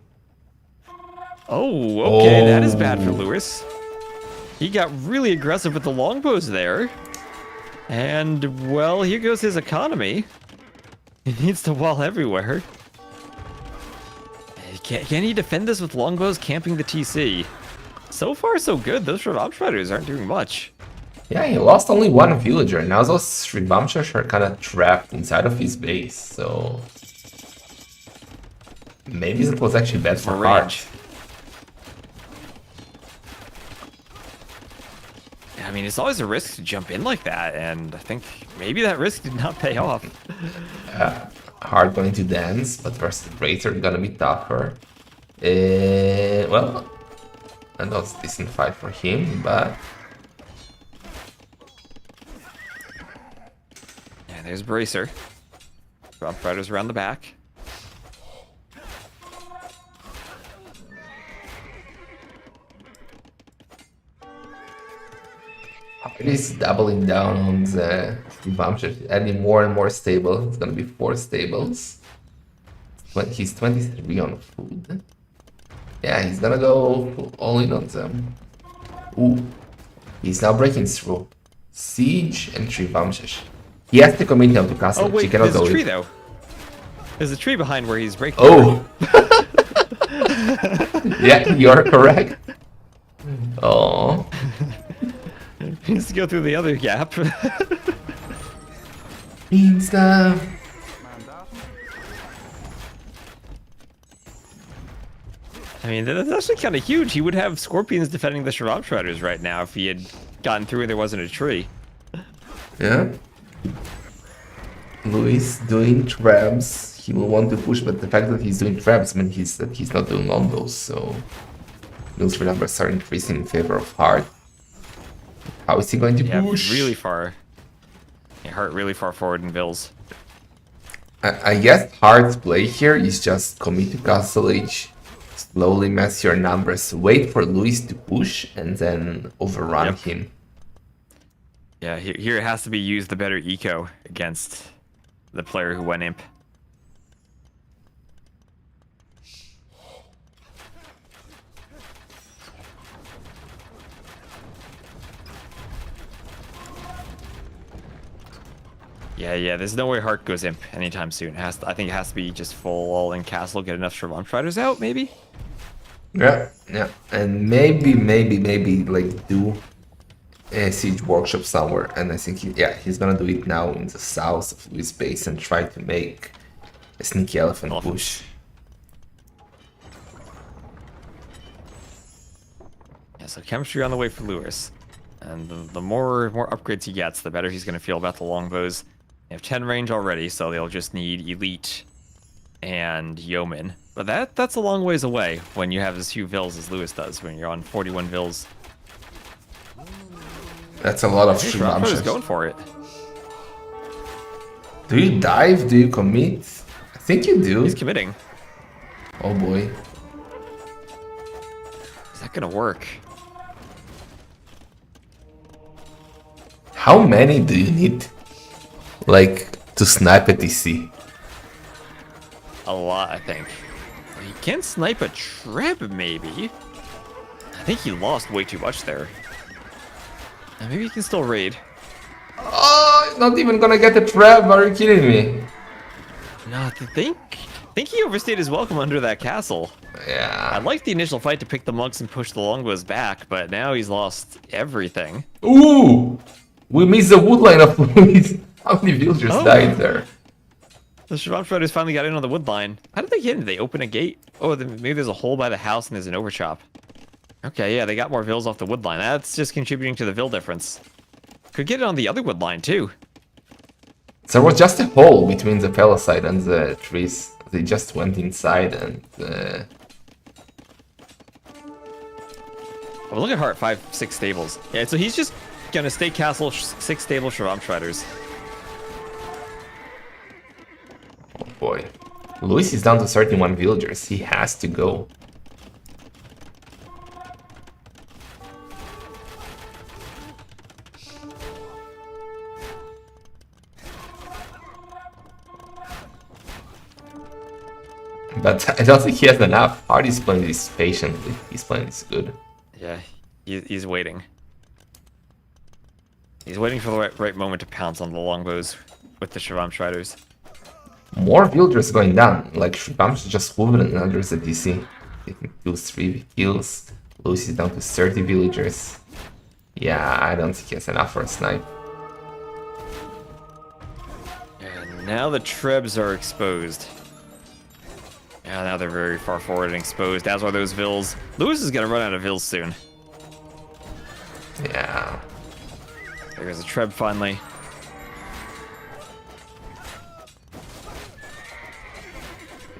S4: Oh, okay, that is bad for Lewis. He got really aggressive with the longbows there. And, well, here goes his economy. He needs to wall everywhere. Can he defend this with longbows camping the TC? So far, so good. Those Shrivam Fighters aren't doing much.
S1: Yeah, he lost only one villager. Now those Shrivam are kind of trapped inside of his base, so... Maybe that was actually bad for Hearttt.
S4: I mean, it's always a risk to jump in like that, and I think maybe that risk did not pay off.
S1: Hearttt going to dance, but versus Bracer gonna be tougher. Well, that was a decent fight for him, but...
S4: Yeah, there's Bracer. Shrivam Fighters around the back.
S1: It is doubling down on the Shrivam, adding more and more stable. It's gonna be 4 stables. But he's 23 on food. Yeah, he's gonna go all in on them. Ooh, he's now breaking through. Siege and Shrivam. He has to commit now to castle.
S4: Oh wait,
S1: he cannot
S4: there's
S1: go
S4: a tree
S1: in.
S4: though. There's a tree behind where he's breaking.
S1: Oh! Yeah, you're correct. Oh.
S4: He needs to go through the other gap.
S1: Insta.
S4: I mean, that's actually kind of huge. He would have Scorpions defending the Shrivam Shredders right now if he had gotten through and there wasn't a tree.
S1: Yeah. Luis doing traps. He will want to push, but the fact that he's doing traps means that he's not doing longbows, so military numbers are increasing in favor of Hearttt. How is he going to push?
S4: Really far. Yeah, Hearttt really far forward in Vills.
S1: I guess Heartt's play here is just commit to Castle Age, slowly mess your numbers, wait for Luis to push, and then overrun him.
S4: Yeah, here it has to be use the better eco against the player who went imp. Yeah. There's no way Hearttt goes imp anytime soon. I think it has to be just full all-in castle, get enough Shravamp Riders out, maybe?
S1: Yeah, and maybe like do a siege workshop somewhere. And I think he's gonna do it now in the south of Louis base and try to make a sneaky elephant push.
S4: Yeah, so chemistry on the way for Lewis. And the more upgrades he gets, the better he's going to feel about the longbows. They have 10 range already, so they'll just need elite and yeoman. But that's a long ways away when you have as few vills as Lewis does, when you're on 41 vills.
S1: That's a lot of
S4: Shravamp is going for it.
S1: Do you dive? Do you commit? I think you do.
S4: He's committing.
S1: Oh boy.
S4: Is that going to work?
S1: How many do you need, like, to snipe a TC?
S4: A lot, I think. He can snipe a treb, maybe. I think he lost way too much there. Maybe he can still raid.
S1: Oh, not even gonna get a trap. Are you kidding me?
S4: No, I think he overstayed his welcome under that castle. I
S1: Yeah.
S4: liked the initial fight to pick the monks and push the longbows back, but now he's lost everything.
S1: Ooh! We missed the wood line of Louis. How many villagers died there?
S4: The Shravamp Riders finally got in on the wood line. How did they get in? Did they open a gate? Oh, maybe there's a hole by the house and there's an overchop. Okay, yeah, they got more vills off the wood line. That's just contributing to the vill difference. Could get it on the other wood line, too.
S1: There was just a hole between the Palisade and the trees. They just went inside and...
S4: Oh, look at Hearttt, 5, 6 stables. Yeah, so he's just gonna stay castle, 6 stable Shravamp Riders.
S1: Oh boy. Louis is down to 31 villagers. He has to go. But I don't think he has enough. Hearttt is playing this patiently. He's playing this good.
S4: Yeah, he's waiting. He's waiting for the right moment to pounce on the longbows with the Shravamp Riders.
S1: More villagers going down. Like Shravamp just hovering under the DC. Taking 2-3 kills. Louis is down to 30 villagers. Yeah, I don't think he has enough for a snipe.
S4: And now the Trebs are exposed. Yeah, now they're very far forward and exposed, as are those vills. Lewis is gonna run out of vills soon.
S1: Yeah.
S4: There's a Treb finally.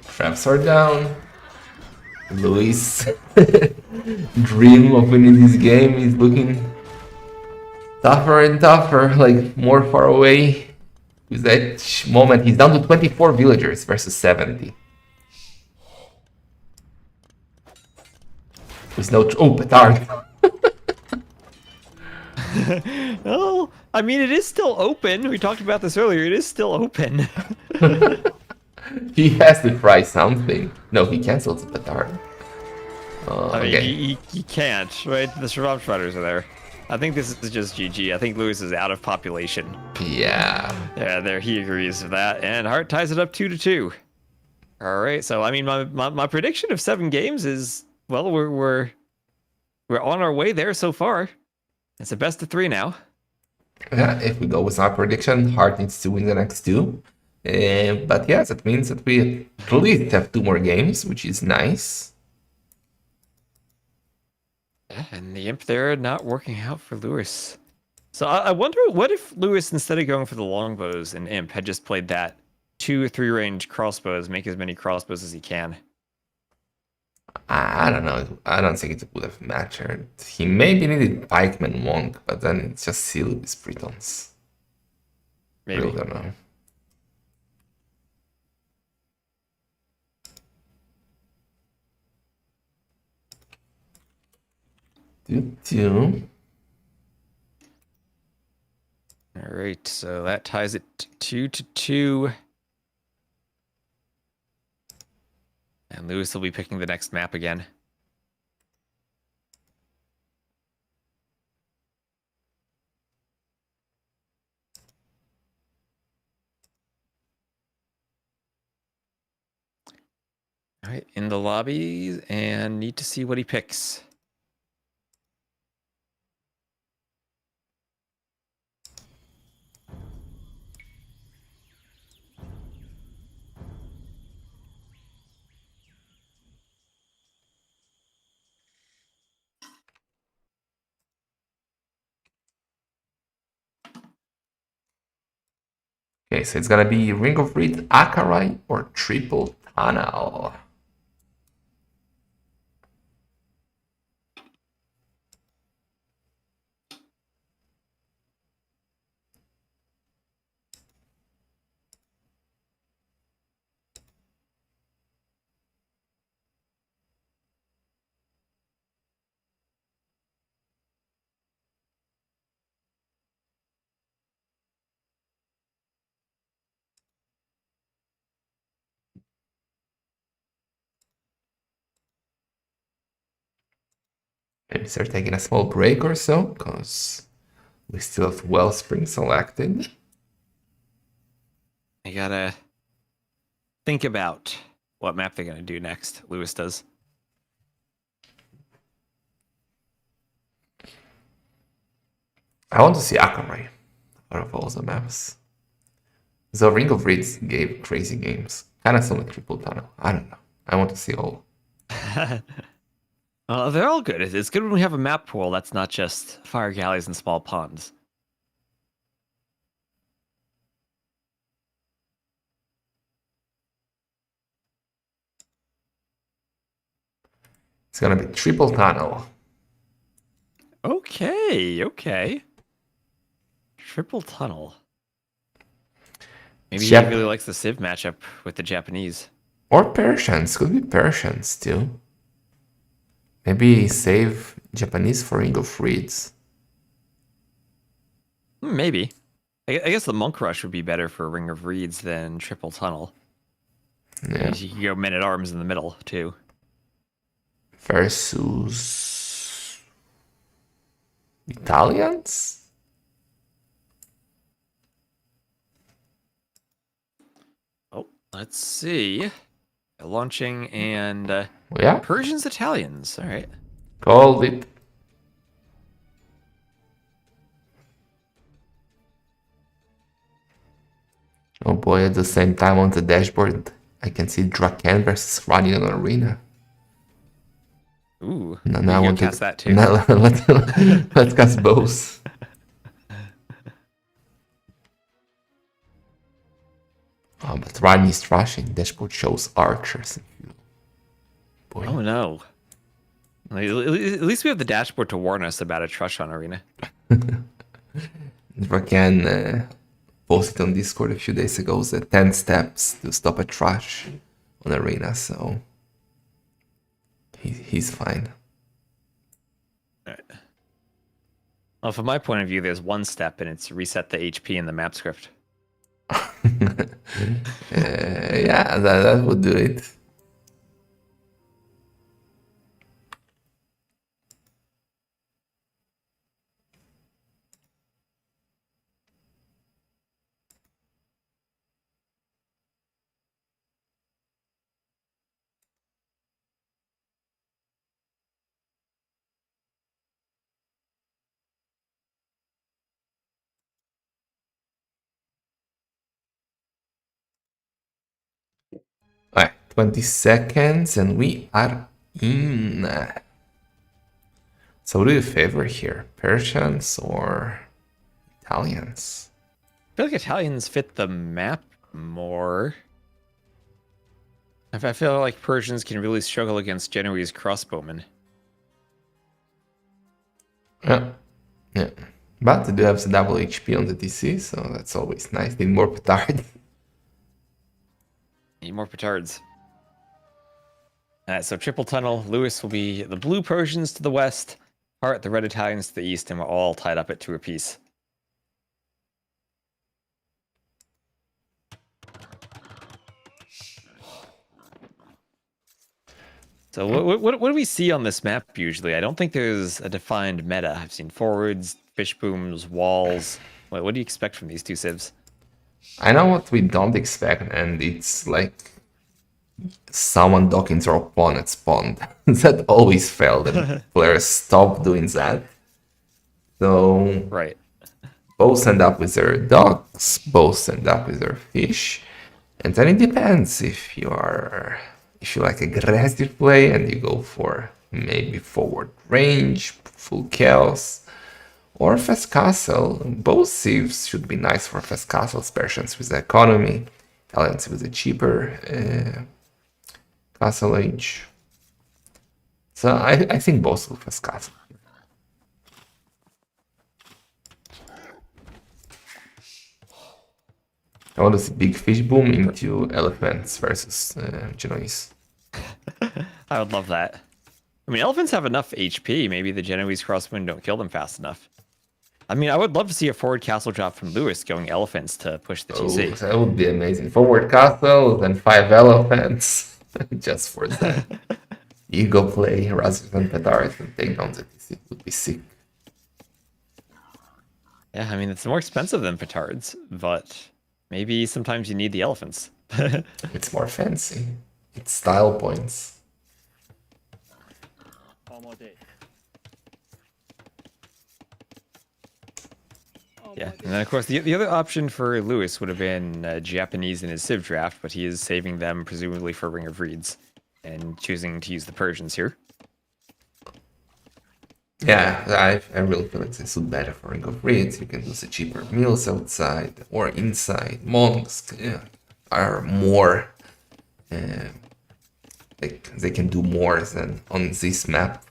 S1: Traps are down. Louis' dream of winning this game is looking tougher and tougher, like more far away. With that moment, he's down to 24 villagers versus 70. With no... Oh, petard!
S4: Oh, I mean, it is still open. We talked about this earlier. It is still open.
S1: He has to try something. No, he cancels the petard.
S4: I mean,
S1: Okay.
S4: he can't, right? The Shravamp Riders are there. I think this is just GG. I think Lewis is out of population.
S1: Yeah.
S4: Yeah, there he agrees with that. And Hearttt ties it up 2-2. All right, so I mean, my prediction of 7 games is, well, we're on our way there so far. It's a best of 3 now.
S1: Yeah, if we go with our prediction, Hearttt needs to win the next 2. But yeah, that means that we at least have 2 more games, which is nice.
S4: Yeah, and the imp there not working out for Lewis. So I wonder, what if Lewis, instead of going for the longbows and imp, had just played that 2 or 3 range crossbows, make as many crossbows as he can?
S1: I don't know. I don't think it would have mattered. He maybe needed pikeman monk, but then it's just silly with Britons.
S4: Maybe.
S1: Really don't know. Two.
S4: All right, so that ties it 2-2. And Lewis will be picking the next map again. All right, in the lobby, and need to see what he picks.
S1: Okay, so it's gonna be Ring of Reeds, Akarai, or Triple Tunnel. Maybe start taking a small break or so, because we still have Wellspring selected.
S4: I gotta think about what map they're gonna do next. Lewis does.
S1: I want to see Akamai out of all the maps. The Ring of Reeds gave crazy games. Kind of similar to Triple Tunnel. I don't know. I want to see all.
S4: They're all good. It's good when we have a map pool that's not just fire galleys and small ponds.
S1: It's gonna be Triple Tunnel.
S4: Okay. Triple tunnel. Maybe
S1: Jap-
S4: he really likes the Civ matchup with the Japanese.
S1: Or Persians. Could be Persians too. Maybe save Japanese for Ring of Reeds.
S4: Maybe. I guess the Monk Rush would be better for Ring of Reeds than Triple Tunnel.
S1: Yeah.
S4: You can go Men at Arms in the middle too.
S1: Versus Italians?
S4: Oh, let's see. Launching and
S1: Yeah,
S4: Persians, Italians. All right.
S1: called it. Oh boy, at the same time on the dashboard, I can see Draken versus Running on Arena.
S4: Ooh.
S1: No,
S4: you
S1: now I
S4: can
S1: want to
S4: cast that too.
S1: No, let's cast both. Oh, but Rani is trashing. Dashboard shows archers. Boy.
S4: Oh no. At least we have the dashboard to warn us about a Trush on Arena.
S1: Draken posted on Discord a few days ago the 10 steps to stop a trash on Arena, so he's fine.
S4: All right. Well, from my point of view, there's one step, and it's reset the HP in the map script.
S1: Yeah, that would do it. Alright, 20 seconds and we are in. So what do you favor here? Persians or Italians?
S4: I feel like Italians fit the map more. I feel like Persians can really struggle against Genoese crossbowmen.
S1: Yeah. But they do have the double HP on the DC, so that's always nice. Need more petard.
S4: Need more petards. So triple tunnel. Lewis will be the blue Persians to the west, Hearttt the red Italians to the east, and we're all tied up at 2 apiece. So what do we see on this map usually? I don't think there's a defined meta. I've seen forwards, fish booms, walls. What do you expect from these two civs?
S1: I know what we don't expect, and it's like someone dock into your opponent's pond. That always failed, and players stopped doing that. So
S4: Right.
S1: both end up with their ducks, both end up with their fish, and then it depends if you like aggressive play and you go for maybe forward range, full chaos, or fast castle. Both sieves should be nice for fast castle, Persians with the economy, Italians with the cheaper castle age. So I think both will fast castle. I want to see big fish boom into elephants versus Genoese.
S4: I would love that. I mean, elephants have enough HP. Maybe the Genoese crosswind don't kill them fast enough. I mean, I would love to see a forward castle drop from Lewis going elephants to push the
S1: Oh,
S4: TC.
S1: that would be amazing. Forward castle, then 5 elephants. Just for that. Ego play rather than petards and take down the TC. Would be sick.
S4: Yeah, I mean, it's more expensive than petards, but maybe sometimes you need the elephants.
S1: It's more fancy. It's style points.
S4: Yeah, and then of course the other option for Lewis would have been Japanese in his Civ draft, but he is saving them presumably for Ring of Reeds and choosing to use the Persians here.
S1: Yeah, I really feel like this would be better for Ring of Reeds. You can do the cheaper meals outside or inside. Monks are more like they can do more than on this map.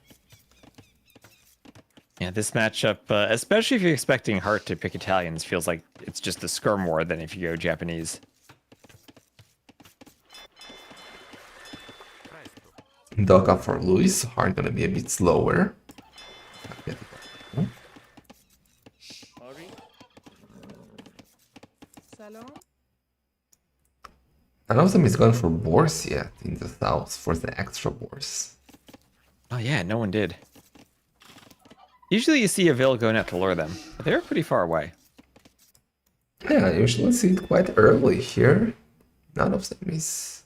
S4: Yeah, this matchup, especially if you're expecting Hearttt to pick Italians, feels like it's just a skirm war than if you go Japanese.
S1: Dock up for Luis. Hard gonna be a bit slower.
S2: Salon.
S1: None of them is going for boars yet in the south for the extra boars.
S4: Oh yeah, no one did. Usually you see a Vil going out to lure them, but they're pretty far away.
S1: Yeah, I usually see it quite early here. None of them is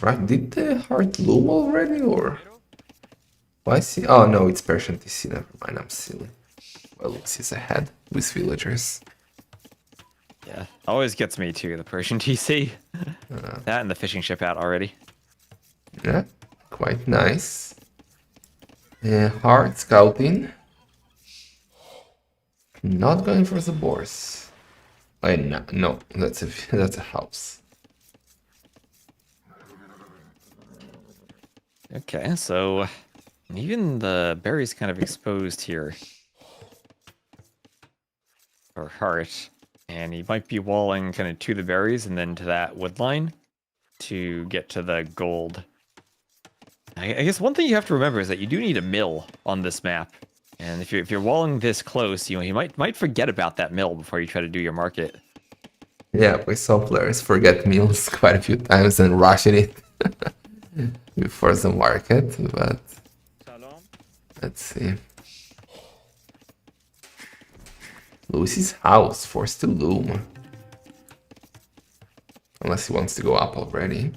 S1: right. Did the Hearttt loom already or? Why see? Oh no, it's Persian TC. Never mind, I'm silly. Well, Lucy's ahead with villagers.
S4: Yeah, always gets me too, the Persian TC. That and the fishing ship out already.
S1: Yeah, quite nice. Hard scouting. Not going for the boars. No, that's a house.
S4: Okay, so even the berry's kind of exposed here for Hearttt, and he might be walling kind of to the berries and then to that wood line to get to the gold. I guess one thing you have to remember is that you do need a mill on this map, and if you're walling this close, you might forget about that mill before you try to do your market.
S1: Yeah, we saw players forget meals quite a few times and rushing it before the market, but let's see. Lucy's house forced to loom. Unless he wants to go up already.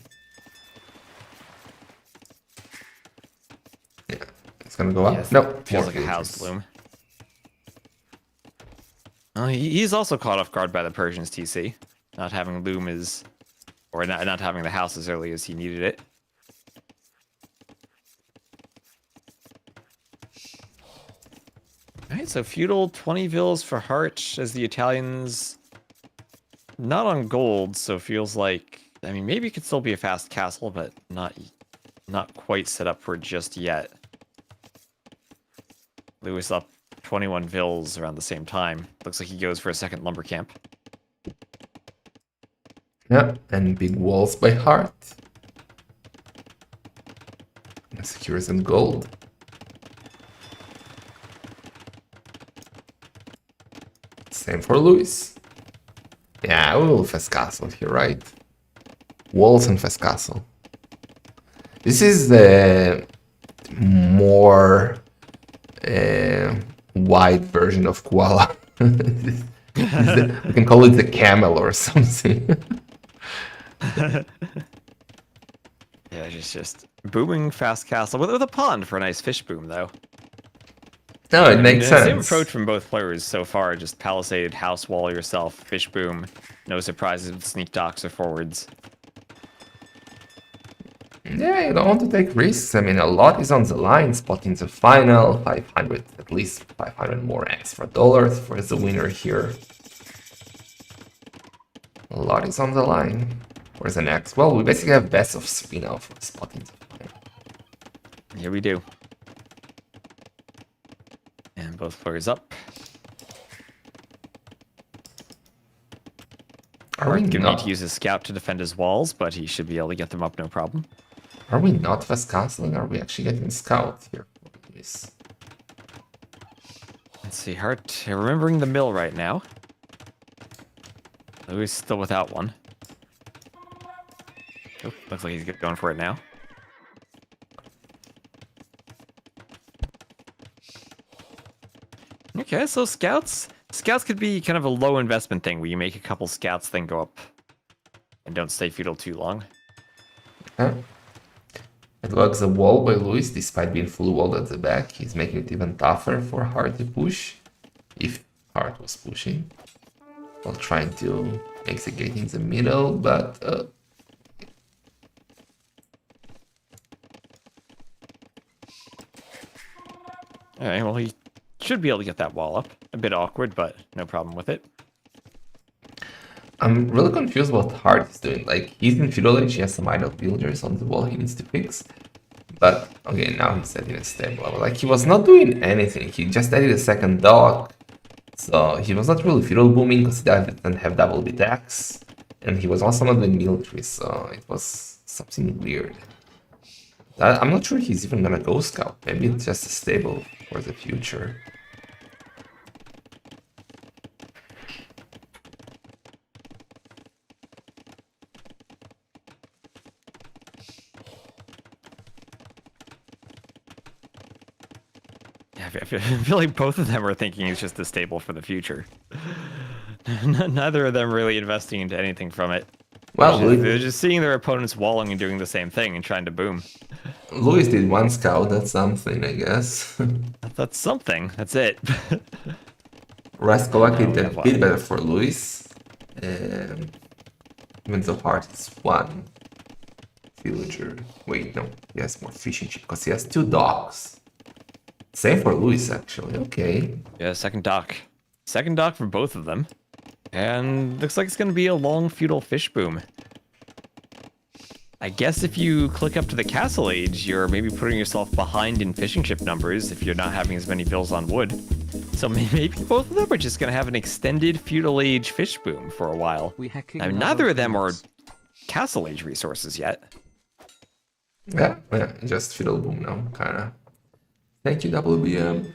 S1: Yeah, it's gonna go up.
S4: Yes,
S1: No,
S4: feels
S1: more
S4: like a house
S1: villagers.
S4: loom. He's also caught off guard by the Persians TC, not having loom or not having the house as early as he needed it. Alright, so feudal 20 vills for Hearttt as the Italians not on gold, so feels like, I mean, maybe it could still be a fast castle, but not quite set up for it just yet. Lewis up 21 vills around the same time. Looks like he goes for a second lumber camp.
S1: Yeah, and big walls by Hearttt. Secures in gold. Same for Luis. Yeah, we will fast castle here, right? Walls and fast castle. This is the more wide version of Koala. We can call it the camel or something.
S4: Yeah, just booming fast castle with a pond for a nice fish boom, though.
S1: No, it makes
S4: And
S1: sense.
S4: same approach from both players so far. Just palisade, house wall yourself, fish boom. No surprises with sneak docks or forwards.
S1: Yeah, you don't want to take risks. I mean, a lot is on the line. Spotting the final, 500, at least 500 more extra dollars for the winner here. A lot is on the line. Where's the next? Well, we basically have best of 3 now for spotting the final.
S4: Here we do. And both players up.
S1: Are we
S4: Gonna need
S1: not?
S4: to use his scout to defend his walls, but he should be able to get them up no problem.
S1: Are we not fast castling? Are we actually getting scout here? Yes.
S4: Let's see, Hearttt remembering the mill right now. Louis still without one. Oh, looks like he's going for it now. Okay, so scouts could be kind of a low investment thing where you make a couple scouts, then go up and don't stay feudal too long.
S1: Okay. It looks a wall by Luis, despite being full walled at the back. He's making it even tougher for Hearttt to push, if Hearttt was pushing. While trying to make the gate in the middle, but
S4: Alright, well he should be able to get that wall up. A bit awkward, but no problem with it.
S1: I'm really confused what Hearttt is doing. Like, he's in feudal age, he has some idle villagers on the wall he needs to fix. But, okay, now he's setting a stable level. Like, he was not doing anything. He just added a second dock. So, he was not really feudal booming because he didn't have double attacks. And he was also not doing military, so it was something weird. I'm not sure he's even gonna go scout. Maybe it's just a stable for the future.
S4: I feel like both of them are thinking it's just a stable for the future. Neither of them really investing into anything from it.
S1: Well,
S4: They're just seeing their opponents walling and doing the same thing and trying to boom.
S1: Luis did one scout, that's something, I guess.
S4: That's something. That's it.
S1: Rest collected
S4: Yeah,
S1: a bit better for Luis. Even though Hearttt is one villager. Wait, no, he has more fishing ship because he has 2 docks. Same for Luis, actually. Okay.
S4: Yeah, second dock. Second dock for both of them. And looks like it's going to be a long feudal fish boom. I guess if you click up to the castle age, you're maybe putting yourself behind in fishing ship numbers if you're not having as many bills on wood. So maybe both of them are just going to have an extended feudal age fish boom for a while. Now, neither of them are castle age resources yet.
S1: Yeah, just feudal boom now, kinda. Thank you, WBM.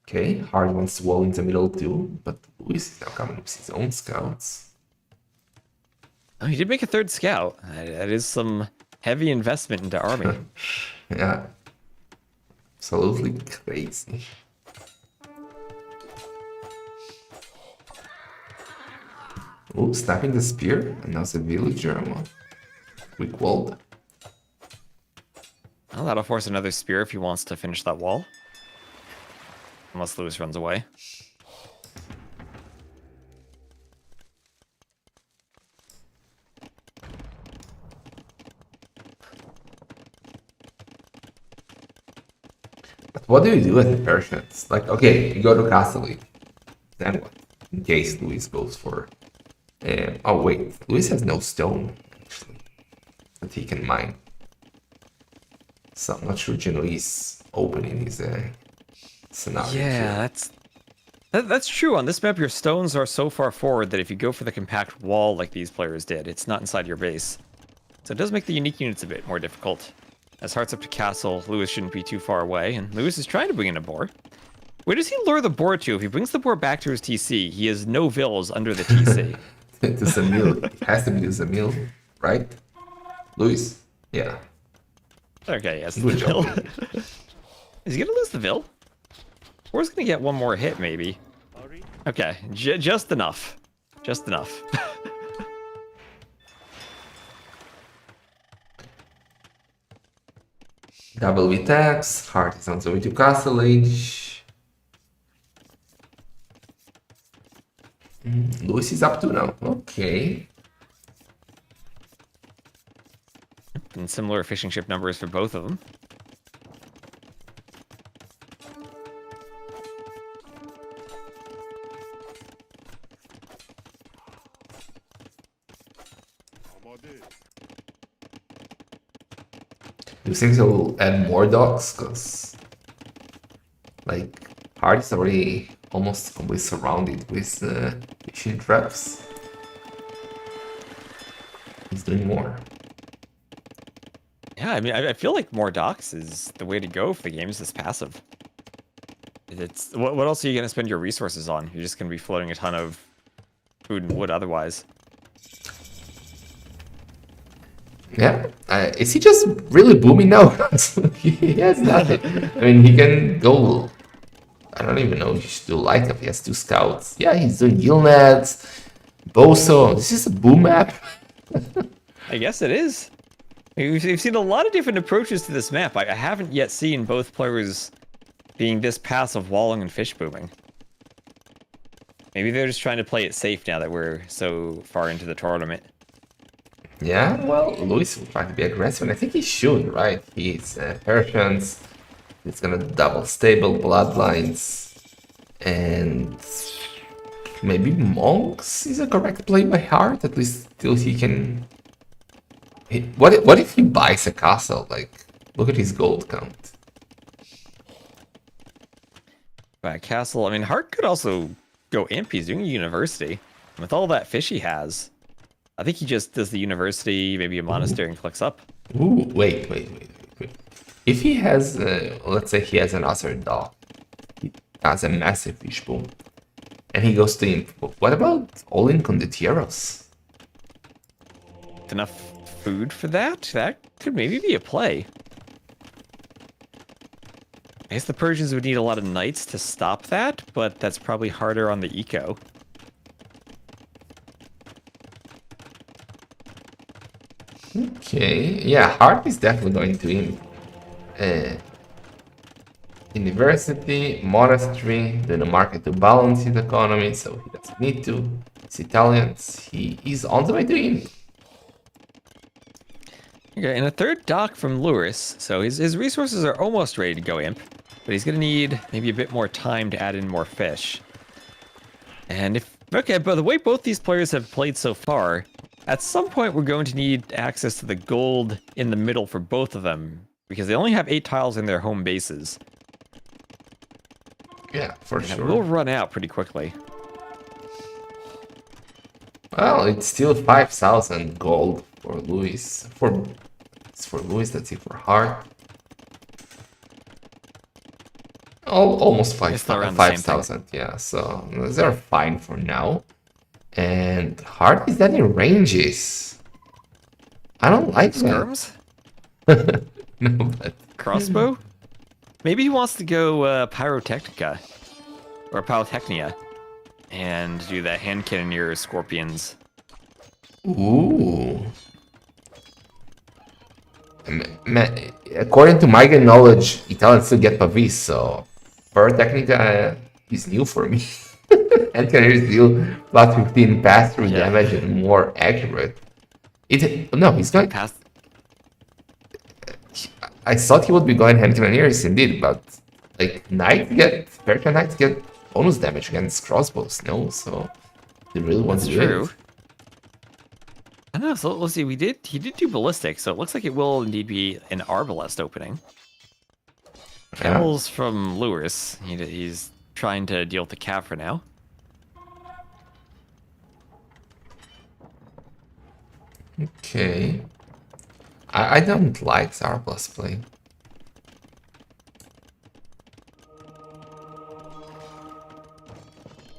S1: Okay, Hearttt wants to wall in the middle too, but Luis is now coming with his own scouts.
S4: Oh, he did make a third scout. That is some heavy investment into army.
S1: Yeah. Absolutely crazy. Ooh, snapping the spear, and now the villager. Quick walled.
S4: Well, that'll force another spear if he wants to finish that wall. Unless Lewis runs away.
S1: But what do you do with the Persians? Like, okay, you go to Castle. Then what? In case Luis goes for... oh wait, Luis has no stone, actually, that he can mine. So I'm not sure Genoese opening his scenario.
S4: Yeah, that's true. On this map, your stones are so far forward that if you go for the compact wall like these players did, it's not inside your base. So it does make the unique units a bit more difficult. As Heartt's up to castle, Lewis shouldn't be too far away, and Lewis is trying to bring in a boar. Where does he lure the boar to? If he brings the boar back to his TC, he has no vills under the TC.
S1: To Zamil. It has to be to Zamil, right? Luis? Yeah.
S4: Okay, yes, the
S1: Good job,
S4: vill. Is he gonna lose the vill? Or is gonna get one more hit, maybe? Okay, just enough. Just enough.
S1: Double with taps. Hearttt is on the way to Castle Age. Lewis is up to now. Okay.
S4: And similar fishing ship numbers for both of them.
S1: Do you think they'll add more docks? Because, like, Hearttt is already almost completely surrounded with fishing traps. He's doing more.
S4: Yeah, I mean, I feel like more docks is the way to go if the game is this passive. It's what else are you gonna spend your resources on? You're just gonna be floating a ton of food and wood otherwise.
S1: Yeah, is he just really booming now? He has nothing. I mean, he can go. I don't even know if you should do light up. He has 2 scouts. Yeah, he's doing Gilnets, Boso. This is a boom map.
S4: I guess it is. We've seen a lot of different approaches to this map. I haven't yet seen both players being this passive walling and fish booming. Maybe they're just trying to play it safe now that we're so far into the tournament.
S1: Yeah, well, Luis will try to be aggressive, and I think he should, right? He's Persians. He's gonna double stable bloodlines, and maybe monks is a correct play by Hearttt. At least till he can. What if he buys a castle? Like, look at his gold count.
S4: By a castle, I mean, Hearttt could also go imp. He's doing a university. With all that fish he has, I think he just does the university, maybe a monastery, and clicks up.
S1: Ooh, wait. If he has, let's say he has another dock, he has a massive fish boom, and he goes to imp, what about all-in condotieros?
S4: Enough food for that? That could maybe be a play. I guess the Persians would need a lot of knights to stop that, but that's probably harder on the eco.
S1: Okay, yeah, Hearttt is definitely going to imp. University, monastery, then a market to balance his economy, so he doesn't need to. It's Italians, he is on the way to imp.
S4: Okay, and a third dock from Lewis, so his resources are almost ready to go imp, but he's gonna need maybe a bit more time to add in more fish. And okay, by the way both these players have played so far, at some point we're going to need access to the gold in the middle for both of them, because they only have 8 tiles in their home bases.
S1: Yeah, for
S4: And
S1: sure.
S4: we'll run out pretty quickly.
S1: Well, it's still 5,000 gold for Luis. It's for Luis, that's it for Hearttt. Almost
S4: It's around the same thing.
S1: 5,000, yeah, so they're fine for now. And Hearttt is adding ranges. I don't like
S4: Skirms?
S1: that. No, but
S4: Crossbow? Maybe he wants to go Pyrotechnica. Or Pyrotechnia. And do that hand cannoneer scorpions.
S1: ooh. According to my knowledge, Italians still get Pavis, so Pyrotechnica is new for me. And can is still plus 15 pass-through damage and more accurate. No, he's going.
S4: Pass.
S1: I thought he would be going hand cannoneers indeed, but like Persian knights get bonus damage against crossbows, no? So he really wants to do
S4: True.
S1: it.
S4: I don't know, so let's see, he did do ballistic, so it looks like it will indeed be an arbalest opening. Camels from Lewis. He's trying to deal with the cap for now.
S1: Okay. I don't like Zarblast play.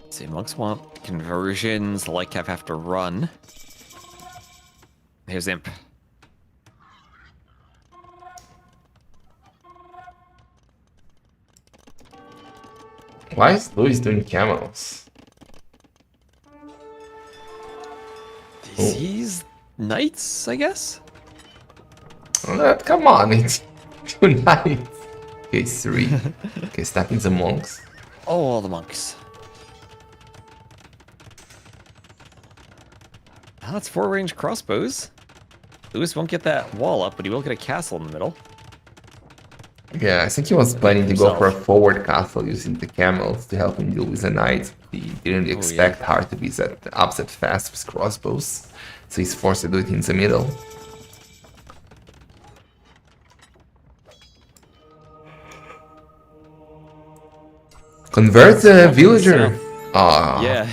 S4: See, monks want conversions, the light cap have to run. Here's Imp.
S1: Why is Louis doing camels?
S4: These knights, I guess?
S1: Come on, 2 knights. Okay, 3. Okay, stacking the monks.
S4: Oh, all the monks. Oh, that's 4 range crossbows. Lewis won't get that wall up, but he will get a castle in the middle.
S1: Yeah, I think he was planning to go for a
S4: Himself.
S1: forward castle using the camels to help him deal with the knights. He didn't expect Hearttt to be that upset fast with crossbows, so he's forced to do it in the middle. Convert the villager! Ah,
S4: Yeah,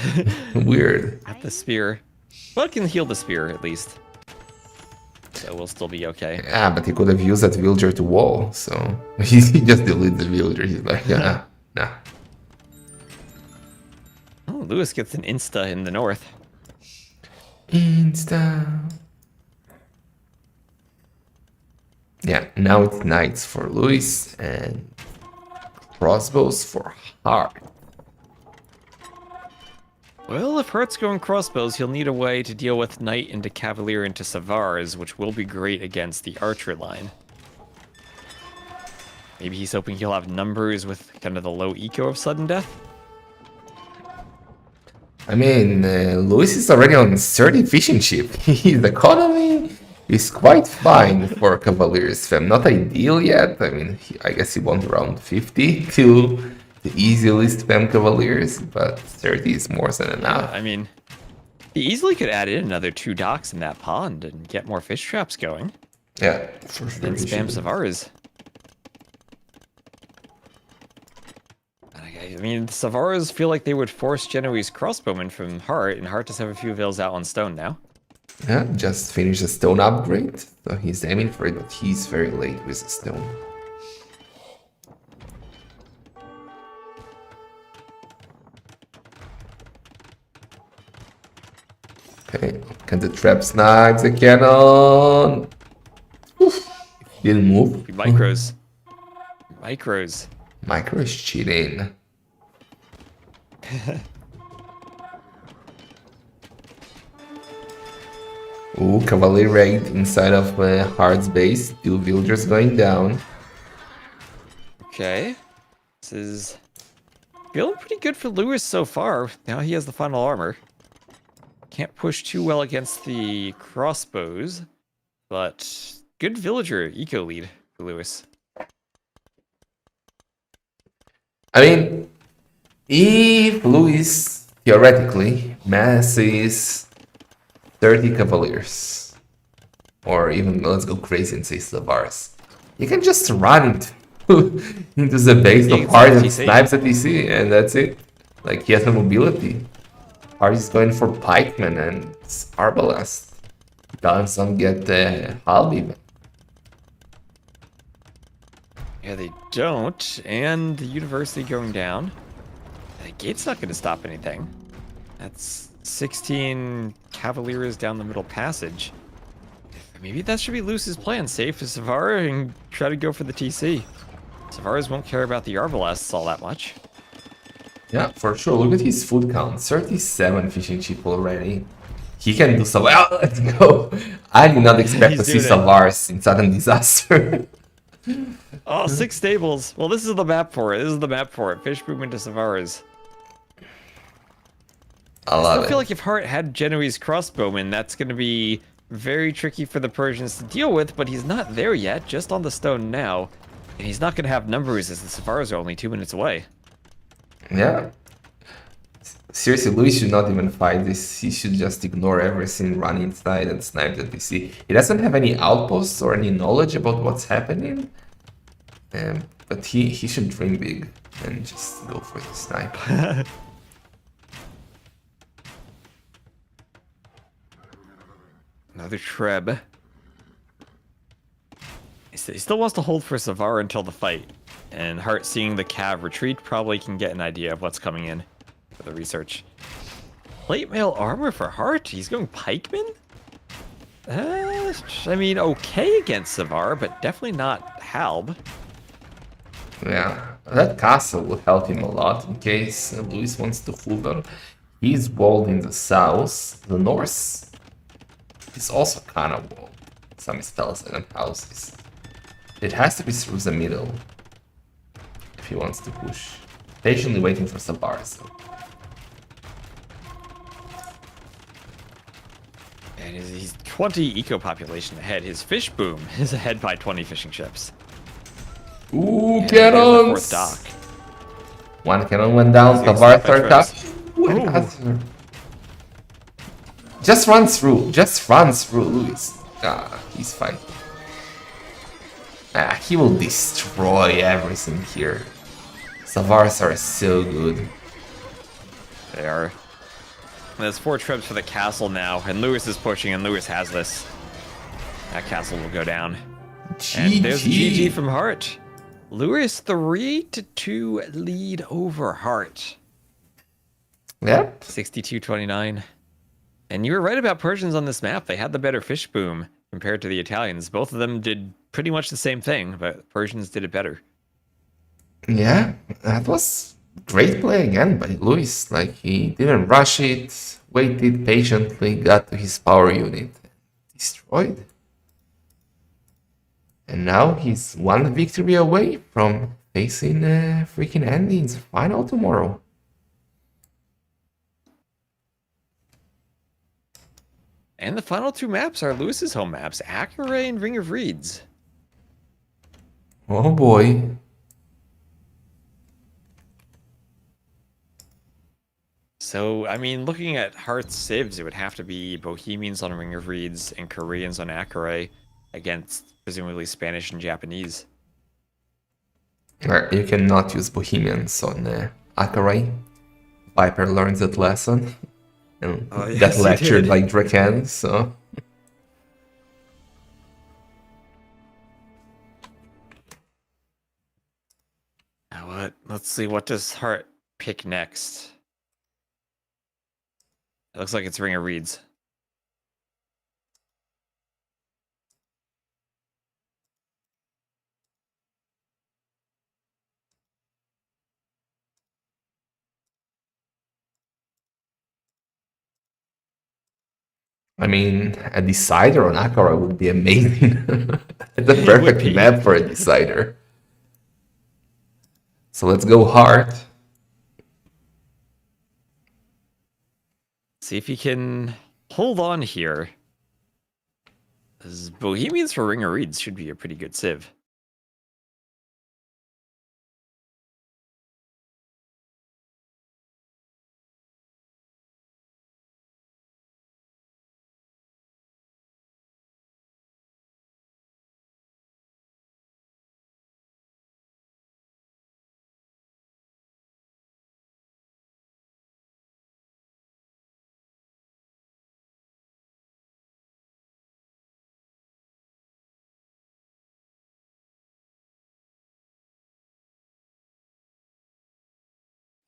S1: weird.
S4: at the spear. Well, it can heal the spear at least. So we'll still be okay.
S1: Yeah, but he could have used that villager to wall, so he just deleted the villager. He's like, nah.
S4: Oh, Lewis gets an insta in the north.
S1: Insta. Yeah, now it's knights for Luis and crossbows for Hearttt.
S4: Well, if Heartt's going crossbows, he'll need a way to deal with knight into cavalier into savars, which will be great against the archer line. Maybe he's hoping he'll have numbers with kind of the low eco of sudden death.
S1: I mean, Luis is already on 30 fishing ship. His economy is quite fine for Cavaliers fam. Not ideal yet. I mean, I guess he wants around 50 to the easiest fam Cavaliers, but 30 is more than enough.
S4: I mean, he easily could add in another 2 docks in that pond and get more fish traps going.
S1: Yeah, for sure.
S4: And
S1: he
S4: spam
S1: should.
S4: savars. I mean, savars feel like they would force Genoese crossbowmen from Hearttt, and Hearttt does have a few vills out on stone now.
S1: Yeah, just finished the stone upgrade, so he's aiming for it, but he's very late with the stone. Okay, can the trap snag the cannon? Oof, didn't move.
S4: Micros. Micros.
S1: Micro is cheating. Ooh, cavalry raid inside of Heartt's base. 2 villagers going down.
S4: Okay. This is feeling pretty good for Lewis so far. Now he has the final armor. Can't push too well against the crossbows, but good villager eco lead for Lewis.
S1: I mean, if Luis theoretically masses 30 cavaliers, or even let's go crazy and say Savars, you can just run into the base of Hearttt and snipes at DC, and that's it. Like, he has no mobility. Hearttt is going for pikemen and arbalest. Doesn't get halb even.
S4: Yeah, they don't, and the university going down. The gate's not going to stop anything. That's 16 cavaliers down the middle passage. Maybe that should be Luce's plan. Save for Savara and try to go for the TC. Savaras won't care about the Arbalasts all that much.
S1: Yeah, for sure. Look at his food count. 37 fishing chip already. He can do some. Well, let's go. I did not expect to see Savars in sudden disaster.
S4: Oh, 6 stables. Well, this is the map for it. This is the map for it. Fish boom into Savaras.
S1: I love it.
S4: I feel like if Hearttt had Genoese crossbowmen, that's going to be very tricky for the Persians to deal with, but he's not there yet, just on the stone now. And he's not going to have numbers as the Savaras are only 2 minutes away.
S1: Yeah. Seriously, Luis should not even fight this. He should just ignore everything, run inside and snipe the DC. He doesn't have any outposts or any knowledge about what's happening. But he should dream big and just go for the snipe.
S4: Another Treb. He still wants to hold for Savara until the fight. And Hearttt seeing the Cav retreat probably can get an idea of what's coming in for the research. Plate mail armor for Hearttt? He's going pikeman? I mean, okay against Savara, but definitely not halb.
S1: Yeah, that castle will help him a lot in case Luis wants to hold on. He's walled in the south. The north is also kind of walled. Some Palisade houses. It has to be through the middle if he wants to push. Patiently waiting for some bars. So.
S4: And he's 20 eco population ahead. His fish boom is ahead by 20 fishing ships.
S1: Ooh,
S4: And there's the
S1: cannons!
S4: fourth dock.
S1: One cannon went down.
S4: He's
S1: Tavar
S4: gonna
S1: third up.
S4: snap
S1: Ooh, another. Just run through. Just run through, Luis. Ah, he's fine. Ah, he will destroy everything here. Savars are so good.
S4: They are. There's 4 trips for the castle now, and Lewis is pushing, and Lewis has this. That castle will go down. And there's GG from Hearttt. Lewis 3-2 lead over Hearttt.
S1: Yep.
S4: 62-29. And you were right about Persians on this map. They had the better fish boom compared to the Italians. Both of them did pretty much the same thing, but Persians did it better.
S1: Yeah, that was great play again by Luis. Like, he didn't rush it, waited patiently, got to his power unit, destroyed. And now he's one victory away from facing FreakinAndy in the final tomorrow.
S4: And the final 2 maps are Lewis's home maps, Akure and Ring of Reeds.
S1: Oh boy.
S4: So, I mean, looking at Heart's civs, it would have to be Bohemians on Ring of Reeds and Koreans on Akure against presumably Spanish and Japanese.
S1: You cannot use Bohemians on Akare. Viper learns that lesson. And got lectured like Draken, so...
S4: Now what? Let's see, what does Hearttt pick next? It looks like it's Ring of Reeds.
S1: I mean, a decider on Akara would be amazing. The perfect map for a decider. So let's go Hearttt.
S4: See if he can hold on here. As Bohemians for Ring of Reeds should be a pretty good civ.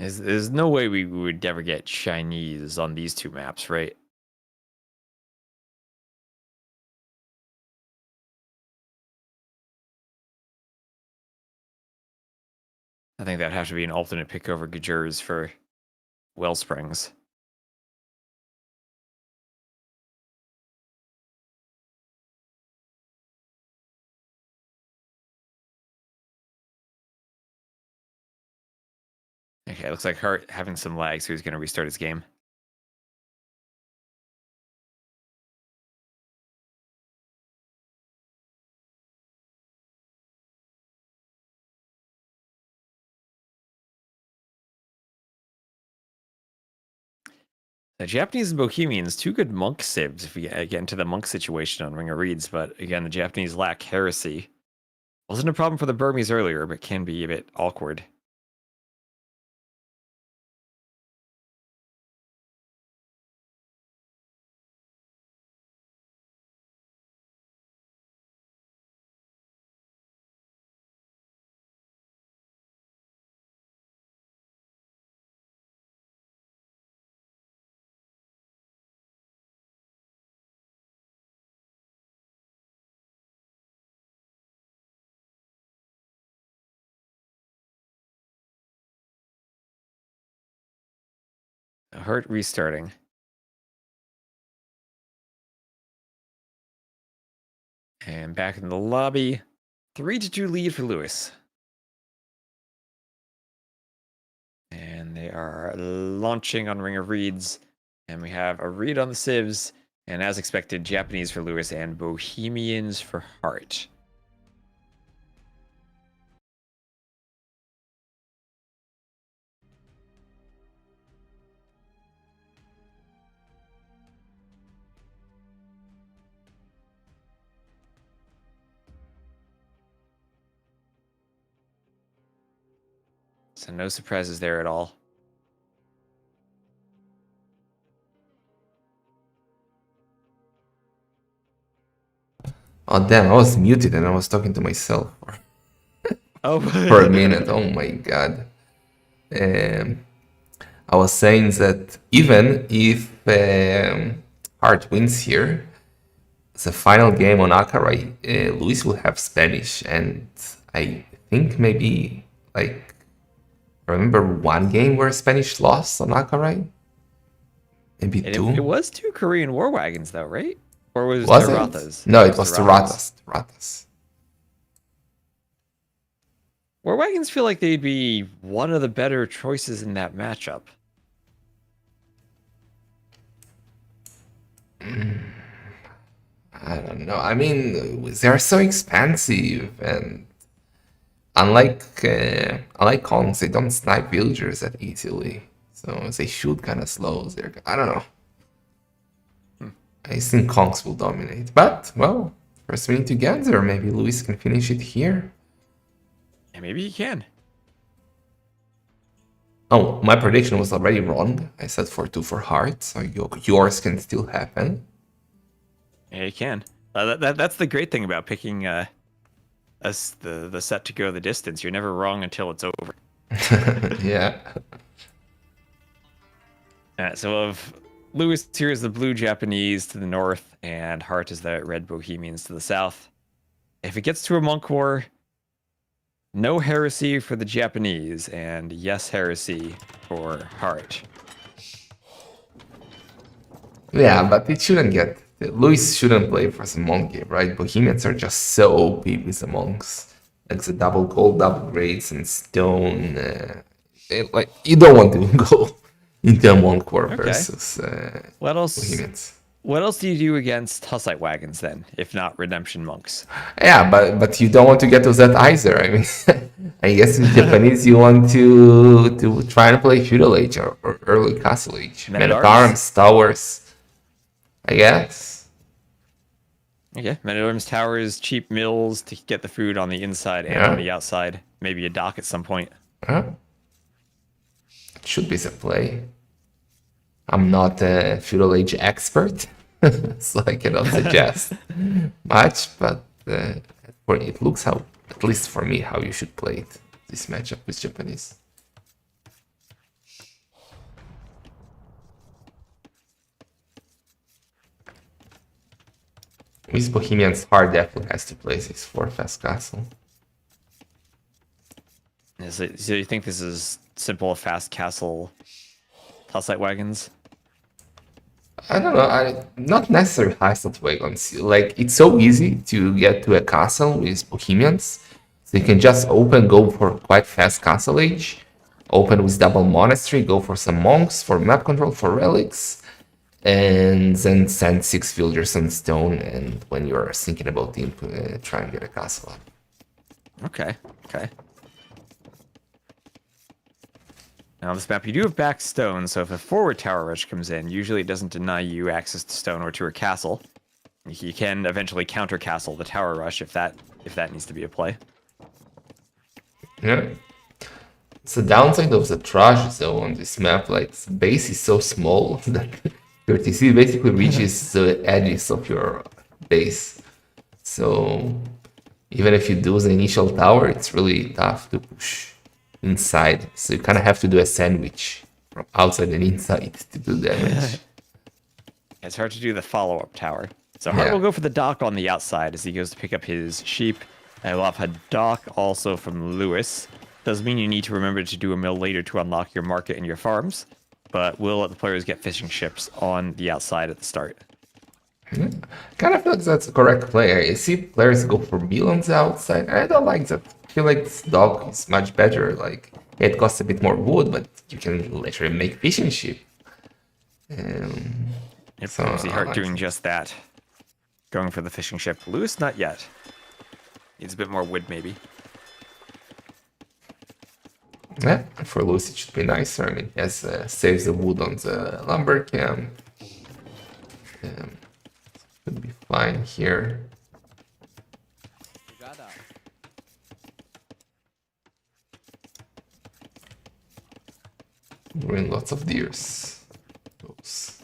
S4: There's no way we would ever get Chinese on these 2 maps, right? I think that'd have to be an alternate pick over Gajurs for Wellsprings. Okay, looks like Hearttt having some lag, so he's going to restart his game. The Japanese and Bohemians, 2 good monk civs if we get into the monk situation on Ring of Reeds, but again, the Japanese lack heresy. Wasn't a problem for the Burmese earlier, but can be a bit awkward. Hearttt restarting. And back in the lobby, 3-2 lead for Lewis. And they are launching on Ring of Reeds. And we have a read on the civs. And as expected, Japanese for Lewis and Bohemians for Hearttt. So no surprises there at all.
S1: Oh damn, I was muted and I was talking to myself
S4: Oh,
S1: for a minute. Oh my god. I was saying that even if Hearttt wins here, the final game on Acaray, Luis will have Spanish, and I think maybe like I remember one game where Spanish lost on Acaray. Maybe two.
S4: It was 2 Korean War Wagons though, right? Or was
S1: Was
S4: Tarathas?
S1: it? No, it was Tarathas.
S4: War Wagons feel like they'd be one of the better choices in that matchup.
S1: I don't know. I mean, they're so expensive, and unlike Kongs, they don't snipe villagers that easily, so they shoot kind of slow. I don't know. I think Kongs will dominate, but well, first we need to get there. Maybe Luis can finish it here.
S4: Yeah, maybe he can.
S1: Oh, my prediction was already wrong. I said 4-2 for Hearttt, so yours can still happen.
S4: Yeah, he can. That's the great thing about picking the set to go the distance. You're never wrong until it's over.
S1: Yeah.
S4: So of Lewis here is the blue Japanese to the north, and Hearttt is the red Bohemians to the south. If it gets to a monk war, no heresy for the Japanese, and yes heresy for Hearttt.
S1: Yeah, but it shouldn't get... Luis shouldn't play for the monk game, right? Bohemians are just so OP with the monks. Like the double gold, double grades, and stone. Like, you don't want to go into a monk war versus Bohemians.
S4: What else do you do against Hussite wagons then, if not redemption monks?
S1: Yeah, but you don't want to get to that either. I mean, I guess in Japanese you want to try and play feudal age or early castle age. Men at arms, towers. I guess.
S4: Okay, men-at-arms towers, cheap mills to get the food on the inside and on the outside. Maybe a dock at some point.
S1: It should be the play. I'm not a feudal age expert, so I cannot suggest much, but it looks how, at least for me, how you should play it, this matchup with Japanese. With Bohemians, Hearttt definitely has to play this 4-fast castle.
S4: So you think this is simple, fast castle Hussite wagons?
S1: I don't know, not necessarily Hussite wagons. Like, it's so easy to get to a castle with Bohemians. So you can just go for quite fast castle age, open with double monastery, go for some monks, for map control, for relics, and then send 6 villagers on stone, and when you're thinking about try and get a castle up.
S4: Okay. Now on this map, you do have back stone, so if a forward tower rush comes in, usually it doesn't deny you access to stone or to a castle. You can eventually counter castle the tower rush if that needs to be a play.
S1: Yeah. It's the downside of the trash zone on this map, like the base is so small that your TC basically reaches the edges of your base. So even if you do the initial tower, it's really tough to push inside. So you kind of have to do a sandwich from outside and inside to do damage.
S4: It's hard to do the follow-up tower. So Hearttt will go for the dock on the outside as he goes to pick up his sheep. I will have a dock also from Lewis. Does mean you need to remember to do a mill later to unlock your market and your farms, but we'll let the players get fishing ships on the outside at the start.
S1: Kind of feel like that's the correct play. I see players go for meal on the outside. I don't like that. I feel like this dog is much better. Like it costs a bit more wood, but you can literally make fishing ship.
S4: Yep,
S1: So,
S4: I see
S1: I
S4: Hearttt
S1: like
S4: doing
S1: it.
S4: just that. Going for the fishing ship. Lewis, not yet. Needs a bit more wood, maybe.
S1: Yeah, for Lucy it should be nicer. I mean, yes, saves the wood on the lumber camp. Should be fine here. We're in lots of deers. Oops.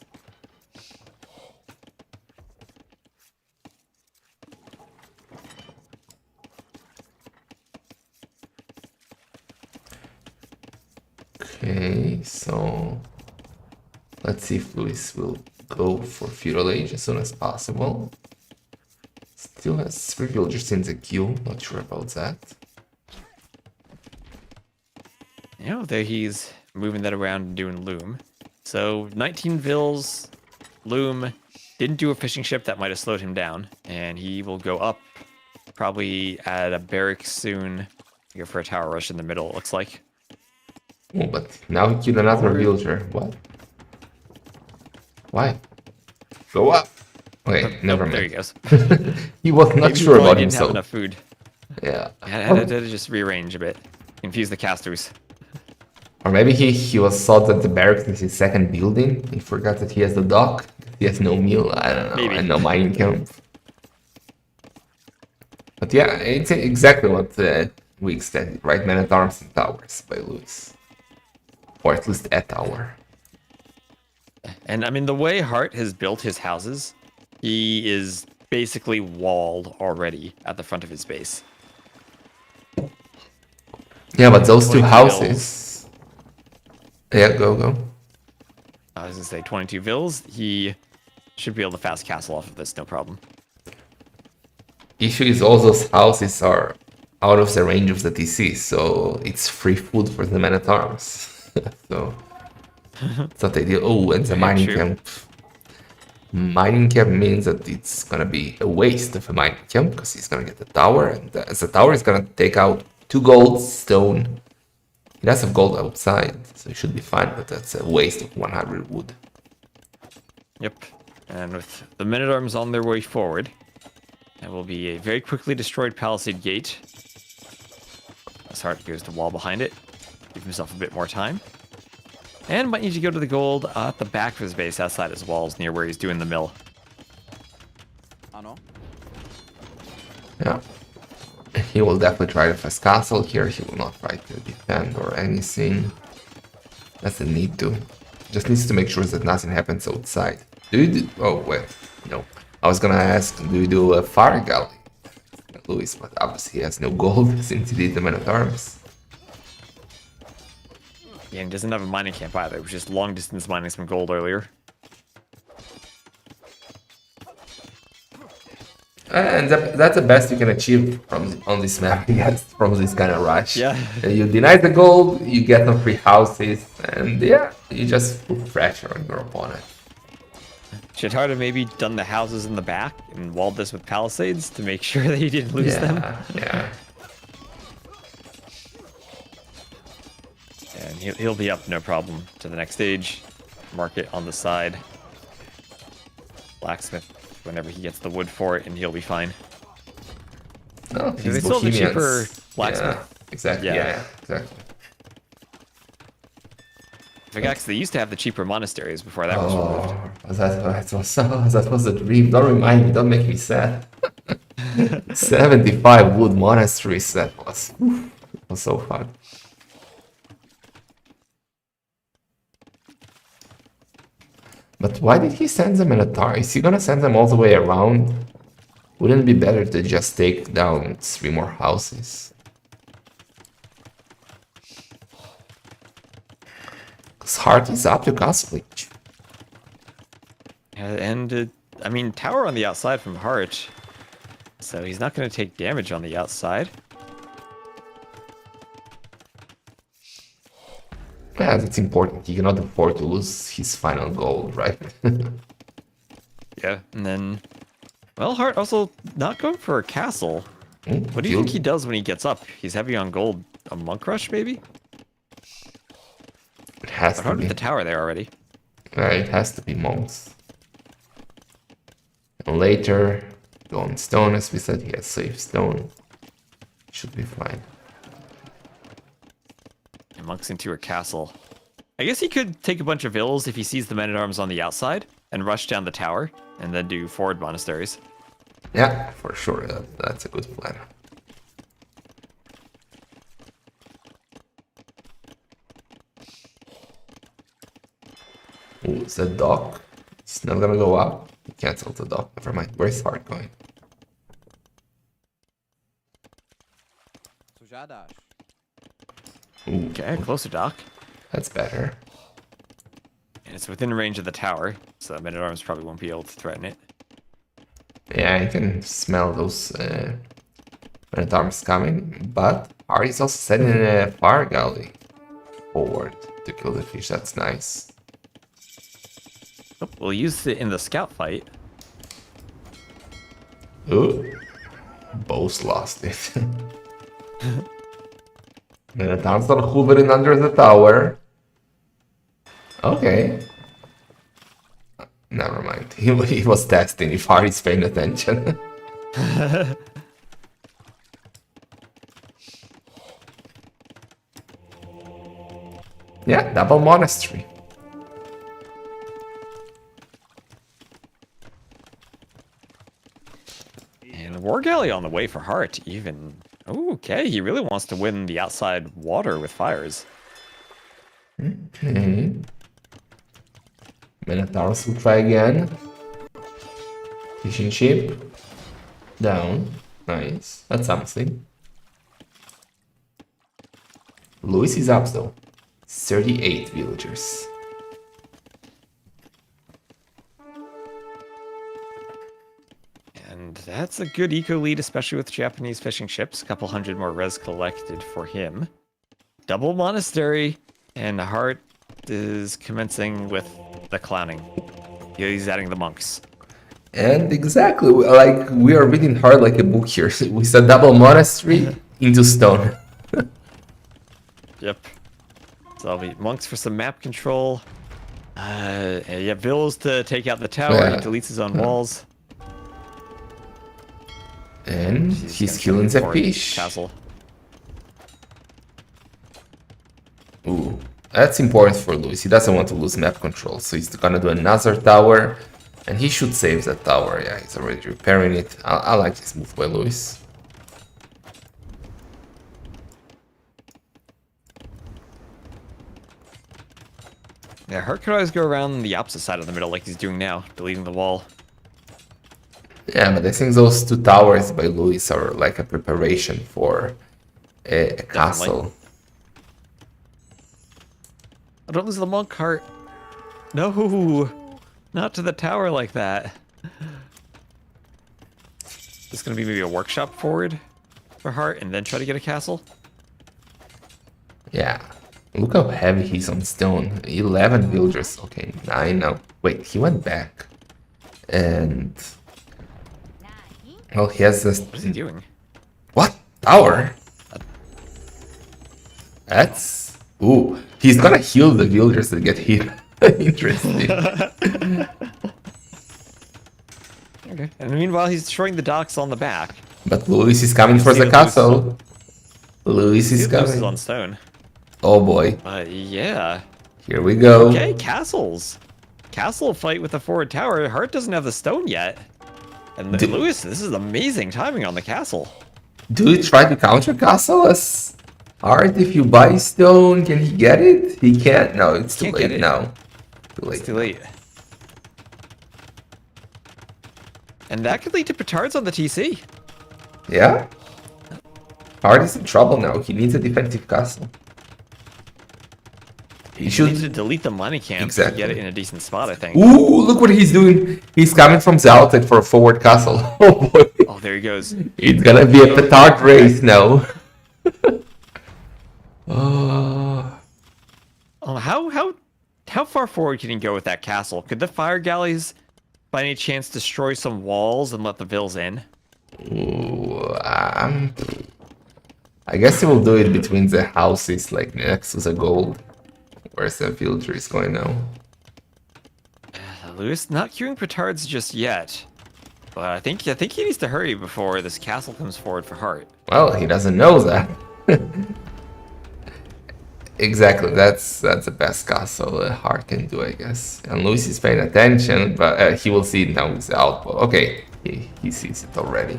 S1: Okay, so let's see if Luis will go for feudal age as soon as possible. Still has 3 villagers in the queue, not sure about that.
S4: You know, there he's moving that around and doing loom. So 19 vills, loom, didn't do a fishing ship, that might have slowed him down. And he will go up, probably at a barrack soon. Go for a tower rush in the middle, it looks like.
S1: Oh, but now he killed another
S4: Or-
S1: villager. What? Why? Go up! Okay, never
S4: Oh, there he
S1: mind.
S4: goes.
S1: He was not
S4: Maybe he
S1: sure
S4: probably
S1: about
S4: didn't have
S1: himself.
S4: enough food.
S1: Yeah.
S4: I had to just rearrange a bit. Confuse the casters.
S1: Or maybe he was thought that the barracks is his second building. He forgot that he has the dock. He has no meal. I don't know.
S4: Maybe.
S1: And no mining camp. But yeah, it's exactly what we extended, right? Men at Arms and Towers by Lewis. Or at least a tower.
S4: And I mean, the way Hearttt has built his houses, he is basically walled already at the front of his base.
S1: Yeah, but those two
S4: 22
S1: houses. Yeah, go.
S4: I was gonna say 22 vills. He should be able to fast castle off of this, no problem.
S1: Issue is all those houses are out of the range of the TC, so it's free food for the men at arms. So it's not ideal. Oh, and the
S4: Very
S1: mining
S4: true.
S1: camp. Mining camp means that it's gonna be a waste of a mining camp because he's gonna get the tower, and the tower is gonna take out 2 gold, stone. He does have gold outside, so he should be fine, but that's a waste of 100 wood.
S4: Yep. And with the men-at-arms on their way forward, that will be a very quickly destroyed Palisade gate. As Hearttt goes to wall behind it. Give himself a bit more time. And might need to go to the gold at the back of his base outside his walls near where he's doing the mill.
S1: Yeah. He will definitely try to fast castle here. He will not try to defend or anything. Doesn't need to. Just needs to make sure that nothing happens outside. Do you do... Oh, wait. No. I was gonna ask, do you do a fire galley? Luis, but obviously he has no gold since he did the men at arms.
S4: Yeah, and he doesn't have a mining camp either. It was just long distance mining some gold earlier.
S1: And that's the best you can achieve on this map, I guess, from this kind of rush.
S4: Yeah.
S1: You deny the gold, you get some free houses, and yeah, you just put pressure on your opponent.
S4: Should Hearttt have maybe done the houses in the back and walled this with palisades to make sure that he didn't lose them?
S1: Yeah.
S4: And he'll be up no problem to the next stage. Mark it on the side. Blacksmith whenever he gets the wood for it, and he'll be fine.
S1: No,
S4: They
S1: he's
S4: still have the cheaper
S1: Bohemians.
S4: blacksmith.
S1: Yeah, exactly.
S4: Yeah.
S1: Yeah, exactly.
S4: Actually, they used to have the cheaper monasteries before that was removed.
S1: Oh, that was a dream. Don't remind me. Don't make me sad. 75 wood monasteries. That was so fun. But why did he send them in a tar? Is he gonna send them all the way around? Wouldn't it be better to just take down 3 more houses? Because Hearttt is up to castle age.
S4: And I mean, tower on the outside from Hearttt, so he's not going to take damage on the outside.
S1: Yeah, that's important. He cannot afford to lose his final goal, right?
S4: Yeah, and then, well, Hearttt also not going for a castle.
S1: Ooh,
S4: What do you think he does when he gets up? He's heavy on gold. A monk rush, maybe?
S1: It has
S4: But
S1: to
S4: Hearttt
S1: be.
S4: with the tower there already.
S1: It has to be monks. And later, go on stone, as we said, he has safe stone. Should be fine.
S4: And monks into a castle. I guess he could take a bunch of vills if he sees the men-at-arms on the outside and rush down the tower and then do forward monasteries.
S1: Yeah, for sure. That's a good plan. Ooh, is that dock? It's not gonna go up. Cancel the dock. Never mind. Where's Hearttt going? Ooh,
S4: Okay, closer dock.
S1: that's better.
S4: And it's within range of the tower, so men-at-arms probably won't be able to threaten it.
S1: Yeah, I can smell those men-at-arms coming, but Hearttt is also sending a fire galley forward to kill the fish. That's nice.
S4: Oh, we'll use it in the scout fight.
S1: Ooh, both lost it. Men-at-arms are hovering under the tower. Okay. Never mind. He was testing if Heartt's paying attention. Yeah, double monastery.
S4: And War Galley on the way for Hearttt, even. Ooh, okay, he really wants to win the outside water with fires.
S1: Okay. Men-at-arms will try again. Fishing ship. Down. Nice. That's something. Louis is up though. 38 villagers.
S4: And that's a good eco lead, especially with Japanese fishing ships. A couple hundred more res collected for him. Double monastery, and Hearttt is commencing with the clowning. He's adding the monks.
S1: And exactly, like we are reading hard like a book here. We said double monastery into stone.
S4: Yep. So I'll be monks for some map control. Yeah, vills to take out the tower.
S1: Yeah.
S4: He deletes his own walls.
S1: And
S4: He's
S1: he's
S4: gonna
S1: killing
S4: come
S1: the
S4: for
S1: fish.
S4: Castle.
S1: Ooh, that's important for Louis. He doesn't want to lose map control, so he's gonna do another tower, and he should save that tower. Yeah, he's already repairing it. I like this move by Louis.
S4: Yeah, Hearttt could always go around the opposite side of the middle like he's doing now, deleting the wall.
S1: Yeah, but I think those two towers by Louis are like a preparation for a castle.
S4: Oh, don't lose the monk, Hearttt. No, not to the tower like that. This is gonna be maybe a workshop forward for Hearttt, and then try to get a castle.
S1: Yeah, look how heavy he's on stone. 11 villagers. Okay, 9 now. Wait, he went back. And... well, he has this...
S4: What is he doing?
S1: What? Tower? That's... ooh, he's gonna heal the villagers that get hit. Interesting.
S4: Okay. And meanwhile, he's destroying the docks on the back.
S1: But Louis is coming for
S4: See
S1: the
S4: the
S1: castle. Louis is
S4: This is
S1: coming.
S4: on stone.
S1: Oh boy,
S4: Yeah.
S1: here we go.
S4: Okay, castles. Castle fight with the forward tower. Hearttt doesn't have the stone yet. And Lewis, this is amazing timing on the castle.
S1: Do we try to counter castle as Hearttt? If you buy stone, can he get it? He can't. No, it's too
S4: Can't get
S1: late
S4: it.
S1: now. Too late.
S4: It's too late. And that could lead to petards on the TC.
S1: Yeah? Hearttt is in trouble now. He needs a defensive castle. He
S4: You
S1: should...
S4: need to delete the money camp to
S1: Exactly.
S4: get it in a decent spot, I think.
S1: Ooh, look what he's doing. He's coming from the outside for a forward castle. Oh boy.
S4: Oh, there he goes.
S1: It's gonna be a petard race now. Oh.
S4: Oh, how far forward can he go with that castle? Could the fire galleys by any chance destroy some walls and let the vills in?
S1: Ooh, I guess he will do it between the houses, like next to the gold. Where's the filter is going now?
S4: Lewis not queuing petards just yet. But I think he needs to hurry before this castle comes forward for Hearttt.
S1: Well, he doesn't know that. Exactly, that's the best castle Hearttt can do, I guess. And Luis is paying attention, but he will see it now with the outpost. Okay, he sees it already.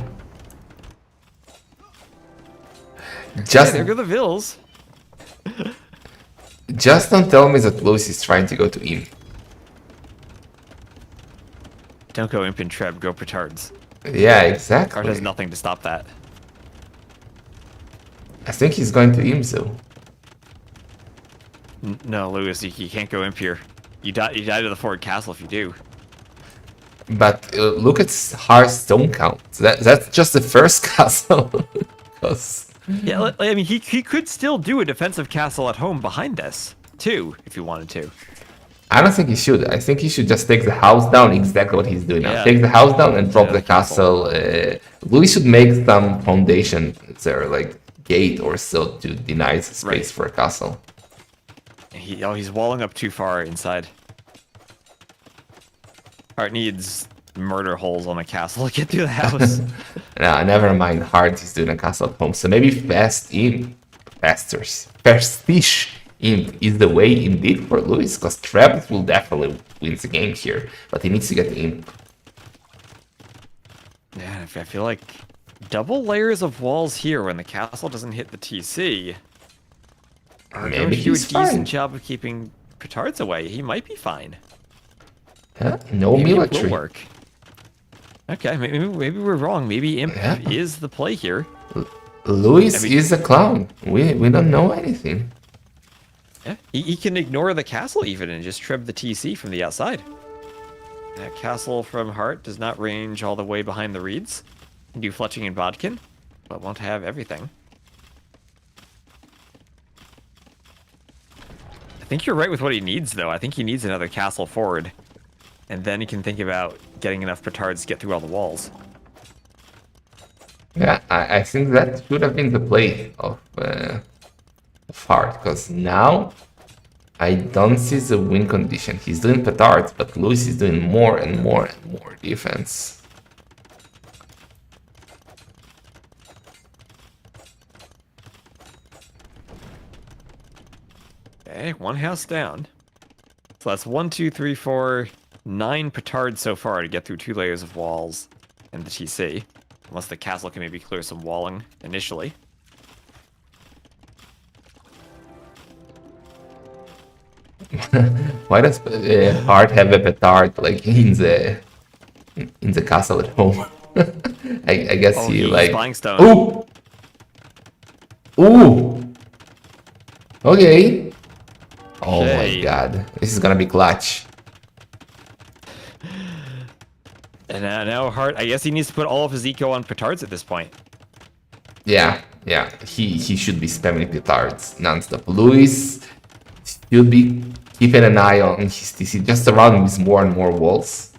S4: Yeah, there go the vills.
S1: Just don't tell me that Luis is trying to go to Imp.
S4: Don't go imp and treb, go petards.
S1: Yeah, exactly.
S4: Hearttt has nothing to stop that.
S1: I think he's going to Imp though.
S4: No, Lewis, you can't go imp here. You die to the forward castle if you do.
S1: But look at Heartt's stone count. That's just the first castle. 'Cause
S4: Yeah, I mean, he could still do a defensive castle at home behind this, too, if he wanted to.
S1: I don't think he should. I think he should just take the house down, exactly what he's doing now.
S4: Yeah.
S1: Take the house down and drop
S4: Yeah,
S1: the castle. Louis should make some foundation there, like gate or so, to deny space
S4: Right.
S1: for a castle.
S4: He's walling up too far inside. Hearttt needs murder holes on the castle to get through the house.
S1: Nah, never mind. Hearttt is doing a castle at home, so maybe Prestige Imp is the way indeed for Louis, because Travis will definitely win the game here, but he needs to get the Imp.
S4: Yeah, I feel like double layers of walls here when the castle doesn't hit the TC. Are going
S1: Maybe
S4: to do a
S1: he's
S4: decent
S1: fine.
S4: job of keeping petards away. He might be fine.
S1: Huh? No
S4: Maybe it will
S1: military.
S4: work. Okay, maybe we're wrong. Maybe Imp
S1: Yeah.
S4: is the play here.
S1: Louis
S4: I mean-
S1: is a clown. We don't know anything.
S4: Yeah, he can ignore the castle even and just trib the TC from the outside. That castle from Hearttt does not range all the way behind the reeds. Can do fletching and bodkin, but won't have everything. I think you're right with what he needs, though. I think he needs another castle forward. And then he can think about getting enough petards to get through all the walls.
S1: Yeah, I think that should have been the play of Hearttt, because now I don't see the win condition. He's doing petards, but Louis is doing more and more and more defense.
S4: Okay, one house down. So that's 1, 2, 3, 4, 9 petards so far to get through 2 layers of walls and the TC. Unless the castle can maybe clear some walling initially.
S1: Why does Hearttt have a petard like in the castle at home? I guess
S4: Oh,
S1: he
S4: he's
S1: like.
S4: buying stone.
S1: Ooh, ooh. Okay. Oh my
S4: Okay.
S1: god, this is gonna be clutch.
S4: And now Hearttt, I guess he needs to put all of his eco on petards at this point.
S1: Yeah, he should be spamming petards nonstop. Louis should be keeping an eye on his TC just around with more and more walls,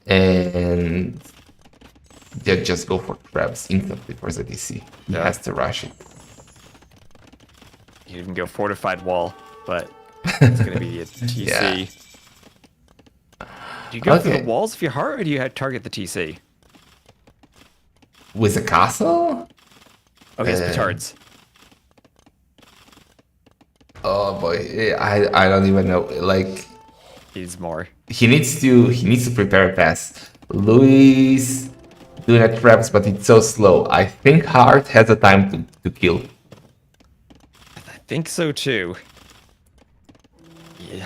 S1: and just go for traps instantly for the TC. He
S4: Yeah.
S1: has to rush it.
S4: You can go fortified wall, but it's going to be a TC.
S1: Yeah.
S4: Do you go for
S1: Okay.
S4: the walls if you're Hearttt, or do you target the TC?
S1: With a castle?
S4: Okay, it's petards.
S1: Oh boy, I don't even know. Like
S4: Needs more.
S1: he needs to prepare a pass. Louis doing a traps, but it's so slow. I think Hearttt has a time to kill.
S4: I think so too.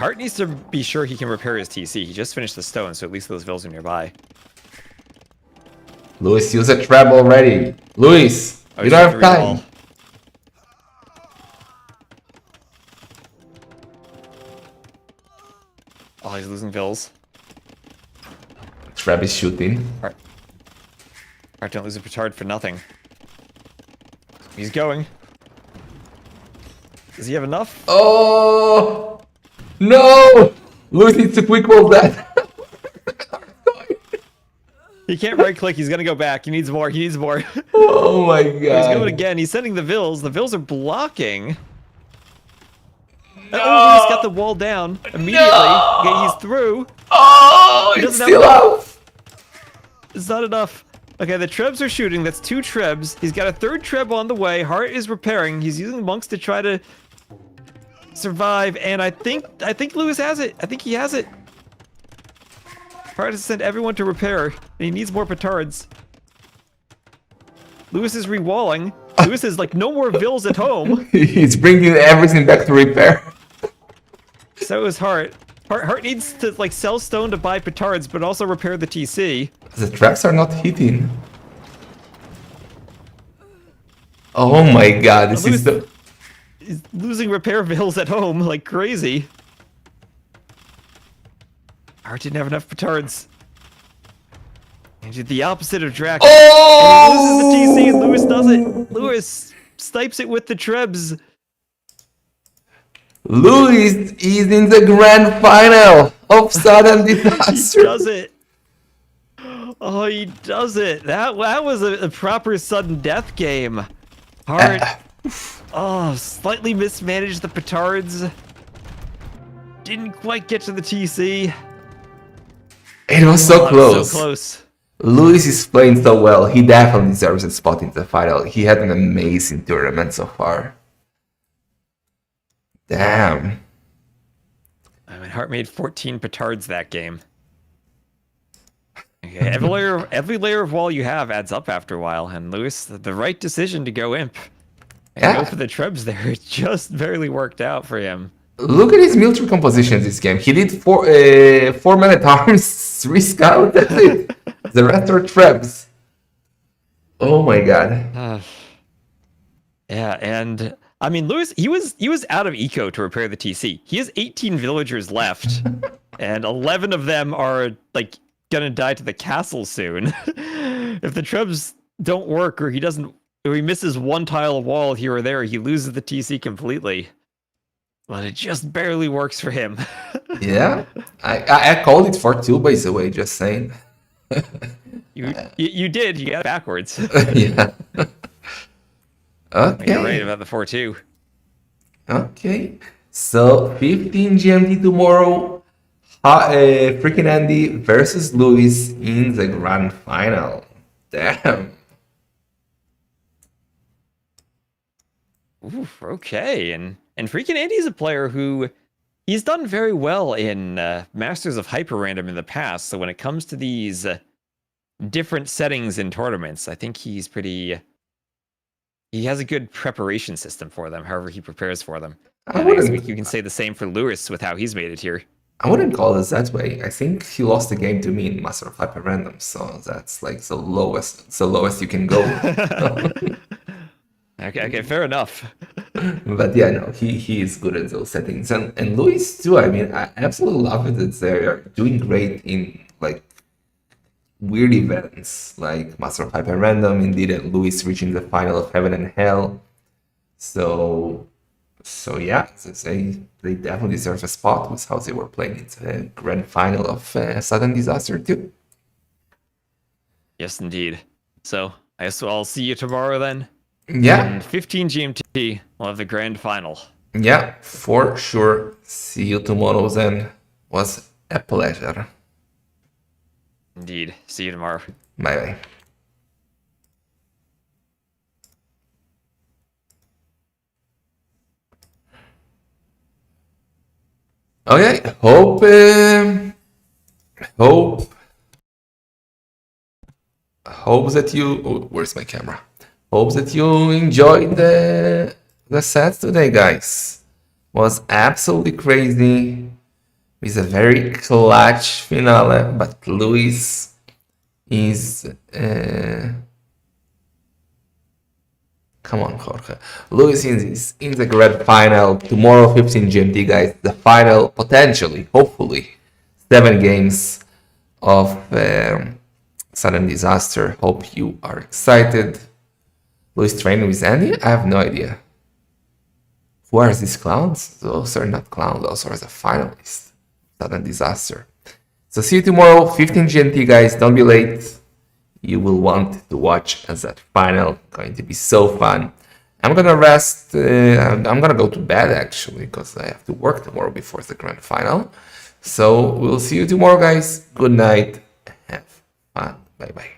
S4: Hearttt needs to be sure he can repair his TC. He just finished the stone, so at least those vills are nearby.
S1: Louis use a trap already. Louis,
S4: Oh,
S1: you
S4: he's
S1: don't have
S4: through the
S1: time.
S4: wall. Oh, he's losing vills.
S1: Trap is shooting.
S4: Hearttt, don't lose a petard for nothing. He's going. Does he have enough?
S1: Oh no! Louis needs to quick wall that.
S4: He can't right click. He's gonna go back. He needs more. He needs more.
S1: Oh my
S4: He's
S1: god.
S4: going again. He's sending the Vills. The Vills are blocking. Oh, Lewis got the wall down immediately. Okay, he's through.
S1: Oh,
S4: He
S1: it's
S4: doesn't
S1: still
S4: have
S1: out.
S4: It's not enough. Okay, the Trebs are shooting. That's 2 Trebs. He's got a 3rd Treb on the way. Hearttt is repairing. He's using monks to try to survive. And I think Lewis has it. I think he has it. Hearttt has sent everyone to repair. And he needs more petards. Lewis is rewalling. Lewis is like, no more Vills at home.
S1: He's bringing everything back to repair.
S4: So is Hearttt. Hearttt needs to like sell stone to buy petards, but also repair the TC.
S1: The traps are not hitting. Oh my god, this is the...
S4: He's losing repair Vills at home like crazy. Hearttt didn't have enough petards. He did the opposite of Drax.
S1: Oh!
S4: And he loses the TC and Lewis does it. Lewis snipes it with the Trebs.
S1: Louis is in the grand final of Sudden Disaster.
S4: He does it. Oh, he does it. That was a proper sudden death game. Hearttt. Slightly mismanaged the petards. Didn't quite get to the TC.
S1: It was so close.
S4: So close.
S1: Louis is playing so well. He definitely deserves a spot in the final. He had an amazing tournament so far. Damn.
S4: I mean, Hearttt made 14 petards that game. Okay, every layer of wall you have adds up after a while, and Lewis, the right decision to go imp. And go for the Trebs there. It just barely worked out for him.
S1: Look at his military composition this game. He did 4 men at arms, 3 scouts, that's it. The rest are Trebs. Oh my god.
S4: Yeah, and I mean Lewis, he was out of eco to repair the TC. He has 18 villagers left, and 11 of them are like gonna die to the castle soon. If the Trebs don't work, or he misses 1 tile of wall here or there, he loses the TC completely. But it just barely works for him.
S1: Yeah, I called it for 2, by the way, just saying.
S4: You did. You got it backwards.
S1: Yeah. Okay.
S4: You're right about the 4-2.
S1: Okay. So 15 GMT tomorrow. FreakinAndy versus Louis in the grand final. Damn.
S4: Oof, okay. And FreakinAndy is a player who he's done very well in Masters of Hyper Random in the past. So when it comes to these different settings in tournaments, I think he's pretty. He has a good preparation system for them. However, he prepares for them. And I guess you can say the same for Lewis with how he's made it here.
S1: I wouldn't call it that way. I think he lost the game to me in Master of Hyper Random, so that's like the lowest you can go.
S4: Okay, fair enough.
S1: But yeah, no, he is good at those settings, and Louis too. I mean, I absolutely love it that they're doing great in like weird events like Master of Hyper Random, indeed, and Louis reaching the final of Heaven and Hell. So yeah, they definitely deserve a spot with how they were playing in the grand final of Sudden Disaster too.
S4: Yes, indeed. So I guess I'll see you tomorrow then.
S1: Yeah.
S4: And 15 GMT, we'll have the grand final.
S1: Yeah, for sure. See you tomorrow then. Was a pleasure.
S4: Indeed. See you tomorrow.
S1: Bye bye. Okay, hope that you. Oh, where's my camera? Hope that you enjoyed the sets today, guys. Was absolutely crazy. With a very clutch finale, but Louis is. Come on, Jorge. Louis is in the grand final tomorrow, 15 GMT, guys. The final, potentially, hopefully, 7 games of Sudden Disaster. Hope you are excited. Louis training with Andy? I have no idea. Who are these clowns? Those are not clowns. Those are the finalists. Sudden Disaster. So see you tomorrow, 15 GMT, guys. Don't be late. you will want to watch as that final. Going to be so fun. I'm gonna rest. I'm gonna go to bed actually because I have to work tomorrow before the grand final. So we'll see you tomorrow, guys. Good night. Have fun. Bye bye.